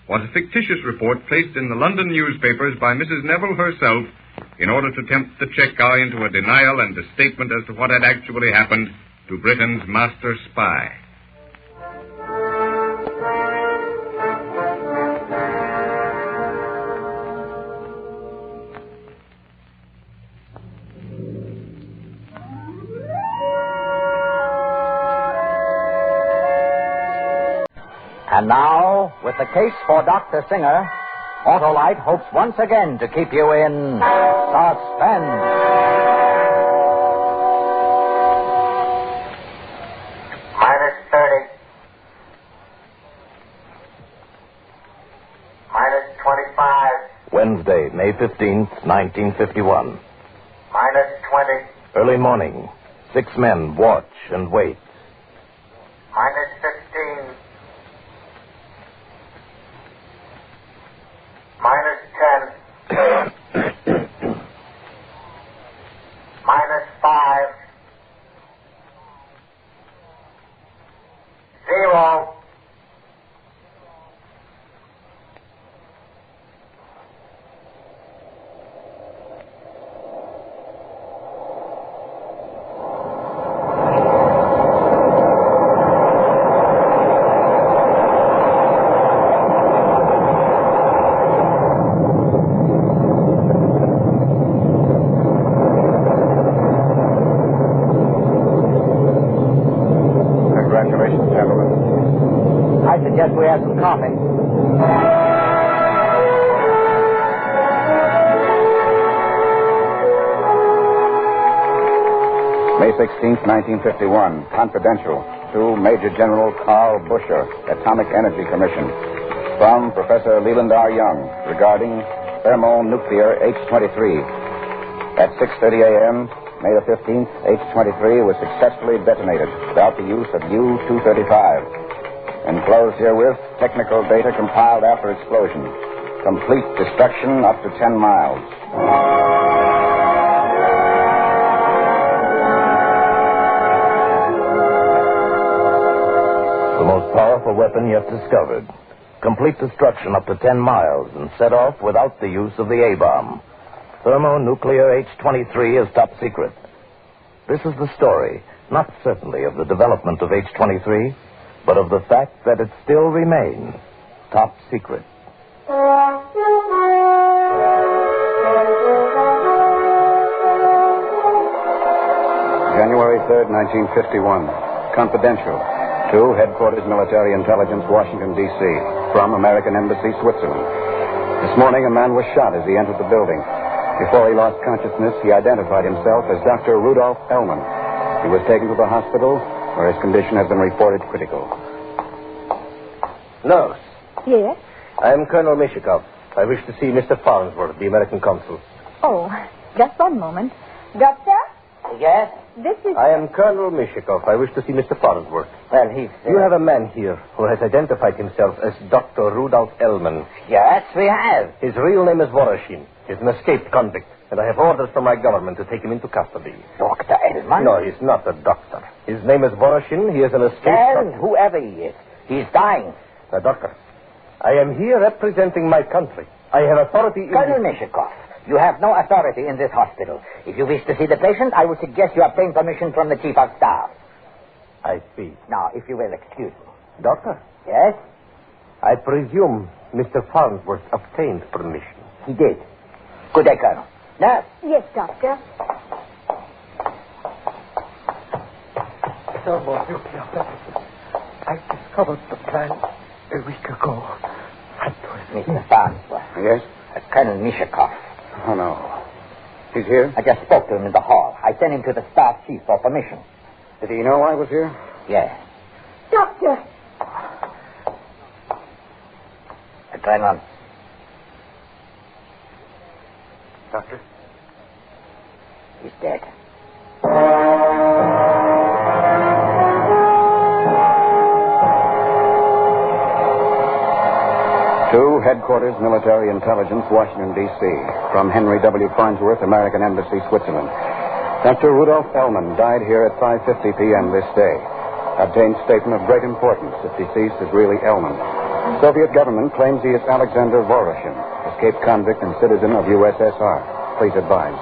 was a fictitious report placed in the London newspapers by Mrs. Neville herself in order to tempt the check guy into a denial and a statement as to what had actually happened to Britain's master spy. And now, with the case for Dr. Singer, Autolite hopes once again to keep you in suspense. Wednesday, May 15th, 1951. Minus 20. Early morning. 6 men watch and wait. Minus 15. Minus 10. Minus 5. 0. We have some coffee. May 16th, 1951. Confidential. To Major General Carl Busher, Atomic Energy Commission. From Professor Leland R. Young regarding thermonuclear H-23. At 6:30 a.m., May the 15th, H-23 was successfully detonated without the use of U-235. Enclosed herewith, technical data compiled after explosion. Complete destruction up to 10 miles. The most powerful weapon yet discovered. Complete destruction up to 10 miles and set off without the use of the A-bomb. Thermonuclear H-23 is top secret. This is the story, not certainly of the development of H-23, but of the fact that it still remains top secret. January 3rd, 1951. Confidential. To Headquarters Military Intelligence, Washington, D.C. From American Embassy, Switzerland. This morning, a man was shot as he entered the building. Before he lost consciousness, he identified himself as Dr. Rudolph Ellman. He was taken to the hospital, where his condition has been reported critical. Nurse. Yes? I am Colonel Mishikov. I wish to see Mr. Farnsworth, the American consul. Oh, just one moment. Doctor? Yes? This is... I am Colonel Mishikov. I wish to see Mr. Farnsworth. Well, he's... You have a man here who has identified himself as Dr. Rudolph Ellman. Yes, we have. His real name is Voroshin. He's an escaped convict, and I have orders from my government to take him into custody. Dr. Ellman? No, he's not a doctor. His name is Voroshin. He is an escaped... Well, whoever he is, he's dying. Now, doctor, I am here representing my country. I have authority in... Colonel Mishikoff, you have no authority in this hospital. If you wish to see the patient, I would suggest you obtain permission from the Chief of Staff. I see. Now, if you will excuse me. Doctor? Yes? I presume Mr. Farnsworth obtained permission. He did. Good day, Colonel. Nurse? Yes, Doctor. I discovered the plan a week ago. Mr. Farnsworth. Yes? Colonel Mishikoff. Oh, no. He's here? I just spoke to him in the hall. I sent him to the staff chief for permission. Did he know I was here? Yes. Doctor! Colonel. Doctor? He's dead. To Headquarters Military Intelligence, Washington, D.C. From Henry W. Farnsworth, American Embassy, Switzerland. Dr. Rudolf Ellman died here at 5:50 p.m. this day. Obtained statement of great importance that deceased is really Ellman. Soviet government claims he is Alexander Voroshin, escaped convict and citizen of USSR. Please advise.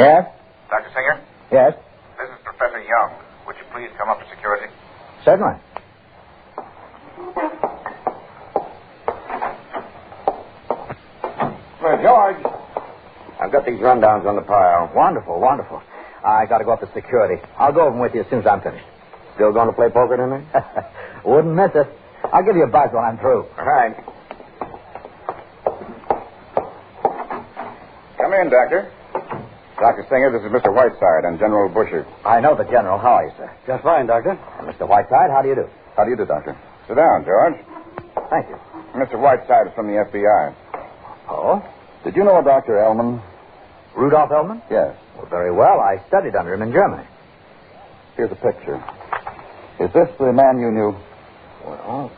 Yes? Dr. Singer? Yes? This is Professor Young. Would you please come up to security? Certainly. George. I've got these rundowns on the pile. Wonderful, wonderful. I got to go up to security. I'll go over them with you as soon as I'm finished. Still going to play poker tonight? Wouldn't miss it. I'll give you a buzz when I'm through. All right. Come in, Doctor. Dr. Singer, this is Mr. Whiteside and General Busher. I know the General. How are you, sir? Just fine, Doctor. And Mr. Whiteside, how do you do? How do you do, Doctor? Sit down, George. Thank you. Mr. Whiteside is from the FBI. Oh? Did you know a Dr. Ellman? Rudolf Ellman? Yes. Well, very well. I studied under him in Germany. Here's a picture. Is this the man you knew? Well,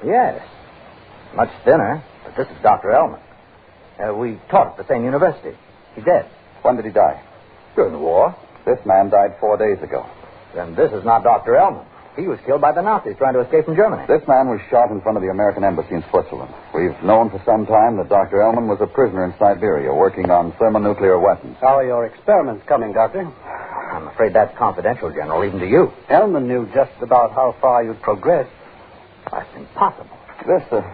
yes. Much thinner, but this is Dr. Ellman. We taught at the same university. He's dead. When did he die? During the war. This man died 4 days ago. Then this is not Dr. Ellman. He was killed by the Nazis trying to escape from Germany. This man was shot in front of the American Embassy in Switzerland. We've known for some time that Dr. Ellman was a prisoner in Siberia working on thermonuclear weapons. How are your experiments coming, Doctor? I'm afraid that's confidential, General, even to you. Ellman knew just about how far you'd progressed. That's impossible. This is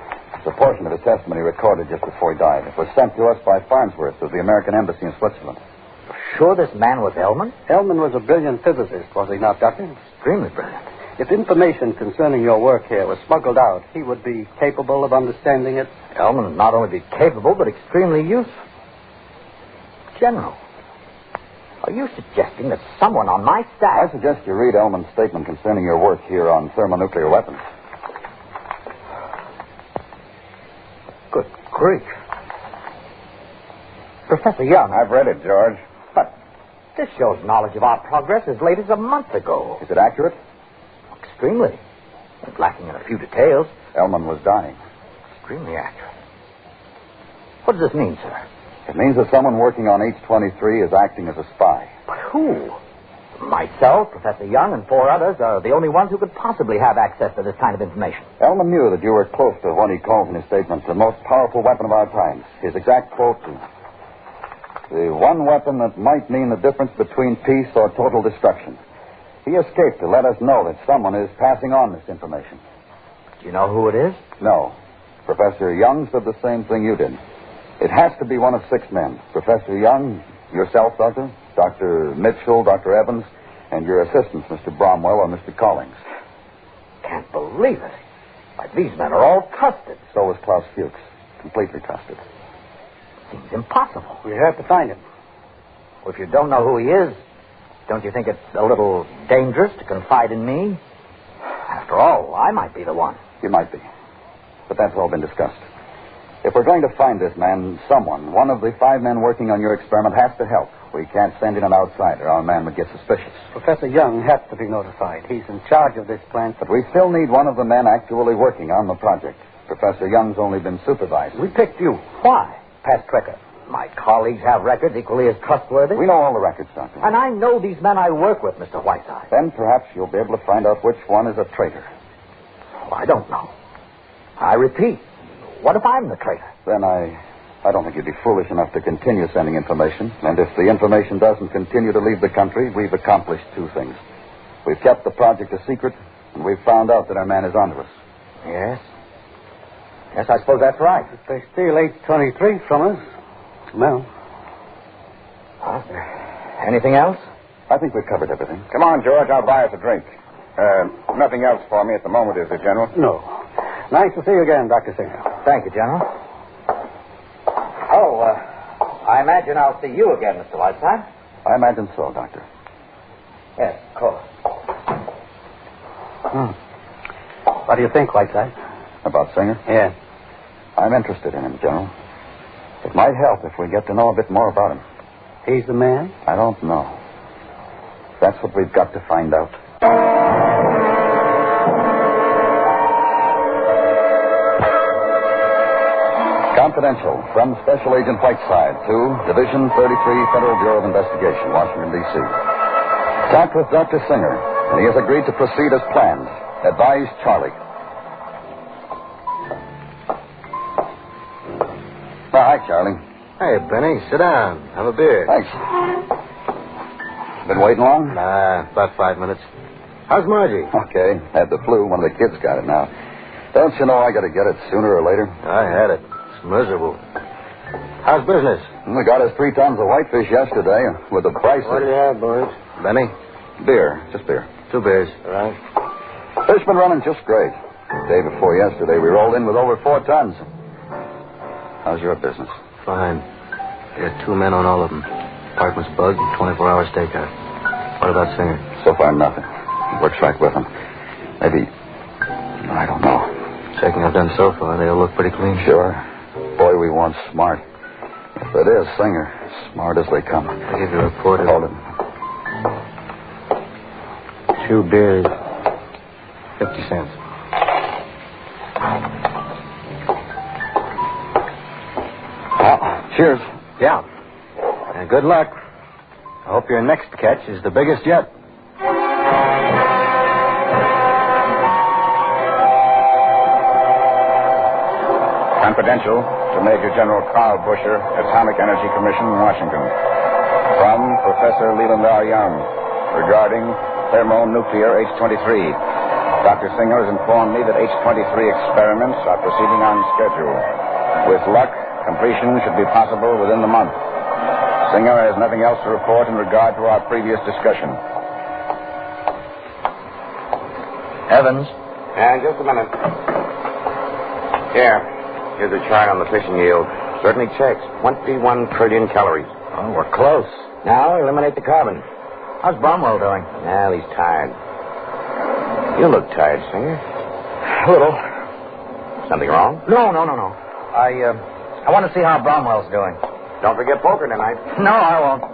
a portion of his testimony recorded just before he died. It was sent to us by Farnsworth of the American Embassy in Switzerland. You're sure this man was Ellman? Ellman was a brilliant physicist, was he not, Doctor? Extremely brilliant. If information concerning your work here was smuggled out, he would be capable of understanding it. Ellman would not only be capable, but extremely useful. General, are you suggesting that someone on my staff... I suggest you read Ellman's statement concerning your work here on thermonuclear weapons. Good grief. Professor Young. I've read it, George. But this shows knowledge of our progress as late as a month ago. Is it accurate? Extremely. But lacking in a few details. Ellman was dying. Extremely accurate. What does this mean, sir? It means that someone working on H-23 is acting as a spy. But who? Myself, Professor Young, and 4 others are the only ones who could possibly have access to this kind of information. Ellman knew that you were close to what he calls in his statement the most powerful weapon of our times. His exact quote, the one weapon that might mean the difference between peace or total destruction. He escaped to let us know that someone is passing on this information. Do you know who it is? No. Professor Young said the same thing you did. It has to be one of 6 men. Professor Young, yourself, Doctor, Dr. Mitchell, Dr. Evans, and your assistants, Mr. Bromwell or Mr. Collings. Can't believe it. Why, these men are all trusted. So was Klaus Fuchs. Completely trusted. Seems impossible. We have to find him. Well, if you don't know who he is, don't you think it's a little dangerous to confide in me? After all, I might be the one. You might be. But that's all been discussed. If we're going to find this man, someone, one of the 5 men working on your experiment has to help. We can't send in an outsider. Our man would get suspicious. Professor Young has to be notified. He's in charge of this plant. But we still need one of the men actually working on the project. Professor Young's only been supervised. We picked you. Why? Past record. My colleagues have records equally as trustworthy. We know all the records, Doctor. And I know these men I work with, Mr. Whiteside. Then perhaps you'll be able to find out which one is a traitor. Oh, I don't know. I repeat, what if I'm the traitor? Then I don't think you'd be foolish enough to continue sending information. And if the information doesn't continue to leave the country, we've accomplished two things. We've kept the project a secret, and we've found out that our man is onto us. Yes. Yes, I suppose that's right. If they steal 823 from us, well. Anything else? I think we've covered everything. Come on, George. I'll buy us a drink. Nothing else for me at the moment, is there, General? No. Nice to see you again, Dr. Singer. Thank you, General. Oh, I imagine I'll see you again, Mr. Whiteside. I imagine so, Doctor. Yes, of course. What do you think, Whiteside? About Singer? Yeah. I'm interested in him, General. It might help if we get to know a bit more about him. He's the man? I don't know. That's what we've got to find out. Confidential from Special Agent Whiteside to Division 33, Federal Bureau of Investigation, Washington, D.C. Talked with Dr. Singer, and he has agreed to proceed as planned. Advise Charlie. Hi, Charlie. Hey, Benny, sit down. Have a beer. Thanks. Been waiting long? Nah, about 5 minutes. How's Margie? Okay. Had the flu. One of the kids got it now. Don't you know I got to get it sooner or later? I had it. It's miserable. How's business? We got us 3 tons of whitefish yesterday with the price. What do you have, boys? Benny? Beer. Just beer. 2 beers. All right. Fish been running just great. The day before yesterday, we rolled in with over 4 tons. How's your business? Fine. Got 2 men on all of them. Apartment's bugged, 24-hour stakeout. What about Singer? So far, nothing. Works right with him. Maybe... I don't know. Checking I've done so far, they all look pretty clean. Sure. Boy, we want smart. If it is Singer, smart as they come. I'll give you a report. Hold him. 2 beers. 50 cents. Cheers. Yeah. And good luck. I hope your next catch is the biggest yet. Confidential to Major General Carl Busher, Atomic Energy Commission, Washington. From Professor Leland R. Young, regarding thermonuclear H-23. Dr. Singer has informed me that H-23 experiments are proceeding on schedule. With luck, completion should be possible within the month. Singer has nothing else to report in regard to our previous discussion. Evans? Just a minute. Here's a chart on the fishing yield. Certainly checks. 21 trillion calories. Oh, we're close. Now eliminate the carbon. How's Bromwell doing? Well, he's tired. You look tired, Singer. A little. Something wrong? No. I want to see how Bromwell's doing. Don't forget poker tonight. No, I won't.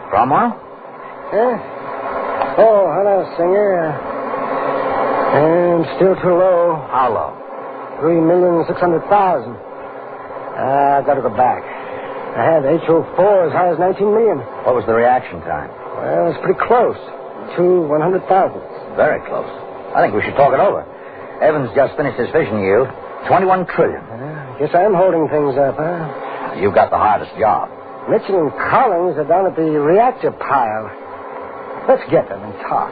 Bromwell? Yeah? Oh, hello, Singer. And still too low. How low? 3,600,000. I've got to go back. I had HO4 as high as 19 million. What was the reaction time? Well, it's pretty close. 100,000. Very close. I think we should talk it over. Evans just finished his fishing yield. 21 trillion. Guess I'm holding things up, huh? You've got the hardest job. Mitchell and Collins are down at the reactor pile. Let's get them and talk.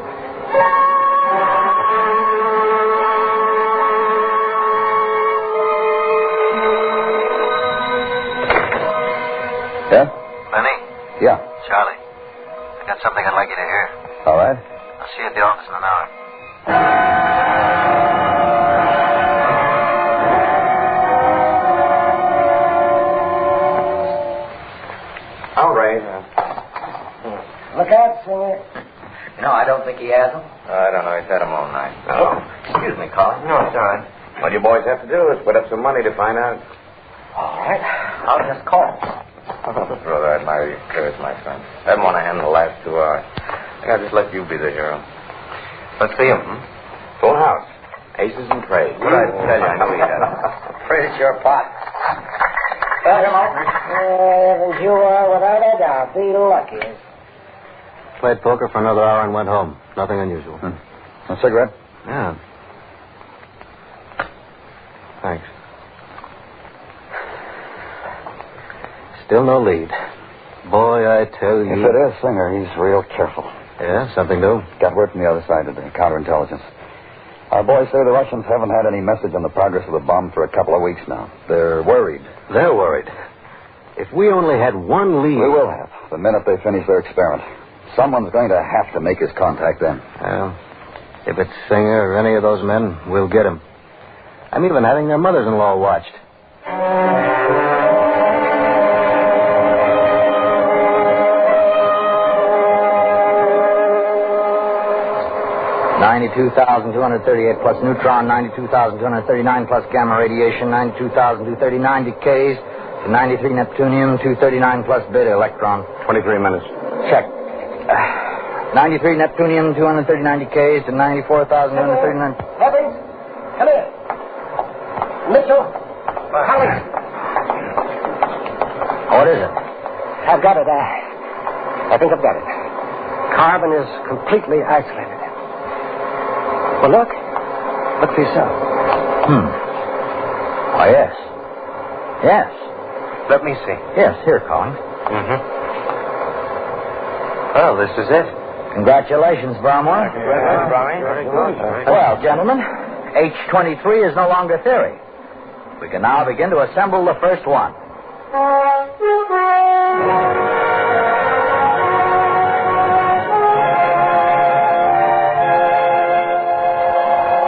Yeah? Benny? Yeah. Charlie. I got something I'd like you to hear. All right. I'll see you at the office in an hour. All right. Look out, Singer. No, I don't think he has them. I don't know. He's had them all night. Oh, excuse me, Colin. No, it's all right. What you boys have to do is put up some money to find out. All right. I'll just call. Throw that my curse, my son. I didn't want to handle the last 2 hours. I think I'll just let you be the hero. Let's see him. Full house. Aces and trades. What I tell you, I know he had them. Afraid it's your pot. Evans, you are, without a doubt, the luckiest. Played poker for another hour and went home. Nothing unusual. A cigarette? Yeah. Thanks. Still no lead. Boy, I tell you. If it is Singer, he's real careful. Yeah, something new? Got word from the other side today, counterintelligence. Our boys say the Russians haven't had any message on the progress of the bomb for a couple of weeks now. They're worried. They're worried. If we only had one lead... We will have, the minute they finish their experiment. Someone's going to have to make his contact then. Well, if it's Singer or any of those men, we'll get him. I'm even having their mothers-in-law watched. 92,238 plus neutron, 92,239 plus gamma radiation, 92,239 decays to 93 neptunium, 239 plus beta electron. 23 minutes. Check. 93 neptunium, 239 decays to 94,239. Evans, come here. Mitchell, Holly. What is it? I've got it. I think I've got it. Carbon is completely isolated. Well, look. Look for yourself. Oh, yes. Yes. Let me see. Yes, here, Collins. Well, this is it. Congratulations, Bromwell. Congratulations, Bromwell. Very good. Well, gentlemen, H23 is no longer theory. We can now begin to assemble the first one.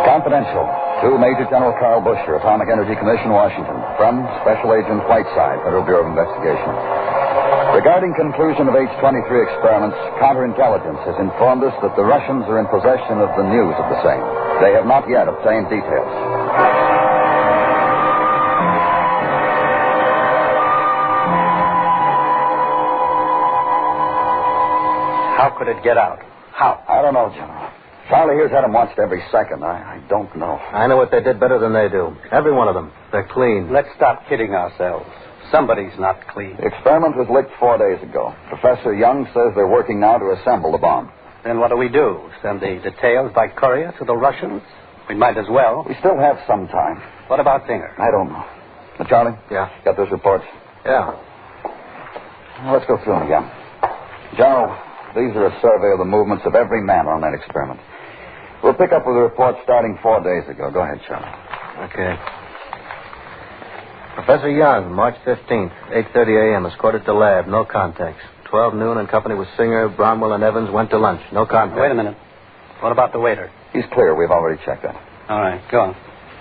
Confidential to Major General Carl Busher, Atomic Energy Commission, Washington, from Special Agent Whiteside, Federal Bureau of Investigation. Regarding conclusion of H-23 experiments, counterintelligence has informed us that the Russians are in possession of the news of the same. They have not yet obtained details. How could it get out? How? I don't know, General. Charlie here's had them watched every second. I don't know. I know what they did better than they do. Every one of them. They're clean. Let's stop kidding ourselves. Somebody's not clean. The experiment was leaked 4 days ago. Professor Young says they're working now to assemble the bomb. Then what do? Send the details by courier to the Russians? We might as well. We still have some time. What about Singer? I don't know. Now, Charlie? Yeah? Got those reports? Yeah. Well, let's go through them again. General, these are a survey of the movements of every man on that experiment. We'll pick up with the report starting 4 days ago. Go ahead, Charlie. Okay. Professor Young, March 15th, 8:30 a.m., escorted to lab. No contacts. 12 noon in company with Singer, Bromwell, and Evans went to lunch. No contacts. Wait a minute. What about the waiter? He's clear. We've already checked that. All right, go on.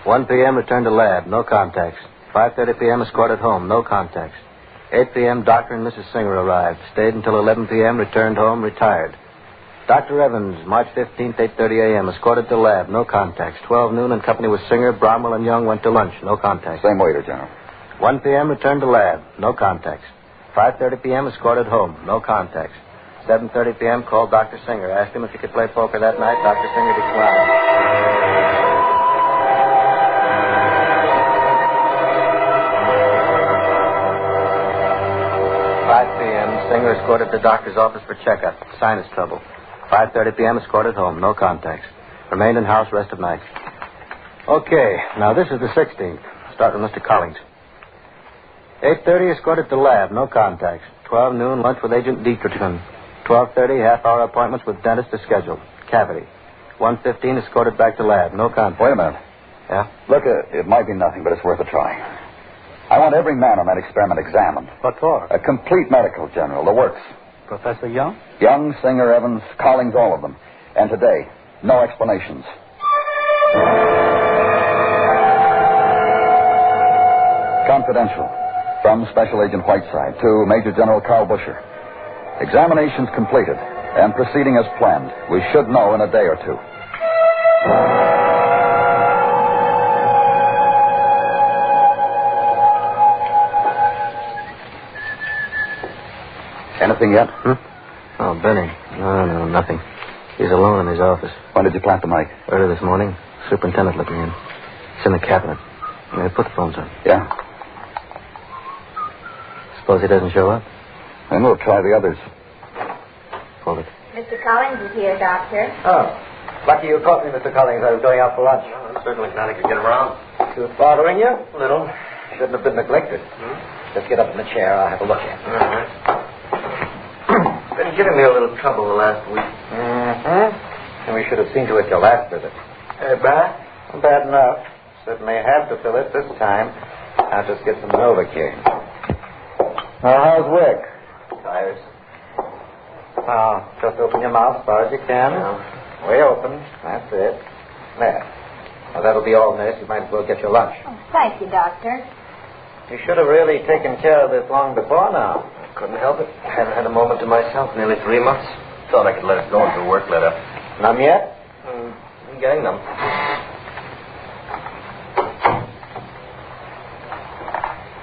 1 p.m., returned to lab. No contacts. 5:30 p.m., escorted home. No contacts. 8 p.m., Dr. and Mrs. Singer arrived. Stayed until 11 p.m., returned home, retired. Dr. Evans, March 15th, 8:30 a.m., escorted to lab. No contacts. 12 noon in company with Singer, Bromwell, and Young went to lunch. No contacts. Same waiter, General. 1 p.m., returned to lab. No contacts. 5:30 p.m., escorted home. No contacts. 7:30 p.m., called Dr. Singer. Asked him if he could play poker that night. Dr. Singer declined. 5 p.m., Singer escorted to doctor's office for checkup. Sinus trouble. 5:30 p.m., escorted home. No contacts. Remained in house rest of night. Okay, now this is the 16th. Start with Mr. Collins. 8:30, escorted to lab. No contacts. 12 noon, lunch with Agent Dietrichson. 12:30, half-hour appointments with dentist is scheduled. Cavity. 1:15, escorted back to lab. No contacts. Wait a minute. Yeah? Look, it might be nothing, but it's worth a try. I want every man on that experiment examined. What for? A complete medical, General. The works. Professor Young? Young, Singer, Evans, Collins, all of them. And today, no explanations. Confidential. From Special Agent Whiteside to Major General Carl Busher. Examinations completed and proceeding as planned. We should know in a day or two. Anything yet? Oh, Benny. No, nothing. He's alone in his office. When did you plant the mic? Early this morning. Superintendent let me in. It's in the cabinet. May I put the phones on? Yeah. Suppose he doesn't show up? Then we'll try the others. Hold it. Mr. Collins is here, Doctor. Oh. Lucky you caught me, Mr. Collins. I was going out for lunch. I'm certainly glad I could get around. Tooth bothering you? A little. Shouldn't have been neglected. Just get up in the chair. I'll have a look at it. All right. Been giving me a little trouble the last week. And we should have seen to it your last visit. Bad? Bad enough. Certainly have to fill it this time. I'll just get some Novocaine. How's Wick? Tires. Oh, just open your mouth as far as you can. Yeah. Way open. That's it. There. Well, that'll be all, nurse. You might as well get your lunch. Oh, thank you, Doctor. You should have really taken care of this long before now. Couldn't help it. Hadn't had a moment to myself. Nearly 3 months. Thought I could let it go until work let up. Numb yet? I'm getting them.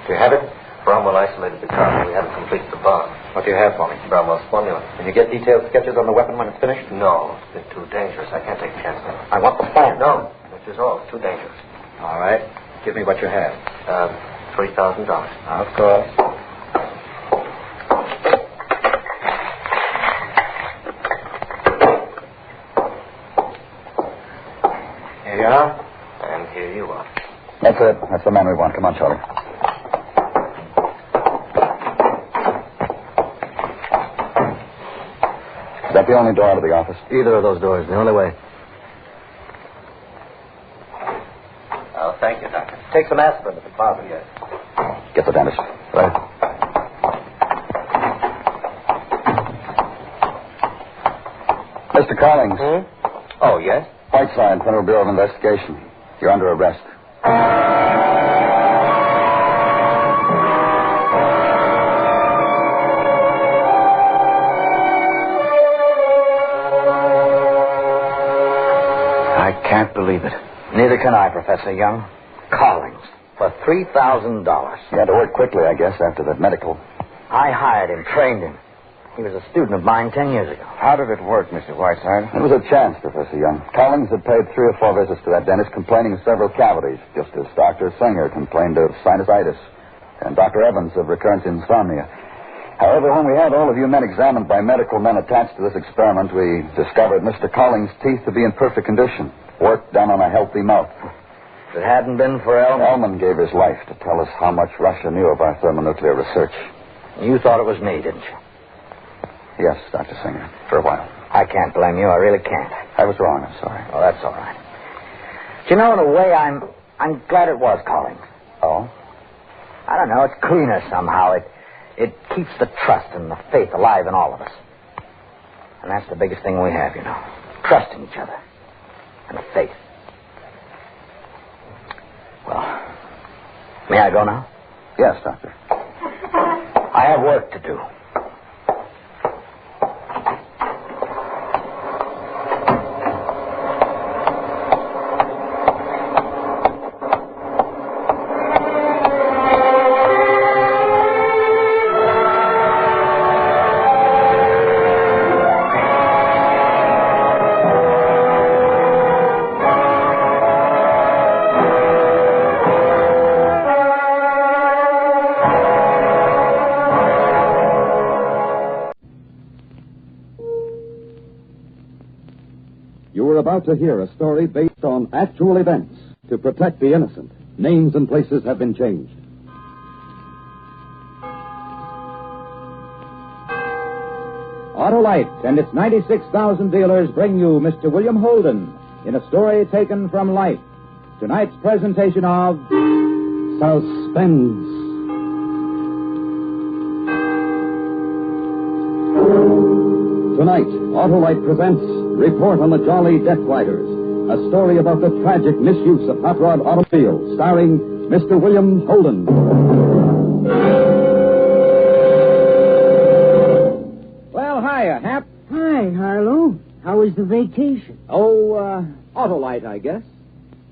Do you have it? Bromwell isolated the car. We haven't completed the bond. What do you have for me? Bromwell's formula. Can you get detailed sketches on the weapon when it's finished? No, it's been too dangerous. I can't take a chance on it. I want the plan. No, which is all. It's too dangerous. All right. Give me what you have. $3,000. Of course. Here you are. And here you are. That's it. That's the man we want. Come on, Charlie. Is that the only door to the office? Either of those doors. The only way. Oh, thank you, Doctor. Take some aspirin if it bothers you. Get the dentist. Right. Mr. Collins. Oh, yes? Whiteside, Federal Bureau of Investigation. You're under arrest. I can't believe it. Neither can I, Professor Young. Collins, for $3,000. You had to work quickly, I guess, after that medical. I hired him, trained him. He was a student of mine 10 years ago. How did it work, Mr. Whiteside? It was a chance, Professor Young. Collins had paid 3 or 4 visits to that dentist complaining of several cavities, just as Dr. Singer complained of sinusitis and Dr. Evans of recurrent insomnia. However, when we had all of you men examined by medical men attached to this experiment, we discovered Mr. Collins' teeth to be in perfect condition, work done on a healthy mouth. If it hadn't been for Elman... Elman gave his life to tell us how much Russia knew of our thermonuclear research. You thought it was me, didn't you? Yes, Dr. Singer, for a while. I can't blame you. I really can't. I was wrong. I'm sorry. Oh, that's all right. Do you know, in a way, I'm glad it was Collins. Oh? I don't know. It's cleaner somehow. It keeps the trust and the faith alive in all of us. And that's the biggest thing we have, you know. Trust in each other. And the faith. Well, may I go now? Yes, Doctor. I have work to do. About to hear a story based on actual events to protect the innocent. Names and places have been changed. Autolite and its 96,000 dealers bring you Mr. William Holden in a story taken from life. Tonight's presentation of Suspense. Tonight, Autolite presents Report on the Jolly Death Riders, a story about the tragic misuse of hot rod automobiles, starring Mr. William Holden. Well, hiya, Hap. Hi, Harlow. How was the vacation? Oh, Autolite, I guess.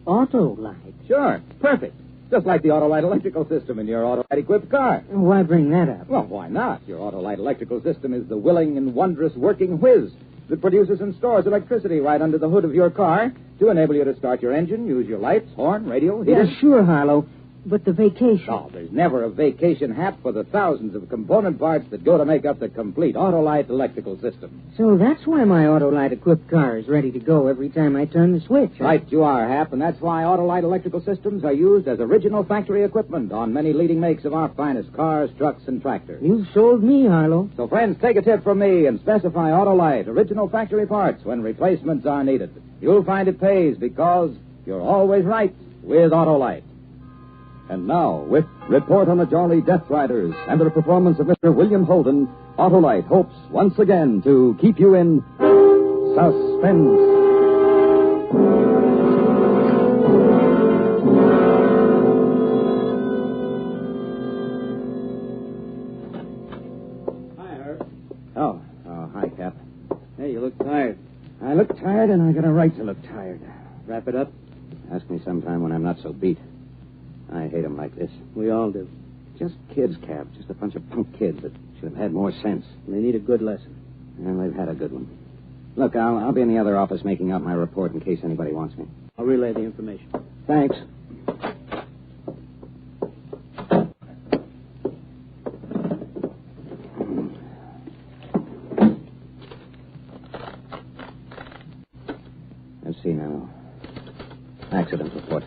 Autolite? Sure, perfect. Just like the Autolite electrical system in your Autolite-equipped car. Why bring that up? Well, why not? Your Autolite electrical system is the willing and wondrous working whiz that produces and stores electricity right under the hood of your car to enable you to start your engine, use your lights, horn, radio, heater. Yeah, sure, Harlow. But the vacation. Oh, there's never a vacation, Hap, for the thousands of component parts that go to make up the complete Autolite electrical system. So that's why my Autolite-equipped car is ready to go every time I turn the switch. Huh? Right you are, Hap, and that's why Autolite electrical systems are used as original factory equipment on many leading makes of our finest cars, trucks, and tractors. You've sold me, Harlow. So, friends, take a tip from me and specify Autolite original factory parts when replacements are needed. You'll find it pays because you're always right with Autolite. And now, with Report on the Jolly Death Riders and the performance of Mr. William Holden, Autolite hopes once again to keep you in suspense. Hi, Herb. Oh, hi, Cap. Hey, you look tired. I look tired, and I got a right to look tired. Wrap it up. Ask me sometime when I'm not so beat. I hate them like this. We all do. Just kids, Cap. Just a bunch of punk kids that should have had more sense. They need a good lesson. And they've had a good one. Look, I'll be in the other office making out my report in case anybody wants me. I'll relay the information. Thanks. Let's see now. Accident report.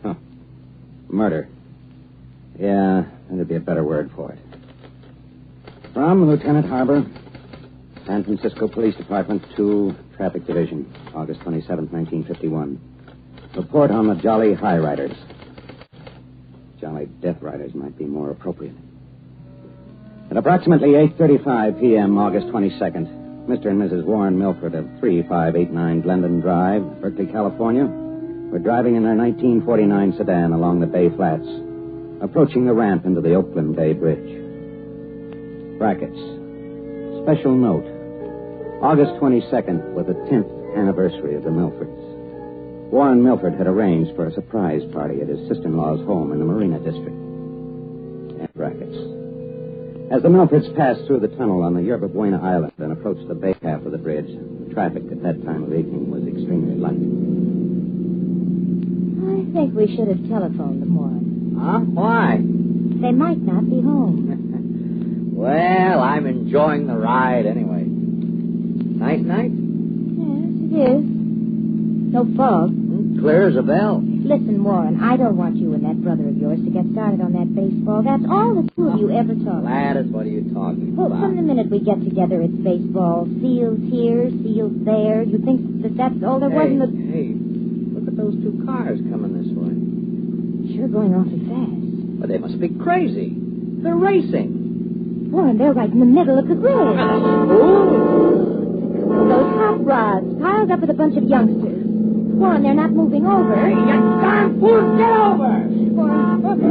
Huh. Murder. Yeah, that'd be a better word for it. From Lieutenant Harbor, San Francisco Police Department 2, Traffic Division, August 27, 1951. Report on the Jolly High Riders. Jolly Death Riders might be more appropriate. At approximately 8:35 p.m., August 22nd, Mr. and Mrs. Warren Milford of 3589 Glendon Drive, Berkeley, California, were driving in their 1949 sedan along the Bay Flats, approaching the ramp into the Oakland Bay Bridge. Brackets. Special note. August 22nd was the 10th anniversary of the Milfords. Warren Milford had arranged for a surprise party at his sister-in-law's home in the Marina District. And brackets. As the Milfords passed through the tunnel on the Yerba Buena Island and approached the bay half of the bridge, traffic at that time of evening was extremely light. I think we should have telephoned them, Warren. Huh? Why? They might not be home. Well, I'm enjoying the ride anyway. Nice night? Yes, it is. No fog. Clear as a bell. Listen, Warren, I don't want you and that brother of yours to get started on that baseball. That's all the two of you ever talk. Gladys, what are you talking Well, about? from the minute we get together, it's baseball. Seals here, seals there. You think that that's all there was in the... Hey, look at those two cars coming this way. Sure going awfully fast. But they must be crazy. They're racing. Warren, they're right in the middle of the bridge. Ooh. Those hot rods piled up with a bunch of youngsters. Warren, they're not moving over. Hey, you darn fool, get over!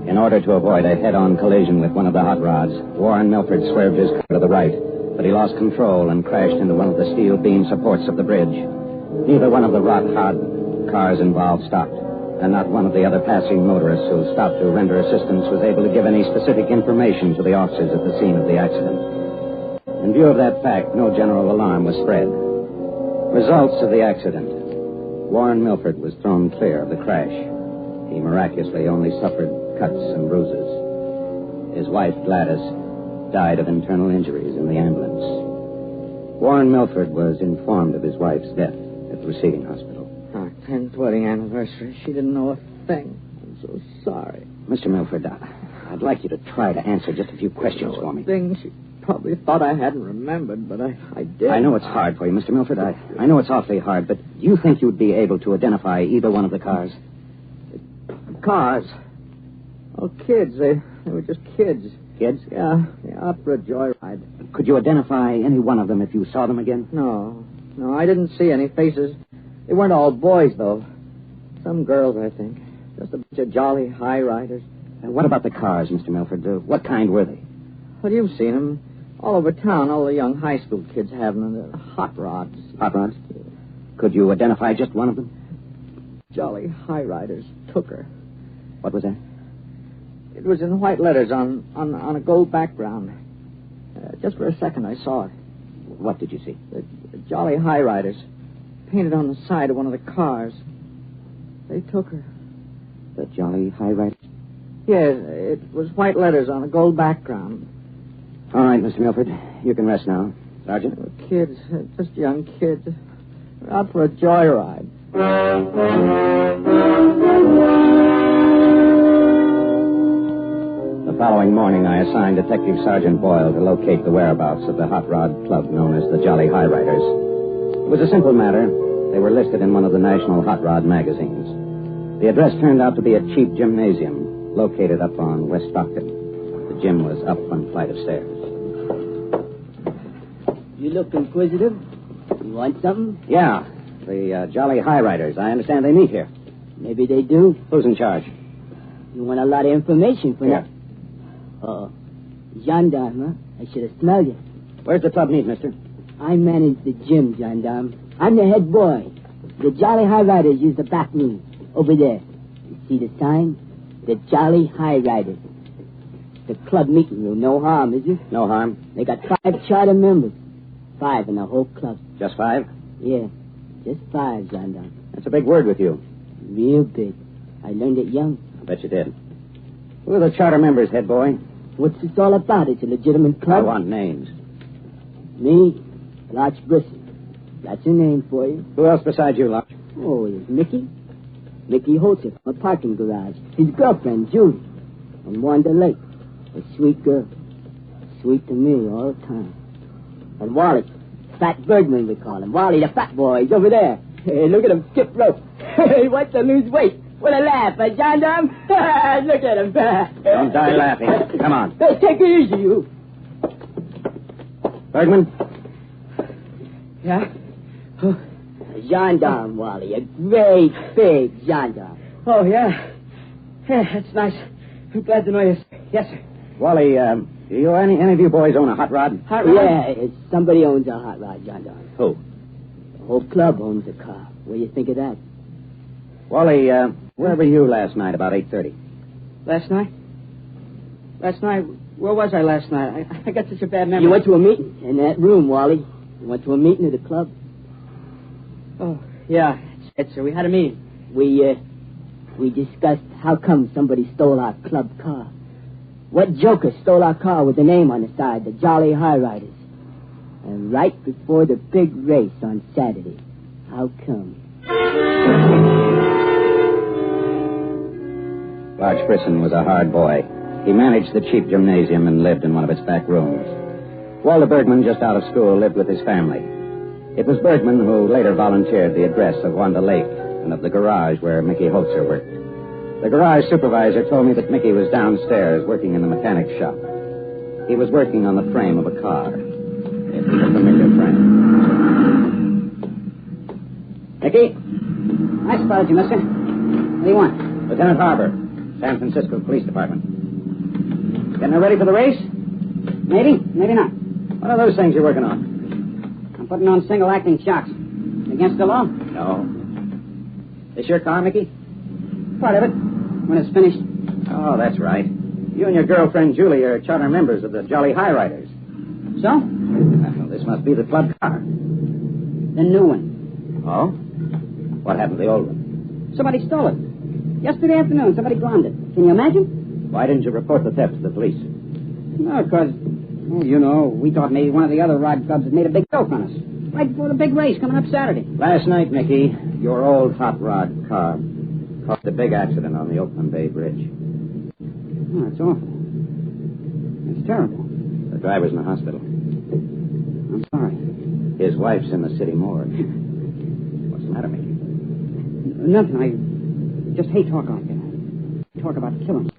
In order to avoid a head-on collision with one of the hot rods, Warren Milford swerved his car to the right, but he lost control and crashed into one of the steel beam supports of the bridge. Neither one of the hot cars involved stopped, and not one of the other passing motorists who stopped to render assistance was able to give any specific information to the officers at the scene of the accident. In view of that fact, no general alarm was spread. Results of the accident. Warren Milford was thrown clear of the crash. He miraculously only suffered cuts and bruises. His wife, Gladys, died of internal injuries in the ambulance. Warren Milford was informed of his wife's death at the receiving hospital. Our 10th wedding anniversary. She didn't know a thing. I'm so sorry. Mr. Milford, I'd like you to try to answer just a few questions for me. Thing she probably thought I hadn't remembered, but I did. I know it's hard for you, Mr. Milford. I know it's awfully hard, but do you think you'd be able to identify either one of the cars? Cars? Oh, kids. They were just kids. Kids? Yeah, up for a joyride. Could you identify any one of them if you saw them again? No, I didn't see any faces. They weren't all boys, though. Some girls, I think. Just a bunch of jolly high riders. What about the cars, Mr. Milford? What kind were they? Well, you've seen them. All over town, all the young high school kids have them. They're hot rods. Hot rods? Could you identify just one of them? Jolly high riders took her. What was that? It was in white letters on a gold background. Just for a second, I saw it. What did you see? The Jolly High Riders, painted on the side of one of the cars. They took her. The Jolly High Riders? Yeah, it was white letters on a gold background. All right, Mr. Milford. You can rest now. Sergeant? Kids, just young kids. We're out for a joyride. The following morning, I assigned Detective Sergeant Boyle to locate the whereabouts of the hot rod club known as the Jolly High Riders. It was a simple matter. They were listed in one of the national hot rod magazines. The address turned out to be a cheap gymnasium located up on West Stockton. The gym was up one flight of stairs. You look inquisitive. You want something? Yeah, the Jolly High Riders. I understand they meet here. Maybe they do. Who's in charge? You want a lot of information for Yeah. that? Uh-oh. Gendarme, huh? I should have smelled you. Where's the club meet, mister? I manage the gym, Gendarme. I'm the head boy. The Jolly High Riders use the back room. Over there. You see the sign? The Jolly High Riders. The club meeting room. No harm, is it? No harm. They got 5 charter members. 5 in the whole club. Just 5? Yeah. Just 5, Gendarme. That's a big word with you. Real big. I learned it young. I bet you did. Who are the charter members, head boy? What's this all about? It's a legitimate club. I want names. Me, Larch Brisson. That's a name for you. Who else besides you, Larch? Oh, there's Mickey. Mickey Holzer from a parking garage. His girlfriend, Julie. And Wanda Lake. A sweet girl. Sweet to me all the time. And Wally. Fat Bergman, we call him. Wally the fat boy. He's over there. Hey, look at him skip rope. He wants to lose weight. What a laugh, gendarme? Look at him. Don't die laughing. Come on. Hey, take it easy, you. Bergman? Yeah? Oh, a gendarme, Wally. A great big gendarme. Oh, yeah? Yeah, that's nice. I'm glad to know you. Yes, sir. Wally, do you any of you boys own a hot rod? Hot rod? Yeah, somebody owns a hot rod, gendarme. Who? The whole club owns a car. What do you think of that? Wally, where were you last night about 8:30? Last night? Where was I last night? I got such a bad memory. You went to a meeting in that room, Wally. You went to a meeting at the club. Oh, yeah. So we had a meeting. We discussed how come somebody stole our club car. What joker stole our car with the name on the side, the Jolly High Riders? And right before the big race on Saturday. How come? Larch Brisson was a hard boy. He managed the cheap gymnasium and lived in one of its back rooms. Walter Bergman, just out of school, lived with his family. It was Bergman who later volunteered the address of Wanda Lake and of the garage where Mickey Holzer worked. The garage supervisor told me that Mickey was downstairs working in the mechanic's shop. He was working on the frame of a car. It was a familiar frame. Mickey? I spotted you, mister. What do you want? Lieutenant Harbour, San Francisco Police Department. Getting her ready for the race? Maybe, maybe not. What are those things you're working on? I'm putting on single-acting shocks. Against the law? No. This your car, Mickey? Part of it. When it's finished. Oh, that's right. You and your girlfriend Julie are charter members of the Jolly High Riders. So? Well, this must be the club car. The new one. Oh? What happened to the old one? Somebody stole it. Yesterday afternoon, somebody glommed it. Can you imagine? Why didn't you report the theft to the police? No, because, we thought maybe one of the other rod clubs had made a big joke on us. Right before the big race coming up Saturday. Last night, Mickey, your old hot rod car caused a big accident on the Oakland Bay Bridge. Oh, it's awful. It's terrible. The driver's in the hospital. I'm sorry. His wife's in the city morgue. What's the matter, Mickey? Nothing. I just hate talk like that. Talk about killing.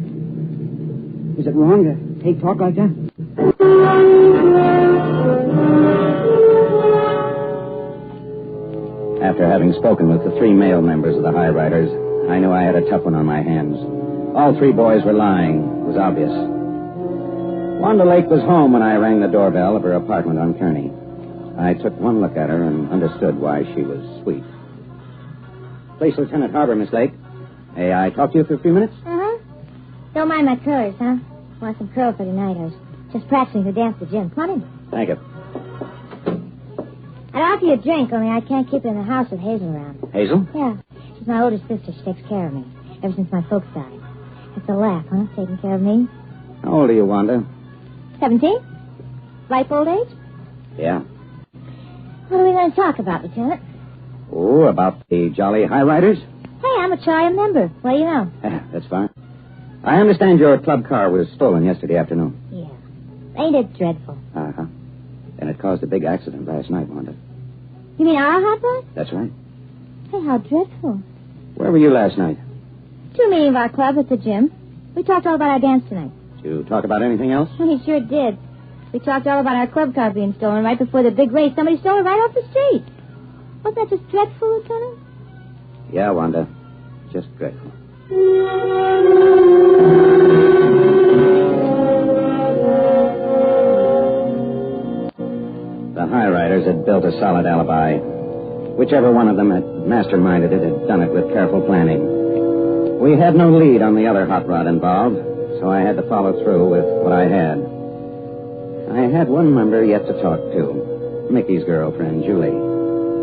Is it wrong to hate talk like that? After having spoken with the 3 male members of the High Riders, I knew I had a tough one on my hands. All 3 boys were lying. It was obvious. Wanda Lake was home when I rang the doorbell of her apartment on Kearney. I took one look at her and understood why she was sweet. Police Lieutenant Harbour, Miss Lake. May I talk to you for a few minutes? Uh-huh. Don't mind my curls, huh? Want some curl for tonight. I was just practicing to dance the gym. Come on in. Thank you. I'd offer you a drink, only I can't keep it in the house with Hazel around. Hazel? Yeah. She's my older sister. She takes care of me ever since my folks died. That's a laugh, huh? Taking care of me. How old are you, Wanda? 17? Ripe old age? Yeah. What are we going to talk about, Lieutenant? Oh, about the Jolly High Riders? Hey, I'm a Triumph member. What do you know? That's fine. I understand your club car was stolen yesterday afternoon. Yeah. Ain't it dreadful? Uh-huh. And it caused a big accident last night, Wanda. You mean our hot rod? That's right. Hey, how dreadful. Where were you last night? To a meeting of our club at the gym. We talked all about our dance tonight. Did you talk about anything else? We sure did. We talked all about our club car being stolen right before the big race. Somebody stole it right off the street. Wasn't that just dreadful, Lieutenant? Yeah, Wanda. Just dreadful. The High Riders had built a solid alibi. Whichever one of them had masterminded it had done it with careful planning. We had no lead on the other hot rod involved, so I had to follow through with what I had. I had one member yet to talk to, Mickey's girlfriend, Julie.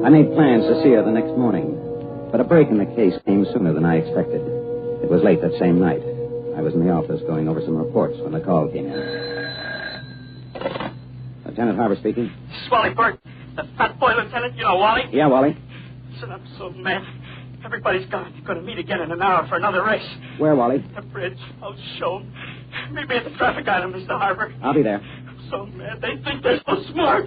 I made plans to see her the next morning, but a break in the case came sooner than I expected. It was late that same night. I was in the office going over some reports when the call came in. Lieutenant Harbour speaking. This is Wally Burke, the fat boy lieutenant. You know Wally? Yeah, Wally. Listen, I'm so mad. Everybody's gone. You're going to meet again in an hour for another race. Where, Wally? The bridge. I'll show 'em. Meet me at the traffic island, Mr. Harbour. I'll be there. I'm so mad. They think they're so smart.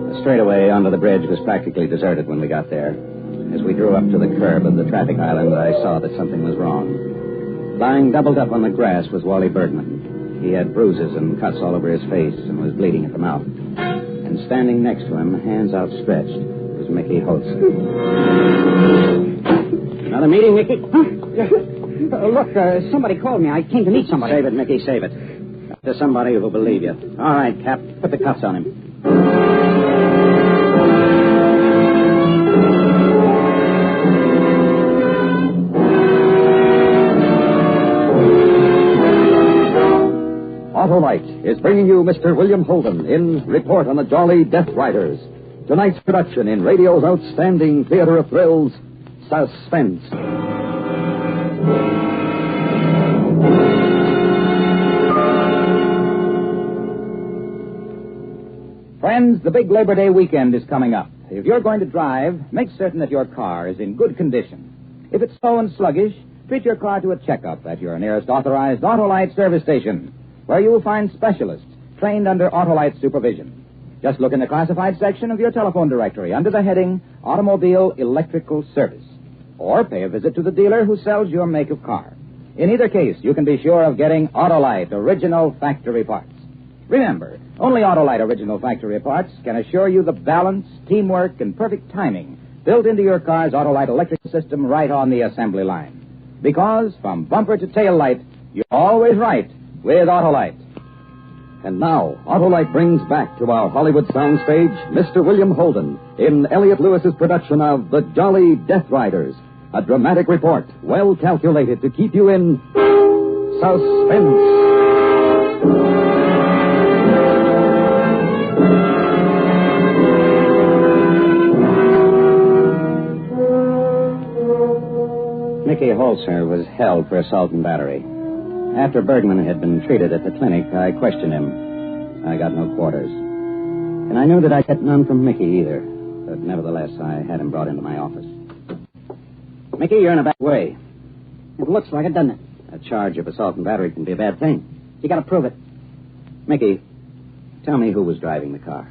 The straightaway onto the bridge was practically deserted when we got there. As we drew up to the curb of the traffic island, I saw that something was wrong. Lying doubled up on the grass was Wally Bergman. He had bruises and cuts all over his face and was bleeding at the mouth. And standing next to him, hands outstretched, was Mickey Holtz. Another meeting, Mickey? Look, somebody called me. I came to meet somebody. Save it, Mickey, save it. To somebody who will believe you. All right, Cap, put the cuffs on him. Autolite is bringing you Mr. William Holden in Report on the Jolly Death Riders. Tonight's production in radio's outstanding theater of thrills, Suspense. Friends, the big Labor Day weekend is coming up. If you're going to drive, make certain that your car is in good condition. If it's slow and sluggish, treat your car to a checkup at your nearest authorized Autolite service station, where you will find specialists trained under Autolite supervision. Just look in the classified section of your telephone directory under the heading Automobile Electrical Service, or pay a visit to the dealer who sells your make of car. In either case, you can be sure of getting Autolite original factory parts. Remember, only Autolite original factory parts can assure you the balance, teamwork, and perfect timing built into your car's Autolite electrical system right on the assembly line. Because from bumper to tail light, you're always right with Autolite. And now, Autolite brings back to our Hollywood soundstage Mr. William Holden in Elliott Lewis's production of The Jolly Death Riders, a dramatic report well calculated to keep you in suspense. Mickey Holzer was held for assault and battery. After Bergman had been treated at the clinic, I questioned him. I got no quarters. And I knew that I'd get none from Mickey either. But nevertheless, I had him brought into my office. Mickey, you're in a bad way. It looks like it, doesn't it? A charge of assault and battery can be a bad thing. You gotta prove it. Mickey, tell me who was driving the car.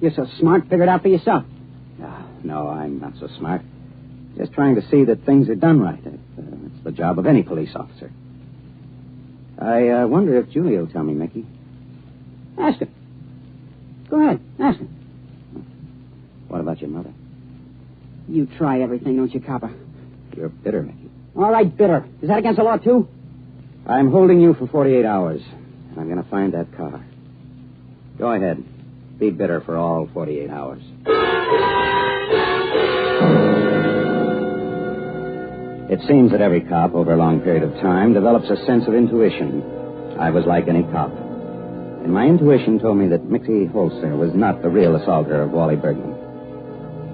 You're so smart, figure it out for yourself. No, I'm not so smart. Just trying to see that things are done right. It's the job of any police officer. I wonder if Julie will tell me, Mickey. Ask her. Go ahead, ask her. What about your mother? You try everything, don't you, copper? You're bitter, Mickey. All right, bitter. Is that against the law, too? I'm holding you for 48 hours, and I'm going to find that car. Go ahead. Be bitter for all 48 hours. It seems that every cop, over a long period of time, develops a sense of intuition. I was like any cop. And my intuition told me that Mickey Holzer was not the real assaulter of Wally Bergman.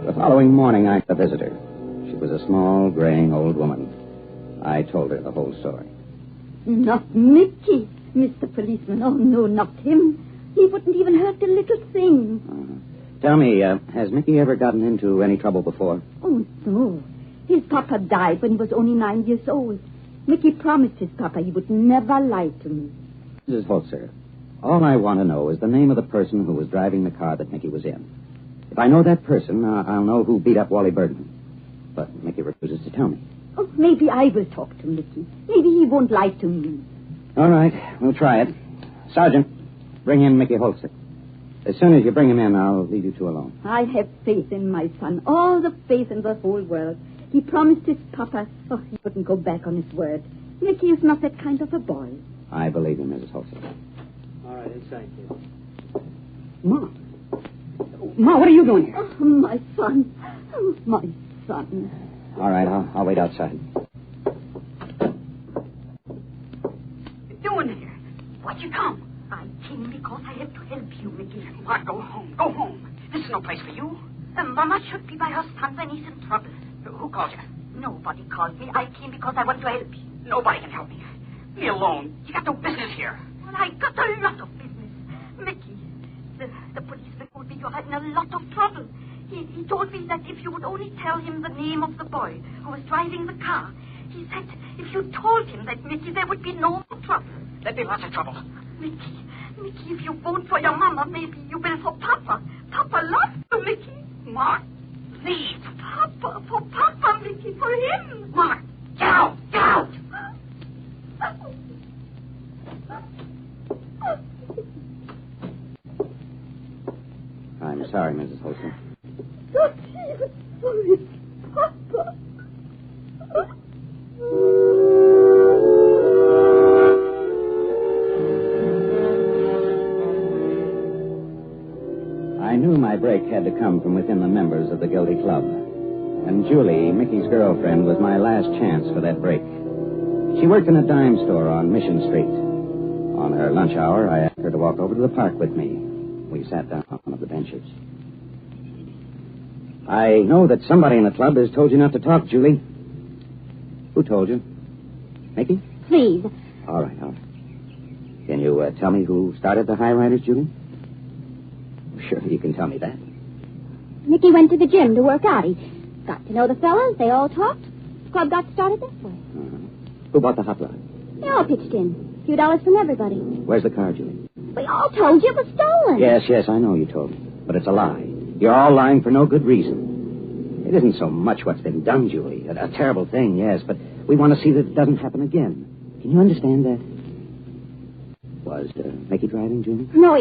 The following morning, I had a visitor. She was a small, graying old woman. I told her the whole story. Not Mickey, Mr. Policeman. Oh, no, not him. He wouldn't even hurt the little thing. Tell me, has Mickey ever gotten into any trouble before? Oh, no. His papa died when he was only 9 years old. Mickey promised his papa he would never lie to me. Mrs. Holzer, all I want to know is the name of the person who was driving the car that Mickey was in. If I know that person, I'll know who beat up Wally Bergman. But Mickey refuses to tell me. Oh, maybe I will talk to Mickey. Maybe he won't lie to me. All right, we'll try it. Sergeant, bring in Mickey Holzer. As soon as you bring him in, I'll leave you two alone. I have faith in my son, all the faith in the whole world. He promised his papa, he wouldn't go back on his word. Mickey is not that kind of a boy. I believe you, Mrs. Holzer. All right, inside, kid. Ma, what are you doing here? Oh, my son. Oh, my son. All right, I'll wait outside. What you doing here? Why'd you come? I came because I have to help you, Mickey. Ma, go home. Go home. This is no place for you. Mama should be by her son when he's in trouble. Who called you? Nobody called me. I came because I want to help you. Nobody can help me. Leave me alone. You got no business here. Well, I got a lot of business. Mickey, the policeman told me you're in a lot of trouble. He told me that if you would only tell him the name of the boy who was driving the car, he said if you told him that, Mickey, there would be no more trouble. There'd be lots of trouble. Mickey, if you won't for your mama, maybe you will for Papa. Papa loves you, Mickey. Mark, leave. Papa, for Papa, Mickey, for him. Mark, get out, get out. I'm sorry, Mrs. Holzer. Not even for his Papa. I knew my break had to come from within the members of the guilty club. And Julie, Mickey's girlfriend, was my last chance for that break. She worked in a dime store on Mission Street. On her lunch hour, I asked her to walk over to the park with me. We sat down on one of the benches. I know that somebody in the club has told you not to talk, Julie. Who told you? Mickey? Please. All right. Can you tell me who started the High Riders, Julie? Surely you can tell me that. Mickey went to the gym to work out. He got to know the fellas. They all talked. The club got started this way. Who bought the hot rod? They all pitched in. A few dollars from everybody. Where's the car, Julie? We all told you it was stolen. Yes, I know you told me. But it's a lie. You're all lying for no good reason. It isn't so much what's been done, Julie. A terrible thing, yes, but we want to see that it doesn't happen again. Can you understand that? Was Mickey driving, Julie? No,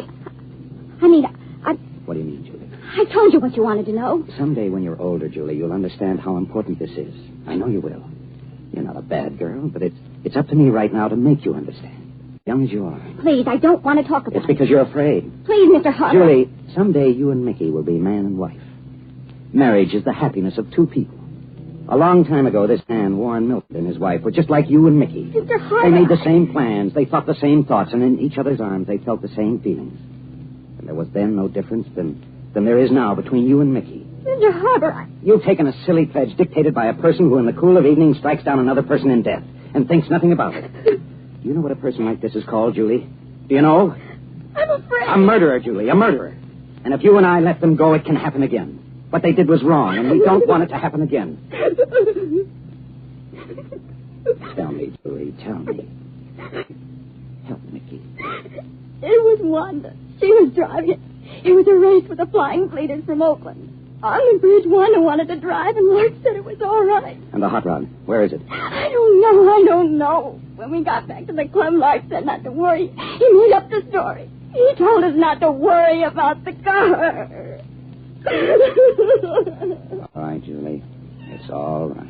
What do you mean, Julie? I told you what you wanted to know. Someday when you're older, Julie, you'll understand how important this is. I know you will. You're not a bad girl, but it's up to me right now to make you understand. Young as you are. Please, I don't want to talk about it. It's because you're afraid. Please, Mr. Harper. Julie, someday you and Mickey will be man and wife. Marriage is the happiness of two people. A long time ago, this man, Warren Milford, and his wife were just like you and Mickey. Mr. Harper. They made the same plans. They thought the same thoughts, and in each other's arms, they felt the same feelings. And there was then no difference than there is now between you and Mickey. Mr. Harper. You've taken a silly pledge dictated by a person who in the cool of evening strikes down another person in death and thinks nothing about it. Do you know what a person like this is called, Julie? Do you know? I'm afraid. A murderer, Julie, a murderer. And if you and I let them go, it can happen again. What they did was wrong, and we don't want it to happen again. Tell me, Julie, tell me. Help Mickey. It was Wanda. She was driving. It was a race with the flying bleeders from Oakland. On the bridge, Wanda wanted to drive, and Mark said it was all right. And the hot rod, where is it? I don't know. When we got back to the club, Mark said not to worry. He made up the story. He told us not to worry about the car. All right, Julie. It's all right.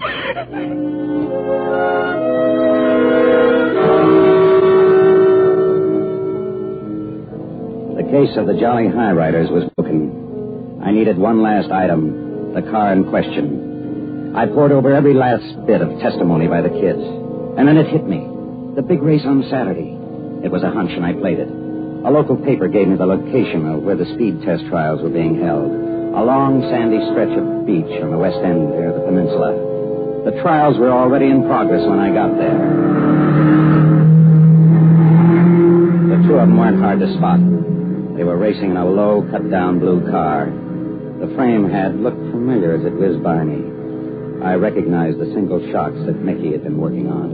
The case of the Jolly High Riders was broken. I needed one last item, the car in question. I pored over every last bit of testimony by the kids. And then it hit me. The big race on Saturday. It was a hunch, and I played it. A local paper gave me the location of where the speed test trials were being held. A long, sandy stretch of beach on the west end there of the peninsula. The trials were already in progress when I got there. The two of them weren't hard to spot. They were racing in a low, cut-down blue car. The frame had looked familiar as it whizzed by me. I recognized the single shocks that Mickey had been working on.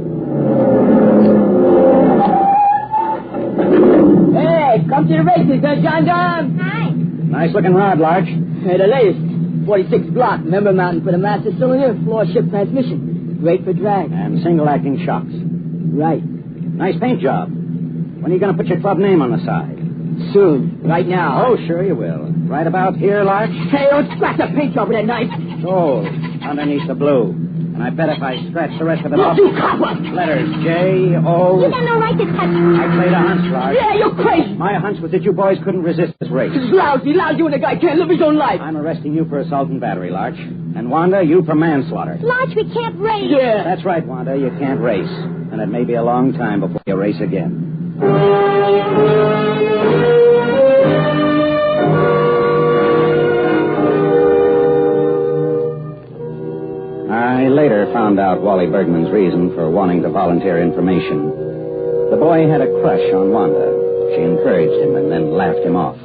Hey, come to the races, John. Hi. Nice-looking rod, Larch. Hey, the latest. 46 block, member mountain for the master cylinder, floor shift transmission. Great for drag. And single-acting shocks. Right. Nice paint job. When are you going to put your club name on the side? Soon. Right now. Oh, sure you will. Right about here, Larch? Hey, don't scratch the paint job with that knife. Gold. Underneath the blue. And I bet if I scratch the rest of it off... You copper! Letters J-O... You got no right to touch me. I played a hunch, Larch. Yeah, you're crazy. My hunch was that you boys couldn't resist this race. It's lousy when a guy can't live his own life. I'm arresting you for assault and battery, Larch. And Wanda, you for manslaughter. Larch, we can't race. Yeah. That's right, Wanda. You can't race. And it may be a long time before you race again. I later found out Wally Bergman's reason for wanting to volunteer information. The boy had a crush on Wanda. She encouraged him and then laughed him off.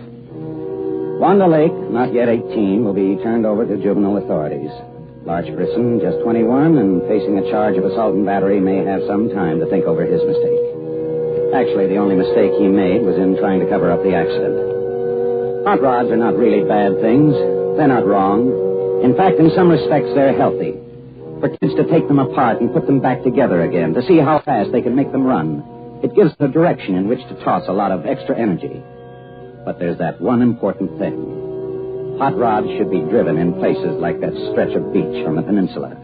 Wanda Lake, not yet 18, will be turned over to juvenile authorities. Larch Brisson, just 21, and facing a charge of assault and battery, may have some time to think over his mistake. Actually, the only mistake he made was in trying to cover up the accident. Hot rods are not really bad things. They're not wrong. In fact, in some respects, they're healthy. For kids to take them apart and put them back together again, to see how fast they can make them run, it gives them a direction in which to toss a lot of extra energy. But there's that one important thing. Hot rods should be driven in places like that stretch of beach on the peninsula.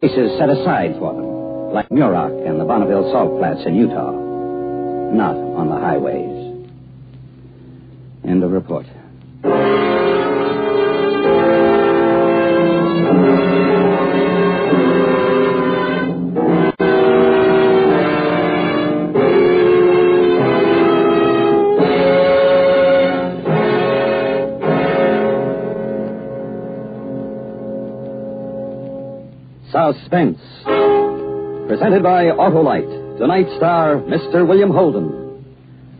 Places set aside for them, like Muroc and the Bonneville Salt Flats in Utah. Not on the highways. End of report. Suspense. Presented by Autolite. Tonight's star, Mr. William Holden.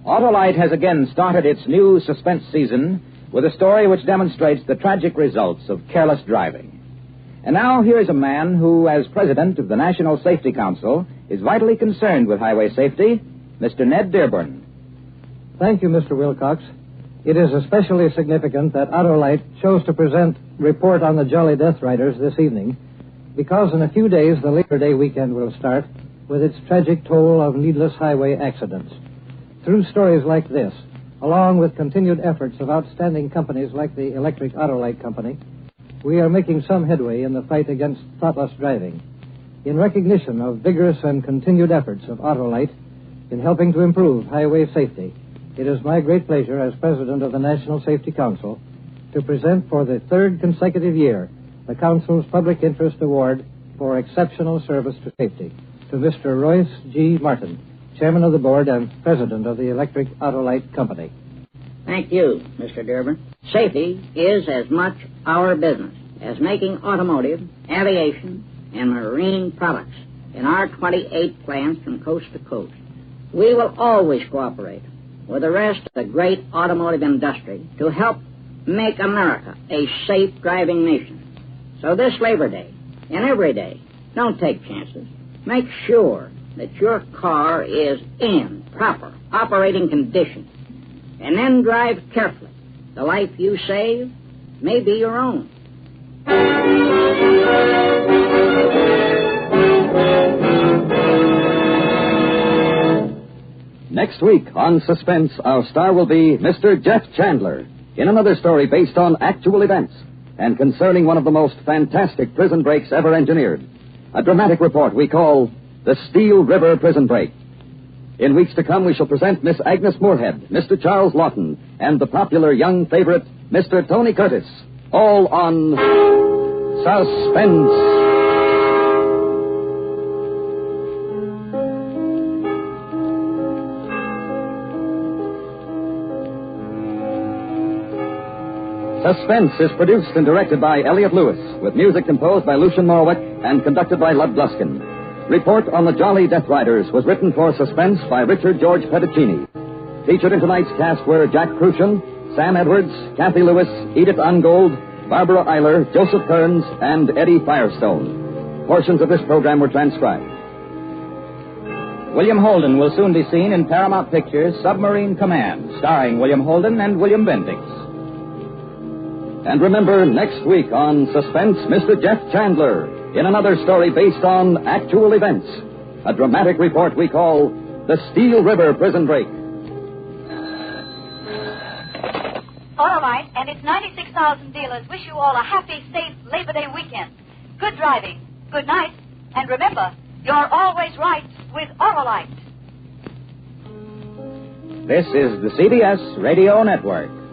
Autolite has again started its new suspense season with a story which demonstrates the tragic results of careless driving. And now here is a man who, as president of the National Safety Council, is vitally concerned with highway safety, Mr. Ned Dearborn. Thank you, Mr. Wilcox. It is especially significant that Autolite chose to present Report on the Jolly Death Riders this evening, because in a few days the Labor Day weekend will start with its tragic toll of needless highway accidents. Through stories like this, along with continued efforts of outstanding companies like the Electric Autolite Company, we are making some headway in the fight against thoughtless driving. In recognition of vigorous and continued efforts of Autolite in helping to improve highway safety, it is my great pleasure as president of the National Safety Council to present for the third consecutive year the Council's Public Interest Award for Exceptional Service to Safety to Mr. Royce G. Martin, Chairman of the Board and President of the Electric Autolite Company. Thank you, Mr. Dearborn. Safety is as much our business as making automotive, aviation, and marine products in our 28 plants from coast to coast. We will always cooperate with the rest of the great automotive industry to help make America a safe driving nation. So this Labor Day and every day, don't take chances. Make sure that your car is in proper operating condition. And then drive carefully. The life you save may be your own. Next week on Suspense, our star will be Mr. Jeff Chandler in another story based on actual events and concerning one of the most fantastic prison breaks ever engineered. A dramatic report we call The Steel River Prison Break. In weeks to come, we shall present Miss Agnes Moorehead, Mr. Charles Lawton, and the popular young favorite, Mr. Tony Curtis. All on Suspense. Suspense is produced and directed by Elliott Lewis, with music composed by Lucian Morwick and conducted by Lud Gluskin. Report on the Jolly Death Riders was written for Suspense by Richard George Petticini. Featured in tonight's cast were Jack Crucian, Sam Edwards, Kathy Lewis, Edith Ungold, Barbara Eiler, Joseph Kearns, and Eddie Firestone. Portions of this program were transcribed. William Holden will soon be seen in Paramount Pictures' Submarine Command, starring William Holden and William Bendix. And remember, next week on Suspense, Mr. Jeff Chandler, in another story based on actual events. A dramatic report we call The Steel River Prison Break. All right, and it's 96,000 dealers wish you all a happy, safe Labor Day weekend. Good driving, good night, and remember, you're always right with Oralite. This is the CBS Radio Network.